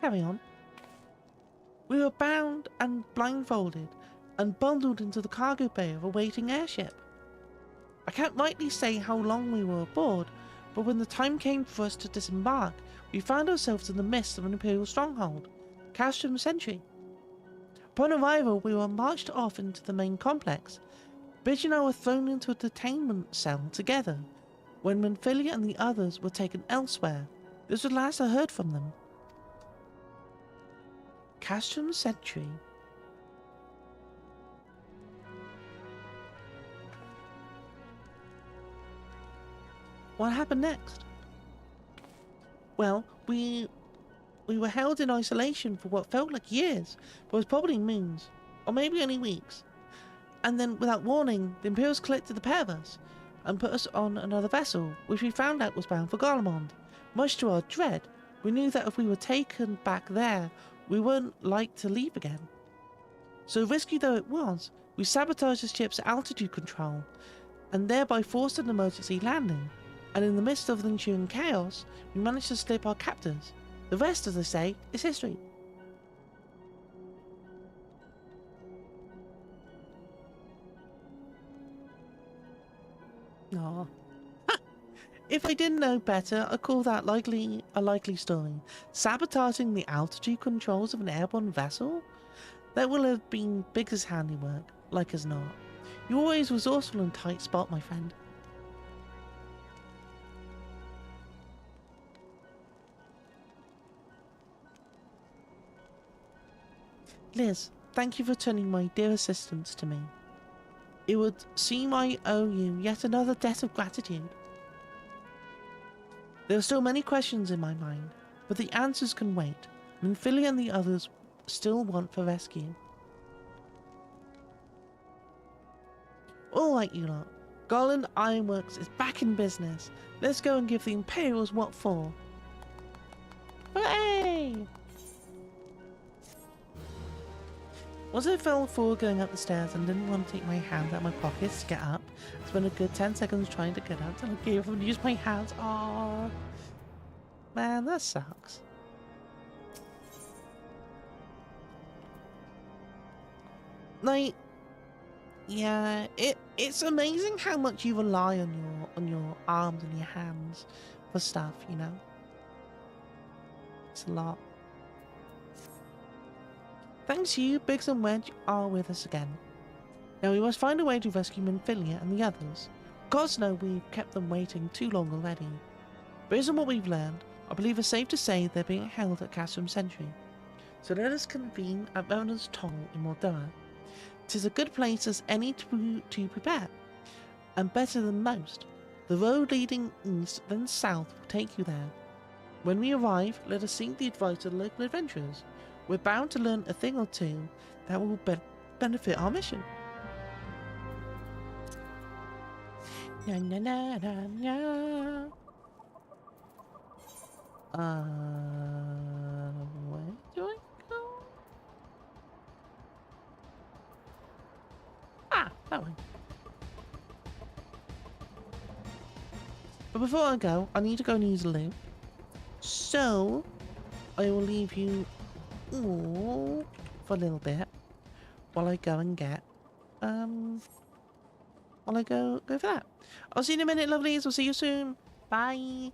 S1: Carry on. We were bound and blindfolded and bundled into the cargo bay of a waiting airship. I can't rightly say how long we were aboard, but when the time came for us to disembark, we found ourselves in the midst of an Imperial stronghold, Castrum Sentry. Upon arrival, we were marched off into the main complex. Bidge and I were thrown into a detainment cell together, when Manphilia and the others were taken elsewhere. This was the last I heard from them. Castrum Sentry. What happened next? Well, we were held in isolation for what felt like years, but was probably moons, or maybe only weeks. And then, without warning, the Imperials collected the pair of us, and put us on another vessel, which we found out was bound for Garlemond. Much to our dread, we knew that if we were taken back there, we wouldn't like to leave again. So risky though it was, we sabotaged the ship's altitude control, and thereby forced an emergency landing. And in the midst of the ensuing chaos, we managed to slip our captors. The rest, as they say, is history. Aww. If I didn't know better, I'd call that a likely story. Sabotaging the altitude controls of an airborne vessel? That will have been Biggs' handiwork, like as not. You're always resourceful and tight spot, my friend. Liz, thank you for turning my dear assistance to me. It would seem I owe you yet another debt of gratitude. There are still many questions in my mind, but the answers can wait. Manphilia and the others still want for rescue. Alright, you lot. Garland Ironworks is back in business. Let's go and give the Imperials what for. Hooray! Once I fell forward going up the stairs and didn't want to take my hand out of my pockets to get up, I spent a good 10 seconds trying to get up until I gave up and used my hands. Aww. Man, that sucks. Like, yeah, it's amazing how much you rely on your arms and your hands for stuff, you know? It's a lot. Thanks to you, Biggs and Wedge are with us again. Now we must find a way to rescue Minfilia and the others. Gods know we've kept them waiting too long already. Based on what we've learned, I believe it's safe to say they're being held at Castrum Sentry. So let us convene at Revenant's Toll in Moldova. 'Tis a good place as any to prepare, and better than most. The road leading east then south will take you there. When we arrive, let us seek the advice of the local adventurers. We're bound to learn a thing or two that will benefit our mission. Na na na na na. Where do I go? Ah, that way. But before I go, I need to go and use a loop. So, I will leave you all for a little bit while I go and get, while I go for that. I'll see you in a minute, lovelies. I'll see you soon. Bye.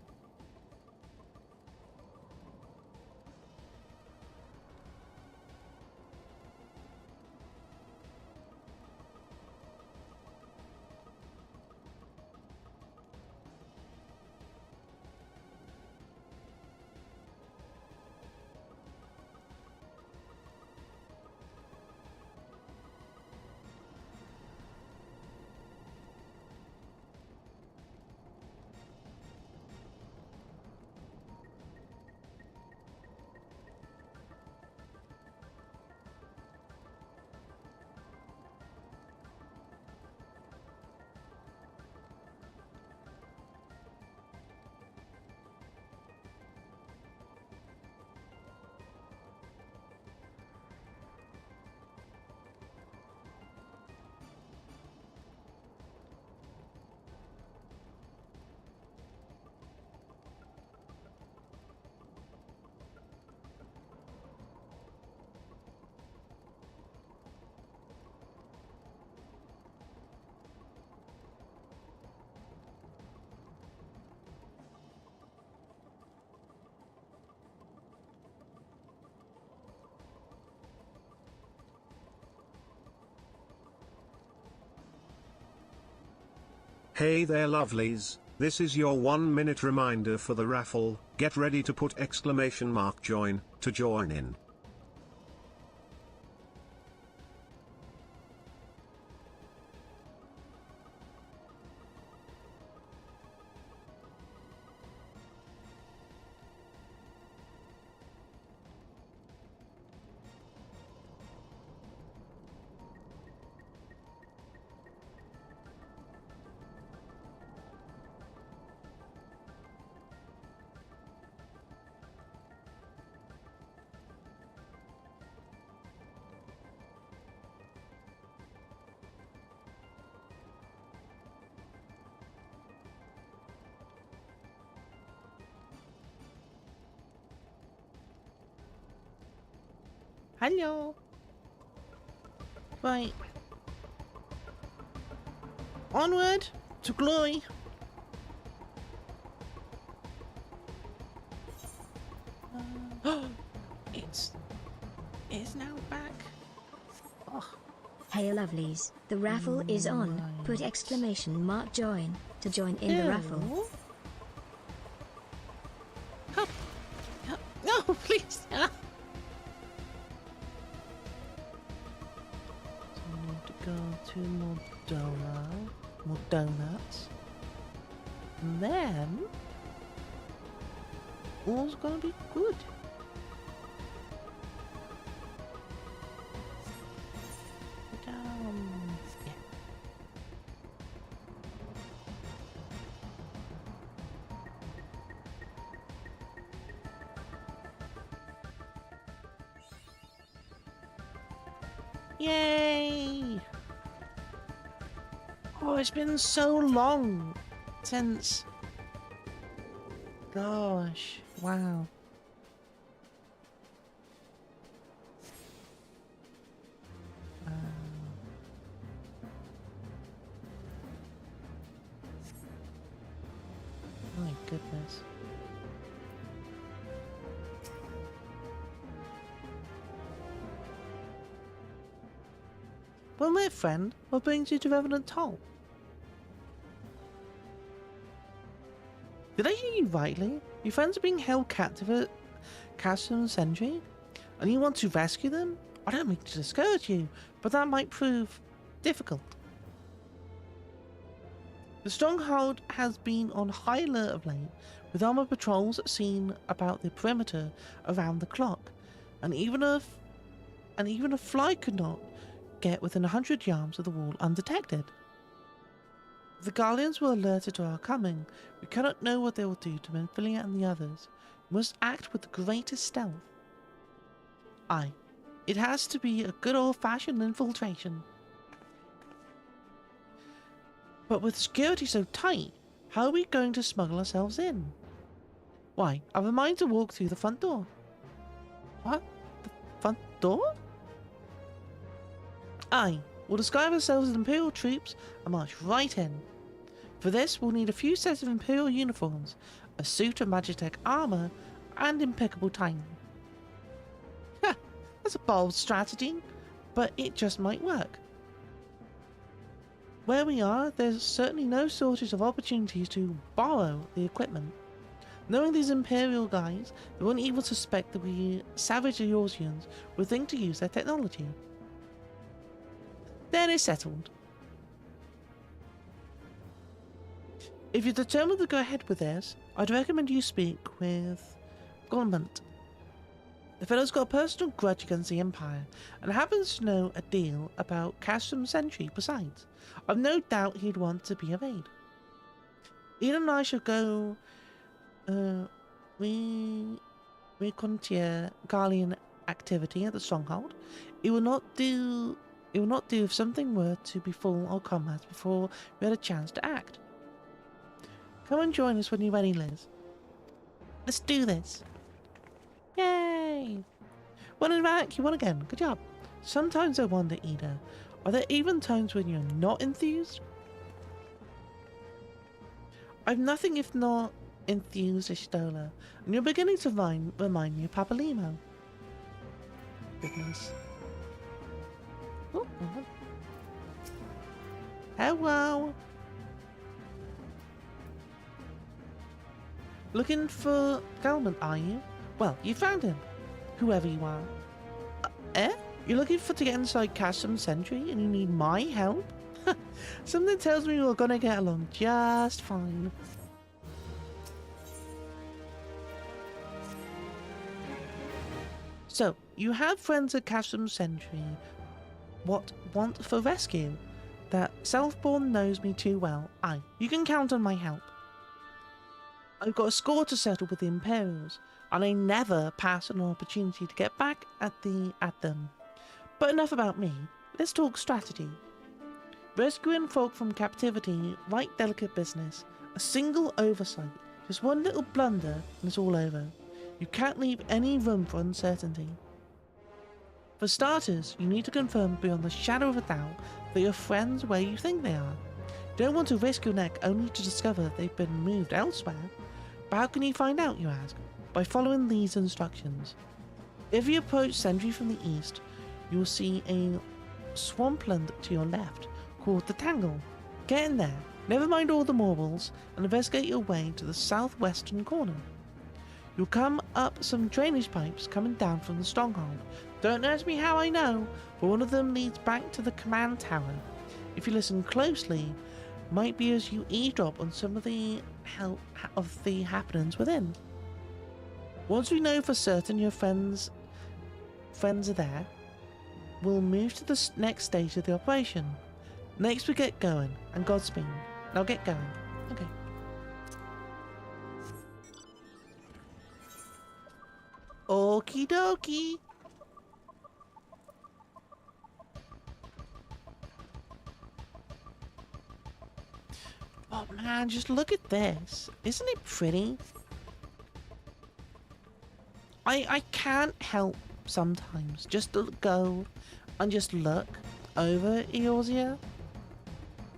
S3: Hey there lovelies, this is your 1 minute reminder for the raffle. Get ready to put !join to join in.
S1: Hello. Right. Onward to glory. It's now back. Oh.
S2: Hey lovelies, the raffle is on. Put !join to join in the raffle.
S1: Help. No, please. Go to more donuts, and then all's gonna be good. Yeah. Yay! Oh, it's been so long since... Gosh, wow. My goodness. Well, my friend, what brings you to Revenant Toll? Did I hear you rightly? Your friends are being held captive at Castle Sentry, and you want to rescue them? I don't mean to discourage you, but that might prove difficult. The stronghold has been on high alert of late, with armored patrols seen about the perimeter around the clock, and even a fly could not get within 100 yards of the wall undetected. If the Guardians were alerted to our coming, we cannot know what they will do to Menfilia and the others. We must act with the greatest stealth. Aye, it has to be a good old-fashioned infiltration. But with security so tight, how are we going to smuggle ourselves in? Why, I've a mind to walk through the front door. What? The front door? Aye, we'll disguise ourselves as Imperial troops and march right in. For this, we'll need a few sets of Imperial uniforms, a suit of Magitech armor, and impeccable timing. Ha! That's a bold strategy, but it just might work. Where we are, there's certainly no shortage of opportunities to borrow the equipment. Knowing these Imperial guys, they won't even suspect that we savage Eorzeans would think to use their technology. Then it's settled. If you're determined to go ahead with this, I'd recommend you speak with Gormont. The fellow's got a personal grudge against the Empire, and happens to know a deal about Castrum Sentry besides. I've no doubt he'd want to be of aid. Ian and I shall go reconnoiter Guardian activity at the stronghold. It will not do if something were to befall our comrades before we had a chance to act. Come and join us when you're ready, Liz. Let's do this. Yay! One in back, you won again. Good job. Sometimes I wonder, Ida, are there even times when you're not enthused? I've nothing if not enthused, Ishtola, and you're beginning to remind me of Papalimo. Goodness. Oh, hello. Looking for Galman, are you? Well, you found him. Whoever you are. You're looking to get inside Castrum Sentry and you need my help? Something tells me we're gonna get along just fine. So, you have friends at Castrum Sentry. What want for rescue? That Selfborn knows me too well. Aye, you can count on my help. I've got a score to settle with the Imperials, and I never pass an opportunity to get back at them. But enough about me. Let's talk strategy. Rescuing folk from captivity, right delicate business. A single oversight, just one little blunder, and it's all over. You can't leave any room for uncertainty. For starters, you need to confirm beyond the shadow of a doubt that your friends where you think they are. You don't want to risk your neck only to discover they've been moved elsewhere. But how can you find out, you ask? By following these instructions. If you approach Sentry from the east, you will see a swampland to your left, called the Tangle. Get in there, never mind all the marbles, and investigate your way to the southwestern corner. You'll come up some drainage pipes coming down from the stronghold. Don't ask me how I know, but one of them leads back to the command tower. If you listen closely, might be as you eavesdrop on some of the happenings within. Once we know for certain your friends are there, we'll move to the next stage of the operation. Next we get going, and Godspeed. Now get going. Okay. Okie dokie. Oh man, just look at this. Isn't it pretty? I can't help sometimes just to go and just look over Eorzea.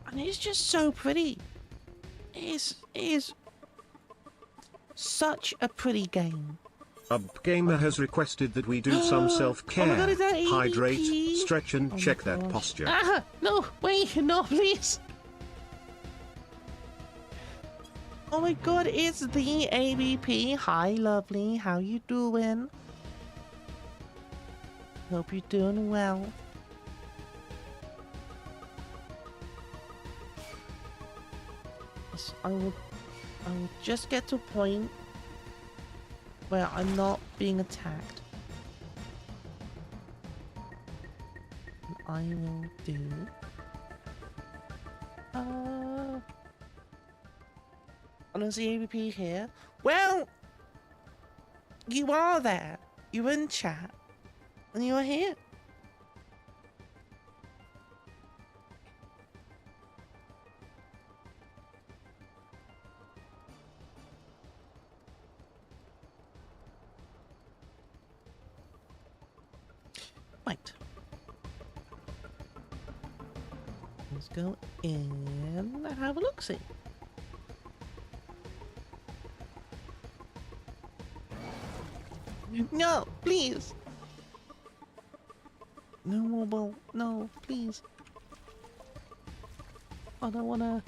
S1: And it's just so pretty. It is such a pretty game.
S3: Gamer has requested that we do some self-care.
S1: Oh my God, is that
S3: Hydrate,
S1: ABP?
S3: stretch and
S1: Oh my
S3: check that
S1: gosh.
S3: posture.
S1: Ah, no, wait, no, please. Oh my God, it's the ABP. Hi, lovely. How you doing? Hope you're doing well. Yes, I will just get to a point where I'm not being attacked. And I will do... And there's the ABP here. Well, you are there. You're in chat. And you are here. Right. Let's go in and have a look-see. No, please. No mobile. No, please. I don't wanna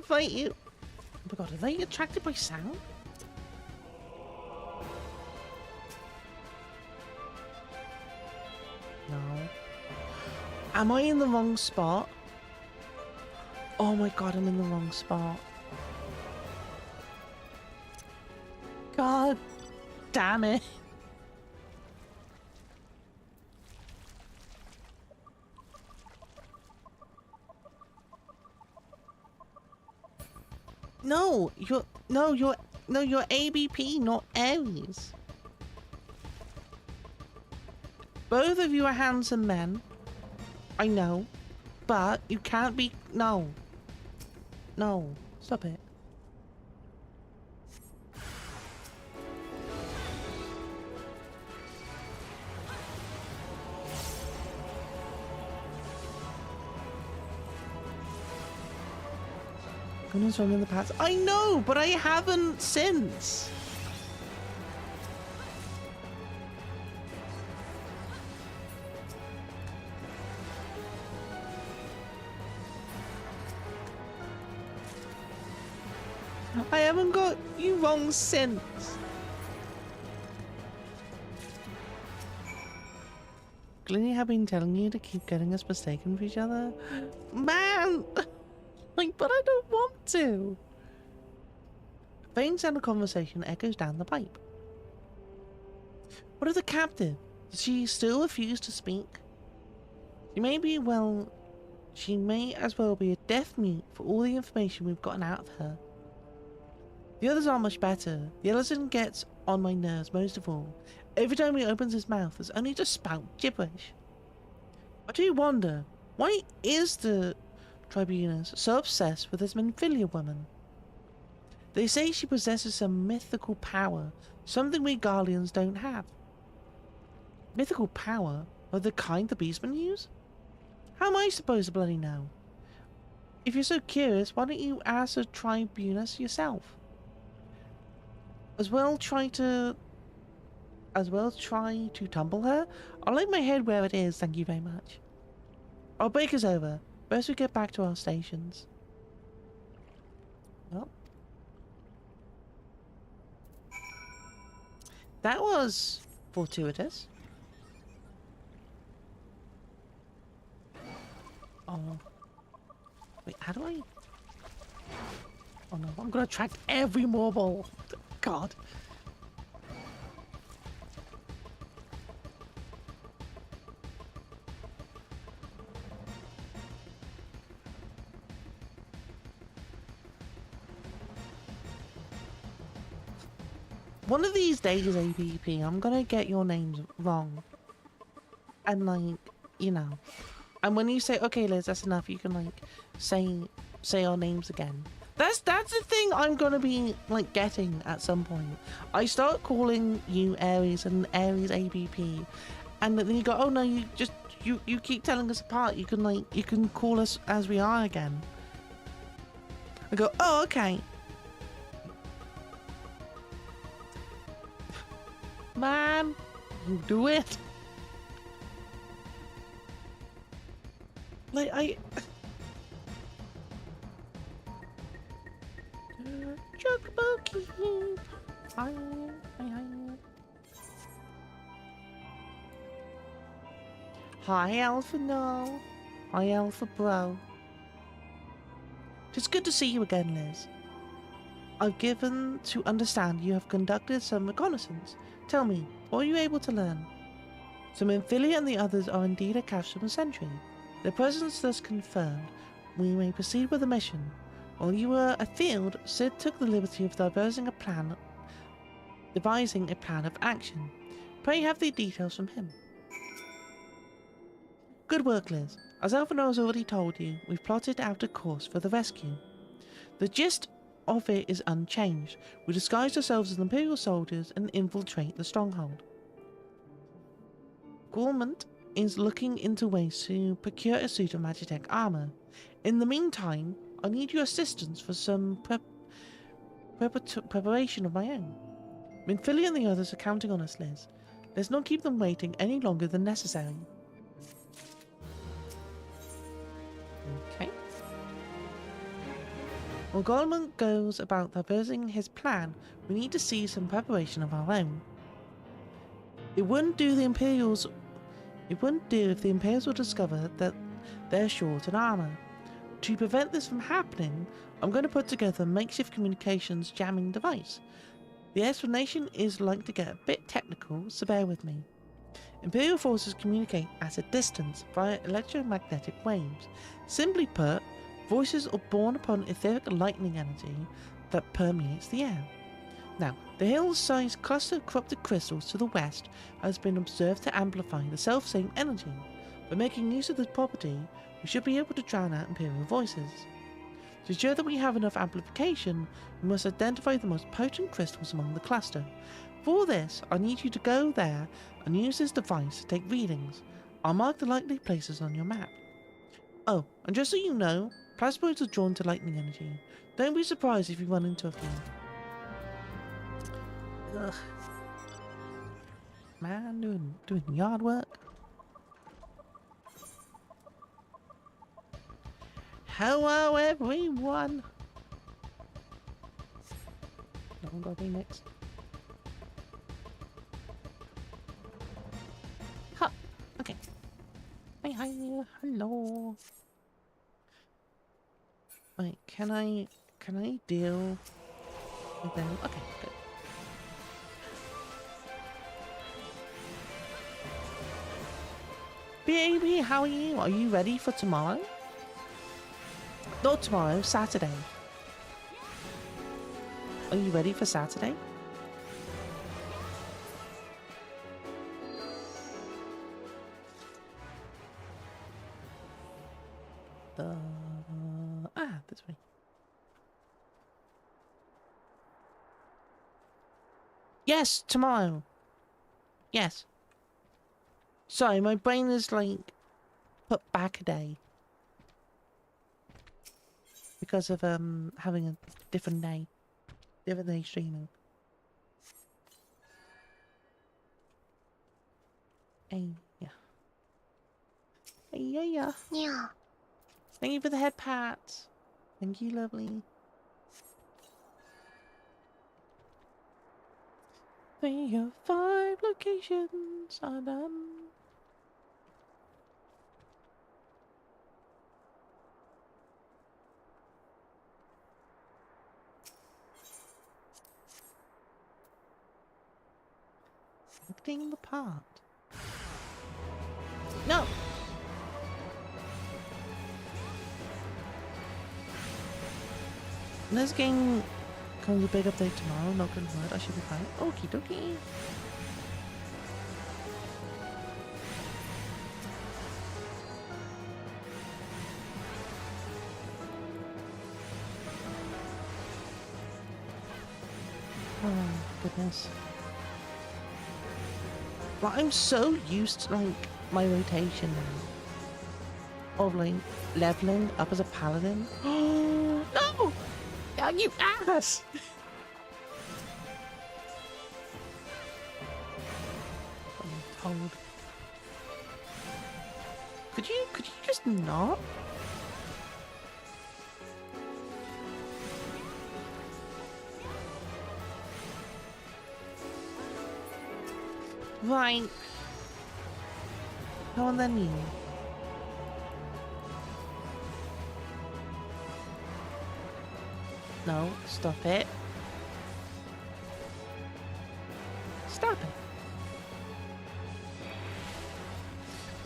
S1: fight you. Oh my God, are they attracted by sound? No. Am I in the wrong spot? Oh my God, I'm in the wrong spot. God damn it. No, you're ABP, not Aries. Both of you are handsome men. I know, but you can't be. No, stop it. Goodness, I'm in the past. I know, but I haven't since. I haven't got you wrong since. Glennie have been telling you to keep getting us mistaken for each other? Man! Like, but I don't want to. Faint sound of conversation echoes down the pipe. What of the captive? Does she still refuse to speak? She may as well be a deaf mute for all the information we've gotten out of her. The others aren't much better. The Ellison gets on my nerves most of all. Every time he opens his mouth, it's only to spout gibberish. I do wonder, why is the Tribunus so obsessed with this Menphilia woman? They say she possesses some mythical power, something we Guardians don't have. Mythical power? Of the kind the beastmen use? How am I supposed to bloody know? If you're so curious, why don't you ask the Tribunus yourself? As well try to tumble her? I'll lay my head where it is, thank you very much. Our break is over. Best we get back to our stations. Well. That was fortuitous. Oh. Wait, how do I... Oh no, I'm gonna attract every mobile. God. One of these days, APP, I'm gonna get your names wrong. And like, you know. And when you say, okay Liz, that's enough, you can like say say our names again. That's the thing I'm gonna be like getting at some point. I start calling you Aries and Aries ABP, and then you go, oh no, you keep telling us apart. You can call us as we are again. I go, oh okay. Man, you do it. Like I. Chugabookie. Hi. Hi, Alpha No. Hi, Alpha Bro. It's good to see you again, Liz. I've given to understand you have conducted some reconnaissance. Tell me, what were you able to learn? So Minfilia and the others are indeed a Cashman sentry. Their presence thus confirmed. We may proceed with the mission. While you were afield, Sid took the liberty of devising a plan of action. Pray have the details from him. Good work, Liz. As Alphino has already told you, we've plotted out a course for the rescue. The gist of it is unchanged. We disguise ourselves as Imperial soldiers and infiltrate the stronghold. Gormont is looking into ways to procure a suit of Magitech armor. In the meantime, I need your assistance for some preparation of my own. Minfilia and the others are counting on us, Liz. Let's not keep them waiting any longer than necessary. Okay. While Gormont goes about diversing his plan, we need to see some preparation of our own. It wouldn't do if the Imperials will discover that they're short in armor. To prevent this from happening, I'm going to put together a makeshift communications jamming device. The explanation is like to get a bit technical, so bear with me. Imperial forces communicate at a distance via electromagnetic waves. Simply put, voices are born upon etheric lightning energy that permeates the air. Now, the hill-sized cluster of corrupted crystals to the west has been observed to amplify the self-same energy. By making use of this property, we should be able to drown out Imperial voices. To ensure that we have enough amplification, we must identify the most potent crystals among the cluster. For this, I need you to go there and use this device to take readings. I'll mark the likely places on your map. Oh, and just so you know, plasmoids are drawn to lightning energy. Don't be surprised if you run into a few. Ugh. Man, doing yard work. Hello, everyone. No one got me next. Ha. Okay. Hi. Hello. Wait, can I deal with them? Okay, good. Baby, how are you? Are you ready for tomorrow? Not tomorrow, Saturday. Are you ready for Saturday? This way. Yes, tomorrow. Yes. Sorry, my brain is like put back a day. Because of having a different day streaming. Hey, yeah. Hey, yeah.
S4: Yeah.
S1: Thank you for the head pats. Thank you, lovely. 3 of 5 locations are done. Acting the part. No! This game comes a big update tomorrow, knock on wood, I should be fine. Okie dokie. goodness. Like, I'm so used to, like, my rotation now. Of, like, leveling up as a paladin. Oh, no! Oh, you ass! I'm told. Could you just not? Right. Go on then, you. No, stop it. Stop it.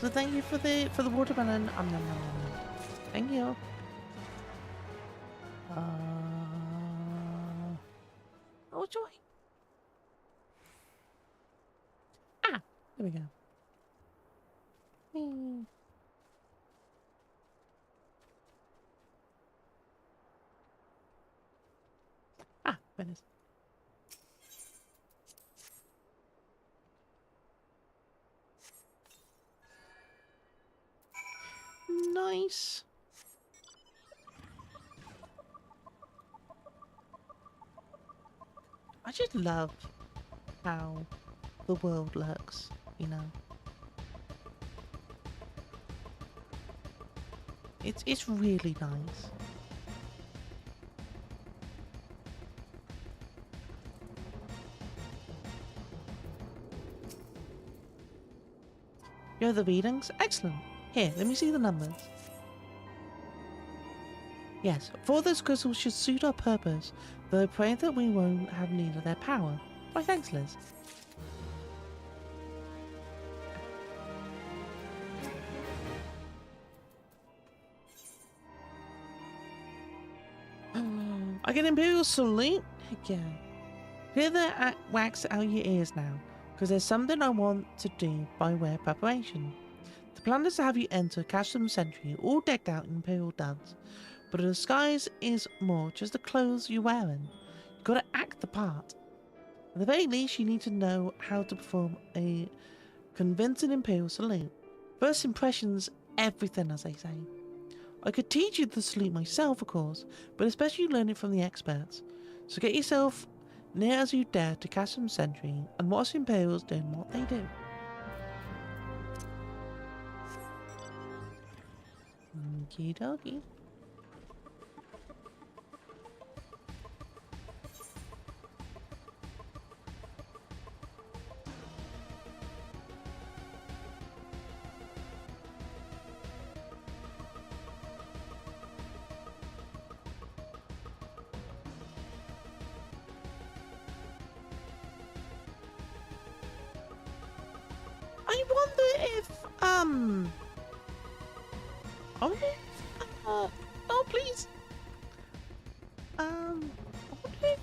S1: So thank you for the watermelon. Nom, nom, nom, nom. Thank you. Oh joy. Ah, there we go. Whee. Ah, goodness. Nice. I just love how the world looks, you know. It's really nice. You have the readings? Excellent. Here, let me see the numbers. Yes, 4 of those crystals should suit our purpose, though I pray that we won't have need of their power. Why, thanks, Liz. I get Imperial Salute? Heck yeah. Clear the wax out your ears now, because there's something I want to do by way of preparation. The plan is to have you enter Casham Century all decked out in Imperial duds, but the disguise is more just the clothes you're wearing. You've got to act the part. At the very least, you need to know how to perform a convincing Imperial salute. First impressions, everything, as they say. I could teach you the salute myself, of course, but especially learn it from the experts. So get yourself near as you dare to Casham Century and watch Imperials doing what they do. Okie dokie. I wonder if, oh please. I wonder if,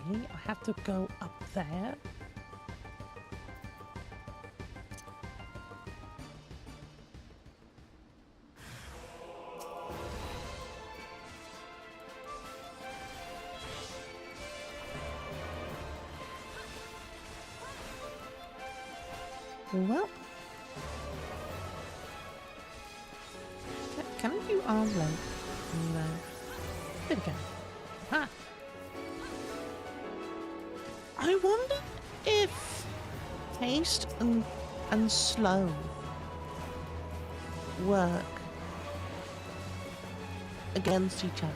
S1: really? I have to go up there? Well, can I do arm length? No. There we go. Ha! I wonder if haste and slow work against each other.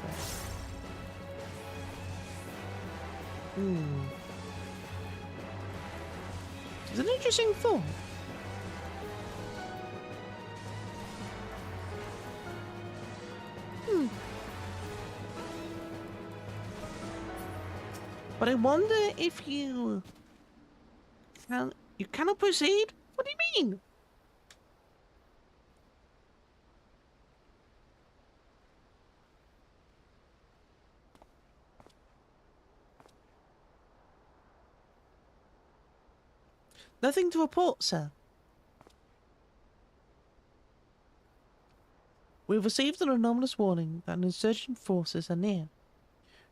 S1: It's an interesting thought. But I wonder if you cannot proceed? What do you mean? Nothing to report, sir. We've received an anomalous warning that insurgent forces are near.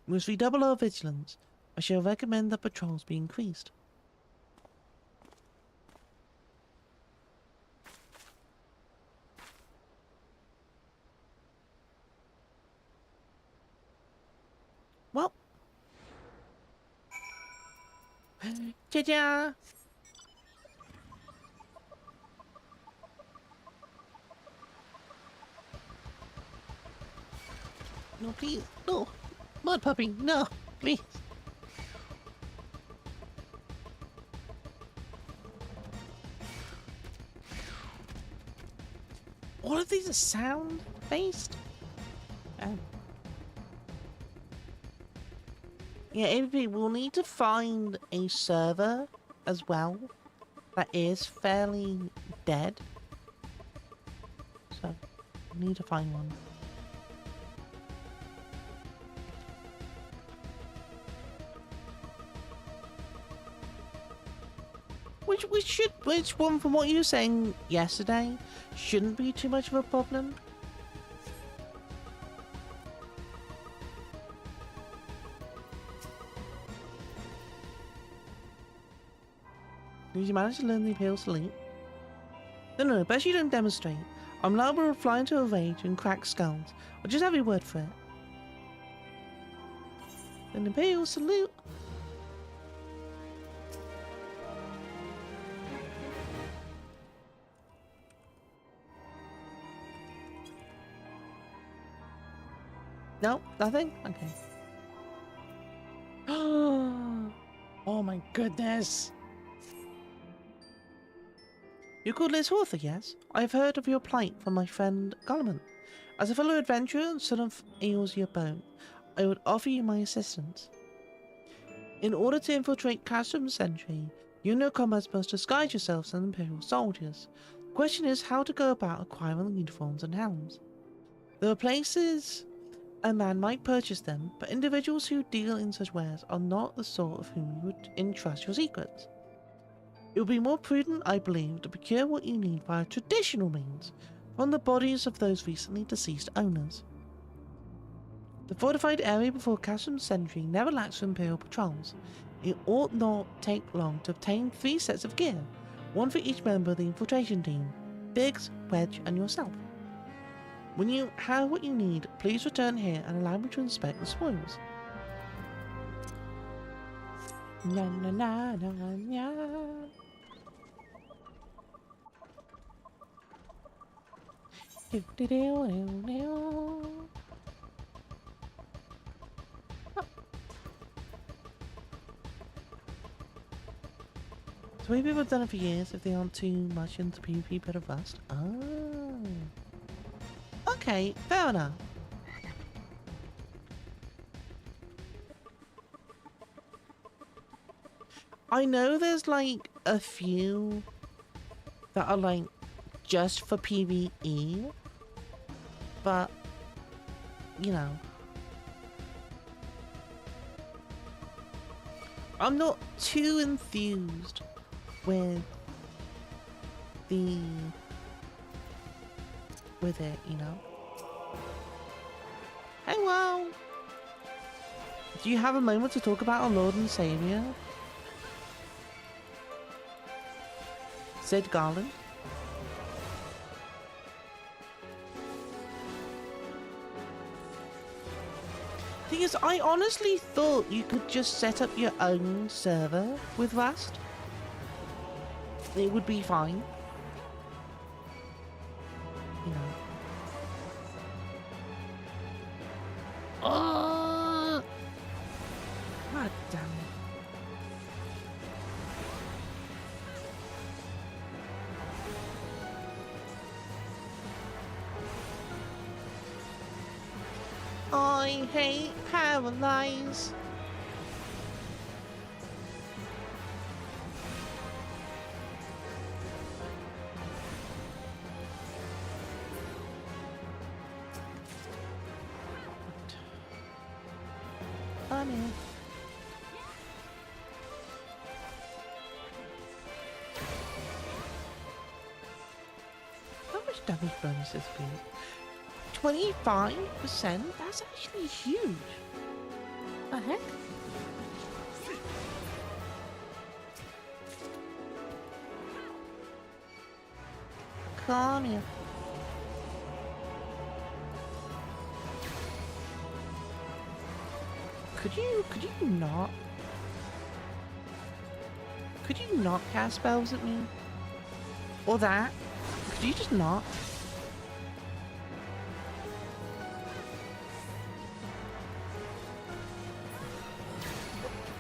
S1: We must redouble our vigilance. I shall recommend that patrols be increased. Well. Ta-da! No, please. No. Mud puppy. No. Please. All of these are sound-based? Yeah, AVP, we'll need to find a server as well that is fairly dead. So, we need to find one. Which one, from what you were saying yesterday, shouldn't be too much of a problem? Did you manage to learn the Imperial salute? No, best you don't demonstrate. I'm liable to fly into a rage and crack skulls. I'll just have your word for it. An Imperial salute. No, nothing? Okay. Oh my goodness. You're called Liz Horther, yes? I've heard of your plight from my friend Gollum. As a fellow adventurer and son of Eorzea Bone, I would offer you my assistance. In order to infiltrate Castrum Sentry, you and your comrades must disguise yourselves as Imperial soldiers. The question is how to go about acquiring the uniforms and helms. There are places a man might purchase them, but individuals who deal in such wares are not the sort of whom you would entrust your secrets. It would be more prudent, I believe, to procure what you need via traditional means from the bodies of those recently deceased owners. The fortified area before Castrum Sentry never lacks for Imperial patrols. It ought not take long to obtain 3 sets of gear, one for each member of the infiltration team, Biggs, Wedge and yourself. When you have what you need, please return here and allow me to inspect the spoils. Na na na na na. Do do do do do. So maybe people have done it for years if they aren't too much into PvP but of Rust. Oh. Okay, fair enough. I know there's like a few that are like just for PvE, but you know, I'm not too enthused with it, you know. Hey, well, do you have a moment to talk about our Lord and Savior, Sid Garland? Thing is, I honestly thought you could just set up your own server with Rust. It would be fine. You know. Oh! God damn it. I hate paralyze. I'm in. damage bonus this week. 25%? That's actually huge. The heck? Come here. Could you not? Could you not cast spells at me? Or that? Could you just not?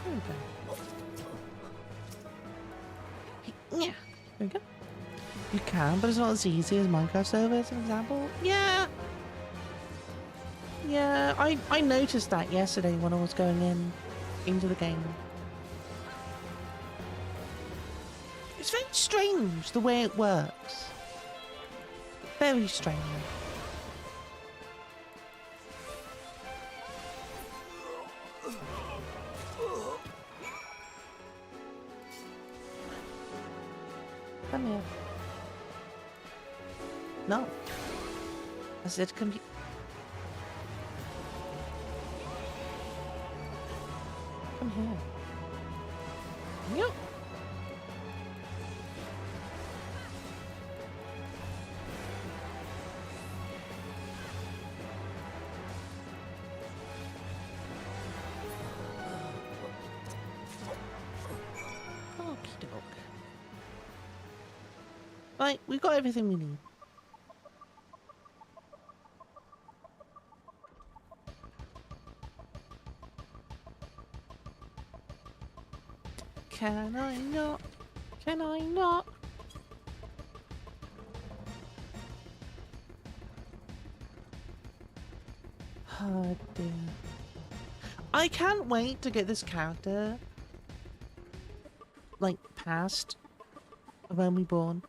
S1: There we go. Yeah, there we go. You can, but it's not as easy as Minecraft servers, for example. Yeah! Yeah, I noticed that yesterday when I was going into the game. It's very strange the way it works. Very strange. Come here. No. I said come here. Come here. Yep. Okie doke. Right, we got everything we need. Can I not? Can I not? Oh dear. I can't wait to get this character like past when we born,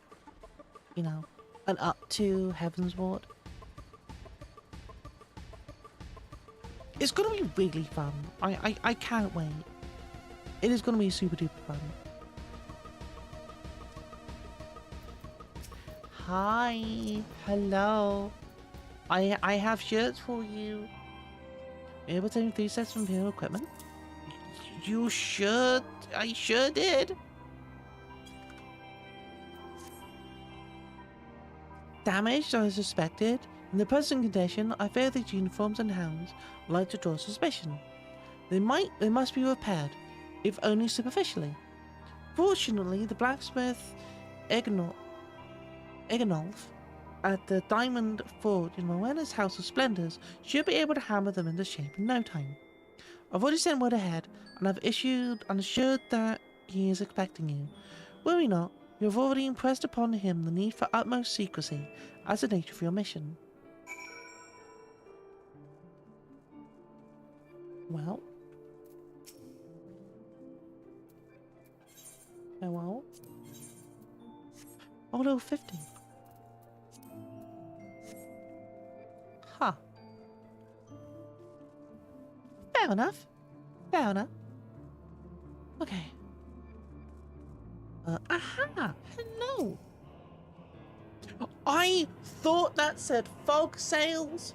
S1: you know, and up to Heaven's Ward. It's gonna be really fun. I can't wait. It is going to be super duper fun. Hi. Hello. I have shirts for you. Able to take 3 sets from Imperial equipment? You should. I sure did. Damaged as suspected. In the present condition, I fear these uniforms and hounds like to draw suspicion. They must be repaired, if only superficially. Fortunately, the blacksmith Egnolf at the Diamond Forge in Rowena's House of Splendors should be able to hammer them into shape in no time. I've already sent word ahead, and I've assured that he is expecting you. Worry not, you have already impressed upon him the need for utmost secrecy as the nature of your mission. Well. Hello? Oh no, 50. Huh. Fair enough. Fair enough. Okay. Aha! Hello! I thought that said fog sales,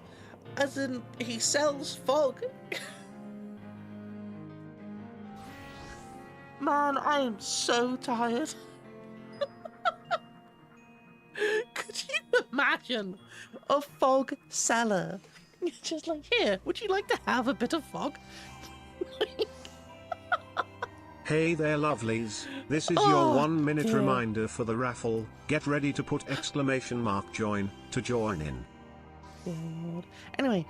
S1: as in he sells fog. Man, I am so tired. Could you imagine a fog seller? Just like, here, would you like to have a bit of fog?
S3: Hey there lovelies, this is your 1 minute reminder for the raffle. Get ready to put ¡join to join in.
S1: God. Anyway,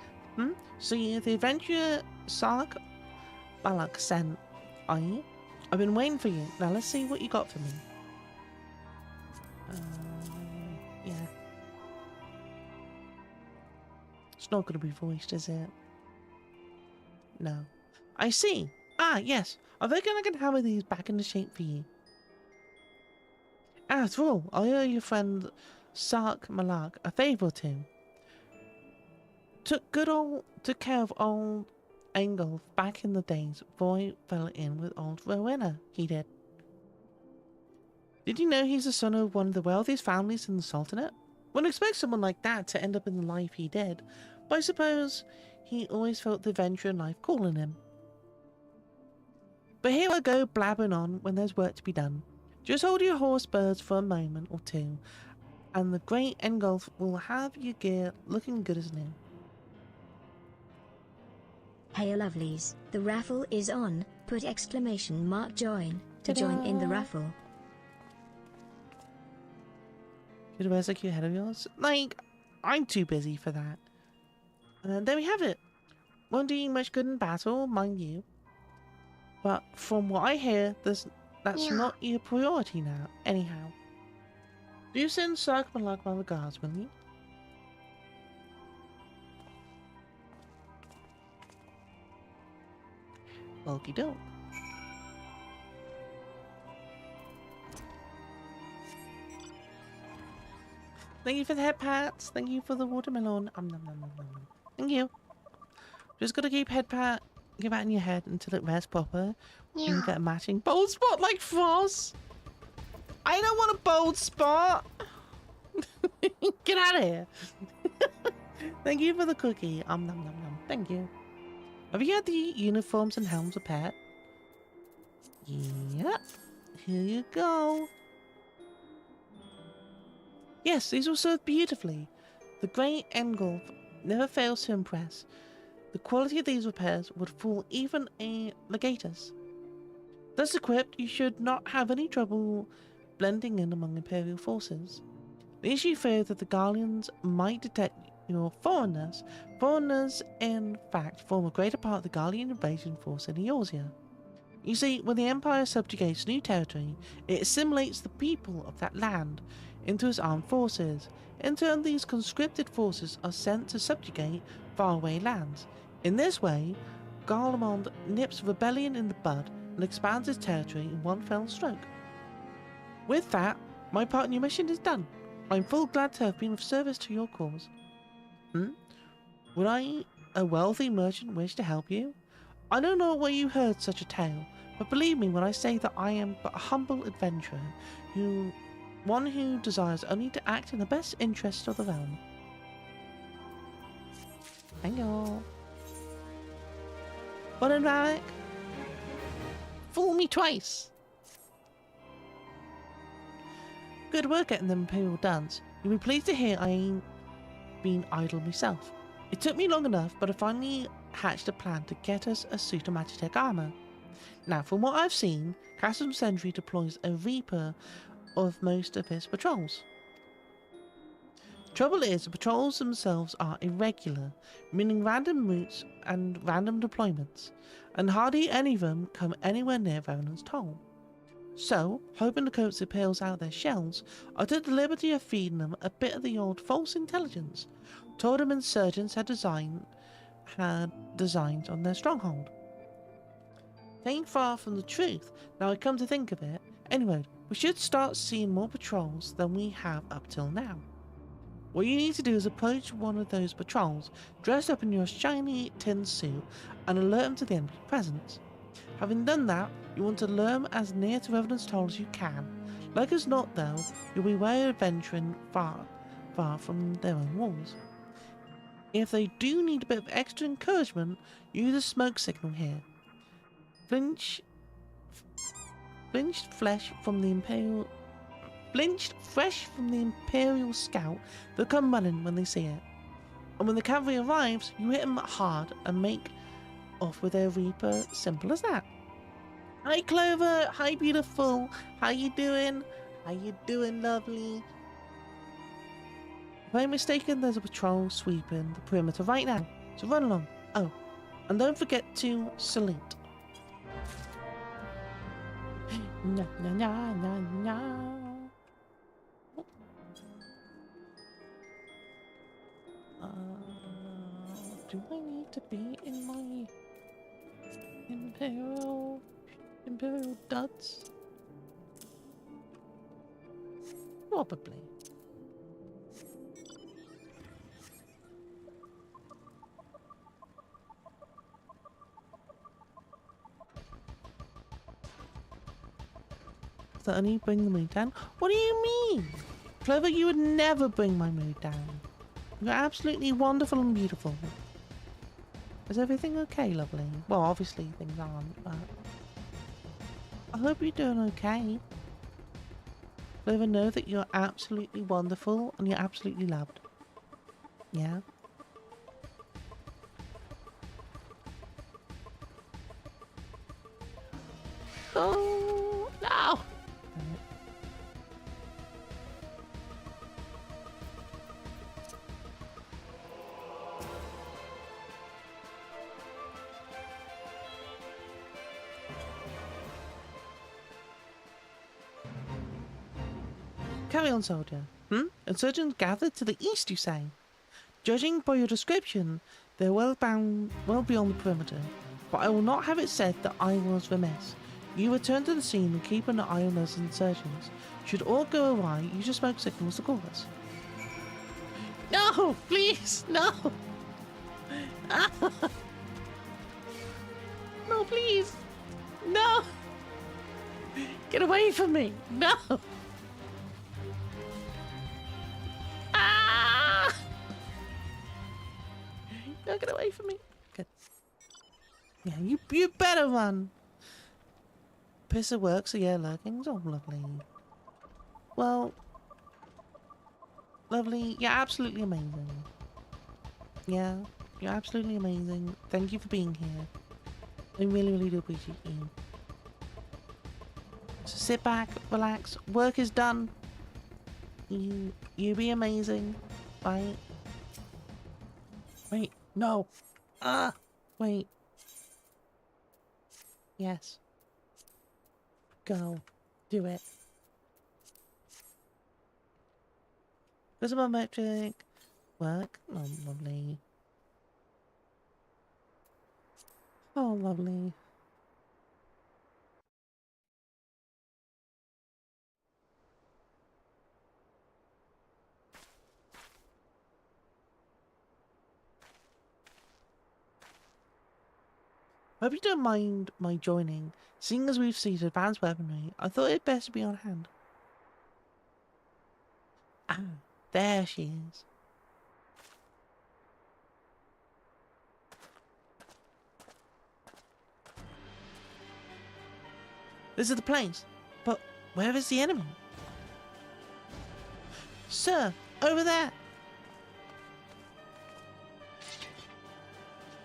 S1: so the adventurer Sark Balak sent I've been waiting for you. Now let's see what you got for me. Yeah. It's not going to be voiced, is it? No. I see. Ah, yes. I reckon I can hammer these back into shape for you. After all, I owe your friend Sark Malak a favour or two. Took care of old Engulf back in the days before he fell in with old Rowena, he did. Did you know he's the son of one of the wealthiest families in the Sultanate? Wouldn't expect someone like that to end up in the life he did, but I suppose he always felt the adventure in life calling him. But here I go blabbing on when there's work to be done. Just hold your horse birds for a moment or two, and the great Engulf will have your gear looking good as new.
S2: Hey lovelies, the raffle is on. Put exclamation mark join to join in the raffle.
S1: Did where's like you ahead of yours? Like, I'm too busy for that. And there we have it. Won't do you much good in battle, mind you. But from what I hear, that's not your priority now, anyhow. Do send Circumlock my regards, will you? Okie doke. Thank you for the head pats. Thank you for the watermelon. Nom, nom, nom, nom. Thank you. Just gotta keep head pat, give that in your head until it rests proper. And you get a matching bold spot like Frost. I don't want a bold spot. Get out of here. Thank you for the cookie. Nom, nom, nom. Thank you. Have you had the uniforms and helms of pet? Yep. Here you go. Yes, these will serve beautifully. The great Engulf never fails to impress. The quality of these repairs would fool even a legatus. Thus equipped, you should not have any trouble blending in among Imperial forces. The issue feared that the Garleans might detect your foreignness. Foreigners, in fact, form a greater part of the Garlean invasion force in Eorzea. You see, when the Empire subjugates new territory, it assimilates the people of that land into its armed forces. In turn, these conscripted forces are sent to subjugate faraway lands. In this way, Garlemald nips rebellion in the bud and expands his territory in one fell stroke. With that, my part in your mission is done. I'm full glad to have been of service to your cause. Would I, a wealthy merchant, wish to help you? I don't know where you heard such a tale, but believe me when I say that I am but a humble adventurer, one who desires only to act in the best interests of the realm. Thank you. What in Varric? Fool me twice! Good work getting the Imperial dance. You'll be pleased to hear I ain't been idle myself. It took me long enough, but I finally hatched a plan to get us a suit of Magitech armor. Now, from what I've seen, Castle Sentry deploys a Reaper of most of his patrols. Trouble is, the patrols themselves are irregular, meaning random routes and random deployments, and hardly any of them come anywhere near Revenant's Toll. So, hoping to coax the Imperials out of their shells, I took the liberty of feeding them a bit of the old false intelligence. Told them insurgents had designs on their stronghold. They ain't far from the truth, now I come to think of it. Anyway, we should start seeing more patrols than we have up till now. What you need to do is approach one of those patrols, dressed up in your shiny tin suit, and alert them to the enemy's presence. Having done that, you want to lure them as near to Revenant's Toll as you can. Like as not though, you'll be wary of venturing far from their own walls. If they do need a bit of extra encouragement, use a smoke signal here. Blinched fresh from the Imperial scout, they'll come running when they see it. And when the cavalry arrives, you hit them hard and make off with their Reaper, simple as that. Hi Clover, hi beautiful, how you doing? How you doing, lovely? If I'm mistaken, there's a patrol sweeping the perimeter right now, so run along. Oh, and don't forget to salute. No, no, no, no, no. Do I need to be in my Imperial duds? Probably. Does that only bring the money down? What do you mean? Clover, you would never bring my mood down. You're absolutely wonderful and beautiful. Is everything okay, lovely? Well, obviously things aren't, but I hope you're doing okay. Clover, know that you're absolutely wonderful and you're absolutely loved. Yeah? Oh, no! Carry on, soldier. Insurgents gathered to the east, you say? Judging by your description, they're well beyond the perimeter. But I will not have it said that I was remiss. You return to the scene and keep an eye on those insurgents. Should all go awry, use your smoke signals to call us. No! Please! No! No, please! No! Get away from me! No! No, get away from me. Good. Yeah, you better run. Pisser works, so yeah, lurking's all lovely. Well, lovely, you're absolutely amazing. Yeah, you're absolutely amazing. Thank you for being here. I really, really do appreciate you. So sit back, relax, work is done. You be amazing. Right? Wait, no. Wait. Yes. Go. Do it. Visible metric. Work. Oh, lovely. Oh, lovely. I hope you don't mind my joining. Seeing as we've seen advanced weaponry, I thought it best to be on hand. Ah, there she is. This is the place, but where is the enemy? Sir, over there!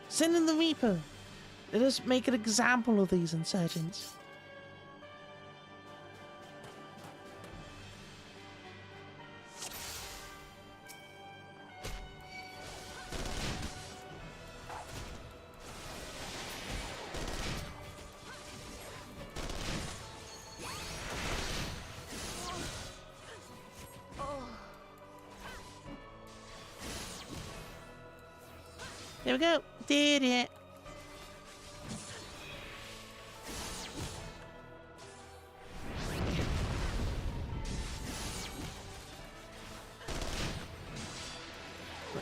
S1: Send in the Reaper! Let us make an example of these insurgents. There we go. Did it.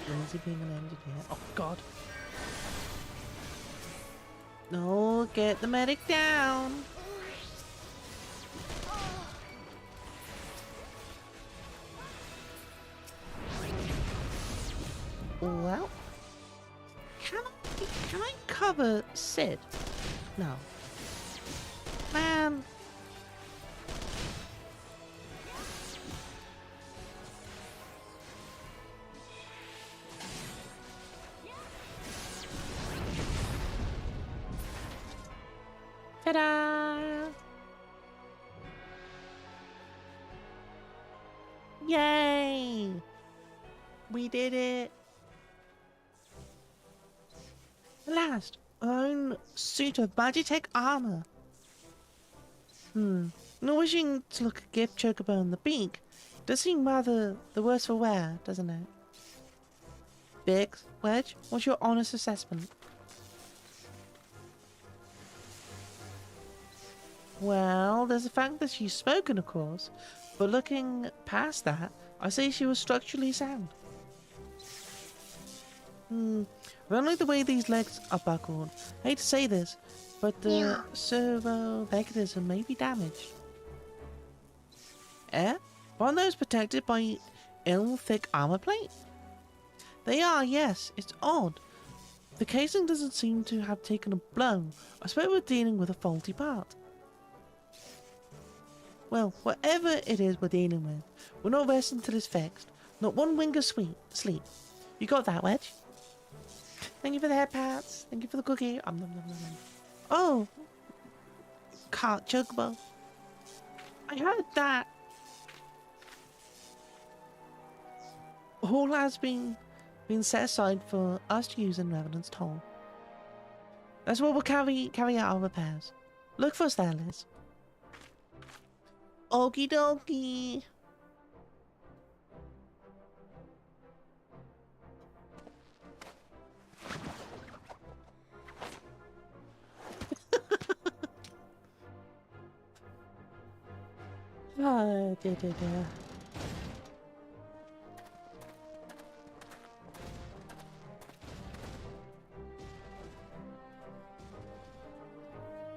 S1: Lindsay being an engineer. Oh god. No, get the medic down. Well, can I cover Sid? No. Man. Ta-da! Yay! We did it! At last, our own suit of Magitech armor. Not wishing to look a gift chocobo in the beak does seem rather the worse for wear, doesn't it? Biggs, Wedge, what's your honest assessment? Well, there's the fact that she's spoken, of course, but looking past that, I say she was structurally sound. If only the way these legs are buckled. I hate to say this, but the servo mechanism may be damaged. Eh? Aren't those protected by ill thick armor plate? They are, yes. It's odd. The casing doesn't seem to have taken a blow. I suppose we're dealing with a faulty part. Well, whatever it is we're dealing with, we're not resting till it's fixed. Not one wink of sleep. You got that, Wedge? Thank you for the head pats. Thank you for the cookie. Nom, nom, nom, nom. Oh! Cart chocobo. I heard that. All has been set aside for us to use in Revenant's Toll. That's what we'll carry out our repairs. Look for us there, Liz. Okie dokie. Dear.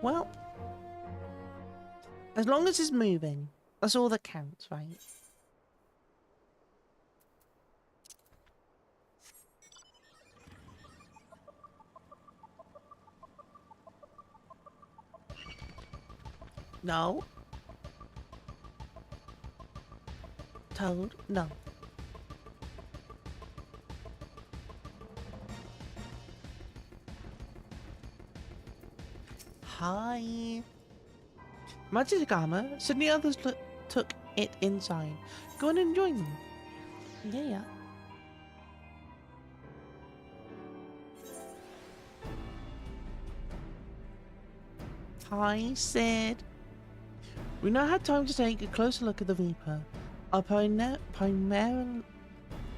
S1: Well, as long as it's moving, that's all that counts, right? No. Toad, no. Hi. Magic armor. Suddenly others took it inside. Go on and join them. Yeah. Hi, Sid. We now had time to take a closer look at the Reaper. Our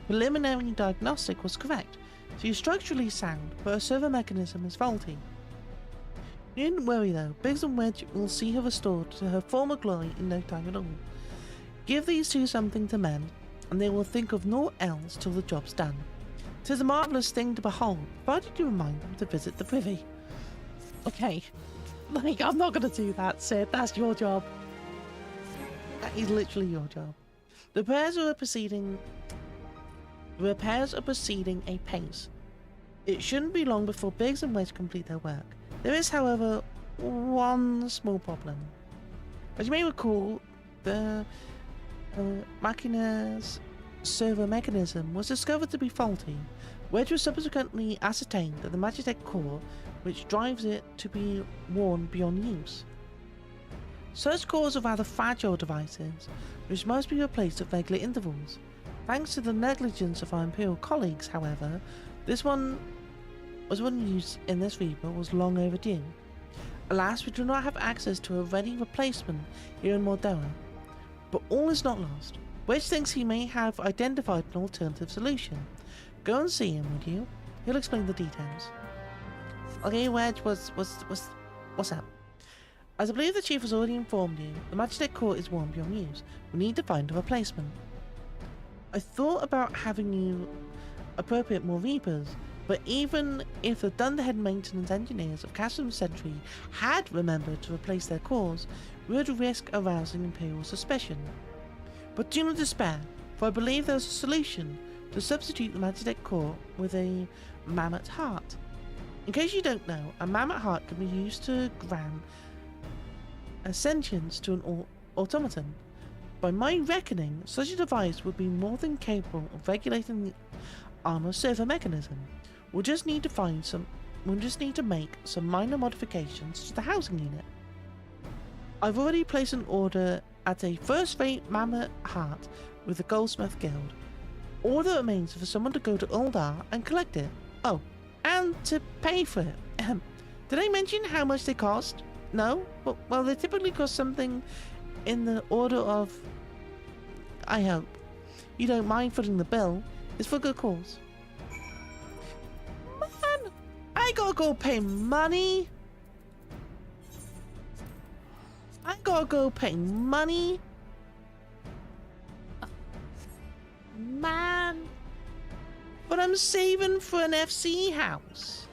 S1: preliminary diagnostic was correct. She is structurally sound, but her servo mechanism is faulty. You needn't worry though, Biggs and Wedge will see her restored to her former glory in no time at all. Give these two something to mend, and they will think of naught else till the job's done. 'Tis a marvellous thing to behold, provided you remind them to visit the privy. Okay, like, I'm not gonna do that, Sid, that's your job. That is literally your job. The repairs are proceeding apace. It shouldn't be long before Biggs and Wedge complete their work. There is, however, one small problem. As you may recall, the Machina's servo mechanism was discovered to be faulty. Wedge was subsequently ascertained that the Magitech core, which drives it, to be worn beyond use. Such cores are rather fragile devices, which must be replaced at regular intervals. Thanks to the negligence of our Imperial colleagues, however, this one used in this Reaper was long overdue. Alas, we do not have access to a ready replacement here in Mordera. But all is not lost. Wedge thinks he may have identified an alternative solution. Go and see him, would you? He'll explain the details. Okay, Wedge, what's up? As I believe the Chief has already informed you, the Magitech core is worn beyond use. We need to find a replacement. I thought about having you appropriate more Reapers, but even if the Dunderhead maintenance engineers of Castle Sentry had remembered to replace their cores, we would risk arousing Imperial suspicion. But do not despair, for I believe there is a solution to substitute the Magitech core with a mammoth heart. In case you don't know, a mammoth heart can be used to grant a sentience to an automaton. By my reckoning, such a device would be more than capable of regulating the armor servo mechanism. We'll just need to make some minor modifications to the housing unit. I've already placed an order at a first-rate mammoth heart with the Goldsmith Guild. All that remains is for someone to go to Uldar and collect it. Oh, and to pay for it. Did I mention how much they cost? No? Well, they typically cost something in the order of... I hope you don't mind footing the bill. It's for good cause. Man, I gotta go pay money. I gotta go pay money. Man. But I'm saving for an FC house.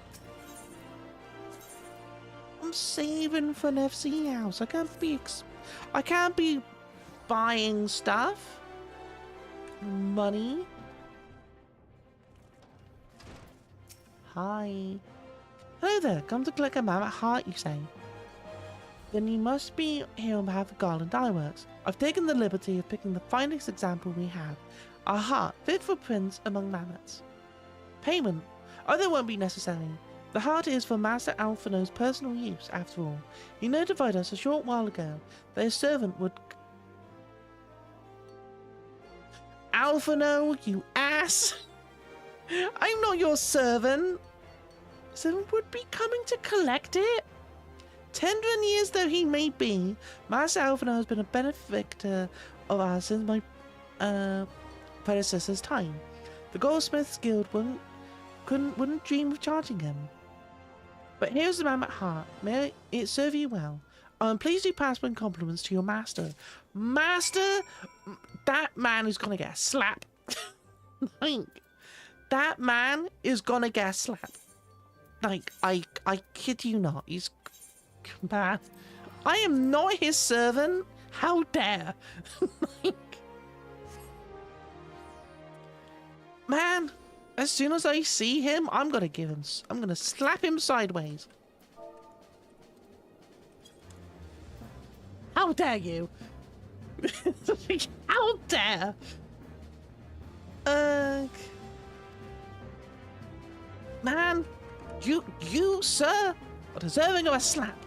S1: I'm saving for an FC house. I can't be buying stuff. Money. Hi. Hello there. Come to collect a mammoth heart, you say? Then you must be here on behalf of Garland Dyeworks. I've taken the liberty of picking the finest example we have. A heart fit for prince among mammoths. Payment? Oh, that won't be necessary. The heart is for Master Alphino's personal use, after all. He notified us a short while ago that his servant would... Alphino, you ass! I'm not your servant! Servant would be coming to collect it? Tender in years though he may be, Master Alphino has been a benefactor of ours since my predecessor's time. The Goldsmiths Guild wouldn't dream of charging him. But here's the mammoth heart. May it serve you well. Please do pass my compliments to your master. Master? That man is gonna get a slap. Like, that man is gonna get a slap. Like, I kid you not. He's... Man, I am not his servant. How dare? Like, man, as soon as I see him, I'm gonna slap him sideways. How dare you? How dare? Man, you, sir, are deserving of a slap.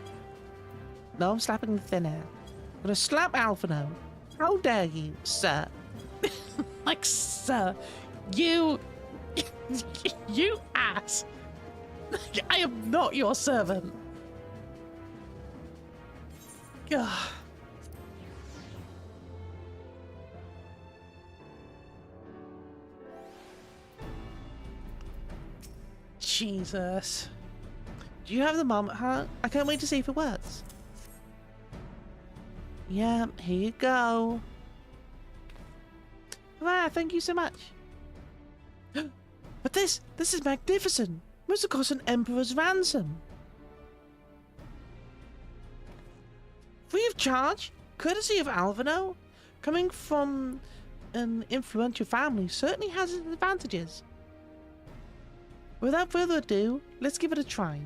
S1: No, I'm slapping the thin air. I'm gonna slap Alphino. How dare you, sir? Like, sir, you ass. I am not your servant. God. Jesus. Do you have the mom heart? I can't wait to see if it works. Yeah, here you go. Ah, thank you so much. But this is magnificent. Must have cost an emperor's ransom. Free of charge, courtesy of Alphino, coming from an influential family certainly has its advantages. Without further ado, let's give it a try.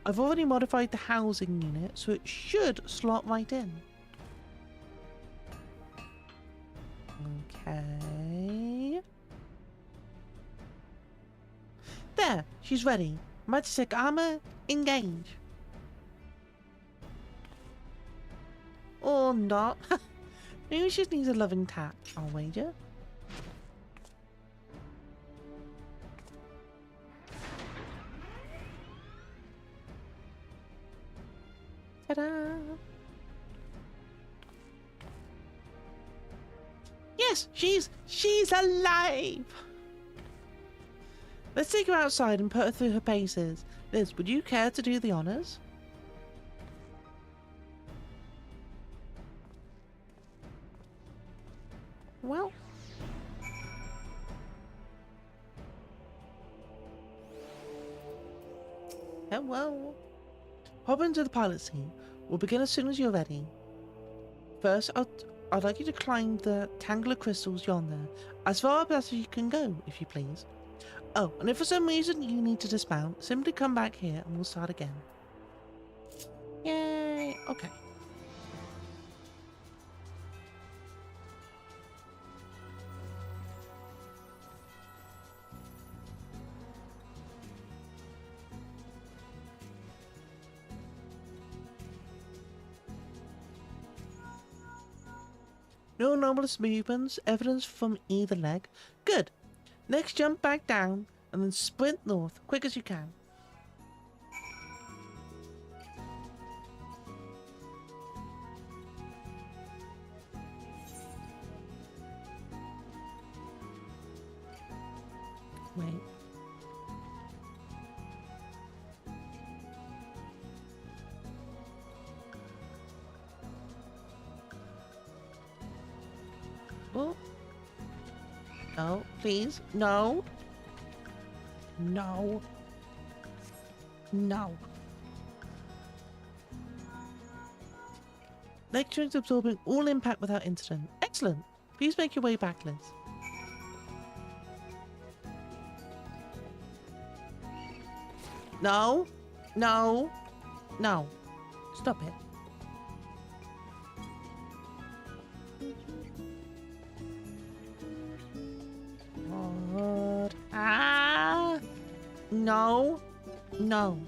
S1: I've already modified the housing unit, so it should slot right in. Okay. There, she's ready. Magic armor, engage. Or not. Maybe she just needs a loving tap, I'll wager. Ta-da! Yes, she's alive! Let's take her outside and put her through her paces. Liz, would you care to do the honors? Well... Hello. Hop into the pilot seat. We'll begin as soon as you're ready. First, I'd like you to climb the tangle of crystals yonder, as far up as you can go, if you please. Oh, and if for some reason you need to dismount, simply come back here and we'll start again. Yay! Okay. No anomalous movements, evidence from either leg. Good. Next, jump back down and then sprint north, quick as you can. Wait. Oh. No, please. No. No. No. Lecturing's absorbing all impact without incident. Excellent. Please make your way back, Liz. No. No. No. Stop it. What? Ah! No. No.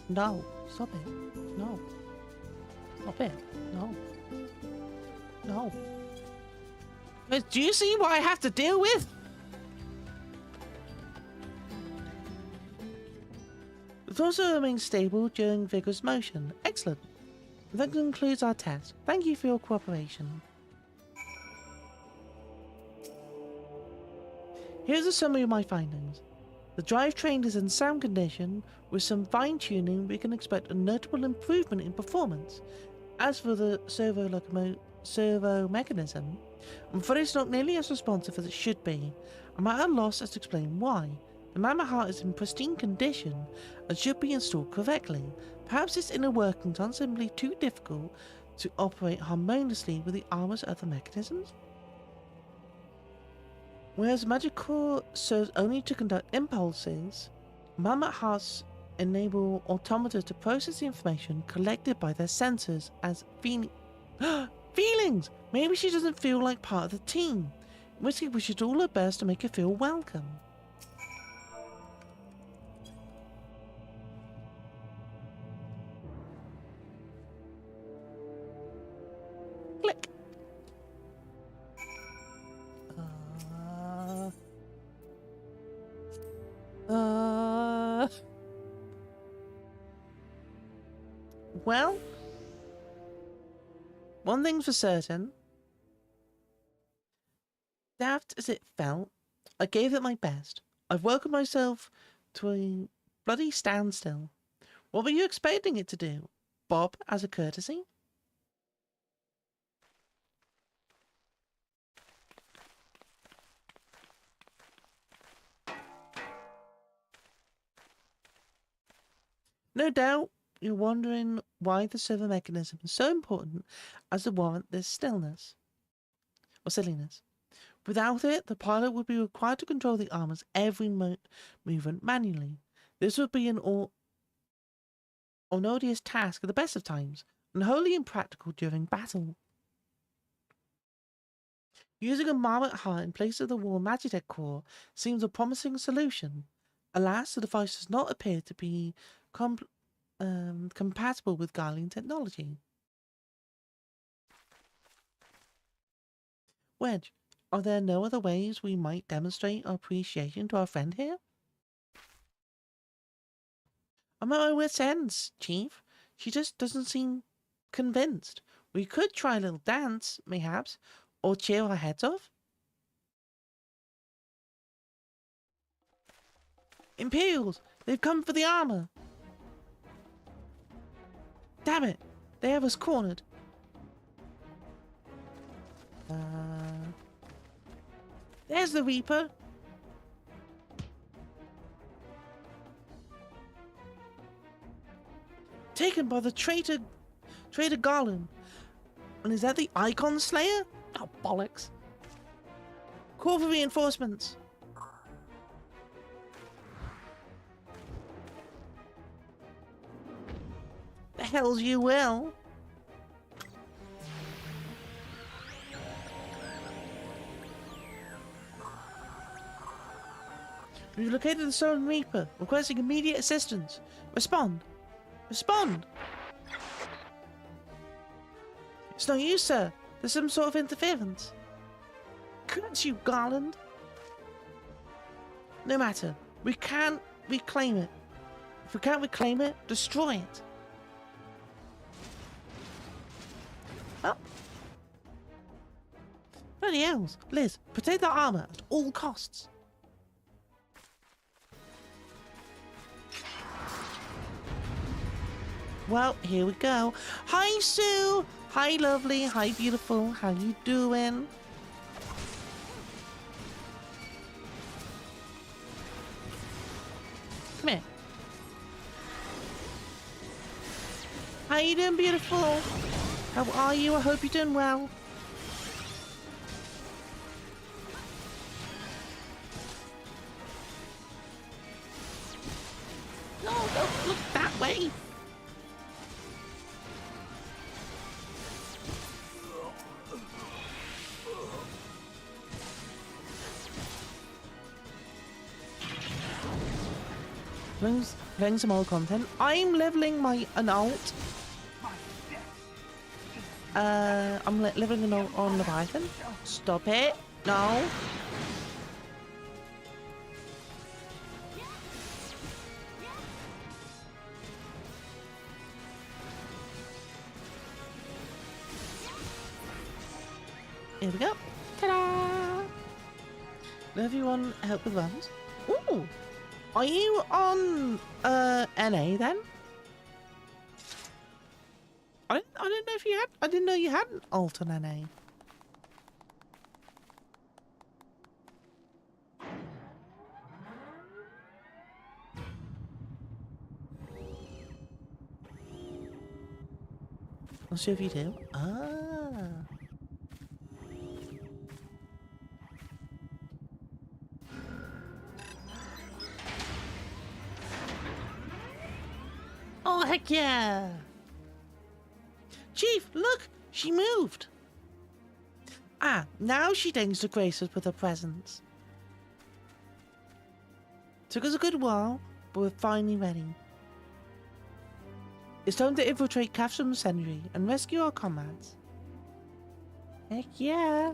S1: No. Stop it. No. Stop it. No. No. Do you see what I have to deal with? It also remains stable during vigorous motion. Excellent. That concludes our test. Thank you for your cooperation. Here's a summary of my findings. The drivetrain is in sound condition. With some fine-tuning, we can expect a notable improvement in performance. As for the servo mechanism, I'm afraid it's not nearly as responsive as it should be. I'm at a loss as to explain why. The mammoth heart is in pristine condition and should be installed correctly. Perhaps its inner workings aren't simply too difficult to operate harmoniously with the armor's other mechanisms? Whereas magic core serves only to conduct impulses, mammoth hearts enable automata to process the information collected by their sensors as feelings! Maybe she doesn't feel like part of the team. In which case we should do all our best to make her feel welcome. Click. Well, one thing's for certain. Daft as it felt, I gave it my best. I've worked myself to a bloody standstill. What were you expecting it to do? Bob, as a courtesy? No doubt you're wondering why the servo mechanism is so important as to warrant this stillness or silliness. Without it, the pilot would be required to control the armor's every movement manually. This would be an odious task at the best of times, and wholly impractical during battle. Using a marmot heart in place of the War Magitech core seems a promising solution. Alas, the device does not appear to be compatible with Guardian technology. Wedge, are there no other ways we might demonstrate our appreciation to our friend here? I'm at my wit's ends, Chief. She just doesn't seem convinced. We could try a little dance, mayhaps, or cheer our heads off. Imperials! They've come for the armor! Damn it! They have us cornered. There's the Reaper. Taken by the traitor Garland. And is that the Icon Slayer? Oh, bollocks. Call for reinforcements. The hells you will. We've located the Stolen Reaper, requesting immediate assistance. Respond. Respond! It's no use, sir. There's some sort of interference. Curse you, Garland. No matter. We can't reclaim it. If we can't reclaim it, destroy it. Well. Bloody hells. Liz, protect the armor at all costs. Well, here we go. Hi, Sue. Hi, lovely. Hi, beautiful. How you doing? Come here. How you doing, beautiful? How are you? I hope you're doing well. No, don't. Playing some old content. I'm leveling an alt. I'm leveling an alt on Leviathan. Stop it. No. Here we go. Ta-da! Everyone help with runs. Ooh! Are you on NA then? I didn't know if you had. I didn't know you had an alt on NA. I'll see if you do. Ah. Oh, heck yeah! Chief, look! She moved! Ah, now she deigns to grace us with her presence. Took us a good while, but we're finally ready. It's time to infiltrate Catherine Sentry and rescue our comrades. Heck yeah!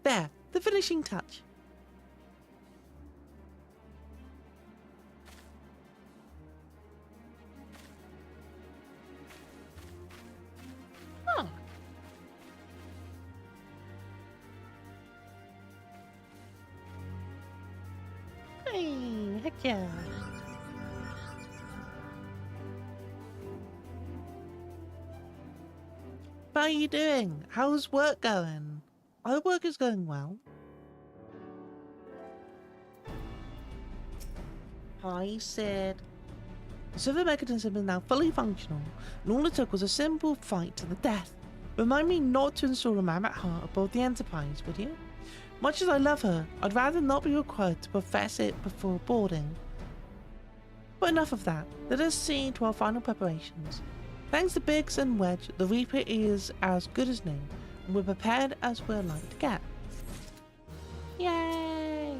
S1: There, the finishing touch. Oh. Hey, heck yeah. How are you doing? How's work going? Our work is going well. Hi, Sid. The server mechanism is now fully functional, and all it took was a simple fight to the death. Remind me not to install a mammoth heart aboard the Enterprise, would you? Much as I love her, I'd rather not be required to profess it before boarding. But enough of that. Let us see to our final preparations. Thanks to Biggs and Wedge, the Reaper is as good as new, and we're prepared as we're like to get. Yay!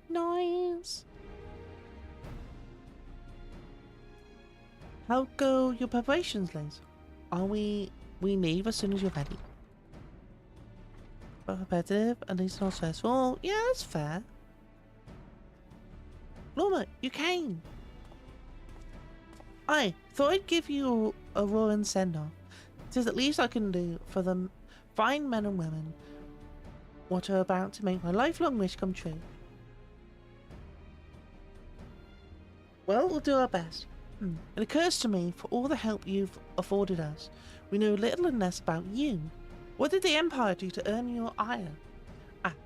S1: Nice! How go your preparations, Liz? We leave as soon as you're ready. But repetitive, at least not stressful. Yeah, that's fair. Lorma, you came! I thought I'd give you a roaring send-off. It is the least I can do for the fine men and women what are about to make my lifelong wish come true. Well, we'll do our best. It occurs to me, for all the help you've afforded us, we know little and less about you. What did the Empire do to earn your ire?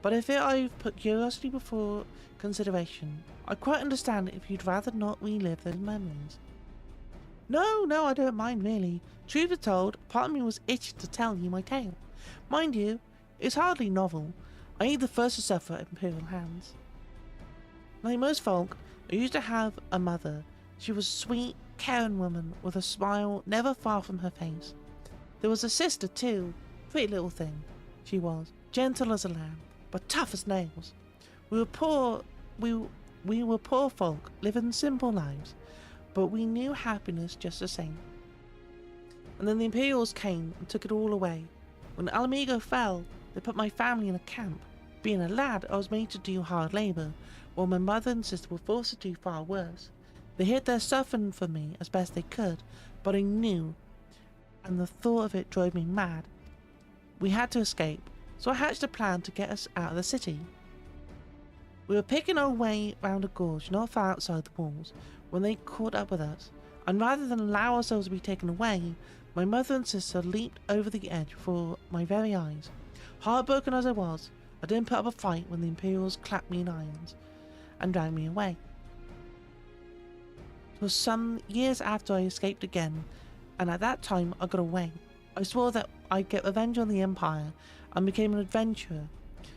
S1: But I fear I've put curiosity before consideration. I quite understand if you'd rather not relive those memories. No, I don't mind really. Truth be told, part of me was itching to tell you my tale. Mind you, it's hardly novel. I ain't the first to suffer at Imperial hands. Like most folk, I used to have a mother. She was a sweet, caring woman with a smile never far from her face. There was a sister too, pretty little thing. She was gentle as a lamb, but tough as nails. We were poor folk living simple lives, but we knew happiness just the same. And then the Imperials came and took it all away. When Alamigo fell, they put my family in a camp. Being a lad, I was made to do hard labour, while my mother and sister were forced to do far worse. They hid their suffering from me as best they could, but I knew, and the thought of it drove me mad. We had to escape, so I hatched a plan to get us out of the city. We were picking our way round a gorge not far outside the walls when they caught up with us, and rather than allow ourselves to be taken away, my mother and sister leaped over the edge before my very eyes. Heartbroken as I was, I didn't put up a fight when the Imperials clapped me in irons and dragged me away. It was some years after I escaped again, and at that time I got away. I swore that I'd get revenge on the Empire and became an adventurer,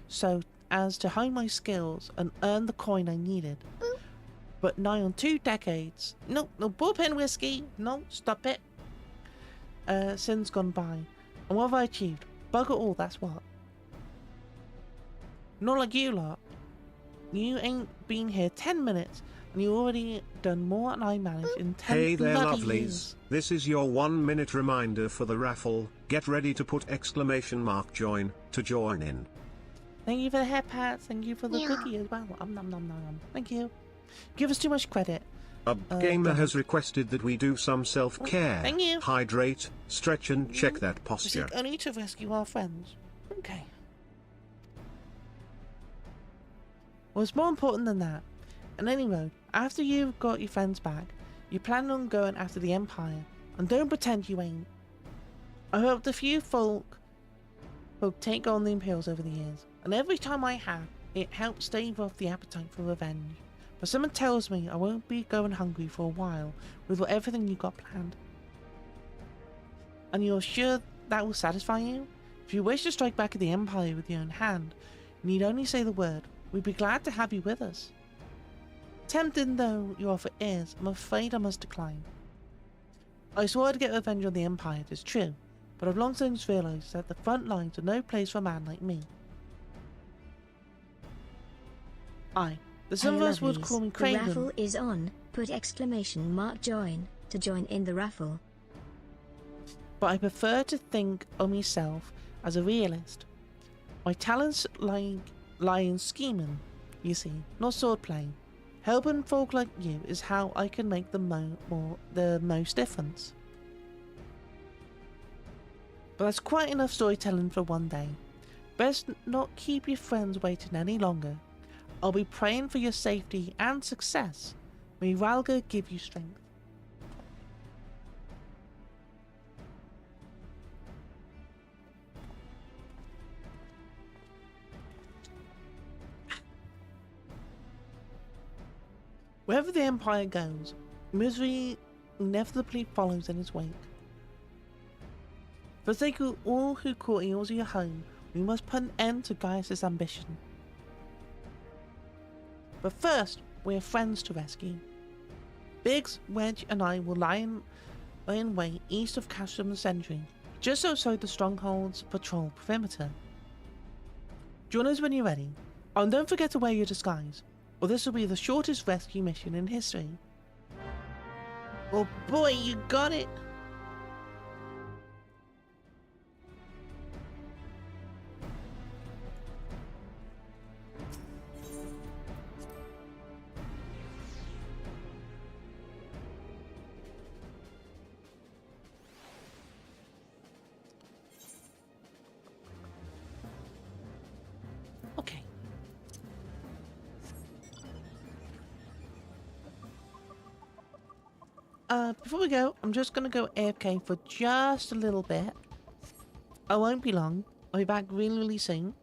S1: so as to hone my skills and earn the coin I needed. But nigh on 2 decades... No bullpen whiskey! No, stop it! since gone by. And what have I achieved? Bugger all, that's what. Not like you lot. You ain't been here 10 minutes and you already done more than I managed in 10
S3: Hey there
S1: bloody
S3: lovelies,
S1: years.
S3: this is your 1 minute reminder for the raffle. Get ready to put !join to join in.
S1: Thank you for the hair pats, thank you for the
S4: Yeah.
S1: cookie as well. Nom nom nom. Thank you. Give us too much credit.
S3: Gamer has requested that we do some self-care.
S1: Thank you.
S3: Hydrate, stretch and check that posture.
S1: Only to rescue our friends. Okay. Well, it's more important than that. And anyway, after you've got your friends back, you plan on going after the Empire. And don't pretend you ain't. I helped a few folk take on the Imperials over the years. And every time I have, it helps stave off the appetite for revenge. But someone tells me I won't be going hungry for a while with everything you got planned. And you're sure that will satisfy you? If you wish to strike back at the Empire with your own hand, you need only say the word. We'd be glad to have you with us. Tempting though your offer is, I'm afraid I must decline. I swore to get revenge on the Empire, it is true, but I've long since realised that the front lines are no place for a man like me. Some of us would call me
S2: The
S1: Craven.
S2: raffle is on. Put !join to join in the raffle.
S1: But I prefer to think of myself as a realist. My talents lie in scheming, you see, not swordplay. Helping folk like you is how I can make the most difference. But that's quite enough storytelling for one day. Best not keep your friends waiting any longer. I'll be praying for your safety and success. May Ralga give you strength. Wherever the Empire goes, misery inevitably follows in its wake. For the sake of all who call Eorzea home, we must put an end to Gaius' ambition. But first, we have friends to rescue. Biggs, Wedge and I will lie in wait east of Castrum Sentry, just outside the Stronghold's patrol perimeter. Join us when you're ready. And don't forget to wear your disguise, or this will be the shortest rescue mission in history. Oh boy, you got it! Okay. Before we go, I'm just gonna go AFK for just a little bit. I won't be long. I'll be back really, really soon.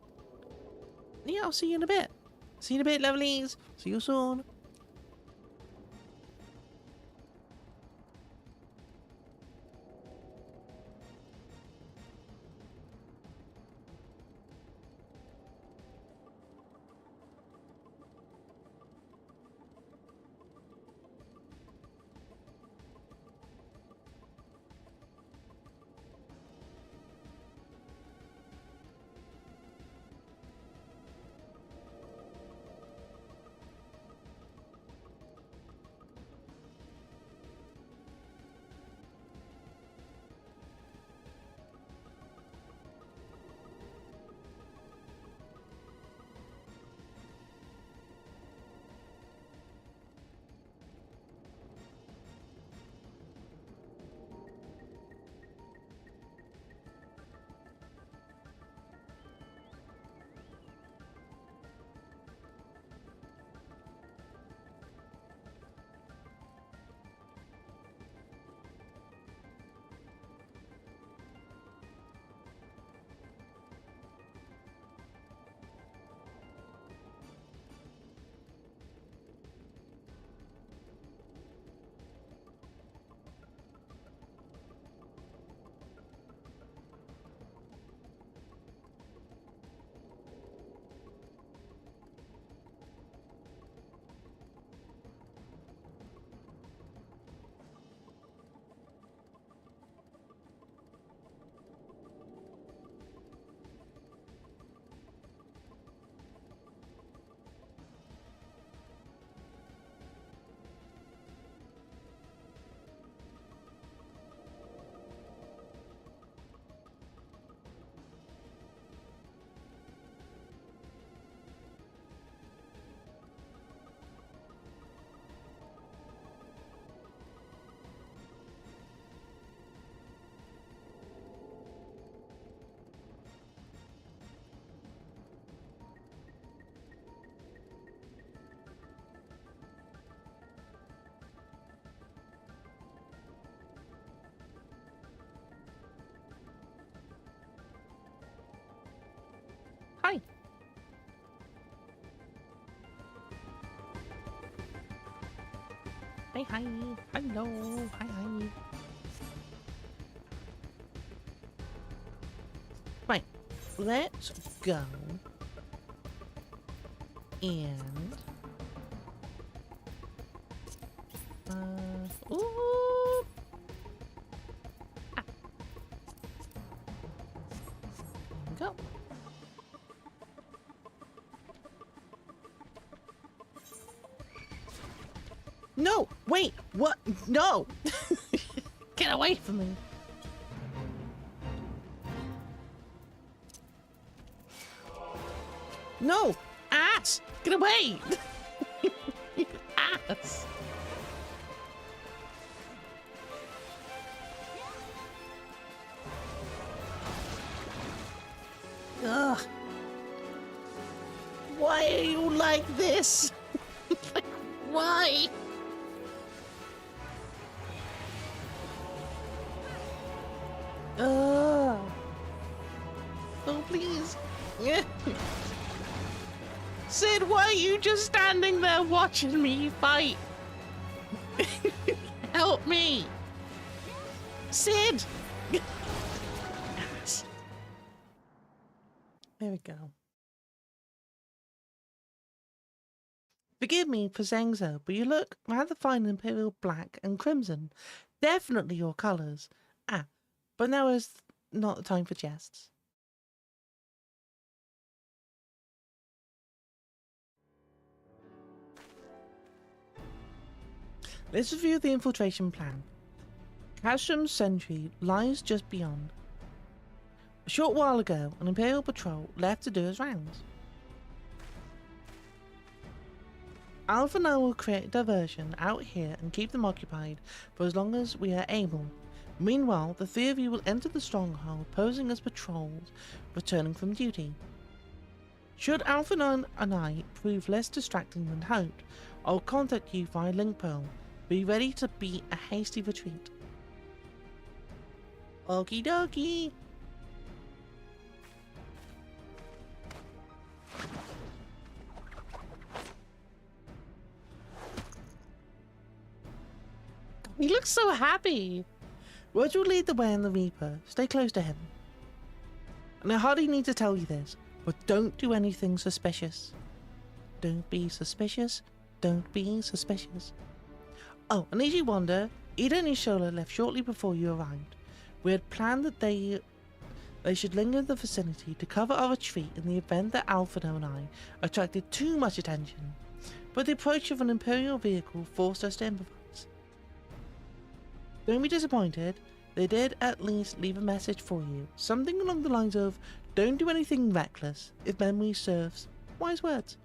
S1: Yeah, I'll see you in a bit. See you in a bit, lovelies. See you soon. Hi, hi. Hello. Hi, hi. Right. Let's go. And... ooh. Ah. There we go. No! Wait! What? No! Get away from me! No! Ass! Get away! Ass! Ugh! Why are you like this? Like, why? Oh, please. Sid, why are you just standing there watching me fight? Help me. Sid! There we go. Forgive me for saying so, but you look rather fine in imperial black and crimson. Definitely your colours. Ah, but now is not the time for jests. Let's review the infiltration plan. Casham's sentry lies just beyond. A short while ago, an Imperial patrol left to do his rounds. Alpha and I will create a diversion out here and keep them occupied for as long as we are able. Meanwhile, the three of you will enter the stronghold, posing as patrols returning from duty. Should Alpha and I prove less distracting than hoped, I'll contact you via link pearl. Be ready to beat a hasty retreat. Okie dokie. He looks so happy. Roger will lead the way in the Reaper. Stay close to him. And I hardly need to tell you this, but don't do anything suspicious. Don't be suspicious. Don't be suspicious. Oh, and as you wonder, Ida and Ishola left shortly before you arrived. We had planned that they should linger in the vicinity to cover our retreat in the event that Alfredo and I attracted too much attention, but the approach of an Imperial vehicle forced us to improvise. Don't be disappointed, they did at least leave a message for you, something along the lines of, don't do anything reckless, if memory serves. Wise words.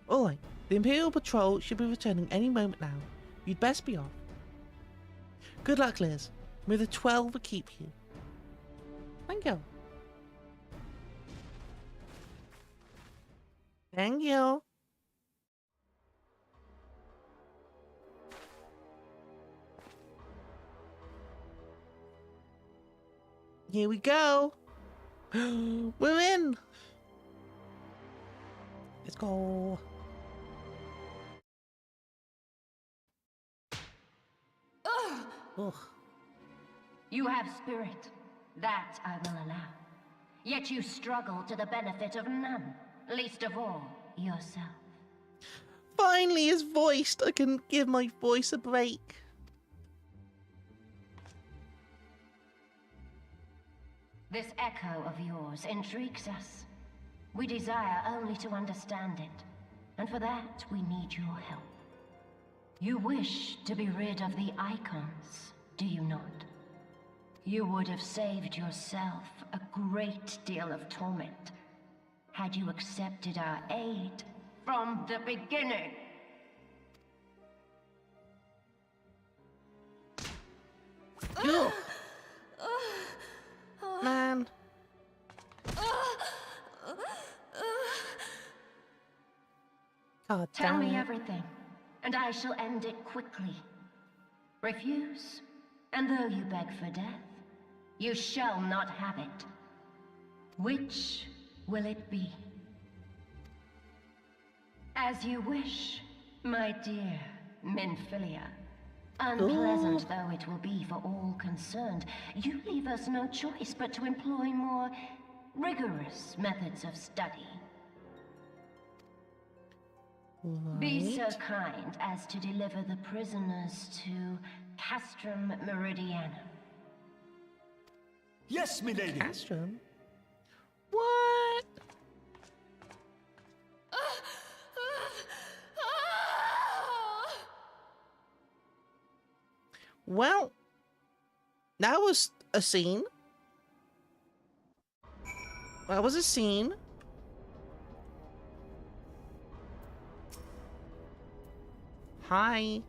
S1: Alright, the Imperial Patrol should be returning any moment now. You'd best be off. Good luck, Liz. May the 12 keep you. Thank you. Thank you. Here we go. We're in. Let's go. Ugh.
S13: You have spirit. That I will allow. Yet you struggle to the benefit of none, least of all yourself.
S1: Finally, it's voiced. I can give my voice a break.
S13: This echo of yours intrigues us. We desire only to understand it, and for that we need your help. You wish to be rid of the icons, do you not? You would have saved yourself a great deal of torment had you accepted our aid from the beginning.
S1: Ugh. Man. God
S13: Tell
S1: damn
S13: me
S1: it.
S13: everything, and I shall end it quickly. Refuse, and though you beg for death, you shall not have it. Which will it be? As you wish, my dear Minfilia. Unpleasant though it will be for all concerned, you leave us no choice but to employ more rigorous methods of study.
S1: Right.
S13: Be so kind as to deliver the prisoners to Castrum Meridianum.
S10: Yes, milady.
S1: Castrum? What? Well, that was a scene. That was a scene. Hi.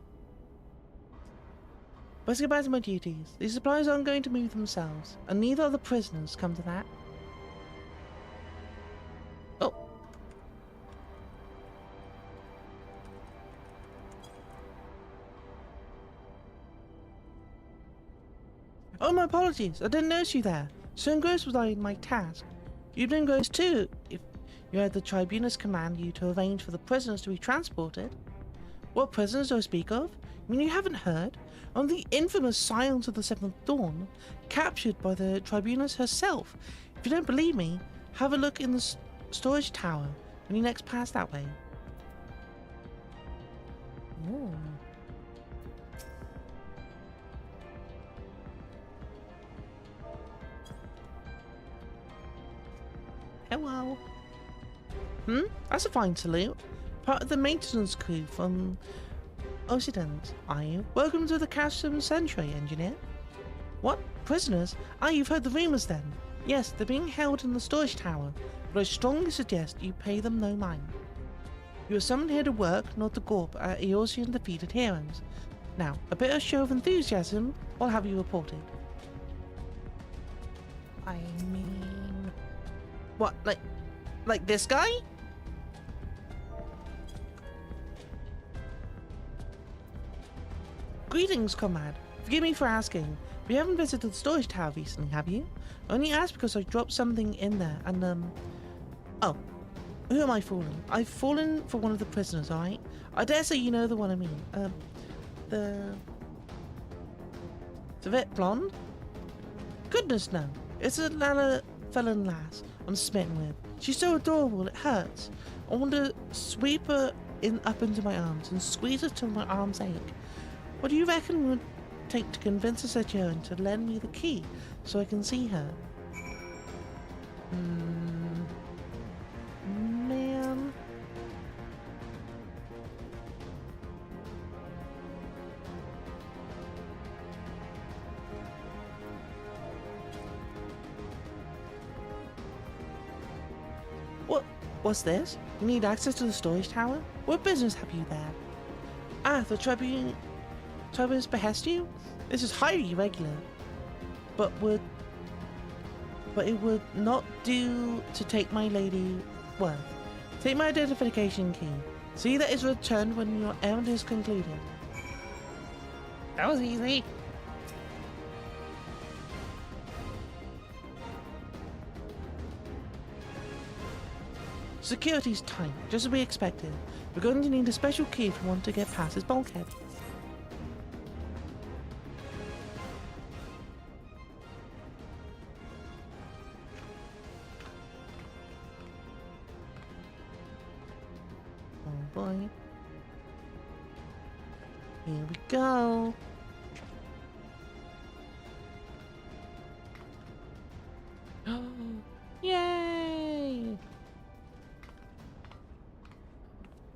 S1: Let's get back to my duties. These supplies aren't going to move themselves, and neither are the prisoners, come to that. Oh. Oh, my apologies. I didn't notice you there. So engrossed was I in my task. You'd been engrossed too, if you had the tribunus command you to arrange for the prisoners to be transported. What prisoners do I speak of? I mean, you haven't heard? On the infamous Scions of the Seventh Dawn, captured by the tribunus herself. If you don't believe me, have a look in the storage tower when you next pass that way. Ooh. Hello. That's a fine salute. Part of the maintenance crew from Occident, are you? Welcome to the Castrum Century, engineer. What? Prisoners? Ah, you've heard the rumours then. Yes, they're being held in the storage tower, but I strongly suggest you pay them no mind. You are summoned here to work, not to gawp at Eorzean defeated heroes. Now, a bit of show of enthusiasm, I'll have you reported. I mean... What, like this guy? Greetings, comrade. Forgive me for asking. But you haven't visited the storage tower recently, have you? I only asked because I dropped something in there, and, Oh. Who am I fooling? I've fallen for one of the prisoners, alright? I dare say you know the one I mean. It's a bit blonde? Goodness, no. It's a felon lass I'm smitten with. She's so adorable, it hurts. I want to sweep her up into my arms and squeeze her till my arms ache. What do you reckon would take to convince a Sojourn to lend me the key so I can see her? Man. What's this? You need access to the storage tower? What business have you there? Ah, the Tribunus behest you? This is highly irregular. But it would not do to take my lady worth. Take my identification key. See that it's returned when your errand is concluded. That was easy. Security's tight, just as we expected. We're going to need a special key if we want to get past this bulkhead. Oh boy. Here we go. Yay!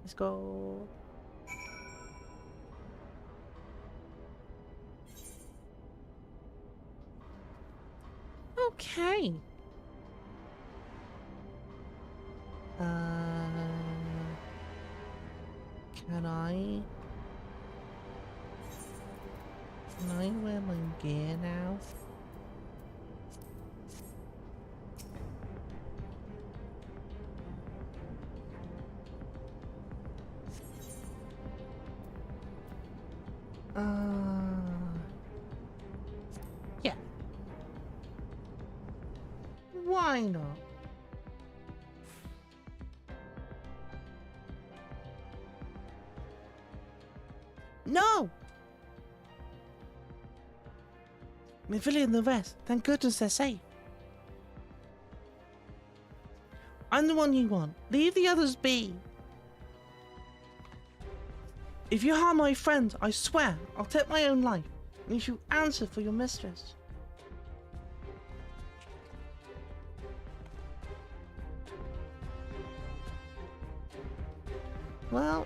S1: Let's go. Okay. Can I wear my gear now? Yeah. Why not? No! Navili and the rest, thank goodness they're safe. I'm the one you want. Leave the others be. If you harm my friends, I swear I'll take my own life, and you shall answer for your mistress. Well...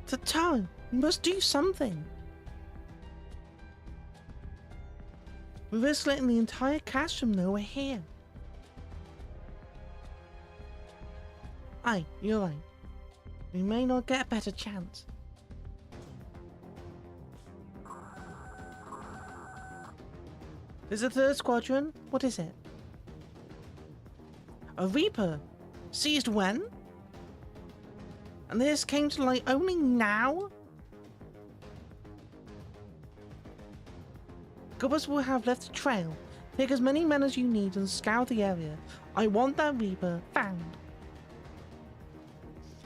S1: The tower, you must do something. We risk letting the entire castrum know we're here. Aye, you're right. We may not get a better chance. There's a third squadron? What is it? A Reaper? Seized when? And this came to light only now? Gubbers will have left a trail. Take as many men as you need and scour the area. I want that Reaper found.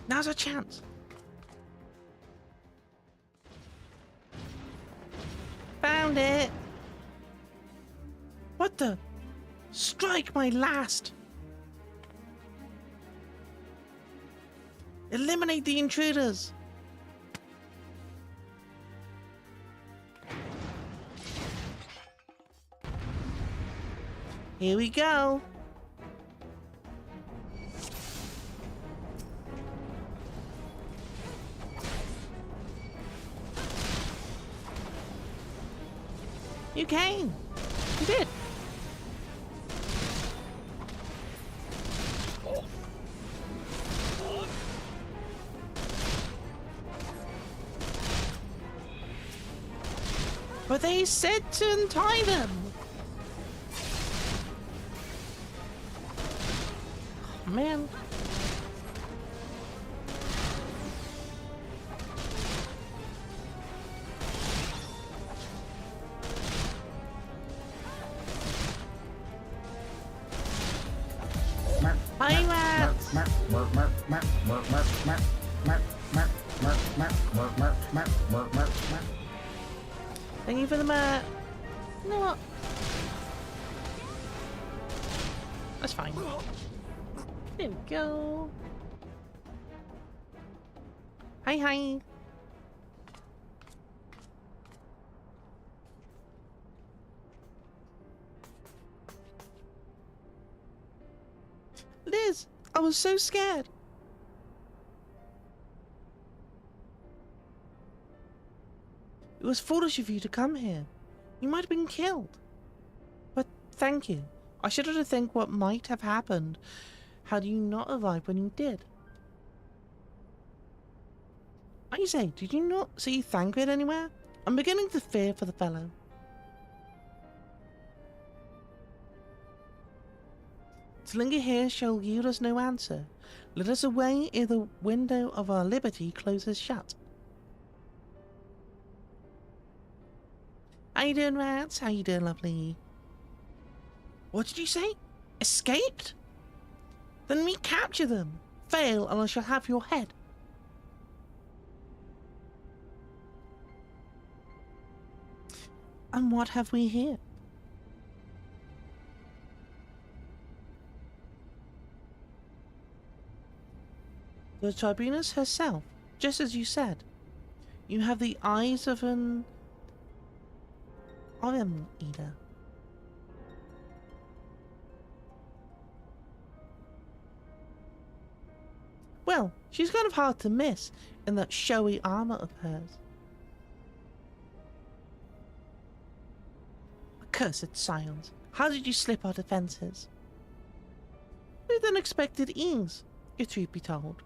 S1: Now's our chance. Found it. What the? Strike my last. Eliminate the intruders. Here we go. You came. You did. But they said to untie them. Oh, man. Pirates! Thank you for the map. You know what? That's fine. There we go. Hi, hi. Liz, I was so scared. It was foolish of you to come here. You might have been killed. But thank you. I shudder to think what might have happened had you not arrived when you did. I say, did you not see Thancred anywhere? I'm beginning to fear for the fellow. To linger here shall yield us no answer. Let us away ere the window of our liberty closes shut. How you doing, rats? How you doing, lovely? What did you say? Escaped? Then we capture them. Fail, and I shall have your head. And what have we here? The Tribunus herself, just as you said. You have the eyes of an Orem Eater. Well, she's kind of hard to miss in that showy armor of hers. Accursed scions, how did you slip our defenses? With unexpected ease, if truth be told.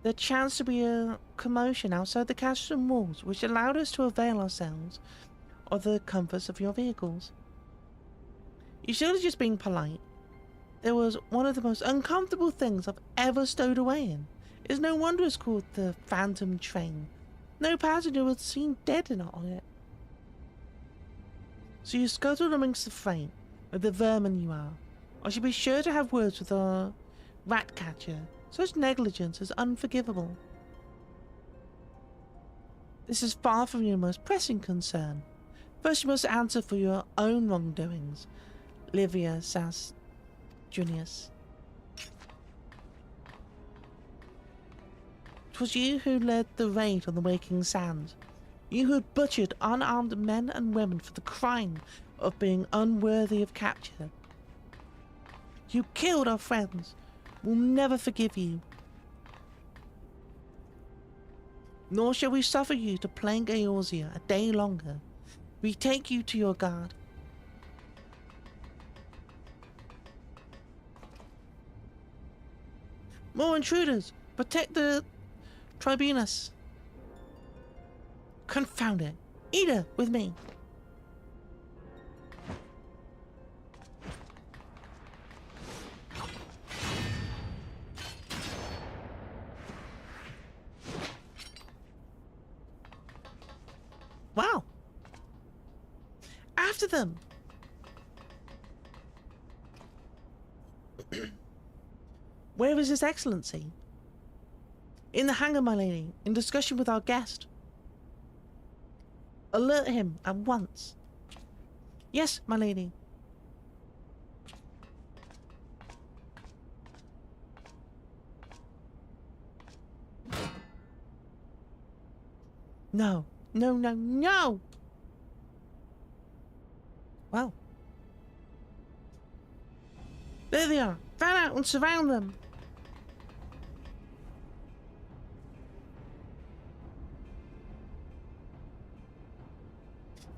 S1: There chanced to be a commotion outside the castrum walls which allowed us to avail ourselves of the comforts of your vehicles. You should have just been polite. There was one of the most uncomfortable things I've ever stowed away in. It's no wonder it's called the Phantom Train. No passenger was seen dead on it. So you scuttled amongst the fray, like the vermin you are. I should be sure to have words with our rat catcher. Such negligence is unforgivable. This is far from your most pressing concern. First you must answer for your own wrongdoings, Livia Sas Junius. 'Twas you who led the raid on the Waking Sands. You who had butchered unarmed men and women for the crime of being unworthy of capture. You killed our friends. We'll never forgive you. Nor shall we suffer you to plague Eorzea a day longer. We take you to your guard. More intruders! Protect the tribunus! Confound it! Eat her with me! Wow! After them! Where is His Excellency? In the hangar, my lady, in discussion with our guest. Alert him at once. Yes, my lady. No, no, no, no! Well. There they are. Fan out and surround them.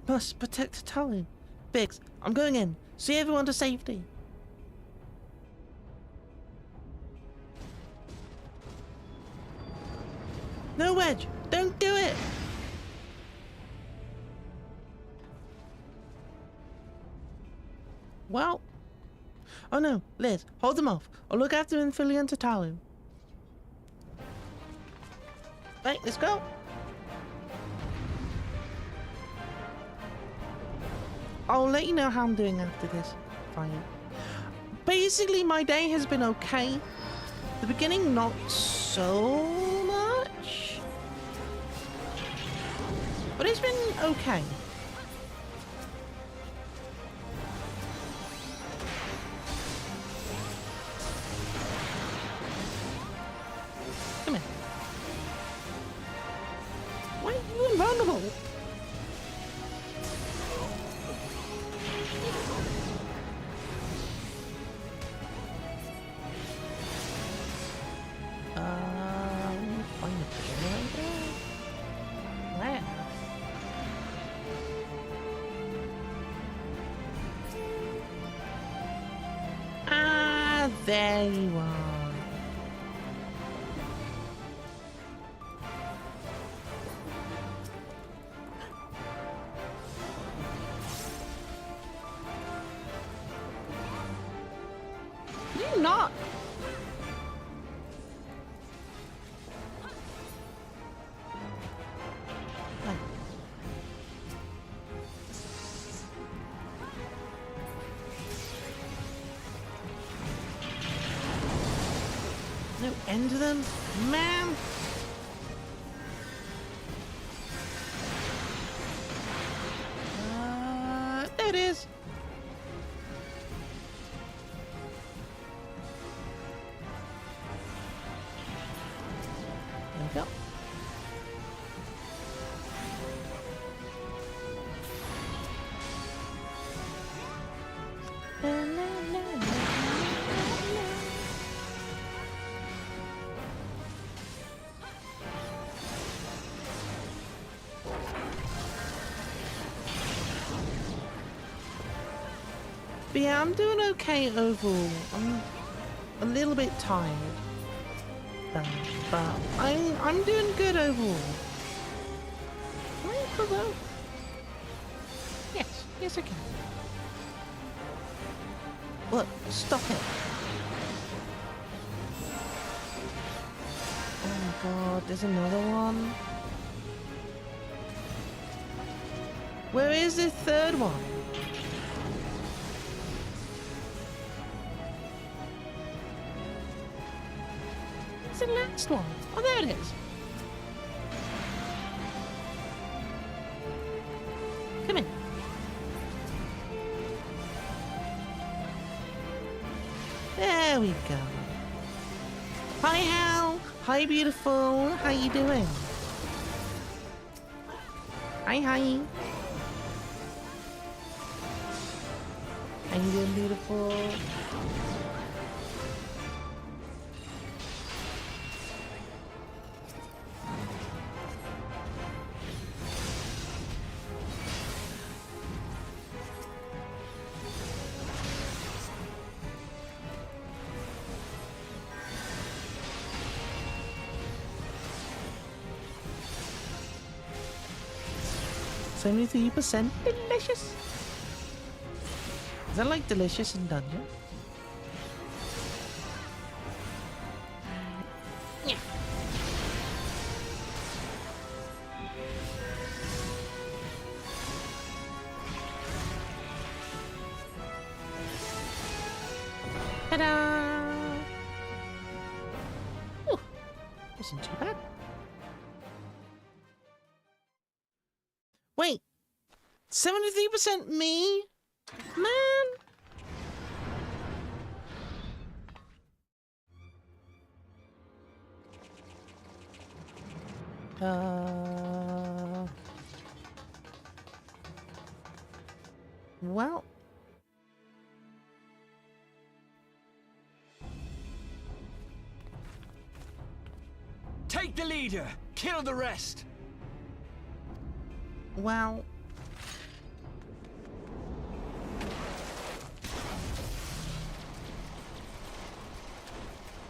S1: Must protect Talu. Biggs, I'm going in. See everyone to safety. No, Wedge! Don't do it! Well... Oh no, Liz, hold them off. I'll look after Infili and Tatalu. Right, let's go. I'll let you know how I'm doing after this fight. Basically, my day has been okay. The beginning, not so much. But it's been okay. Come here. Why are you invulnerable? Find a generator? Where? Ah, there you are. You're not. No end to them, man. There it is. There we go. But yeah, I'm doing okay overall. I'm a little bit tired, but I'm doing good overall. Can I provoke? Yes I can. Look, stop it! Oh my god, there's another one. Where is the third one? next one. Oh, there it is. Come in. There we go. Hi, Hal. Hi, beautiful. How you doing? Hi, hi. How you doing, beautiful? %73 delicious. Is that like delicious in dungeon? Yeah. Ta-da! Ooh, wasn't too bad. Wait, 73% me? Man. Well.
S5: Take the leader, kill the rest.
S1: Well.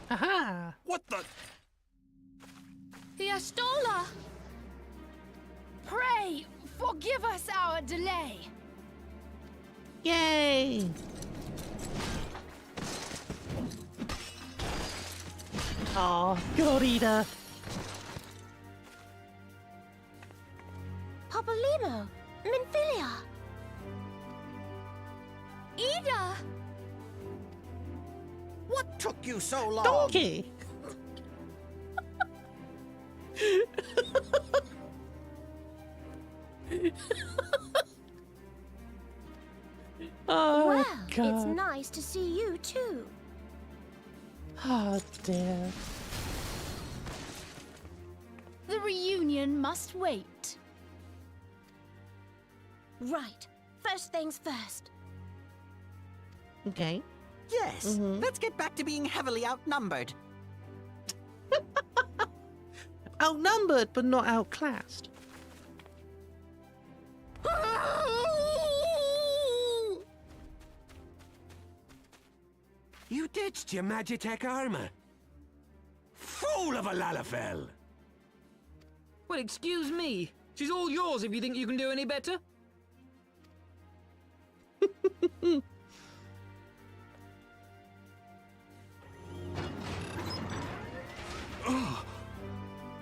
S1: Aha!
S10: What the?
S14: The Astola! Pray, forgive us our delay.
S1: Yay! Oh, Gorita!
S4: Papolino, Minfilia.
S14: Ida!
S10: What took you so long?
S1: Donkey! Oh,
S4: well,
S1: God.
S4: it's nice to see you too.
S1: Oh, dear.
S14: The reunion must wait.
S4: Right. First things first.
S1: Okay.
S11: Yes, let's get back to being heavily outnumbered.
S1: Outnumbered, but not outclassed.
S10: You ditched your Magitech armor. Fool of a Lalafell!
S15: Well, excuse me. She's all yours if you think you can do any better.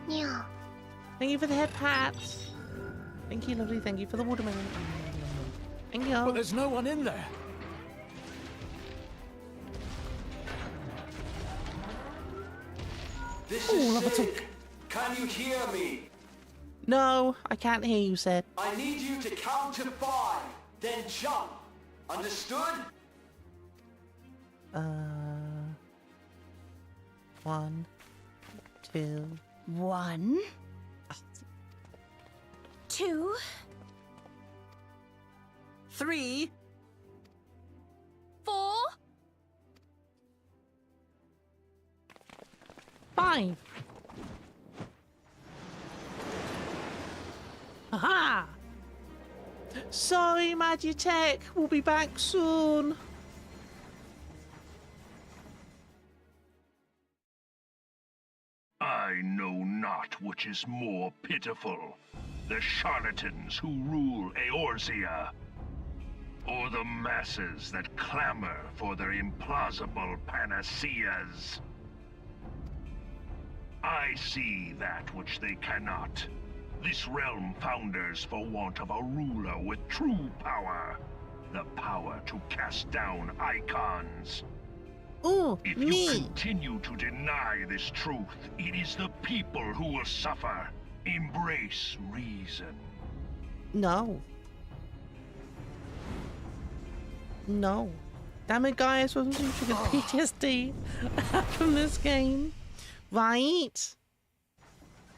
S4: Yeah.
S1: Thank you for the head pats. Thank you, lovely. Thank you for the watermelon. Thank you.
S5: But there's no one in there.
S16: This
S1: Ooh,
S16: is
S1: love a
S16: Sid. Can you hear me?
S1: No, I can't hear you, Sid.
S16: I need you to count to 5, then jump. Understood?
S1: 1, 2.
S14: 1,
S4: 2,
S11: 3,
S14: 4,
S1: 5. Aha! Sorry, Magitech. We'll be back soon.
S7: I know not which is more pitiful, the charlatans who rule Eorzea, or the masses that clamor for their implausible panaceas. I see that which they cannot. This realm founders for want of a ruler with true power. The power to cast down icons.
S1: Ooh,
S7: if
S1: me.
S7: you continue to deny this truth, it is the people who will suffer. Embrace reason.
S1: No. No. Damn it, guys, wasn't you triggered PTSD from this game? Right?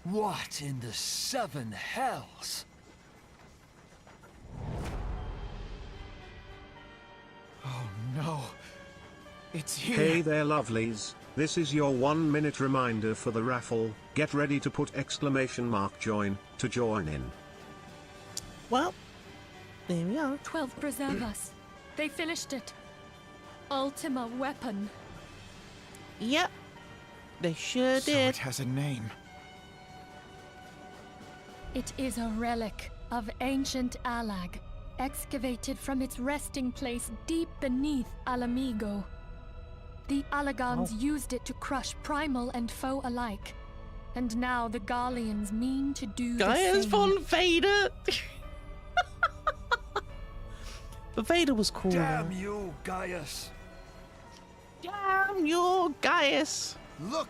S5: What in the seven hells?
S11: Oh no. It's here.
S3: Hey there lovelies, this is your 1 minute reminder for the raffle. Get ready to put !join to join in.
S1: Well, there we are.
S17: 12 preserve us. They finished it. Ultima weapon.
S1: Yep. They sure
S11: So
S1: did.
S11: it has a name.
S17: It is a relic of ancient Alag, excavated from its resting place deep beneath Alamigo. The Alagons used it to crush primal and foe alike. And now the Garleans mean to do
S1: Gaius
S17: the same.
S1: von Vader. But Vader was cool.
S10: Damn you, Gaius.
S1: Damn you, Gaius.
S11: Look!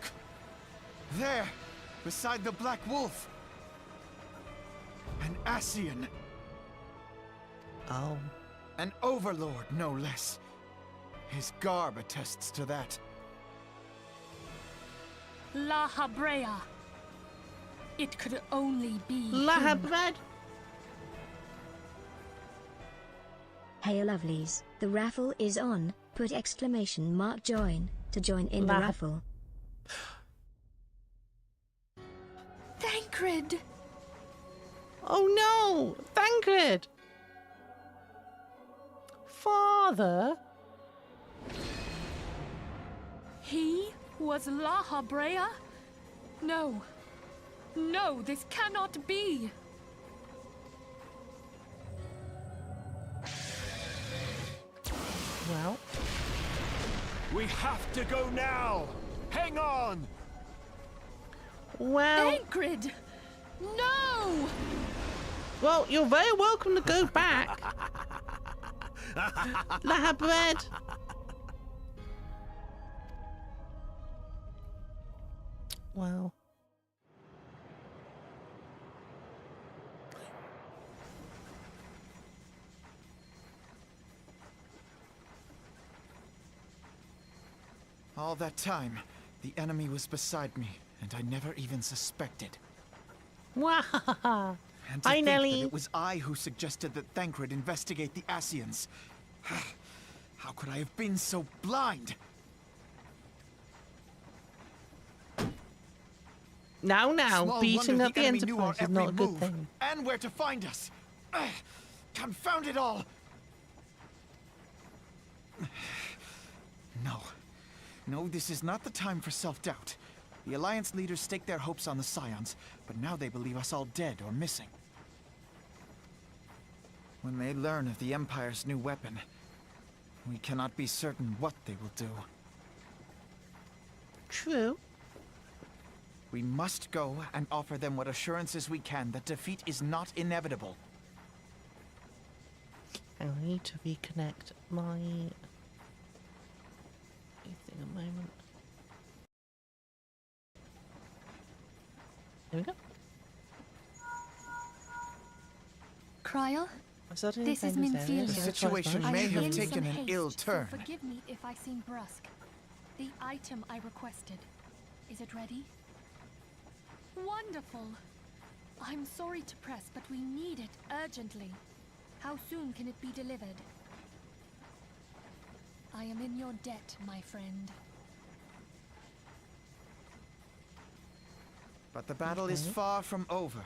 S11: There, beside the Black Wolf. An Ascian.
S1: Oh.
S11: An overlord, no less. His garb attests to that.
S17: La Habrea. It could only be
S1: La
S17: him.
S1: Habrea.
S2: Hey lovelies, the raffle is on. Put !join to join in the raffle.
S17: Thancred!
S1: Oh no! Thancred! Father?
S17: He was La Habrea? No. No, this cannot be.
S1: Well.
S10: We have to go now. Hang on.
S1: Well.
S17: Thancred! No!
S1: Well, you're very welcome to go back. Lahabred. Well.
S11: All that time, the enemy was beside me, and I never even suspected.
S1: Wow.
S11: And to
S1: Hi,
S11: think
S1: Nelly.
S11: that it was I who suggested that Thancred investigate the Ascians. How could I have been so blind?
S1: Now,
S11: Small
S1: beating
S11: wonder
S1: up the
S11: enemy knew our
S1: Enterprise is
S11: every
S1: not a good
S11: move,
S1: thing.
S11: and where to find us. Confound it all! No. No, this is not the time for self-doubt. The Alliance leaders staked their hopes on the Scions, but now they believe us all dead or missing. When they learn of the Empire's new weapon, we cannot be certain what they will do.
S1: True.
S11: We must go and offer them what assurances we can that defeat is not inevitable.
S1: I need to reconnect my thing a moment. There we go.
S17: Kryl?
S1: This
S17: This is Minfilia.
S11: The situation
S17: I
S11: may
S17: am
S11: have
S17: in
S11: taken
S17: some
S11: an
S17: haste,
S11: ill
S17: so
S11: turn.
S17: forgive me if I seem brusque. The item I requested, is it ready? Wonderful! I'm sorry to press, but we need it urgently. How soon can it be delivered? I am in your debt, my friend.
S11: But the battle is
S1: Okay.
S11: far from over.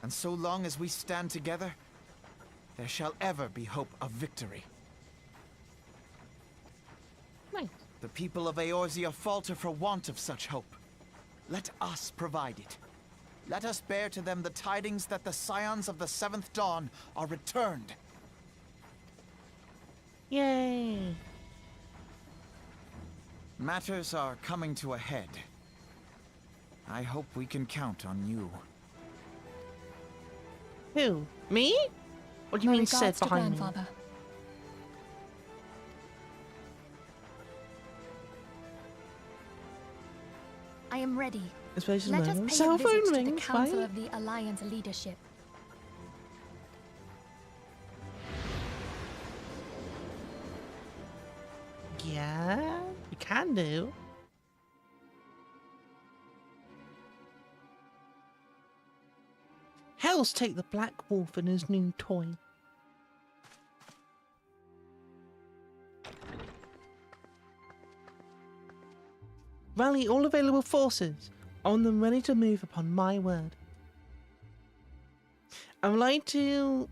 S11: And so long as we stand together, there shall ever be hope of victory.
S1: Right.
S11: The people of Eorzea falter for want of such hope. Let us provide it. Let us bear to them the tidings that the Scions of the Seventh Dawn are returned.
S1: Yay.
S11: Matters are coming to a head. I hope we can count on you.
S1: Who? Me? What do you
S17: My
S1: mean said
S17: regards to
S1: behind me?
S17: grandfather. I am ready.
S1: Especially
S17: Let us
S1: when
S17: pay
S1: cell
S17: a visit
S1: phone
S17: to the
S1: rings,
S17: Council
S1: right?
S17: of the Alliance leadership.
S1: Yeah, you can do. Hell's take the Black Wolf and his new toy. Rally all available forces. On them ready to move upon my word. I would like to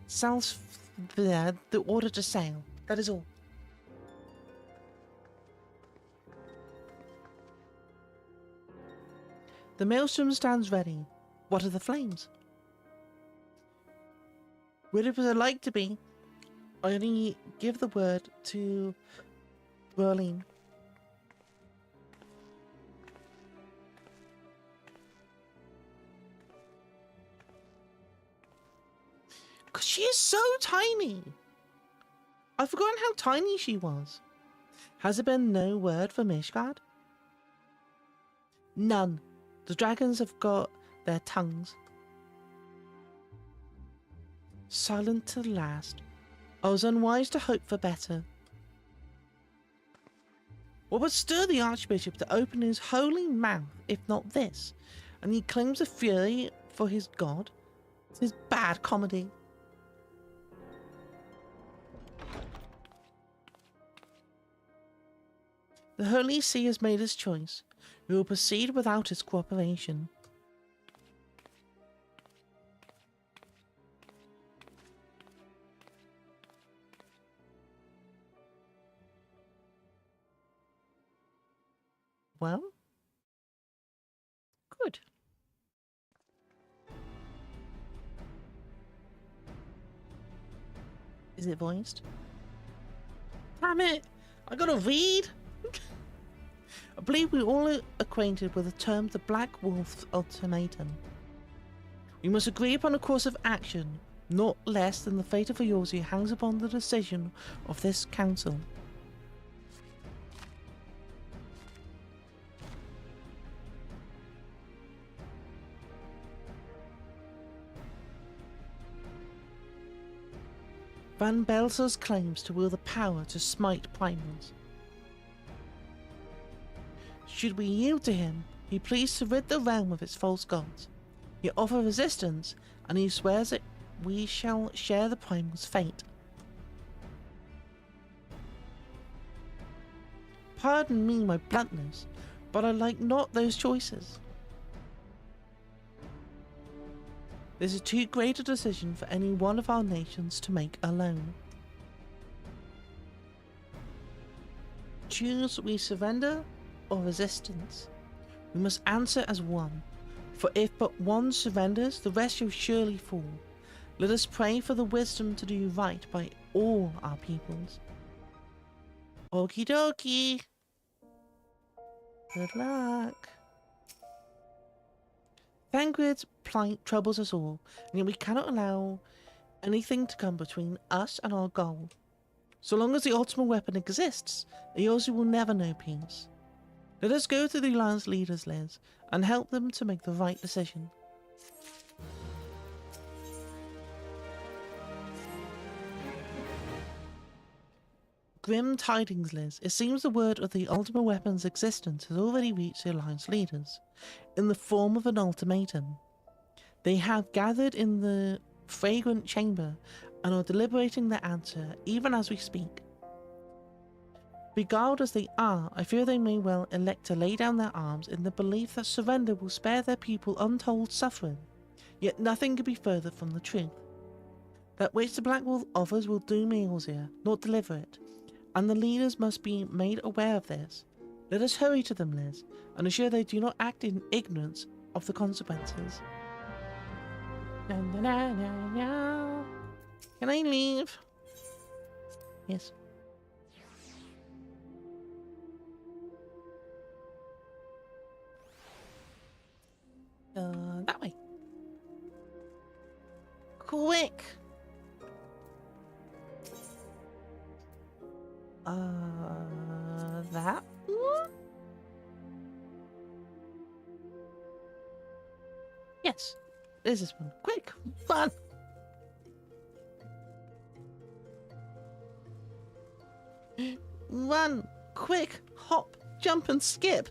S1: the order to sail. That is all. The maelstrom stands ready. What are the flames? Wherever they like to be, I only give the word to Berlin. Because she is so tiny. I've forgotten how tiny she was. Has there been no word for Mishgard? None. The dragons have got their tongues. Silent to the last. I was unwise to hope for better. What would stir the Archbishop to open his holy mouth, if not this? And he claims a fury for his god? It's his bad comedy. The Holy See has made its choice. We will proceed without its cooperation. Well, good. Is it voiced? Damn it! I gotta read! I believe we're all acquainted with the term the Black Wolf's ultimatum. We must agree upon a course of action, not less than the fate of Eorzea hangs upon the decision of this council. Van Belzer's claims to wield the power to smite primals. Should we yield to him, he pleads to rid the realm of its false gods. He offers resistance, and he swears that we shall share the primal's fate. Pardon me my bluntness, but I like not those choices. This is too great a decision for any one of our nations to make alone. Choose we surrender or resistance. We must answer as one, for if but one surrenders, the rest shall surely fall. Let us pray for the wisdom to do right by all our peoples. Okie dokie. Good luck. Thangrid's plight troubles us all, and yet we cannot allow anything to come between us and our goal. So long as the ultimate weapon exists, Eorzea will never know peace. Let us go to the Alliance leaders, Liz, and help them to make the right decision. Grim tidings, Liz. It seems the word of the ultimate weapon's existence has already reached the Alliance leaders, in the form of an ultimatum. They have gathered in the fragrant chamber and are deliberating their answer even as we speak. Beguiled as they are, I fear they may well elect to lay down their arms in the belief that surrender will spare their people untold suffering. Yet nothing could be further from the truth. That which the Black Wolf offers will doom Eorzea, not deliver it, and the leaders must be made aware of this. Let us hurry to them, Liz, and assure they do not act in ignorance of the consequences. Na, na, na, na, na. Can I leave? Yes. That way. Quick! That one? Yes. This is one. Quick. Fun. Run. Quick. Hop. Jump and skip.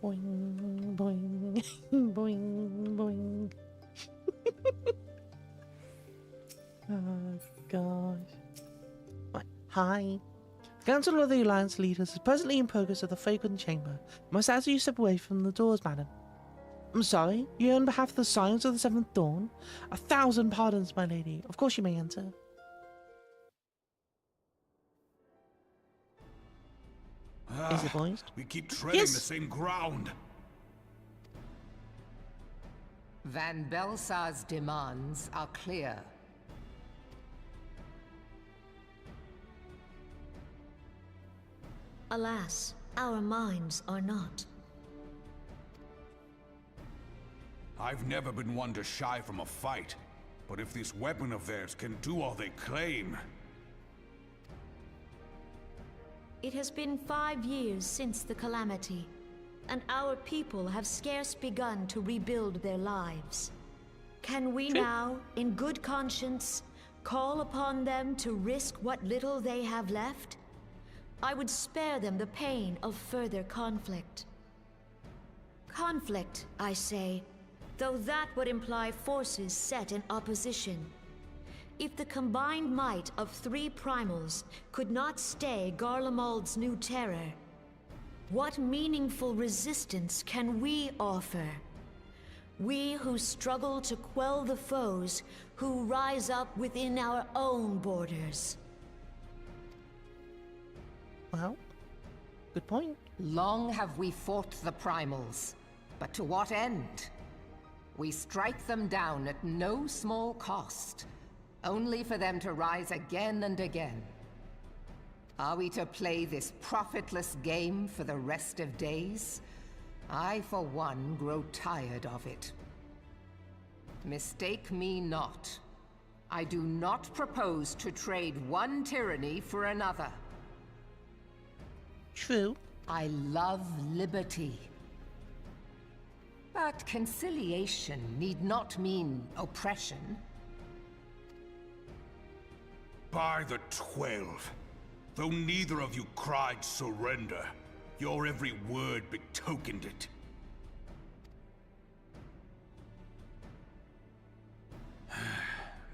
S1: Boing, boing, boing, boing. Oh, gosh. Right. Hi. The Council of the Alliance leaders is presently in progress at the Fragrant Chamber. Must ask you step away from the doors, madam. I'm sorry. You're on behalf of the Scions of the Seventh Dawn? 1,000 pardons, my lady. Of course you may enter. Is it voiced?
S8: We keep treading
S1: Yes.
S8: the same ground.
S18: Van Belsar's demands are clear.
S2: Alas, our minds are not.
S8: I've never been one to shy from a fight, but if this weapon of theirs can do all they claim...
S2: It has been 5 years since the calamity, and our people have scarce begun to rebuild their lives. Can we now, in good conscience, call upon them to risk what little they have left? I would spare them the pain of further conflict. Conflict, I say, though that would imply forces set in opposition. If the combined might of 3 primals could not stay Garlemald's new terror, what meaningful resistance can we offer? We who struggle to quell the foes who rise up within our own borders.
S1: Well, good point.
S18: Long have we fought the primals, but to what end? We strike them down at no small cost, only for them to rise again and again. Are we to play this profitless game for the rest of days? I, for one, grow tired of it. Mistake me not. I do not propose to trade one tyranny for another.
S1: True.
S18: I love liberty. But conciliation need not mean oppression.
S8: By the 12. Though neither of you cried surrender, your every word betokened it.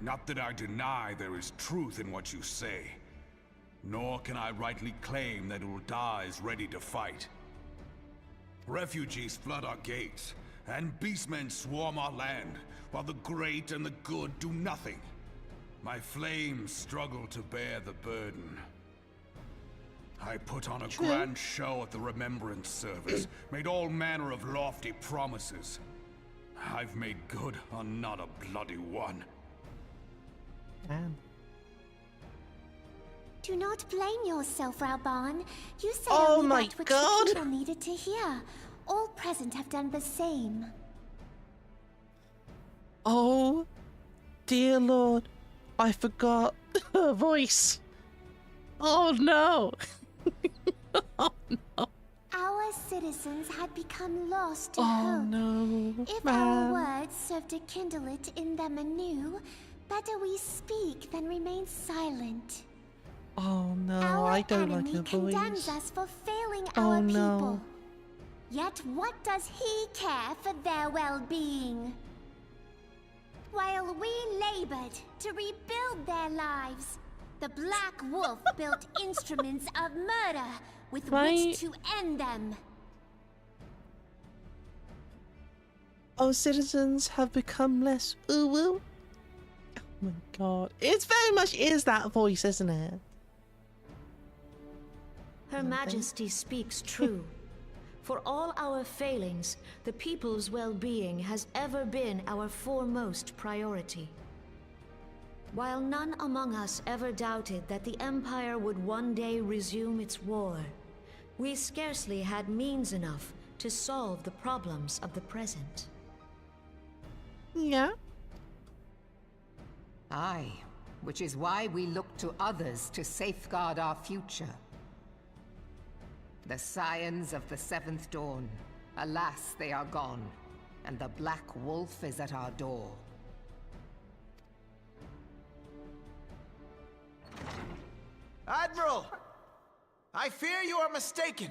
S8: Not that I deny there is truth in what you say, nor can I rightly claim that Ul'dah is ready to fight. Refugees flood our gates, and beastmen swarm our land, while the great and the good do nothing. My flames struggle to bear the burden. I put on a grand show at the Remembrance Service, made all manner of lofty promises. I've made good on not a bloody one.
S1: Damn.
S4: Do not blame yourself, Rauban. You said
S1: Oh
S4: only
S1: my
S4: that which
S1: God.
S4: the people needed to hear. All present have done the same.
S1: Oh, dear Lord. I forgot her voice. Oh no. Oh no.
S4: Our citizens had become lost to
S1: Oh
S4: hope.
S1: no.
S4: If
S1: man.
S4: our words serve to kindle it in them anew, better we speak than remain silent.
S1: Oh no,
S4: Our
S1: I don't like
S4: enemy
S1: her
S4: condemns
S1: voice.
S4: us for failing
S1: Oh,
S4: our
S1: no.
S4: people. Yet what does he care for their well-being? While we labored to rebuild their lives, the Black Wolf built instruments of murder with
S1: Right.
S4: which to end them.
S1: Our citizens have become less uwu. Oh my god. It's very much is that voice, isn't it?
S2: Her Majesty speaks true. For all our failings, the people's well-being has ever been our foremost priority. While none among us ever doubted that the Empire would one day resume its war, we scarcely had means enough to solve the problems of the present.
S1: Yeah.
S18: Aye, which is why we look to others to safeguard our future. The Scions of the Seventh Dawn, Alas, they are gone, and the Black Wolf is at our door.
S11: Admiral! I fear you are mistaken.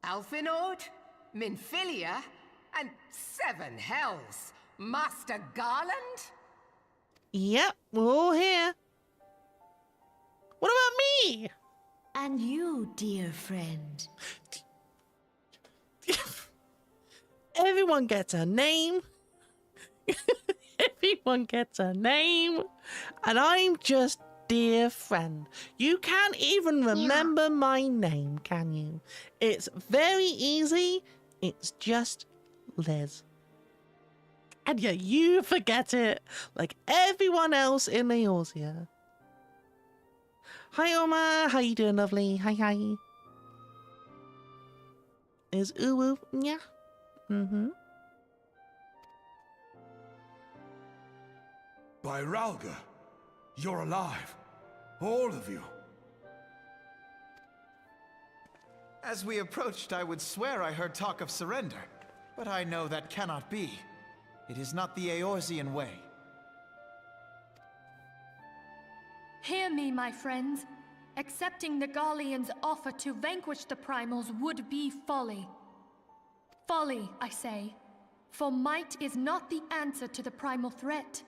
S18: Alfinord, Minfilia, and 7 hells! Master Garland?
S1: Yep, we're all here. What about me?
S2: And you, dear friend.
S1: Everyone gets a name. Everyone gets a name. And I'm just dear friend. You can't even remember my name, can you? It's very easy. It's just Liz. And yeah, you forget it like everyone else in Eorzea. Hi Oma, how you doing, lovely? Hi. Is Uwu? Yeah. Mm-hmm.
S8: By Ralga, you're alive. All of you.
S11: As we approached, I would swear I heard talk of surrender, but I know that cannot be. It is not the Eorzean way.
S17: Hear me, my friends. Accepting the Garleans' offer to vanquish the Primals would be folly. Folly, I say. For might is not the answer to the Primal threat.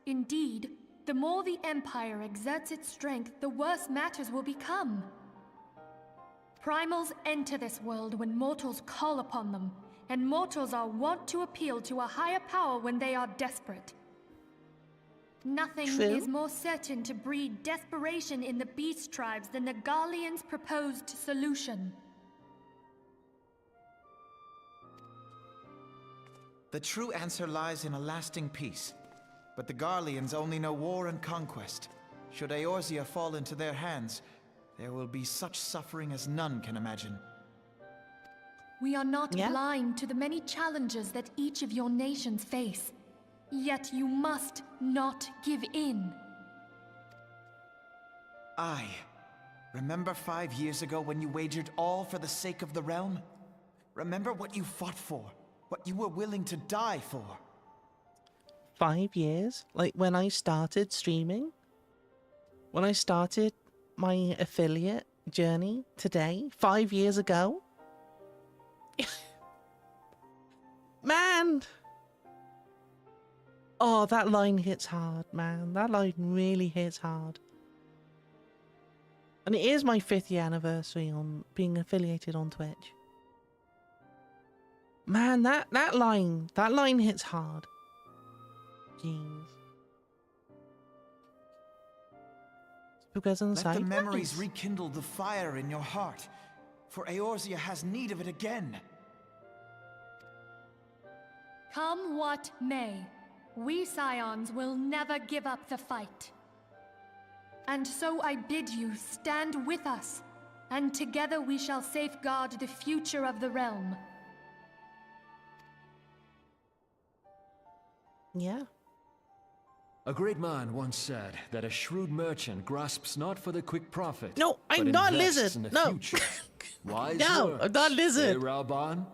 S17: Indeed, the more the Empire exerts its strength, the worse matters will become. Primals enter this world when mortals call upon them, and mortals are wont to appeal to a higher power when they are desperate. Nothing is more certain to breed desperation in the beast tribes than the Garleans' proposed solution.
S11: The true answer lies in a lasting peace. But the Garleans only know war and conquest. Should Eorzea fall into their hands, there will be such suffering as none can imagine.
S17: We are not blind to the many challenges that each of your nations face. Yet you must not give in.
S11: Remember 5 years ago when you wagered all for the sake of the realm? Remember what you fought for, what you were willing to die for.
S1: 5 years? Like when I started streaming? When I started my affiliate journey today? 5 years ago? Man! Oh, that line hits hard, man. That line really hits hard. And it is my 5th year anniversary on being affiliated on Twitch. Man, that line hits hard. Jeez.
S11: Let the memories rekindle the fire in your heart, for Eorzea has need of it again.
S17: Come what may, we Scions will never give up the fight. And so I bid you stand with us, and together we shall safeguard the future of the realm.
S1: Yeah.
S5: A great man once said that a shrewd merchant grasps not for the quick profit.
S1: No, I'm not Lizard.
S5: In the
S1: No.
S5: future. Wise
S1: No,
S5: words.
S1: I'm not Lizard.
S5: Eh, Ralban?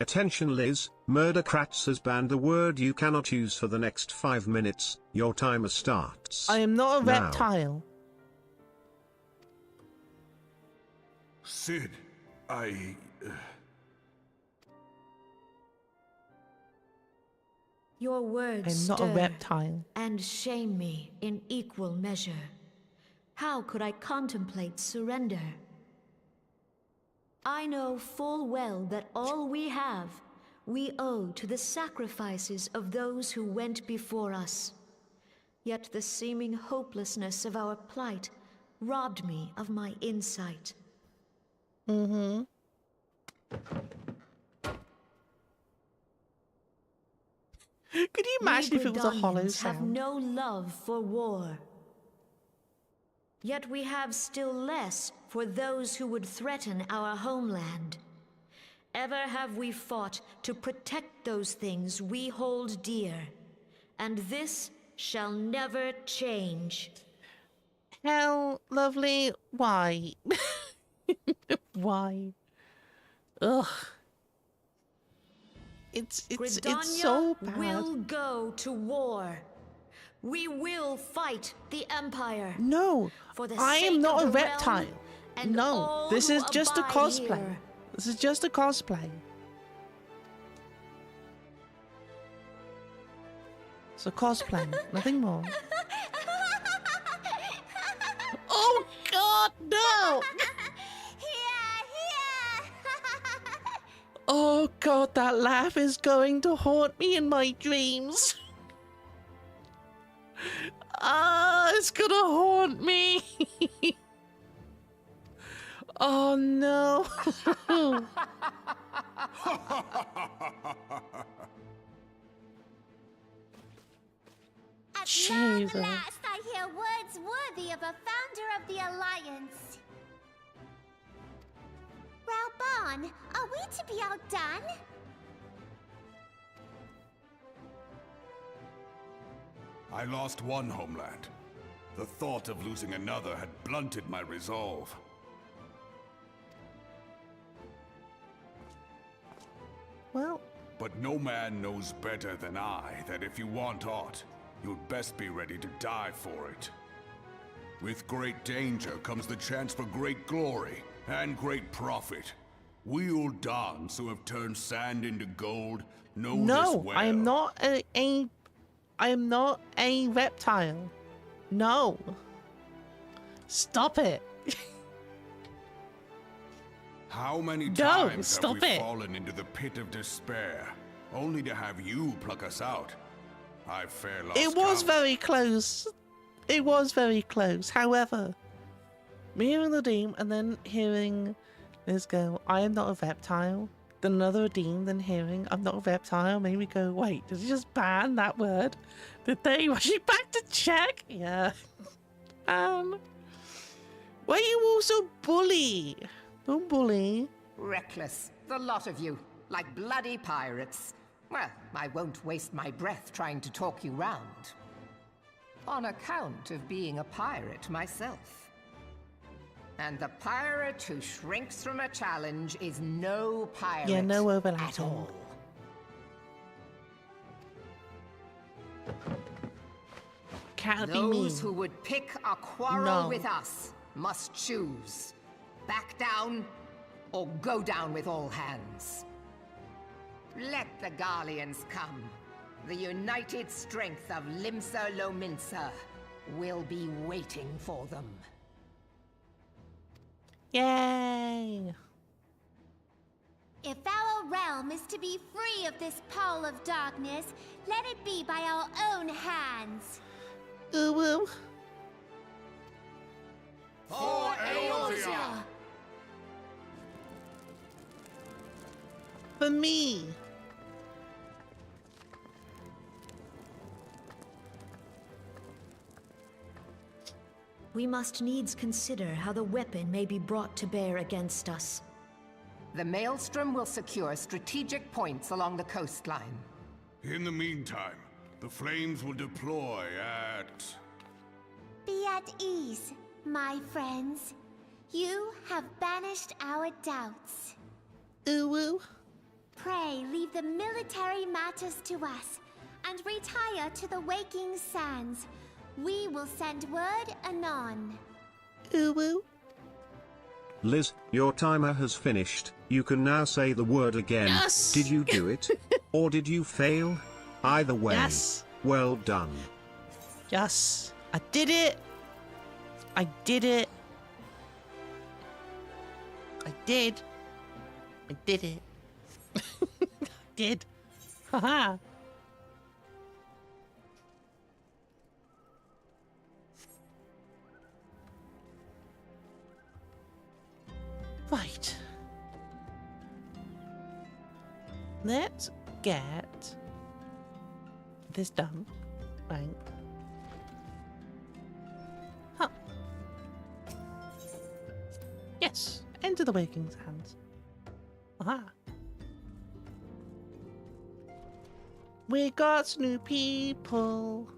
S3: Attention Liz, Murdercrats has banned the word you cannot use for the next 5 minutes. Your timer starts.
S1: I am not a
S3: now.
S1: reptile.
S8: Sid,
S2: Your words
S1: I'm not a
S2: stir
S1: reptile.
S2: and shame me in equal measure. How could I contemplate surrender? I know full well that all we have, we owe to the sacrifices of those who went before us. Yet the seeming hopelessness of our plight robbed me of my insight.
S1: Mm-hmm. Could you imagine if it was a hollow
S2: Bredonians have
S1: sound?
S2: no love for war. Yet we have still less for those who would threaten our homeland. Ever have we fought to protect those things we hold dear, and this shall never change.
S1: hell, lovely? Why? Why? Ugh. It's so bad.
S2: Will go to war. We will fight the Empire.
S1: No,
S2: For the
S1: I am
S2: sake
S1: not
S2: of
S1: a
S2: the
S1: reptile.
S2: realm and
S1: No,
S2: all
S1: this
S2: who
S1: is just a
S2: abide
S1: cosplay.
S2: here.
S1: This is just a cosplay. It's a cosplay, nothing more. Oh God, no! Oh God, that laugh is going to haunt me in my dreams. Ah, it's gonna haunt me. Oh no.
S4: At long last, I hear words worthy of a founder of the Alliance. Raoban, are we to be outdone?
S8: I lost one homeland. The thought of losing another had blunted my resolve.
S1: Well...
S8: But no man knows better than I that if you want aught, you'd best be ready to die for it. With great danger comes the chance for great glory and great profit. We Uldans who have turned sand into gold know this well.
S1: I am not I am not a reptile. No. Stop it.
S8: How many
S1: No,
S8: times
S1: stop
S8: have we
S1: it.
S8: fallen into the pit of despair, only to have you pluck us out? I've fair lost
S1: It was
S8: count.
S1: very close. It was very close. However, me hearing the Deem and then hearing Liz go, I am not a reptile. Then another Deem, then hearing I'm not a reptile, made me go, wait, did he just ban that word? Did they rush it back to check? Yeah. Why you all so bully? Don't bully.
S18: Reckless, the lot of you, like bloody pirates. Well, I won't waste my breath trying to talk you round. On account of being a pirate myself. And the pirate who shrinks from a challenge is no pirate
S1: Yeah, no
S18: at
S1: overlapping.
S18: all.
S1: Can't be me.
S18: Those who would pick a quarrel with us must choose. Back down, or go down with all hands. Let the Garleans come. The united strength of Limsa Lominsa will be waiting for them.
S1: Yay!
S4: If our realm is to be free of this pall of darkness, let it be by our own hands.
S1: Ooh.
S8: For Eorzea!
S1: For me.
S2: We must needs consider how the weapon may be brought to bear against us.
S18: The Maelstrom will secure strategic points along the coastline.
S8: In the meantime, the flames will deploy at...
S4: Be at ease, my friends. You have banished our doubts.
S1: Ooh.
S4: Pray leave the military matters to us, and retire to the waking sands. We will send word anon.
S1: Ooh.
S3: Liz, your timer has finished. You can now say the word again.
S1: Yes!
S3: Did you do it? Or did you fail? Either way,
S1: Yes.
S3: well done.
S1: Yes. I did it. I did it. I did. I did it. I did. Haha. Right. Let's get this done. Right. Huh. Yes. Enter the waking sands. Aha. We got new people.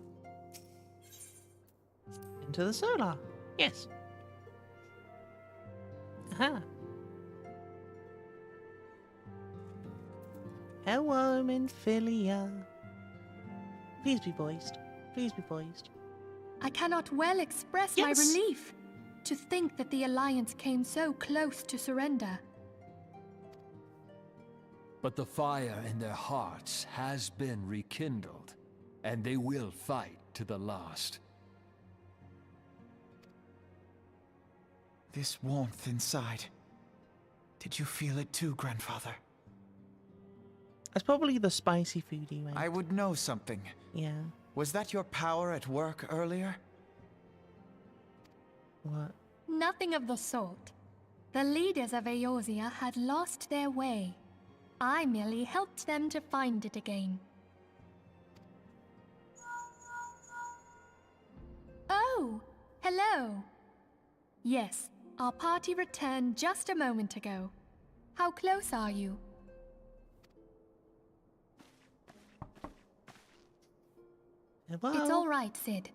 S1: Into the solar. Yes. Aha. Hello, Minfilia. Please be poised. Please be poised.
S17: I cannot well express my relief to think that the Alliance came so close to surrender.
S5: But the fire in their hearts has been rekindled, and they will fight to the last.
S11: This warmth inside. Did you feel it too, Grandfather?
S1: That's probably the spicy food you ate.
S11: I would know something.
S1: Yeah.
S11: Was that your power at work earlier?
S1: What?
S17: Nothing of the sort. The leaders of Eorzea had lost their way. I merely helped them to find it again. Oh, hello. Yes, our party returned just a moment ago. How close are you?
S1: Hello?
S17: It's all right, Sid.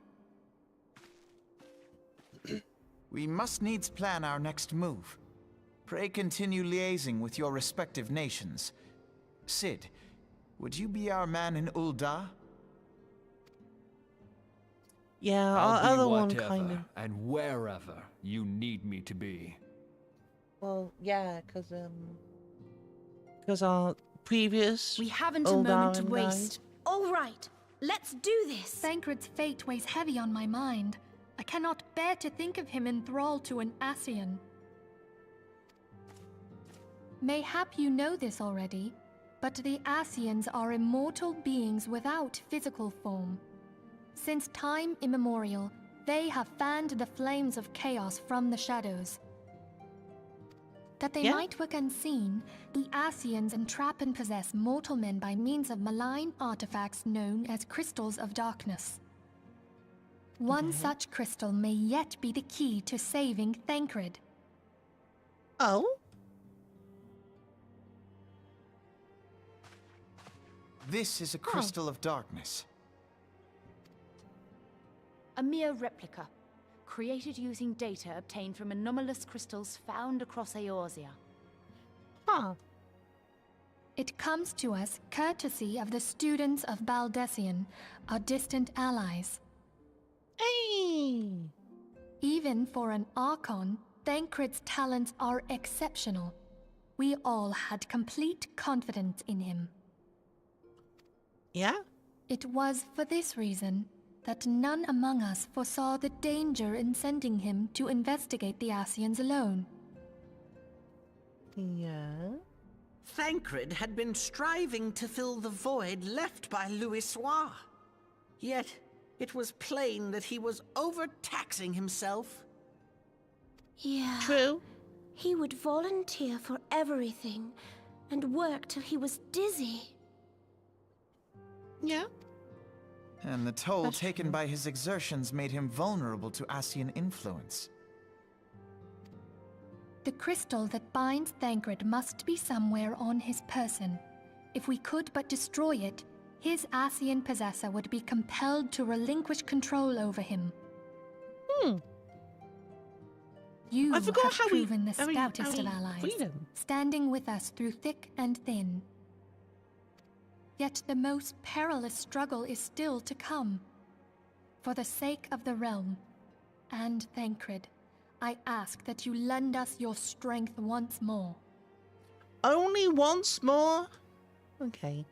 S11: We must needs plan our next move. Pray continue liaising with your respective nations. Sid, would you be our man in Ul'dah?
S1: Yeah,
S5: I'll
S1: our
S5: be
S1: other one
S5: whatever
S1: kind of.
S5: and wherever you need me to be.
S1: Well, yeah, because our previous.
S14: We haven't a
S1: Ul'dah
S14: moment to
S1: and
S14: waste. All right, let's do this.
S17: Thancred's fate weighs heavy on my mind. I cannot bear to think of him in thrall to an Ascian. Mayhap you know this already, but the Ascians are immortal beings without physical form. Since time immemorial, they have fanned the flames of chaos from the shadows. That they might work unseen, the Ascians entrap and possess mortal men by means of malign artifacts known as crystals of darkness. One such crystal may yet be the key to saving Thancred.
S1: Oh?
S11: This is a crystal of darkness.
S14: A mere replica, created using data obtained from anomalous crystals found across Eorzea.
S1: Huh.
S17: It comes to us courtesy of the students of Baldessian, our distant allies.
S1: Hey!
S17: Even for an Archon, Thancred's talents are exceptional. We all had complete confidence in him.
S1: Yeah?
S17: It was for this reason that none among us foresaw the danger in sending him to investigate the Ascians alone.
S1: Yeah?
S9: Thancred had been striving to fill the void left by Louisoix. Yet, it was plain that he was overtaxing himself.
S4: Yeah.
S1: True.
S4: He would volunteer for everything and work till he was dizzy.
S1: Yeah.
S11: And the toll
S1: That's
S11: taken
S1: true.
S11: by his exertions made him vulnerable to Ascian influence.
S17: The crystal that binds Thancred must be somewhere on his person. If we could but destroy it, his Ascian possessor would be compelled to relinquish control over him. You
S1: I forgot
S17: have
S1: how
S17: proven the
S1: how
S17: stoutest
S1: we
S17: of allies,
S1: freedom.
S17: standing with us through thick and thin. Yet the most perilous struggle is still to come. For the sake of the realm, and Thancred, I ask that you lend us your strength once more.
S1: Only once more? Okay.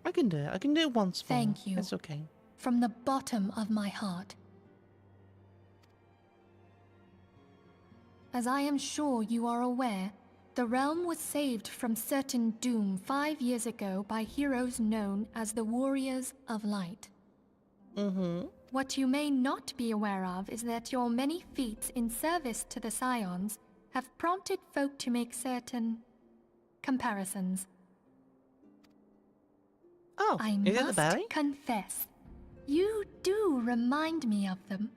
S1: I can do it. I can do it once more.
S17: Thank you.
S1: It's okay.
S17: From the bottom of my heart. As I am sure you are aware, the realm was saved from certain doom 5 years ago by heroes known as the Warriors of Light. What you may not be aware of is that your many feats in service to the Scions have prompted folk to make certain comparisons.
S1: Oh,
S17: I
S1: is it the
S17: must
S1: berry?
S17: confess, you do remind me of them.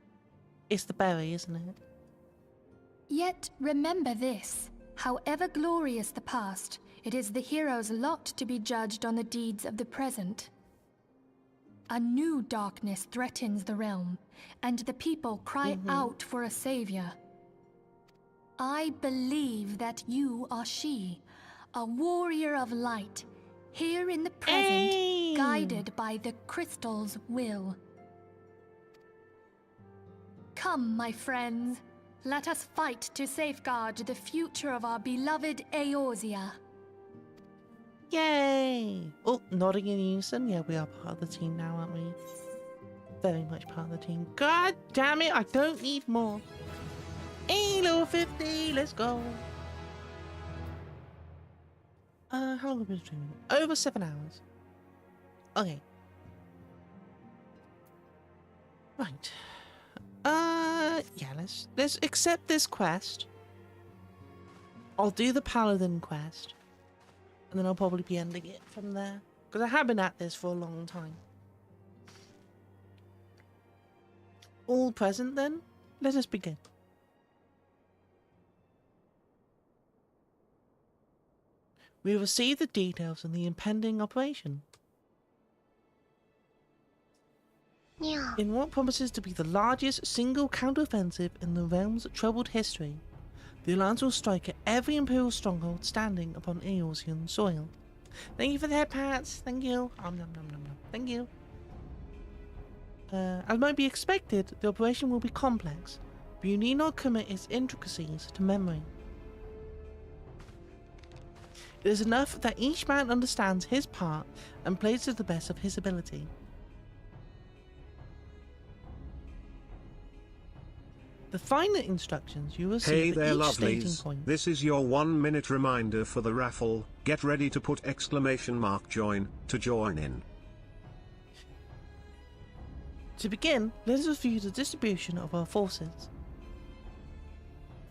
S1: It's the berry, isn't it?
S17: Yet remember this, however glorious the past, it is the hero's lot to be judged on the deeds of the present. A new darkness threatens the realm, and the people cry out for a savior. I believe that you are she, a warrior of light, here in the present, guided by the crystal's will. Come, my friends, let us fight to safeguard the future of our beloved Eorzea.
S1: Yay! Oh, nodding in unison. Yeah, we are part of the team now, aren't we? Very much part of the team. God damn it, I don't need more. Halo 50, let's go. How long have we been streaming? Over 7 hours. Okay. Right. Yeah, let's accept this quest. I'll do the Paladin quest. And then I'll probably be ending it from there. Because I have been at this for a long time. All present then? Let us begin. We received the details of the impending operation.
S4: Yeah.
S1: In what promises to be the largest single counteroffensive in the realm's troubled history, the Alliance will strike at every Imperial stronghold standing upon Eorzean soil. Thank you for the head pats. Thank you. Nom, nom, nom, nom. Thank you. As might be expected, the operation will be complex, but you need not commit its intricacies to memory. It is enough that each man understands his part and plays to the best of his ability. The finer instructions you will see
S3: Hey
S1: at
S3: there,
S1: each staging
S3: lovelies.
S1: point.
S3: This is your 1-minute reminder for the raffle. Get ready to put !join to join in.
S1: To begin, let us review the distribution of our forces.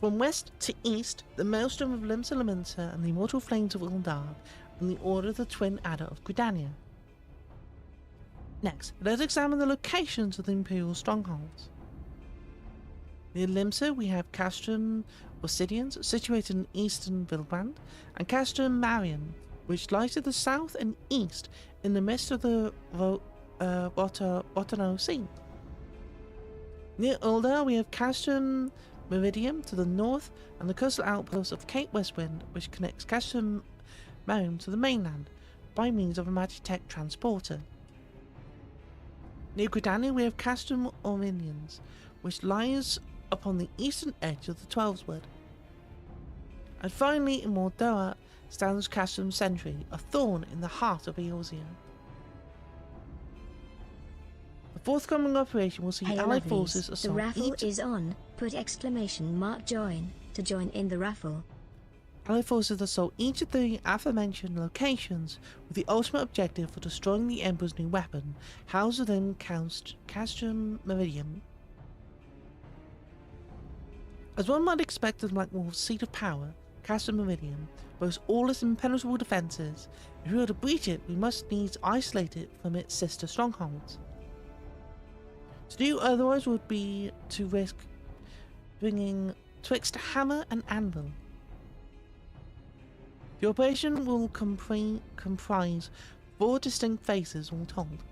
S1: From west to east, the Maelstrom of Limsa Lominsa and the Immortal Flames of Uldar, and the Order of the Twin Adder of Gridania. Next, let us examine the locations of the Imperial strongholds. Near Limsa, we have Castrum Obsidians, situated in eastern Vilbrand, and Castrum Mariam, which lies to the south and east in the midst of the Botano Sea. Near Uldar, we have Castrum Meridium to the north and the coastal outpost of Cape Westwind, which connects Castrum Mariam to the mainland by means of a Magitech transporter. Near Gridania, we have Castrum Orinians, which lies upon the eastern edge of the Twelveswood. And finally, in Mordora stands Castrum Sentry, a thorn in the heart of Eorzea. The forthcoming operation will see
S2: Hey,
S1: Allied
S2: lovelies,
S1: forces
S2: the
S1: assault
S2: raffle
S1: each...
S2: is on. Put !join to join in the raffle.
S1: Allied forces assault each of the aforementioned locations with the ultimate objective for destroying the Emperor's new weapon, housed within Castrum Meridium. As one might expect of Black Wolf's seat of power, Castrum Meridium boasts all its impenetrable defences. If we were to breach it, we must needs isolate it from its sister strongholds. To do otherwise would be to risk bringing twixt hammer and anvil. The operation will comprise 4 distinct phases all told.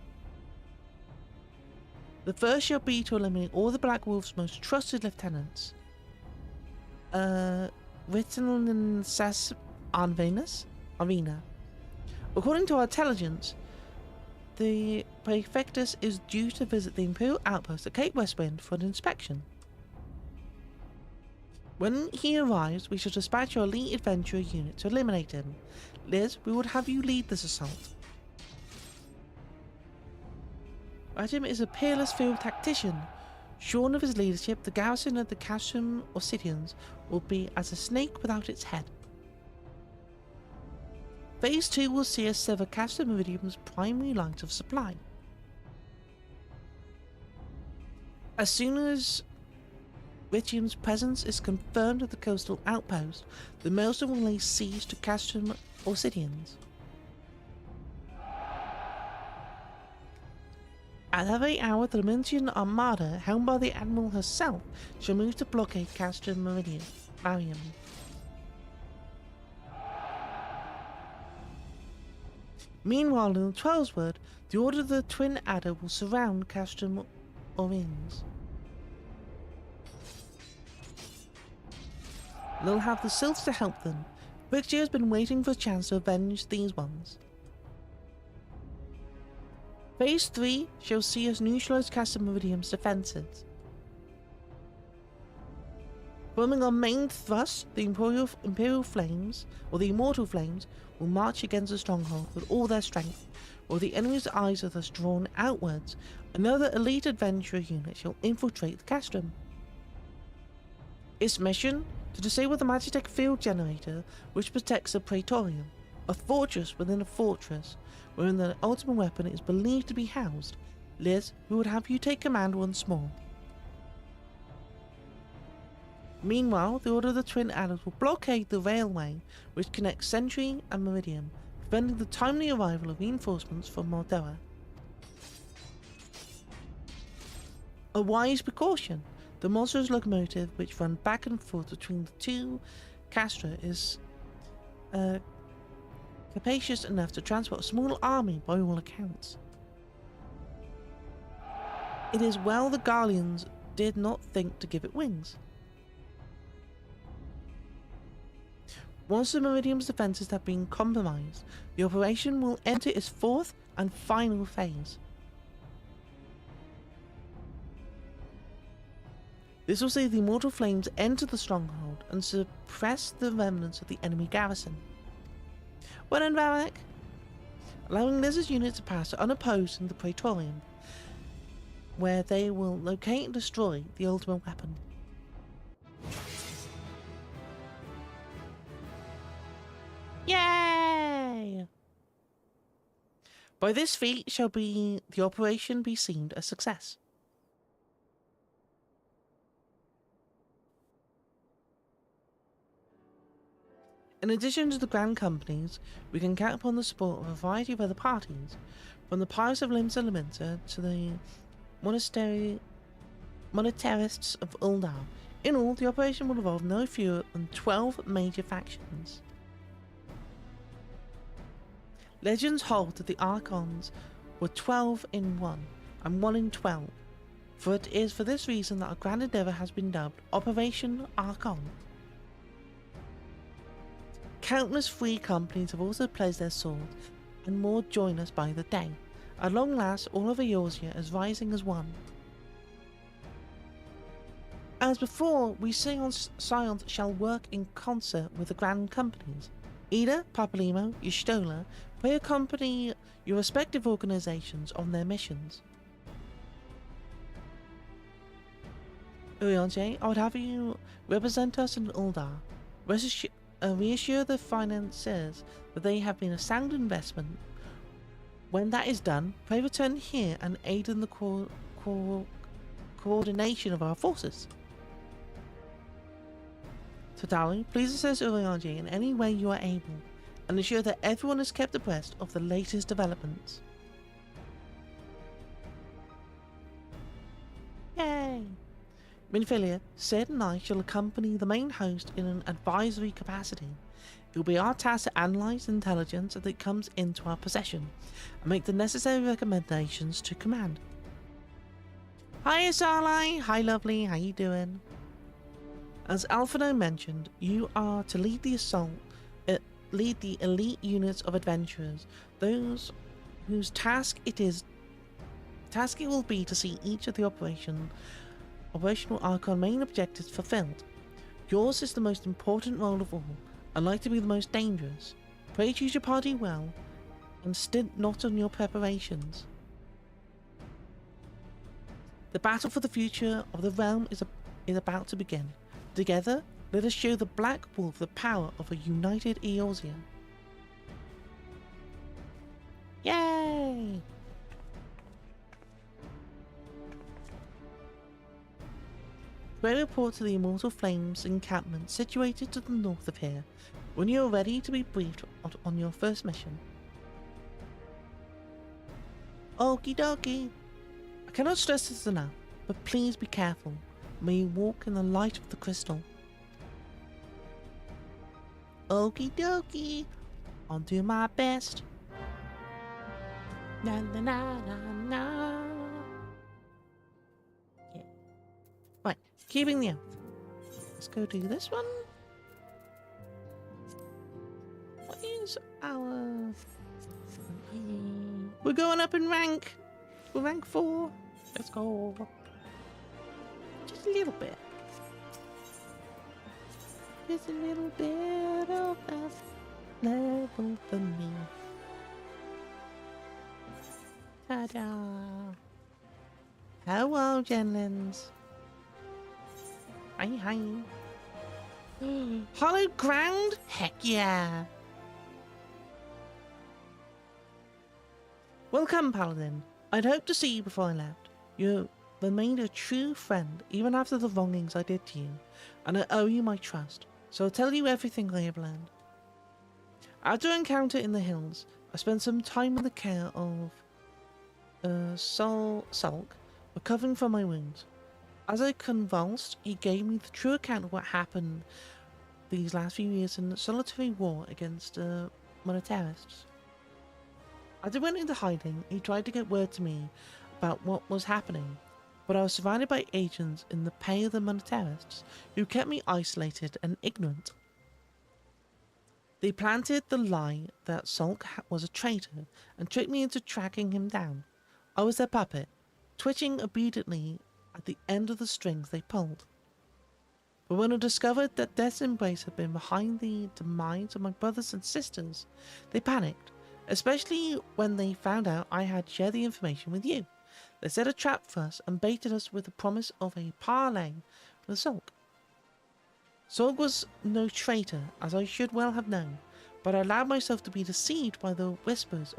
S1: The first shall be to eliminate all the Black Wolf's most trusted lieutenants, written in Sas Arena. According to our intelligence, the Praefectus is due to visit the Imperial outpost at Cape Westwind for an inspection. When he arrives, we shall dispatch your elite adventurer unit to eliminate him. Liz, we would have you lead this assault. Rajim is a peerless field tactician. Shorn of his leadership, the garrison of the Castrum Obsidians will be as a snake without its head. Phase 2 will see us sever Castrum Meridium's primary lines of supply. As soon as Ritium's presence is confirmed at the coastal outpost, the Maelstrom will lay siege to Castrum Obsidians. At that very hour, the Lamintian Armada, helmed by the Admiral herself, shall move to blockade Castrum Mariam. Meanwhile, in the 12's word, the Order of the Twin Adder will surround Castrum Orins. They'll have the Sylphs to help them. Brixia has been waiting for a chance to avenge these ones. Phase 3 shall see us neutralize Castrum Meridium's defenses. Forming our main thrust, the Imperial Flames, or the Immortal Flames, will march against the stronghold with all their strength, while the enemy's eyes are thus drawn outwards. Another elite adventurer unit shall infiltrate the Castrum. Its mission? To disable the Magitech field generator which protects the Praetorium, a fortress within a fortress, wherein the ultimate weapon is believed to be housed. Liz, we would have you take command once more. Meanwhile, the Order of the Twin Adders will blockade the railway which connects Sentry and Meridian, preventing the timely arrival of reinforcements from Moldova. A wise precaution. The monstrous locomotive which run back and forth between the two castra is capacious enough to transport a small army by all accounts. It is well the Garleans did not think to give it wings. Once the Meridium's defences have been compromised, the operation will enter its fourth and final phase. This will see the Immortal Flames enter the stronghold and suppress the remnants of the enemy garrison. Well done, Varric! Allowing Liz's units to pass unopposed in the Praetorium, where they will locate and destroy the ultimate weapon. Yay! By this feat shall the operation be deemed a success. In addition to the Grand Companies, we can count upon the support of a variety of other parties, from the Pirates of Limsa Laminsa to the monetarists of Uldar. In all, the operation will involve no fewer than 12 major factions. Legends hold that the Archons were 12 in 1, and 1 in 12, for it is for this reason that our grand endeavour has been dubbed Operation Archon. Countless free companies have also pledged their swords, and more join us by the day. At long last, all of Eorzea is rising as one. As before, we Scions shall work in concert with the Grand Companies. Ida, Papalymo, Y'shtola, pray accompany your respective organizations on their missions. Eorzea, I would have you represent us in Uldar. Reassure the financiers that they have been a sound investment. When that is done, pray return here and aid in the coordination of our forces. Tadari, please assist Eorzea in any way you are able, and ensure that everyone is kept abreast of the latest developments. Yay! Minfilia, Sid and I shall accompany the main host in an advisory capacity. It will be our task to analyse intelligence as it comes into our possession, and make the necessary recommendations to command. Hi Asali! Hi lovely, how you doing? As Alphino mentioned, you are to lead the assault, lead the elite units of adventurers, those whose task it will be to see each of the operational Archon main objectives fulfilled. Yours is the most important role of all, and like to be the most dangerous. Pray choose your party well, and stint not on your preparations. The battle for the future of the realm is about to begin. Together, let us show the Black Wolf the power of a united Eorzea. Yay! Pray report to the Immortal Flames encampment situated to the north of here, when you are ready to be briefed on your first mission. Okie dokie. I cannot stress this enough, but please be careful. May you walk in the light of the crystal. Okie dokie. I'll do my best. Na na na na na. Yeah. Right, keeping the oath. Let's go do this one. What is our... We're going up in rank. We're rank 4. Let's go. Just a little bit. Just a little bit of that level for me. Ta-da. Hello, gentlins. Hi, hi. Hallowed ground? Heck yeah. Welcome, Paladin. I'd hoped to see you before I left. You remained a true friend, even after the wrongings I did to you, and I owe you my trust, so I'll tell you everything I have learned. After an encounter in the hills, I spent some time in the care of Sulk, recovering from my wounds. As I convulsed, he gave me the true account of what happened these last few years in a solitary war against monetarists. As I went into hiding, he tried to get word to me about what was happening, but I was surrounded by agents in the pay of the monetarists who kept me isolated and ignorant. They planted the lie that Sulk was a traitor and tricked me into tracking him down. I was their puppet, twitching obediently at the end of the strings they pulled. But when I discovered that Death's Embrace had been behind the demise of my brothers and sisters, they panicked. Especially when they found out I had shared the information with you. They set a trap for us and baited us with the promise of a parley with Sulk. Sulk was no traitor, as I should well have known, but I allowed myself to be deceived by the whispers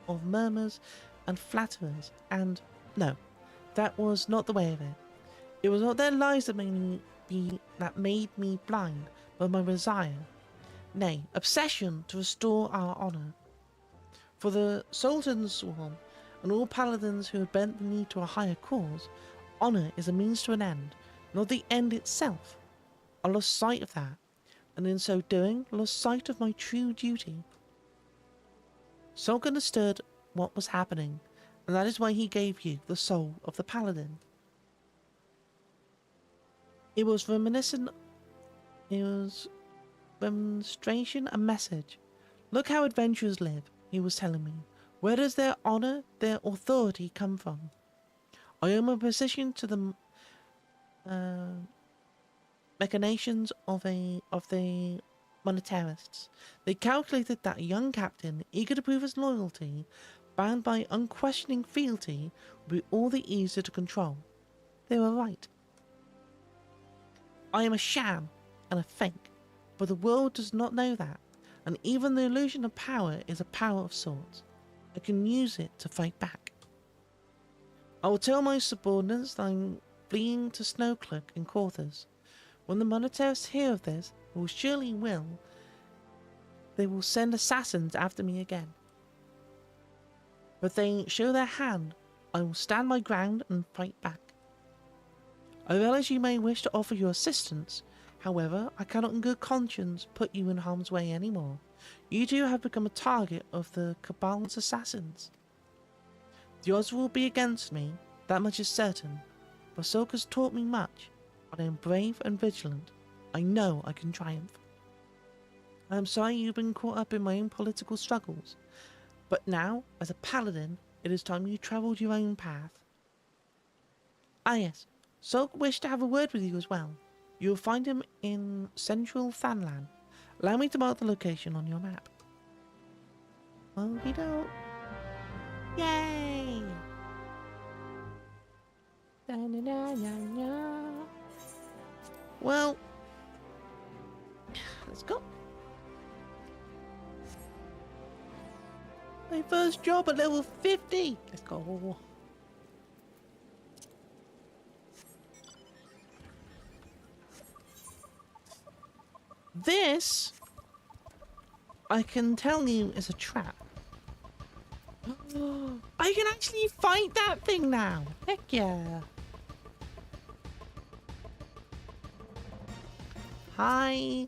S1: of murmurs and flatterers, and no, that was not the way of it. It was not their lies that made me blind, but my desire, nay, obsession to restore our honour. For the Sultan's sworn, and all paladins who have bent the knee to a higher cause, honour is a means to an end, not the end itself. I lost sight of that, and in so doing, lost sight of my true duty. Sulk understood what was happening, and that is why he gave you the soul of the paladin. It was remonstration and message. Look how adventurers live, he was telling me. Where does their honour, their authority come from? I owe my position to the machinations of the monetarists. They calculated that a young captain, eager to prove his loyalty, bound by unquestioning fealty, would be all the easier to control. They were right. I am a sham and a fake, but the world does not know that, and even the illusion of power is a power of sorts. I can use it to fight back. I will tell my subordinates that I am fleeing to Snowcloak and Quarthus. When the monetarists hear of this, they will send assassins after me again. But they show their hand, I will stand my ground and fight back. I realize you may wish to offer your assistance, however, I cannot in good conscience put you in harm's way anymore. You two have become a target of the Cabal's assassins. The odds will be against me, that much is certain, but Sulk has taught me much, but I am brave and vigilant. I know I can triumph. I am sorry you've been caught up in my own political struggles, but now, as a paladin, it is time you travelled your own path. Ah yes, Sulk wished to have a word with you as well. You will find him in central Thanlan. Allow me to mark the location on your map. Okie doke. Yay! Da, da, da, da, da. Well, let's go. My first job at level 50. Let's go. This, I can tell you, is a trap. I can actually fight that thing now. Heck yeah. Hi.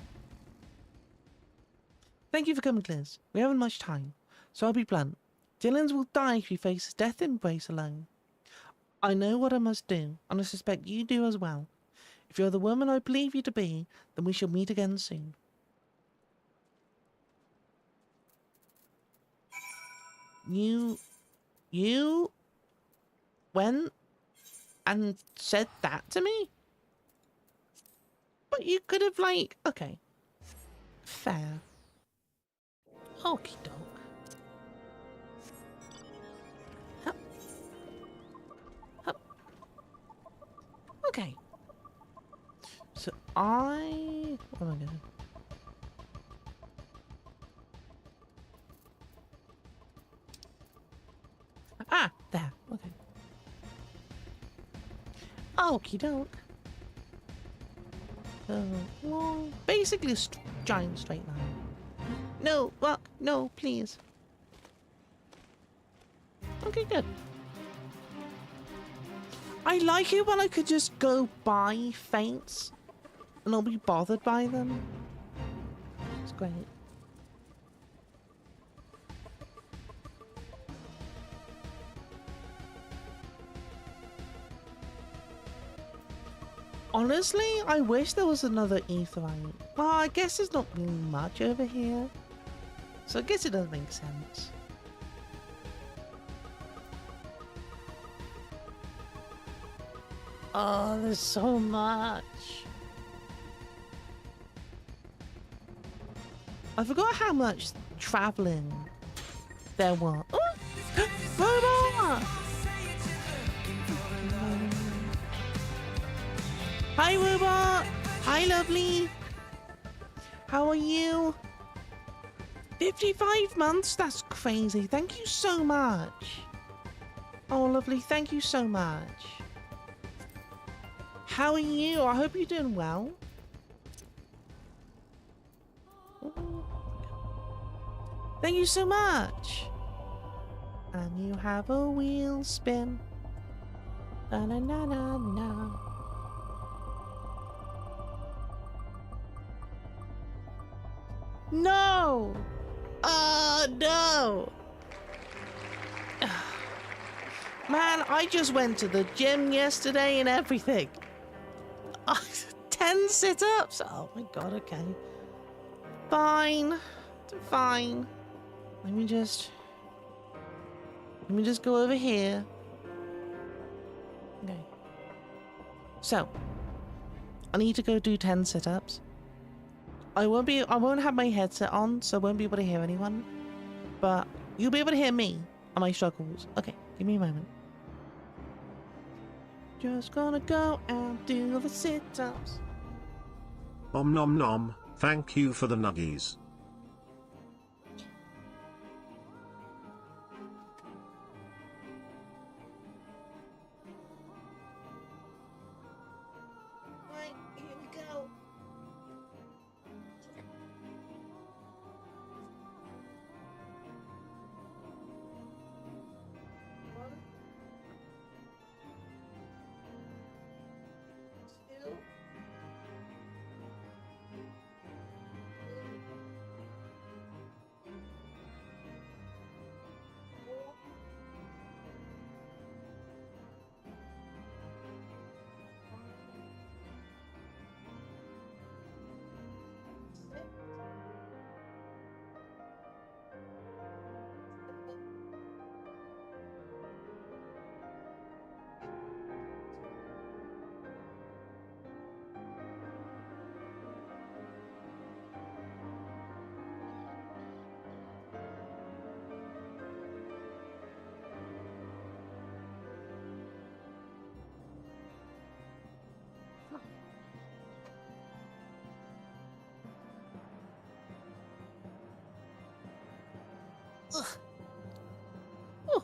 S1: Thank you for coming, Liz. We haven't much time, so I'll be blunt. Dylan's will die if he faces death embrace alone. I know what I must do, and I suspect you do as well. If you're the woman I believe you to be, then we shall meet again soon. You went and said that to me? But you could have, like, okay. Fair. Okie doke. Hup. Hup. Okay. So what am I doing? Ah, there. Okay. Okie doke. Long, basically a giant straight line. No, what? No, please. Okay, good. I like it when I could just go by faints and not be bothered by them. It's great. Honestly, I wish there was another Aetheryte. Well, I guess there's not really much over here. So I guess it does make sense. Oh, there's so much. I forgot how much traveling there was. Oh! Robot! Hi, Robot! Hi, lovely! How are you? 55 months? That's crazy. Thank you so much. Oh, lovely. Thank you so much. How are you? I hope you're doing well. Thank you so much. And you have a wheel spin. Na na na na na. No! No! Man, I just went to the gym yesterday and everything. 10 sit-ups? Oh my god, okay. Fine. Fine. Let me just go over here. Okay. So, I need to go do 10 sit-ups. I won't have my headset on, so I won't be able to hear anyone. But you'll be able to hear me and my struggles. Okay, give me a moment. Just gonna go and do the sit-ups.
S3: Om nom nom, thank you for the nuggies.
S1: Right, here we go. Ugh. Ooh.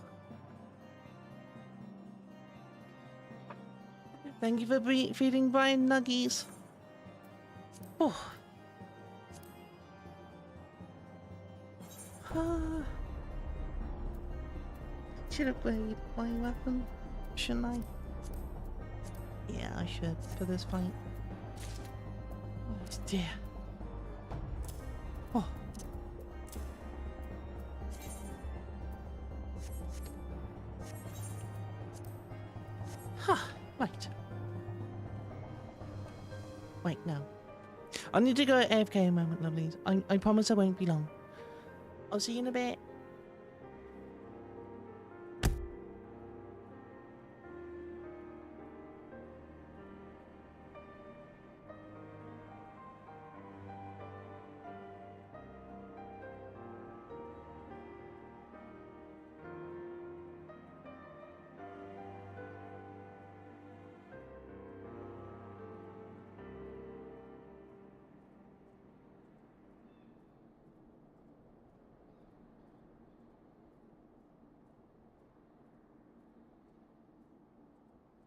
S1: Thank you for feeding Brian nuggies. Oh. Should upgrade my weapon, shouldn't I? Yeah, I should for this fight. Oh dear. Oh. Huh, right. Wait, no. I need to go AFK a moment, lovelies. I promise I won't be long. I'll see you in a bit.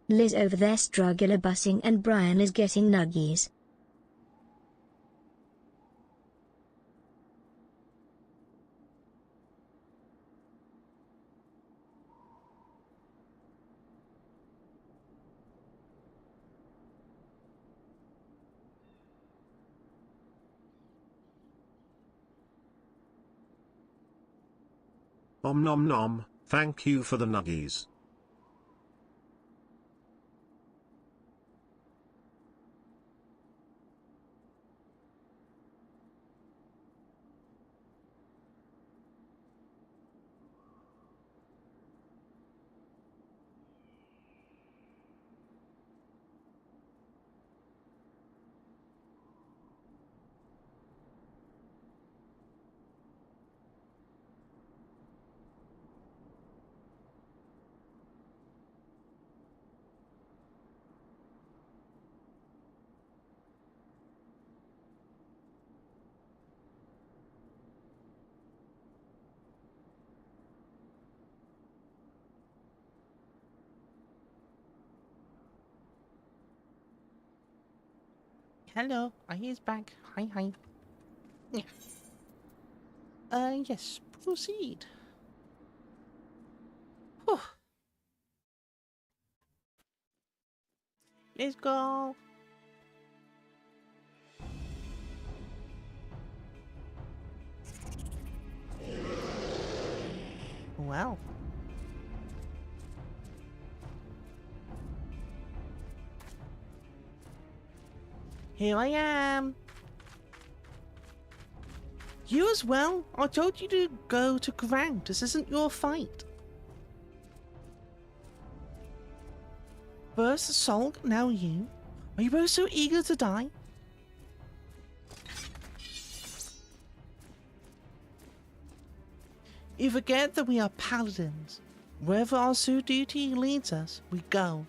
S19: Liz over there struggling bussing and Brian is getting nuggies.
S3: Om nom nom, thank you for the nuggies.
S1: Hello, he's back. Hi, hi. Yeah. Yes, proceed. Whew. Let's go. Well. Here I am. You as well? I told you to go to ground. This isn't your fight. First Solg, now you. Are you both so eager to die? You forget that we are paladins. Wherever our duty leads us, we go.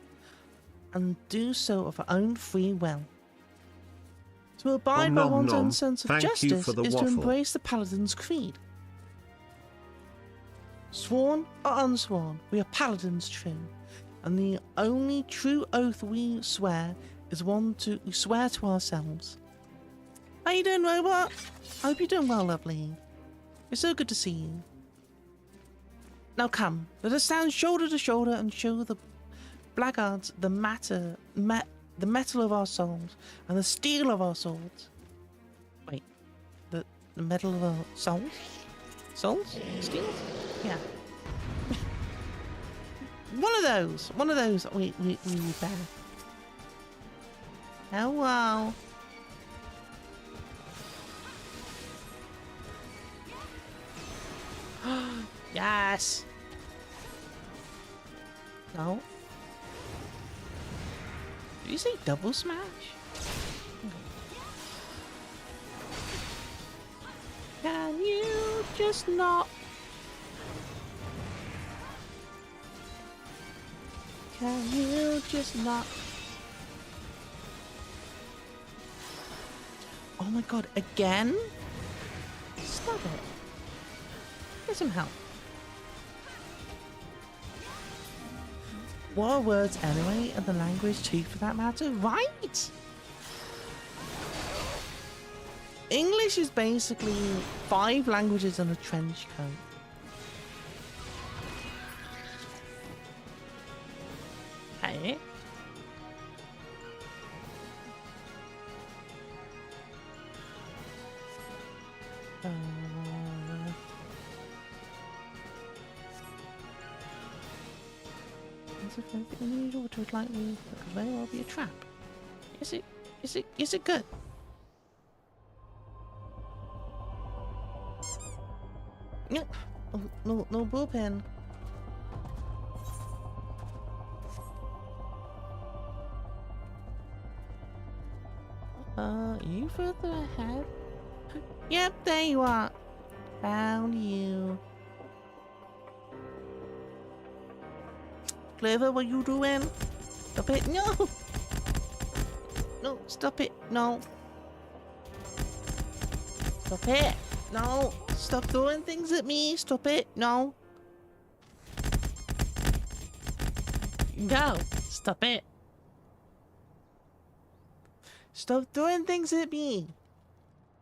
S1: And do so of our own free will. To abide by one's own sense of justice is to embrace the Paladin's creed. Sworn or unsworn, we are Paladins true, and the only true oath we swear is one we swear to ourselves. How you doing, Robot? I hope you're doing well, lovely. It's so good to see you. Now come, let us stand shoulder to shoulder and show the blackguards the metal of our souls and the steel of our swords. Wait, the metal of our souls? Souls? Steel? Yeah. One of those we bear. Hello. Yes. No. Did you say double smash? Can you just not? Can you just not? Oh my god, again? Stop it. Get some help. What are words anyway, and the language too for that matter? Right! English is basically 5 languages and a trench coat. Hey. As if anything unusual to likely could very well be a trap. Is it good? No, no bullpen. You further ahead? Yep, there you are. Found you. Clever, what you doing? Stop it, no! No, stop it, no. Stop it, no. Stop throwing things at me, stop it, no. No, stop it. Stop throwing things at me.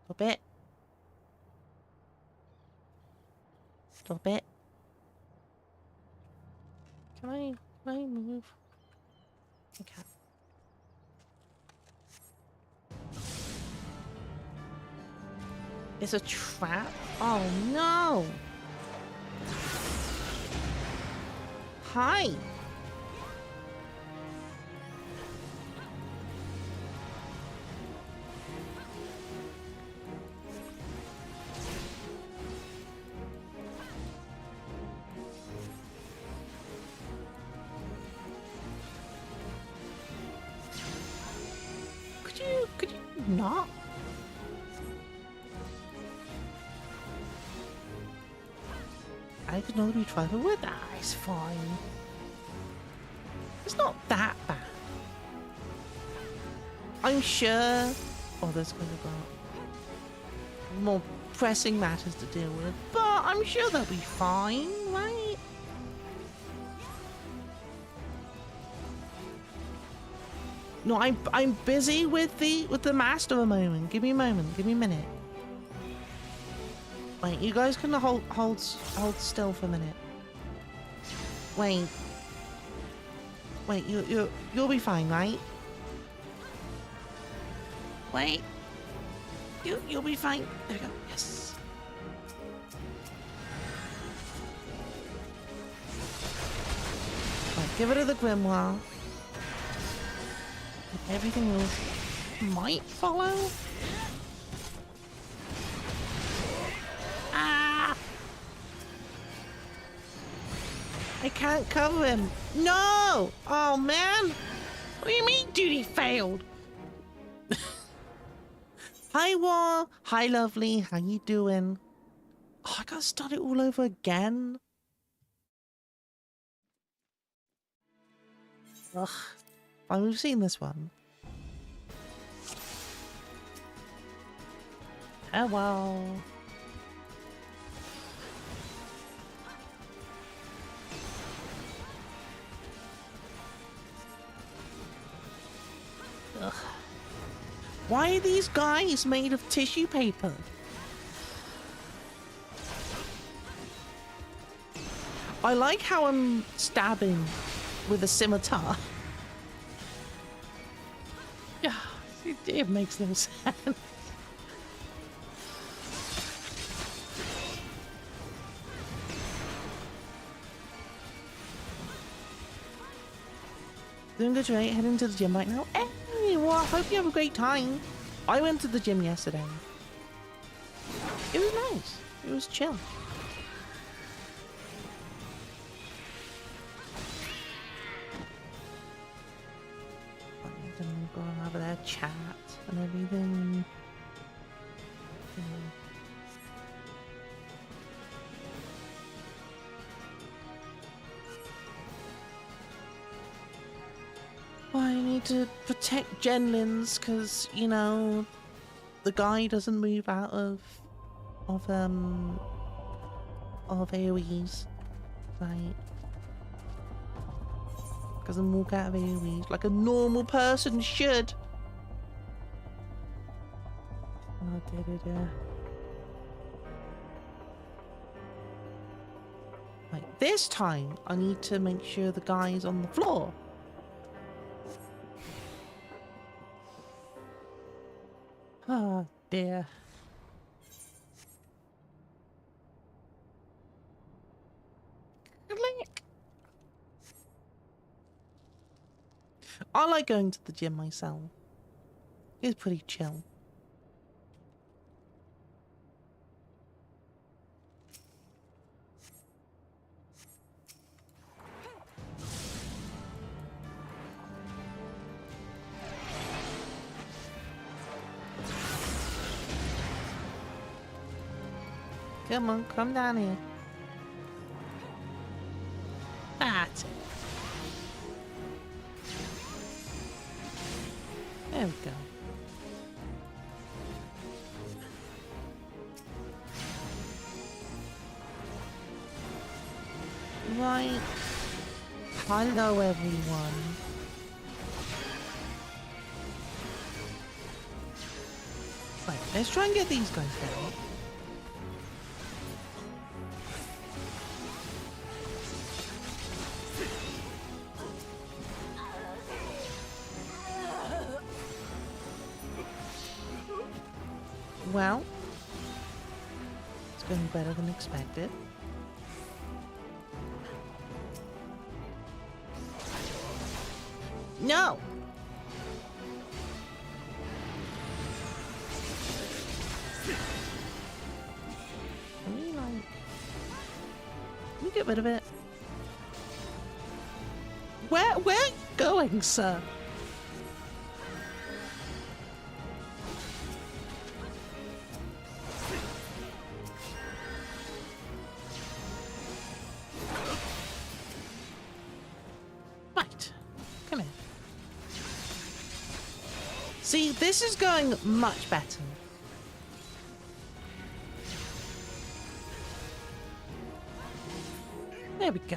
S1: Stop it. Stop it. Can I move? Okay. It's a trap? Oh no! Hi! Could you not? I could not be trifled with that. It's fine. It's not that bad. I'm sure. Oh, there's gonna be more pressing matters to deal with, but I'm sure they'll be fine, right? No, I'm busy with the master a moment. Give me a moment. Give me a minute. Wait, you guys can hold still for a minute. Wait, you'll be fine, right? Wait, you'll be fine. There we go. Yes. Right, give it to the grimoire. Everything else might follow. Ah! I can't cover him. No! Oh man! What do you mean duty failed? Hi War! Hi lovely, how you doing? Oh, I gotta start it all over again. Ugh. Fine, we've seen this one. Oh well. Ugh. Why are these guys made of tissue paper? I like how I'm stabbing with a scimitar. Yeah, it makes no sense. Doing good, right? Heading to the gym right now. Hey, well, I hope you have a great time. I went to the gym yesterday. It was nice. It was chill. And go over there, chat and everything. Well, I need to protect Genlins because, you know, the guy doesn't move out of AoEs. Right. Doesn't walk out of AoEs like a normal person should. Oh, Right, this time I need to make sure the guy's on the floor. Oh dear. Click. I like going to the gym myself. It's pretty chill. Come on, come down here. That's it. There we go. Right. Hello, everyone. Right, let's try and get these guys down. Well, it's going better than expected. No! Can we, like... Can we get rid of it? Where are you going, sir? See, this is going much better. There we go.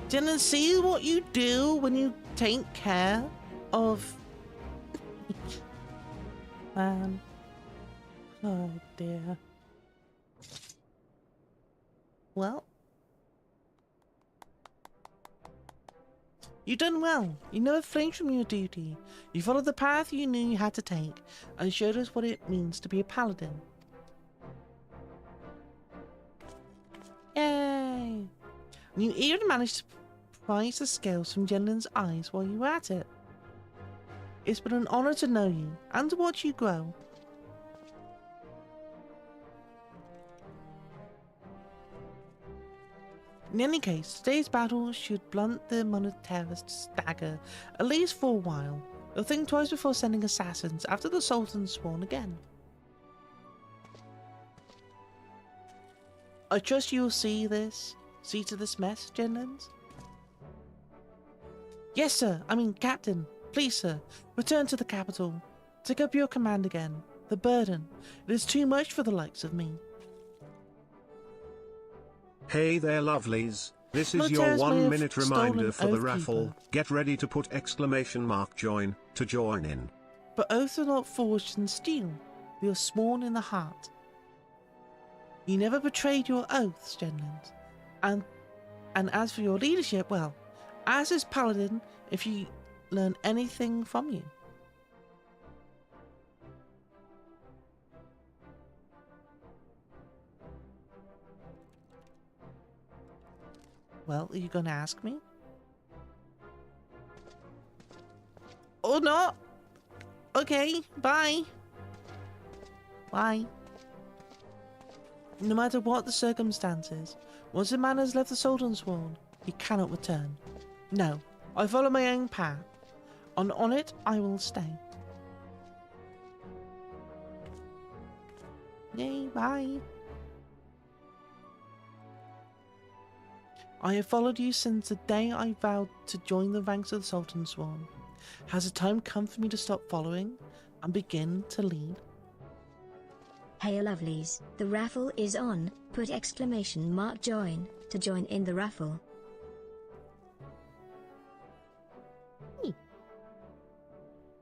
S1: Didn't see what you do when you take care of... Man. Oh dear. Well. You've done well. You never flinched from your duty. You followed the path you knew you had to take, and showed us what it means to be a paladin. Yay! And you even managed to prise the scales from Jenlen's eyes while you were at it. It's been an honor to know you, and to watch you grow. In any case, today's battle should blunt the monetarist's dagger, at least for a while. They'll think twice before sending assassins after the Sultan's sworn again. I trust you'll see to this mess, Jenlens? Yes, sir. Captain. Please, sir, return to the capital. Take up your command again. The burden. It is too much for the likes of me.
S3: Hey there, lovelies. This is your 1 minute reminder for the raffle. Get ready to put !join to join in.
S1: But oaths are not forged in steel. They are sworn in the heart. You never betrayed your oaths, Jenland. And as for your leadership, well, as his paladin, if you learn anything from you. Well, are you going to ask me? Or not? Okay, bye. Bye. No matter what the circumstances, once a man has left the Sultan's world, he cannot return. No, I follow my own path, and on it I will stay. Yay, bye. I have followed you since the day I vowed to join the ranks of the Sultan's Sworn. Has the time come for me to stop following and begin to lead?
S19: Hey lovelies, the raffle is on. Put !join to join in the raffle.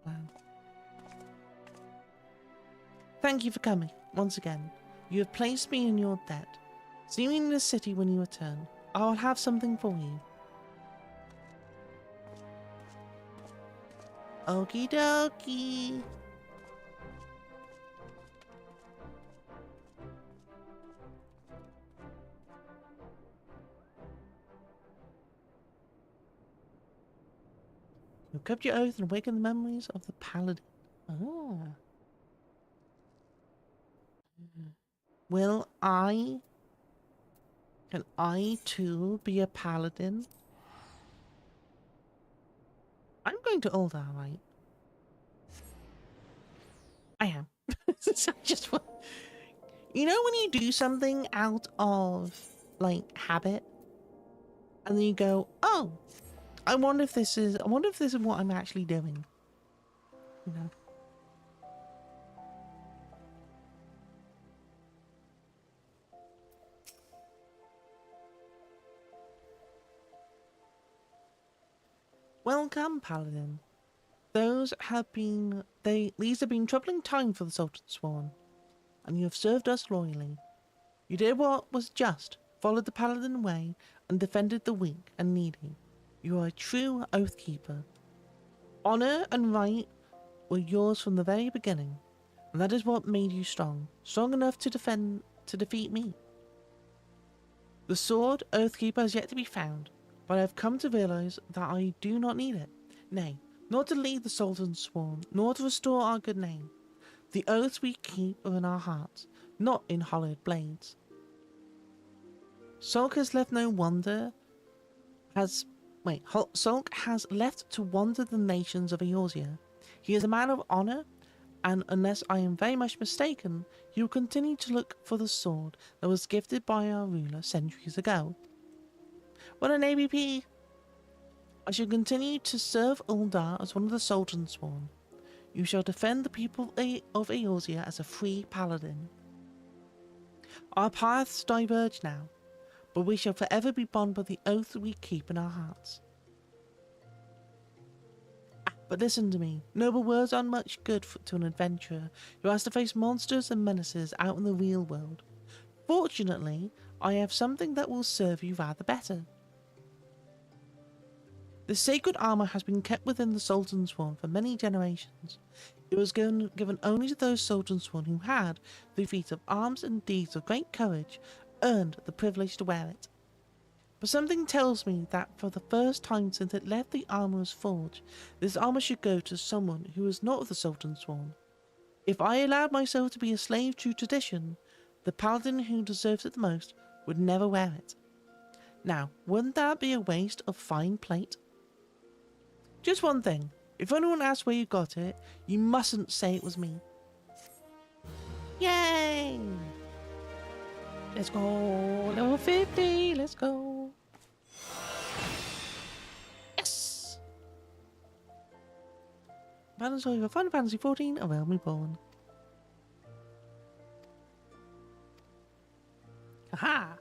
S1: Wow. Thank you for coming, once again. You have placed me in your debt. See me in the city when you return. I will have something for you. Okie dokie. You kept your oath and awakened the memories of the paladin. Ah. Can I too be a paladin? I'm going to Uldar, right? I am. Just you know when you do something out of like habit, and then you go, "Oh, I wonder if this is what I'm actually doing." You know. Welcome, Paladin. These have been troubling times for the Sultan Sworn, and you have served us loyally. You did what was just, followed the Paladin way, and defended the weak and needy. You are a true Oathkeeper. Honor and right were yours from the very beginning, and that is what made you strong enough to defeat me. The sword, Oathkeeper, has yet to be found, but I have come to realize that I do not need it. Nay, nor to lead the Sultan Sworn, nor to restore our good name. The oaths we keep are in our hearts, not in hollowed blades. Sulk has left to wander the nations of Eorzea. He is a man of honor, and unless I am very much mistaken, he will continue to look for the sword that was gifted by our ruler centuries ago. What an ABP! I shall continue to serve Uldar as one of the Sultan Sworn. You shall defend the people of Eorzea as a free paladin. Our paths diverge now, but we shall forever be bound by the oath we keep in our hearts. But listen to me, noble words aren't much good to an adventurer who has to face monsters and menaces out in the real world. Fortunately, I have something that will serve you rather better. The sacred armor has been kept within the Sultan Sworn for many generations. It was given only to those Sultan Sworn who had, through feats of arms and deeds of great courage, earned the privilege to wear it. But something tells me that for the first time since it left the armorer's forge, this armor should go to someone who is not of the Sultan Sworn. If I allowed myself to be a slave to tradition, the paladin who deserves it the most would never wear it. Now, wouldn't that be a waste of fine plate? Just one thing, if anyone asks where you got it, you mustn't say it was me. Yay! Let's go, level 50, let's go. Yes! Balance over Final Fantasy XIV, A Realm Reborn. Aha!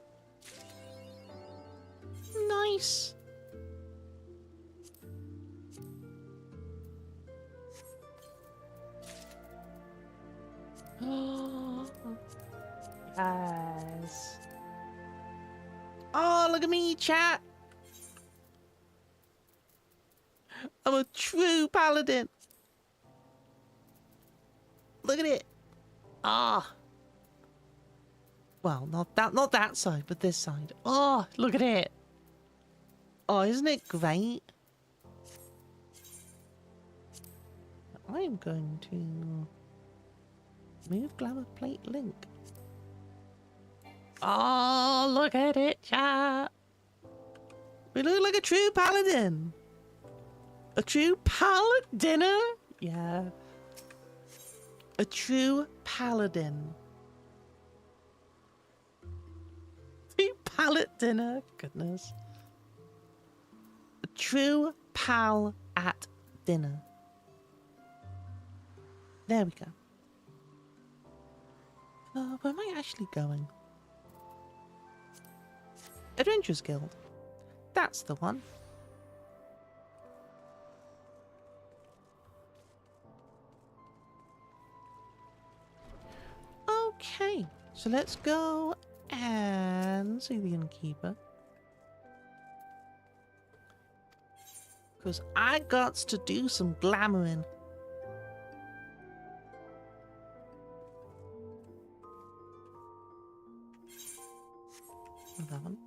S1: Nice! Yes. Oh, look at me, chat. I'm a true paladin. Look at it. Ah. Well, not that side, but this side. Oh, look at it. Oh, isn't it great? I'm going to move glamour plate link. Oh, look at it, chat. We look like a true paladin. A true paladiner? Yeah. A true paladin. True paladiner? Goodness. A true pal at dinner. There we go. Where am I actually going? Adventurers Guild. That's the one. Okay, so let's go and see the innkeeper. Because I got to do some glamoring. That one.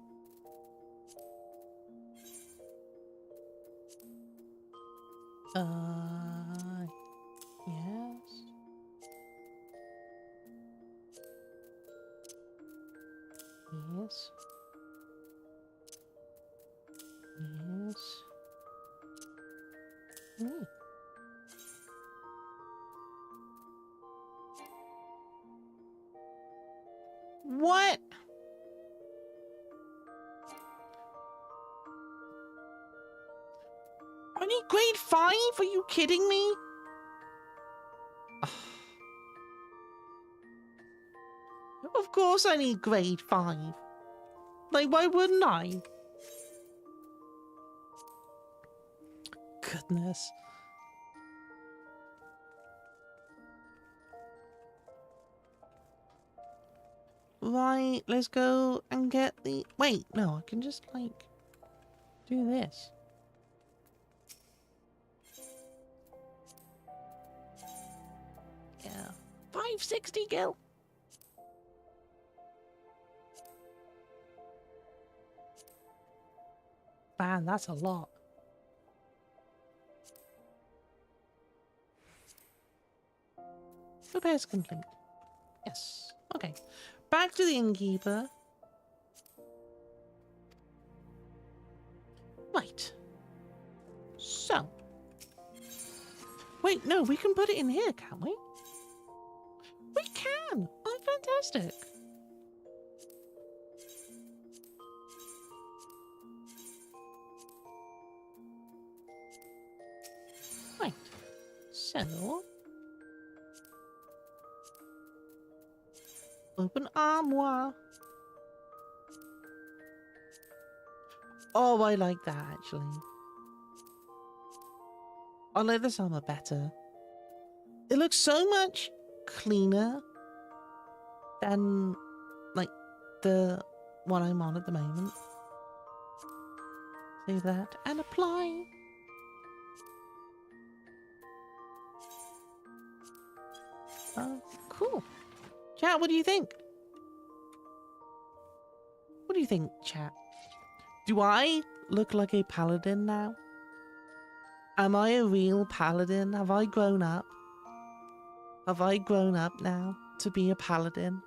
S1: Yes. Yes. Yes. Hmm. What? I need grade 5? Are you kidding me? Of course I need grade 5. Like, why wouldn't I? Goodness. Right, let's go and get the... Wait, no, I can just, like, do this. Yeah. 560 gil. Man, that's a lot. Repairs complete. Yes. Okay. Back to the innkeeper. Right. So. Wait, no, we can put it in here, can't we? We can! Oh, fantastic. Right. So. Open armoire. Oh, I like that, actually. I like this armor better. It looks so much cleaner than, like, the one I'm on at the moment. Save that and apply. Oh, cool. Chat, what do you think? What do you think, chat? Do I look like a paladin now? Am I a real paladin? Have I grown up? Have I grown up now to be a paladin?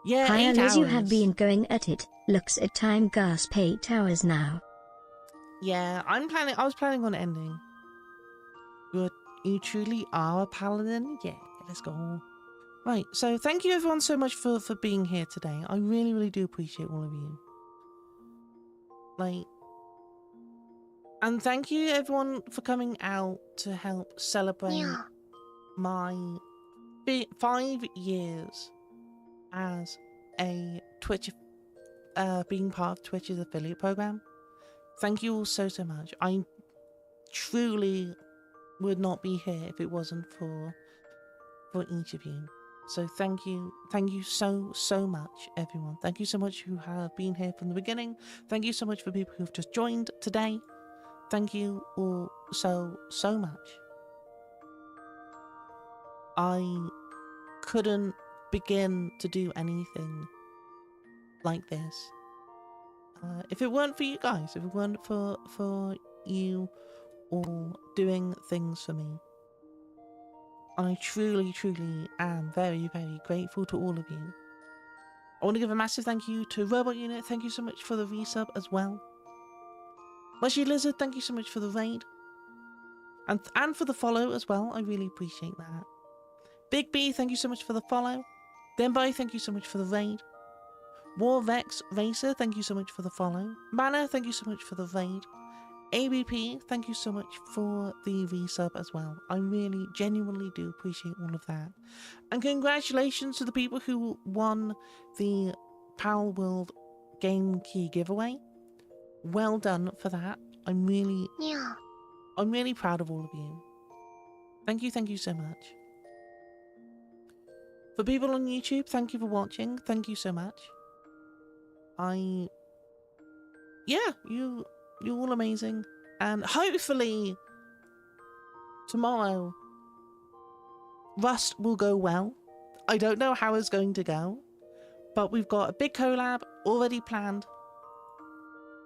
S1: Yeah,
S19: Hi,
S1: 8
S19: Liz,
S1: hours.
S19: you have been going at it. Looks at time gasp 8 hours now.
S1: Yeah, I was planning on ending. You truly are a paladin? Yeah, let's go. Right, so thank you everyone so much for being here today. I really, really do appreciate all of you. Like, and thank you everyone for coming out to help celebrate my 5 years as a Twitch, being part of Twitch's affiliate program. Thank you all so much. I truly would not be here if it wasn't for each of you. So thank you so much, everyone. Thank you so much who have been here from the beginning. Thank you so much for people who've just joined today. Thank you all so much. I couldn't begin to do anything like this if it weren't for you guys, if it weren't for you all doing things for me. I truly am very, very grateful to all of you. I want to give a massive thank you to Robot Unit. Thank you so much for the resub as well. Mushy Lizard, thank you so much for the raid. And for the follow as well. I really appreciate that. Big B, thank you so much for the follow. Dembo, thank you so much for the raid. War Vex Racer, thank you so much for the follow. Mana, thank you so much for the raid. ABP, thank you so much for the resub as well. I really, genuinely do appreciate all of that. And congratulations to the people who won the Power World Game Key giveaway. Well done for that. I'm really proud of all of you. Thank you so much. For people on YouTube, thank you for watching. Thank you so much. You're all amazing. And hopefully tomorrow Rust will go well. I don't know how it's going to go, but we've got a big collab already planned.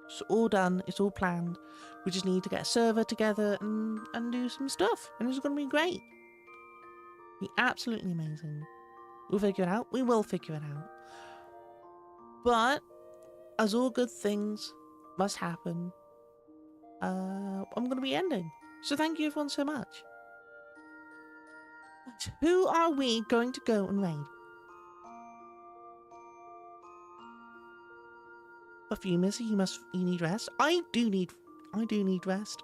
S1: It's all done. It's all planned. We just need to get a server together and do some stuff. And it's going to be great. Be absolutely amazing. We'll figure it out. We will figure it out. But, as all good things must happen, I'm going to be ending. So thank you everyone so much. But who are we going to go and raid? Perfumers, you need rest. I do need rest.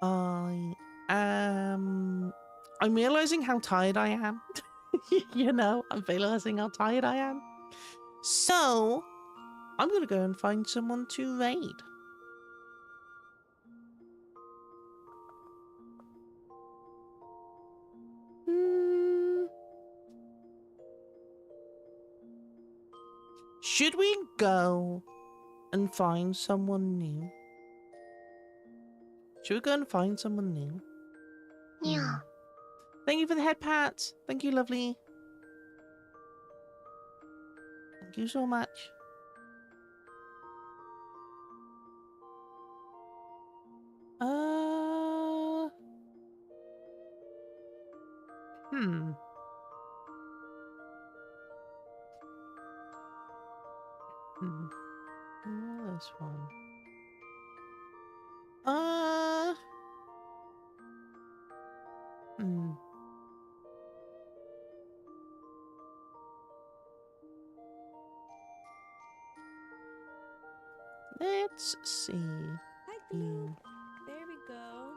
S1: I'm realizing how tired I am. You know, I'm realizing how tired I am. So, I'm gonna go and find someone to raid. Should we go and find someone new? Should we go and find someone new?
S4: Yeah.
S1: Thank you for the head pats. Thank you, lovely. Thank you so much. This one. Let's see.
S20: Hi, Blue. There we go.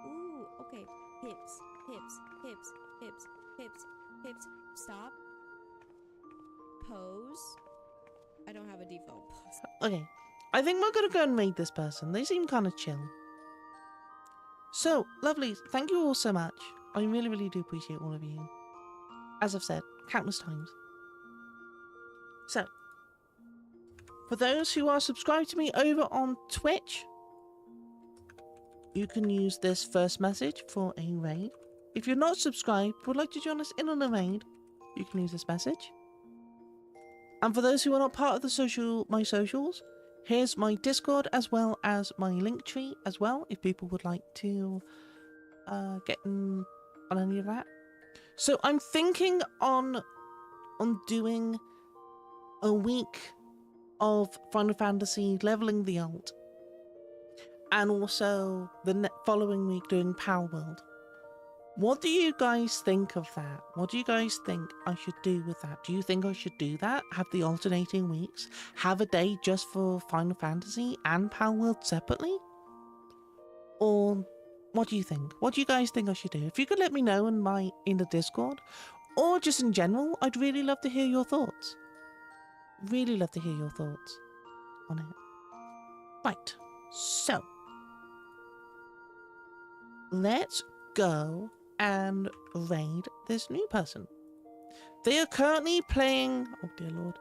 S20: Ooh, okay. Hips, hips, hips, hips, hips, hips. Stop. Pose. I don't have a default pose.
S1: Okay. I think we're gonna go and raid this person. They seem kind of chill. So, lovely. Thank you all so much. I really, really do appreciate all of you. As I've said countless times. So, for those who are subscribed to me over on Twitch, you can use this first message for a raid. If you're not subscribed but would like to join us in on a raid, you can use this message. And for those who are not part of the my socials, here's my Discord as well as my Linktree as well, if people would like to get in on any of that. So I'm thinking on doing a week of Final Fantasy leveling the alt, and also the following week doing Power World. What do you guys think of that? What do you guys think I should do with that? Do you think I should do that? Have the alternating weeks? Have a day just for Final Fantasy and Power World separately? Or what do you think? What do you guys think I should do? If you could let me know in the Discord, or just in general, I'd really love to hear your thoughts. Really love to hear your thoughts on it. Right, so let's go and raid this new person. They are currently playing... Oh dear lord.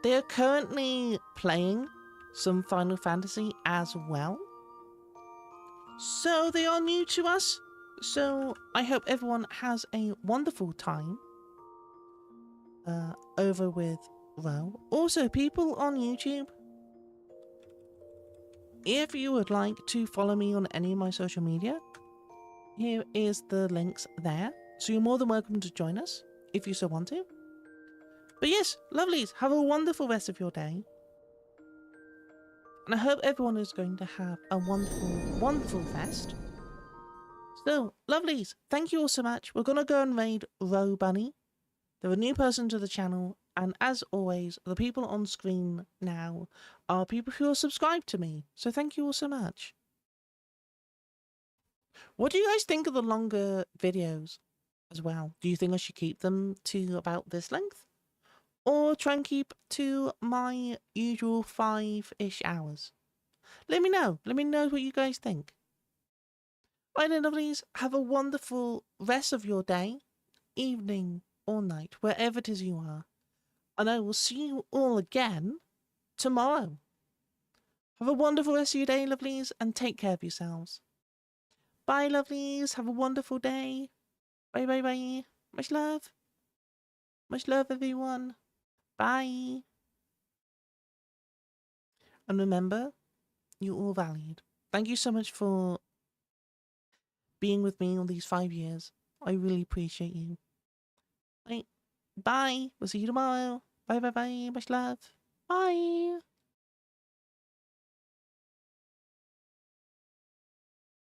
S1: They are currently playing some Final Fantasy as well. So they are new to us. So I hope everyone has a wonderful time over with Ro. Also, people on YouTube, if you would like to follow me on any of my social media, here is the links there. So you're more than welcome to join us if you so want to. But yes, lovelies, have a wonderful rest of your day. And I hope everyone is going to have a wonderful, wonderful fest. So, lovelies, thank you all so much. We're going to go and raid Ro Bunny. They're a new person to the channel. And as always, the people on screen now are people who are subscribed to me. So thank you all so much. What do you guys think of the longer videos as well? Do you think I should keep them to about this length? Or try and keep to my usual 5-ish hours? Let me know. Let me know what you guys think. Right then, lovelies, have a wonderful rest of your day, evening, or night, wherever it is you are. And I will see you all again tomorrow. Have a wonderful rest of your day, lovelies, and take care of yourselves. Bye, lovelies. Have a wonderful day. Bye, bye, bye. Much love. Much love, everyone. Bye. And remember, you're all valued. Thank you so much for being with me all these 5 years. I really appreciate you. Right. Bye. We'll see you tomorrow. Bye, bye, bye. Much love. Bye.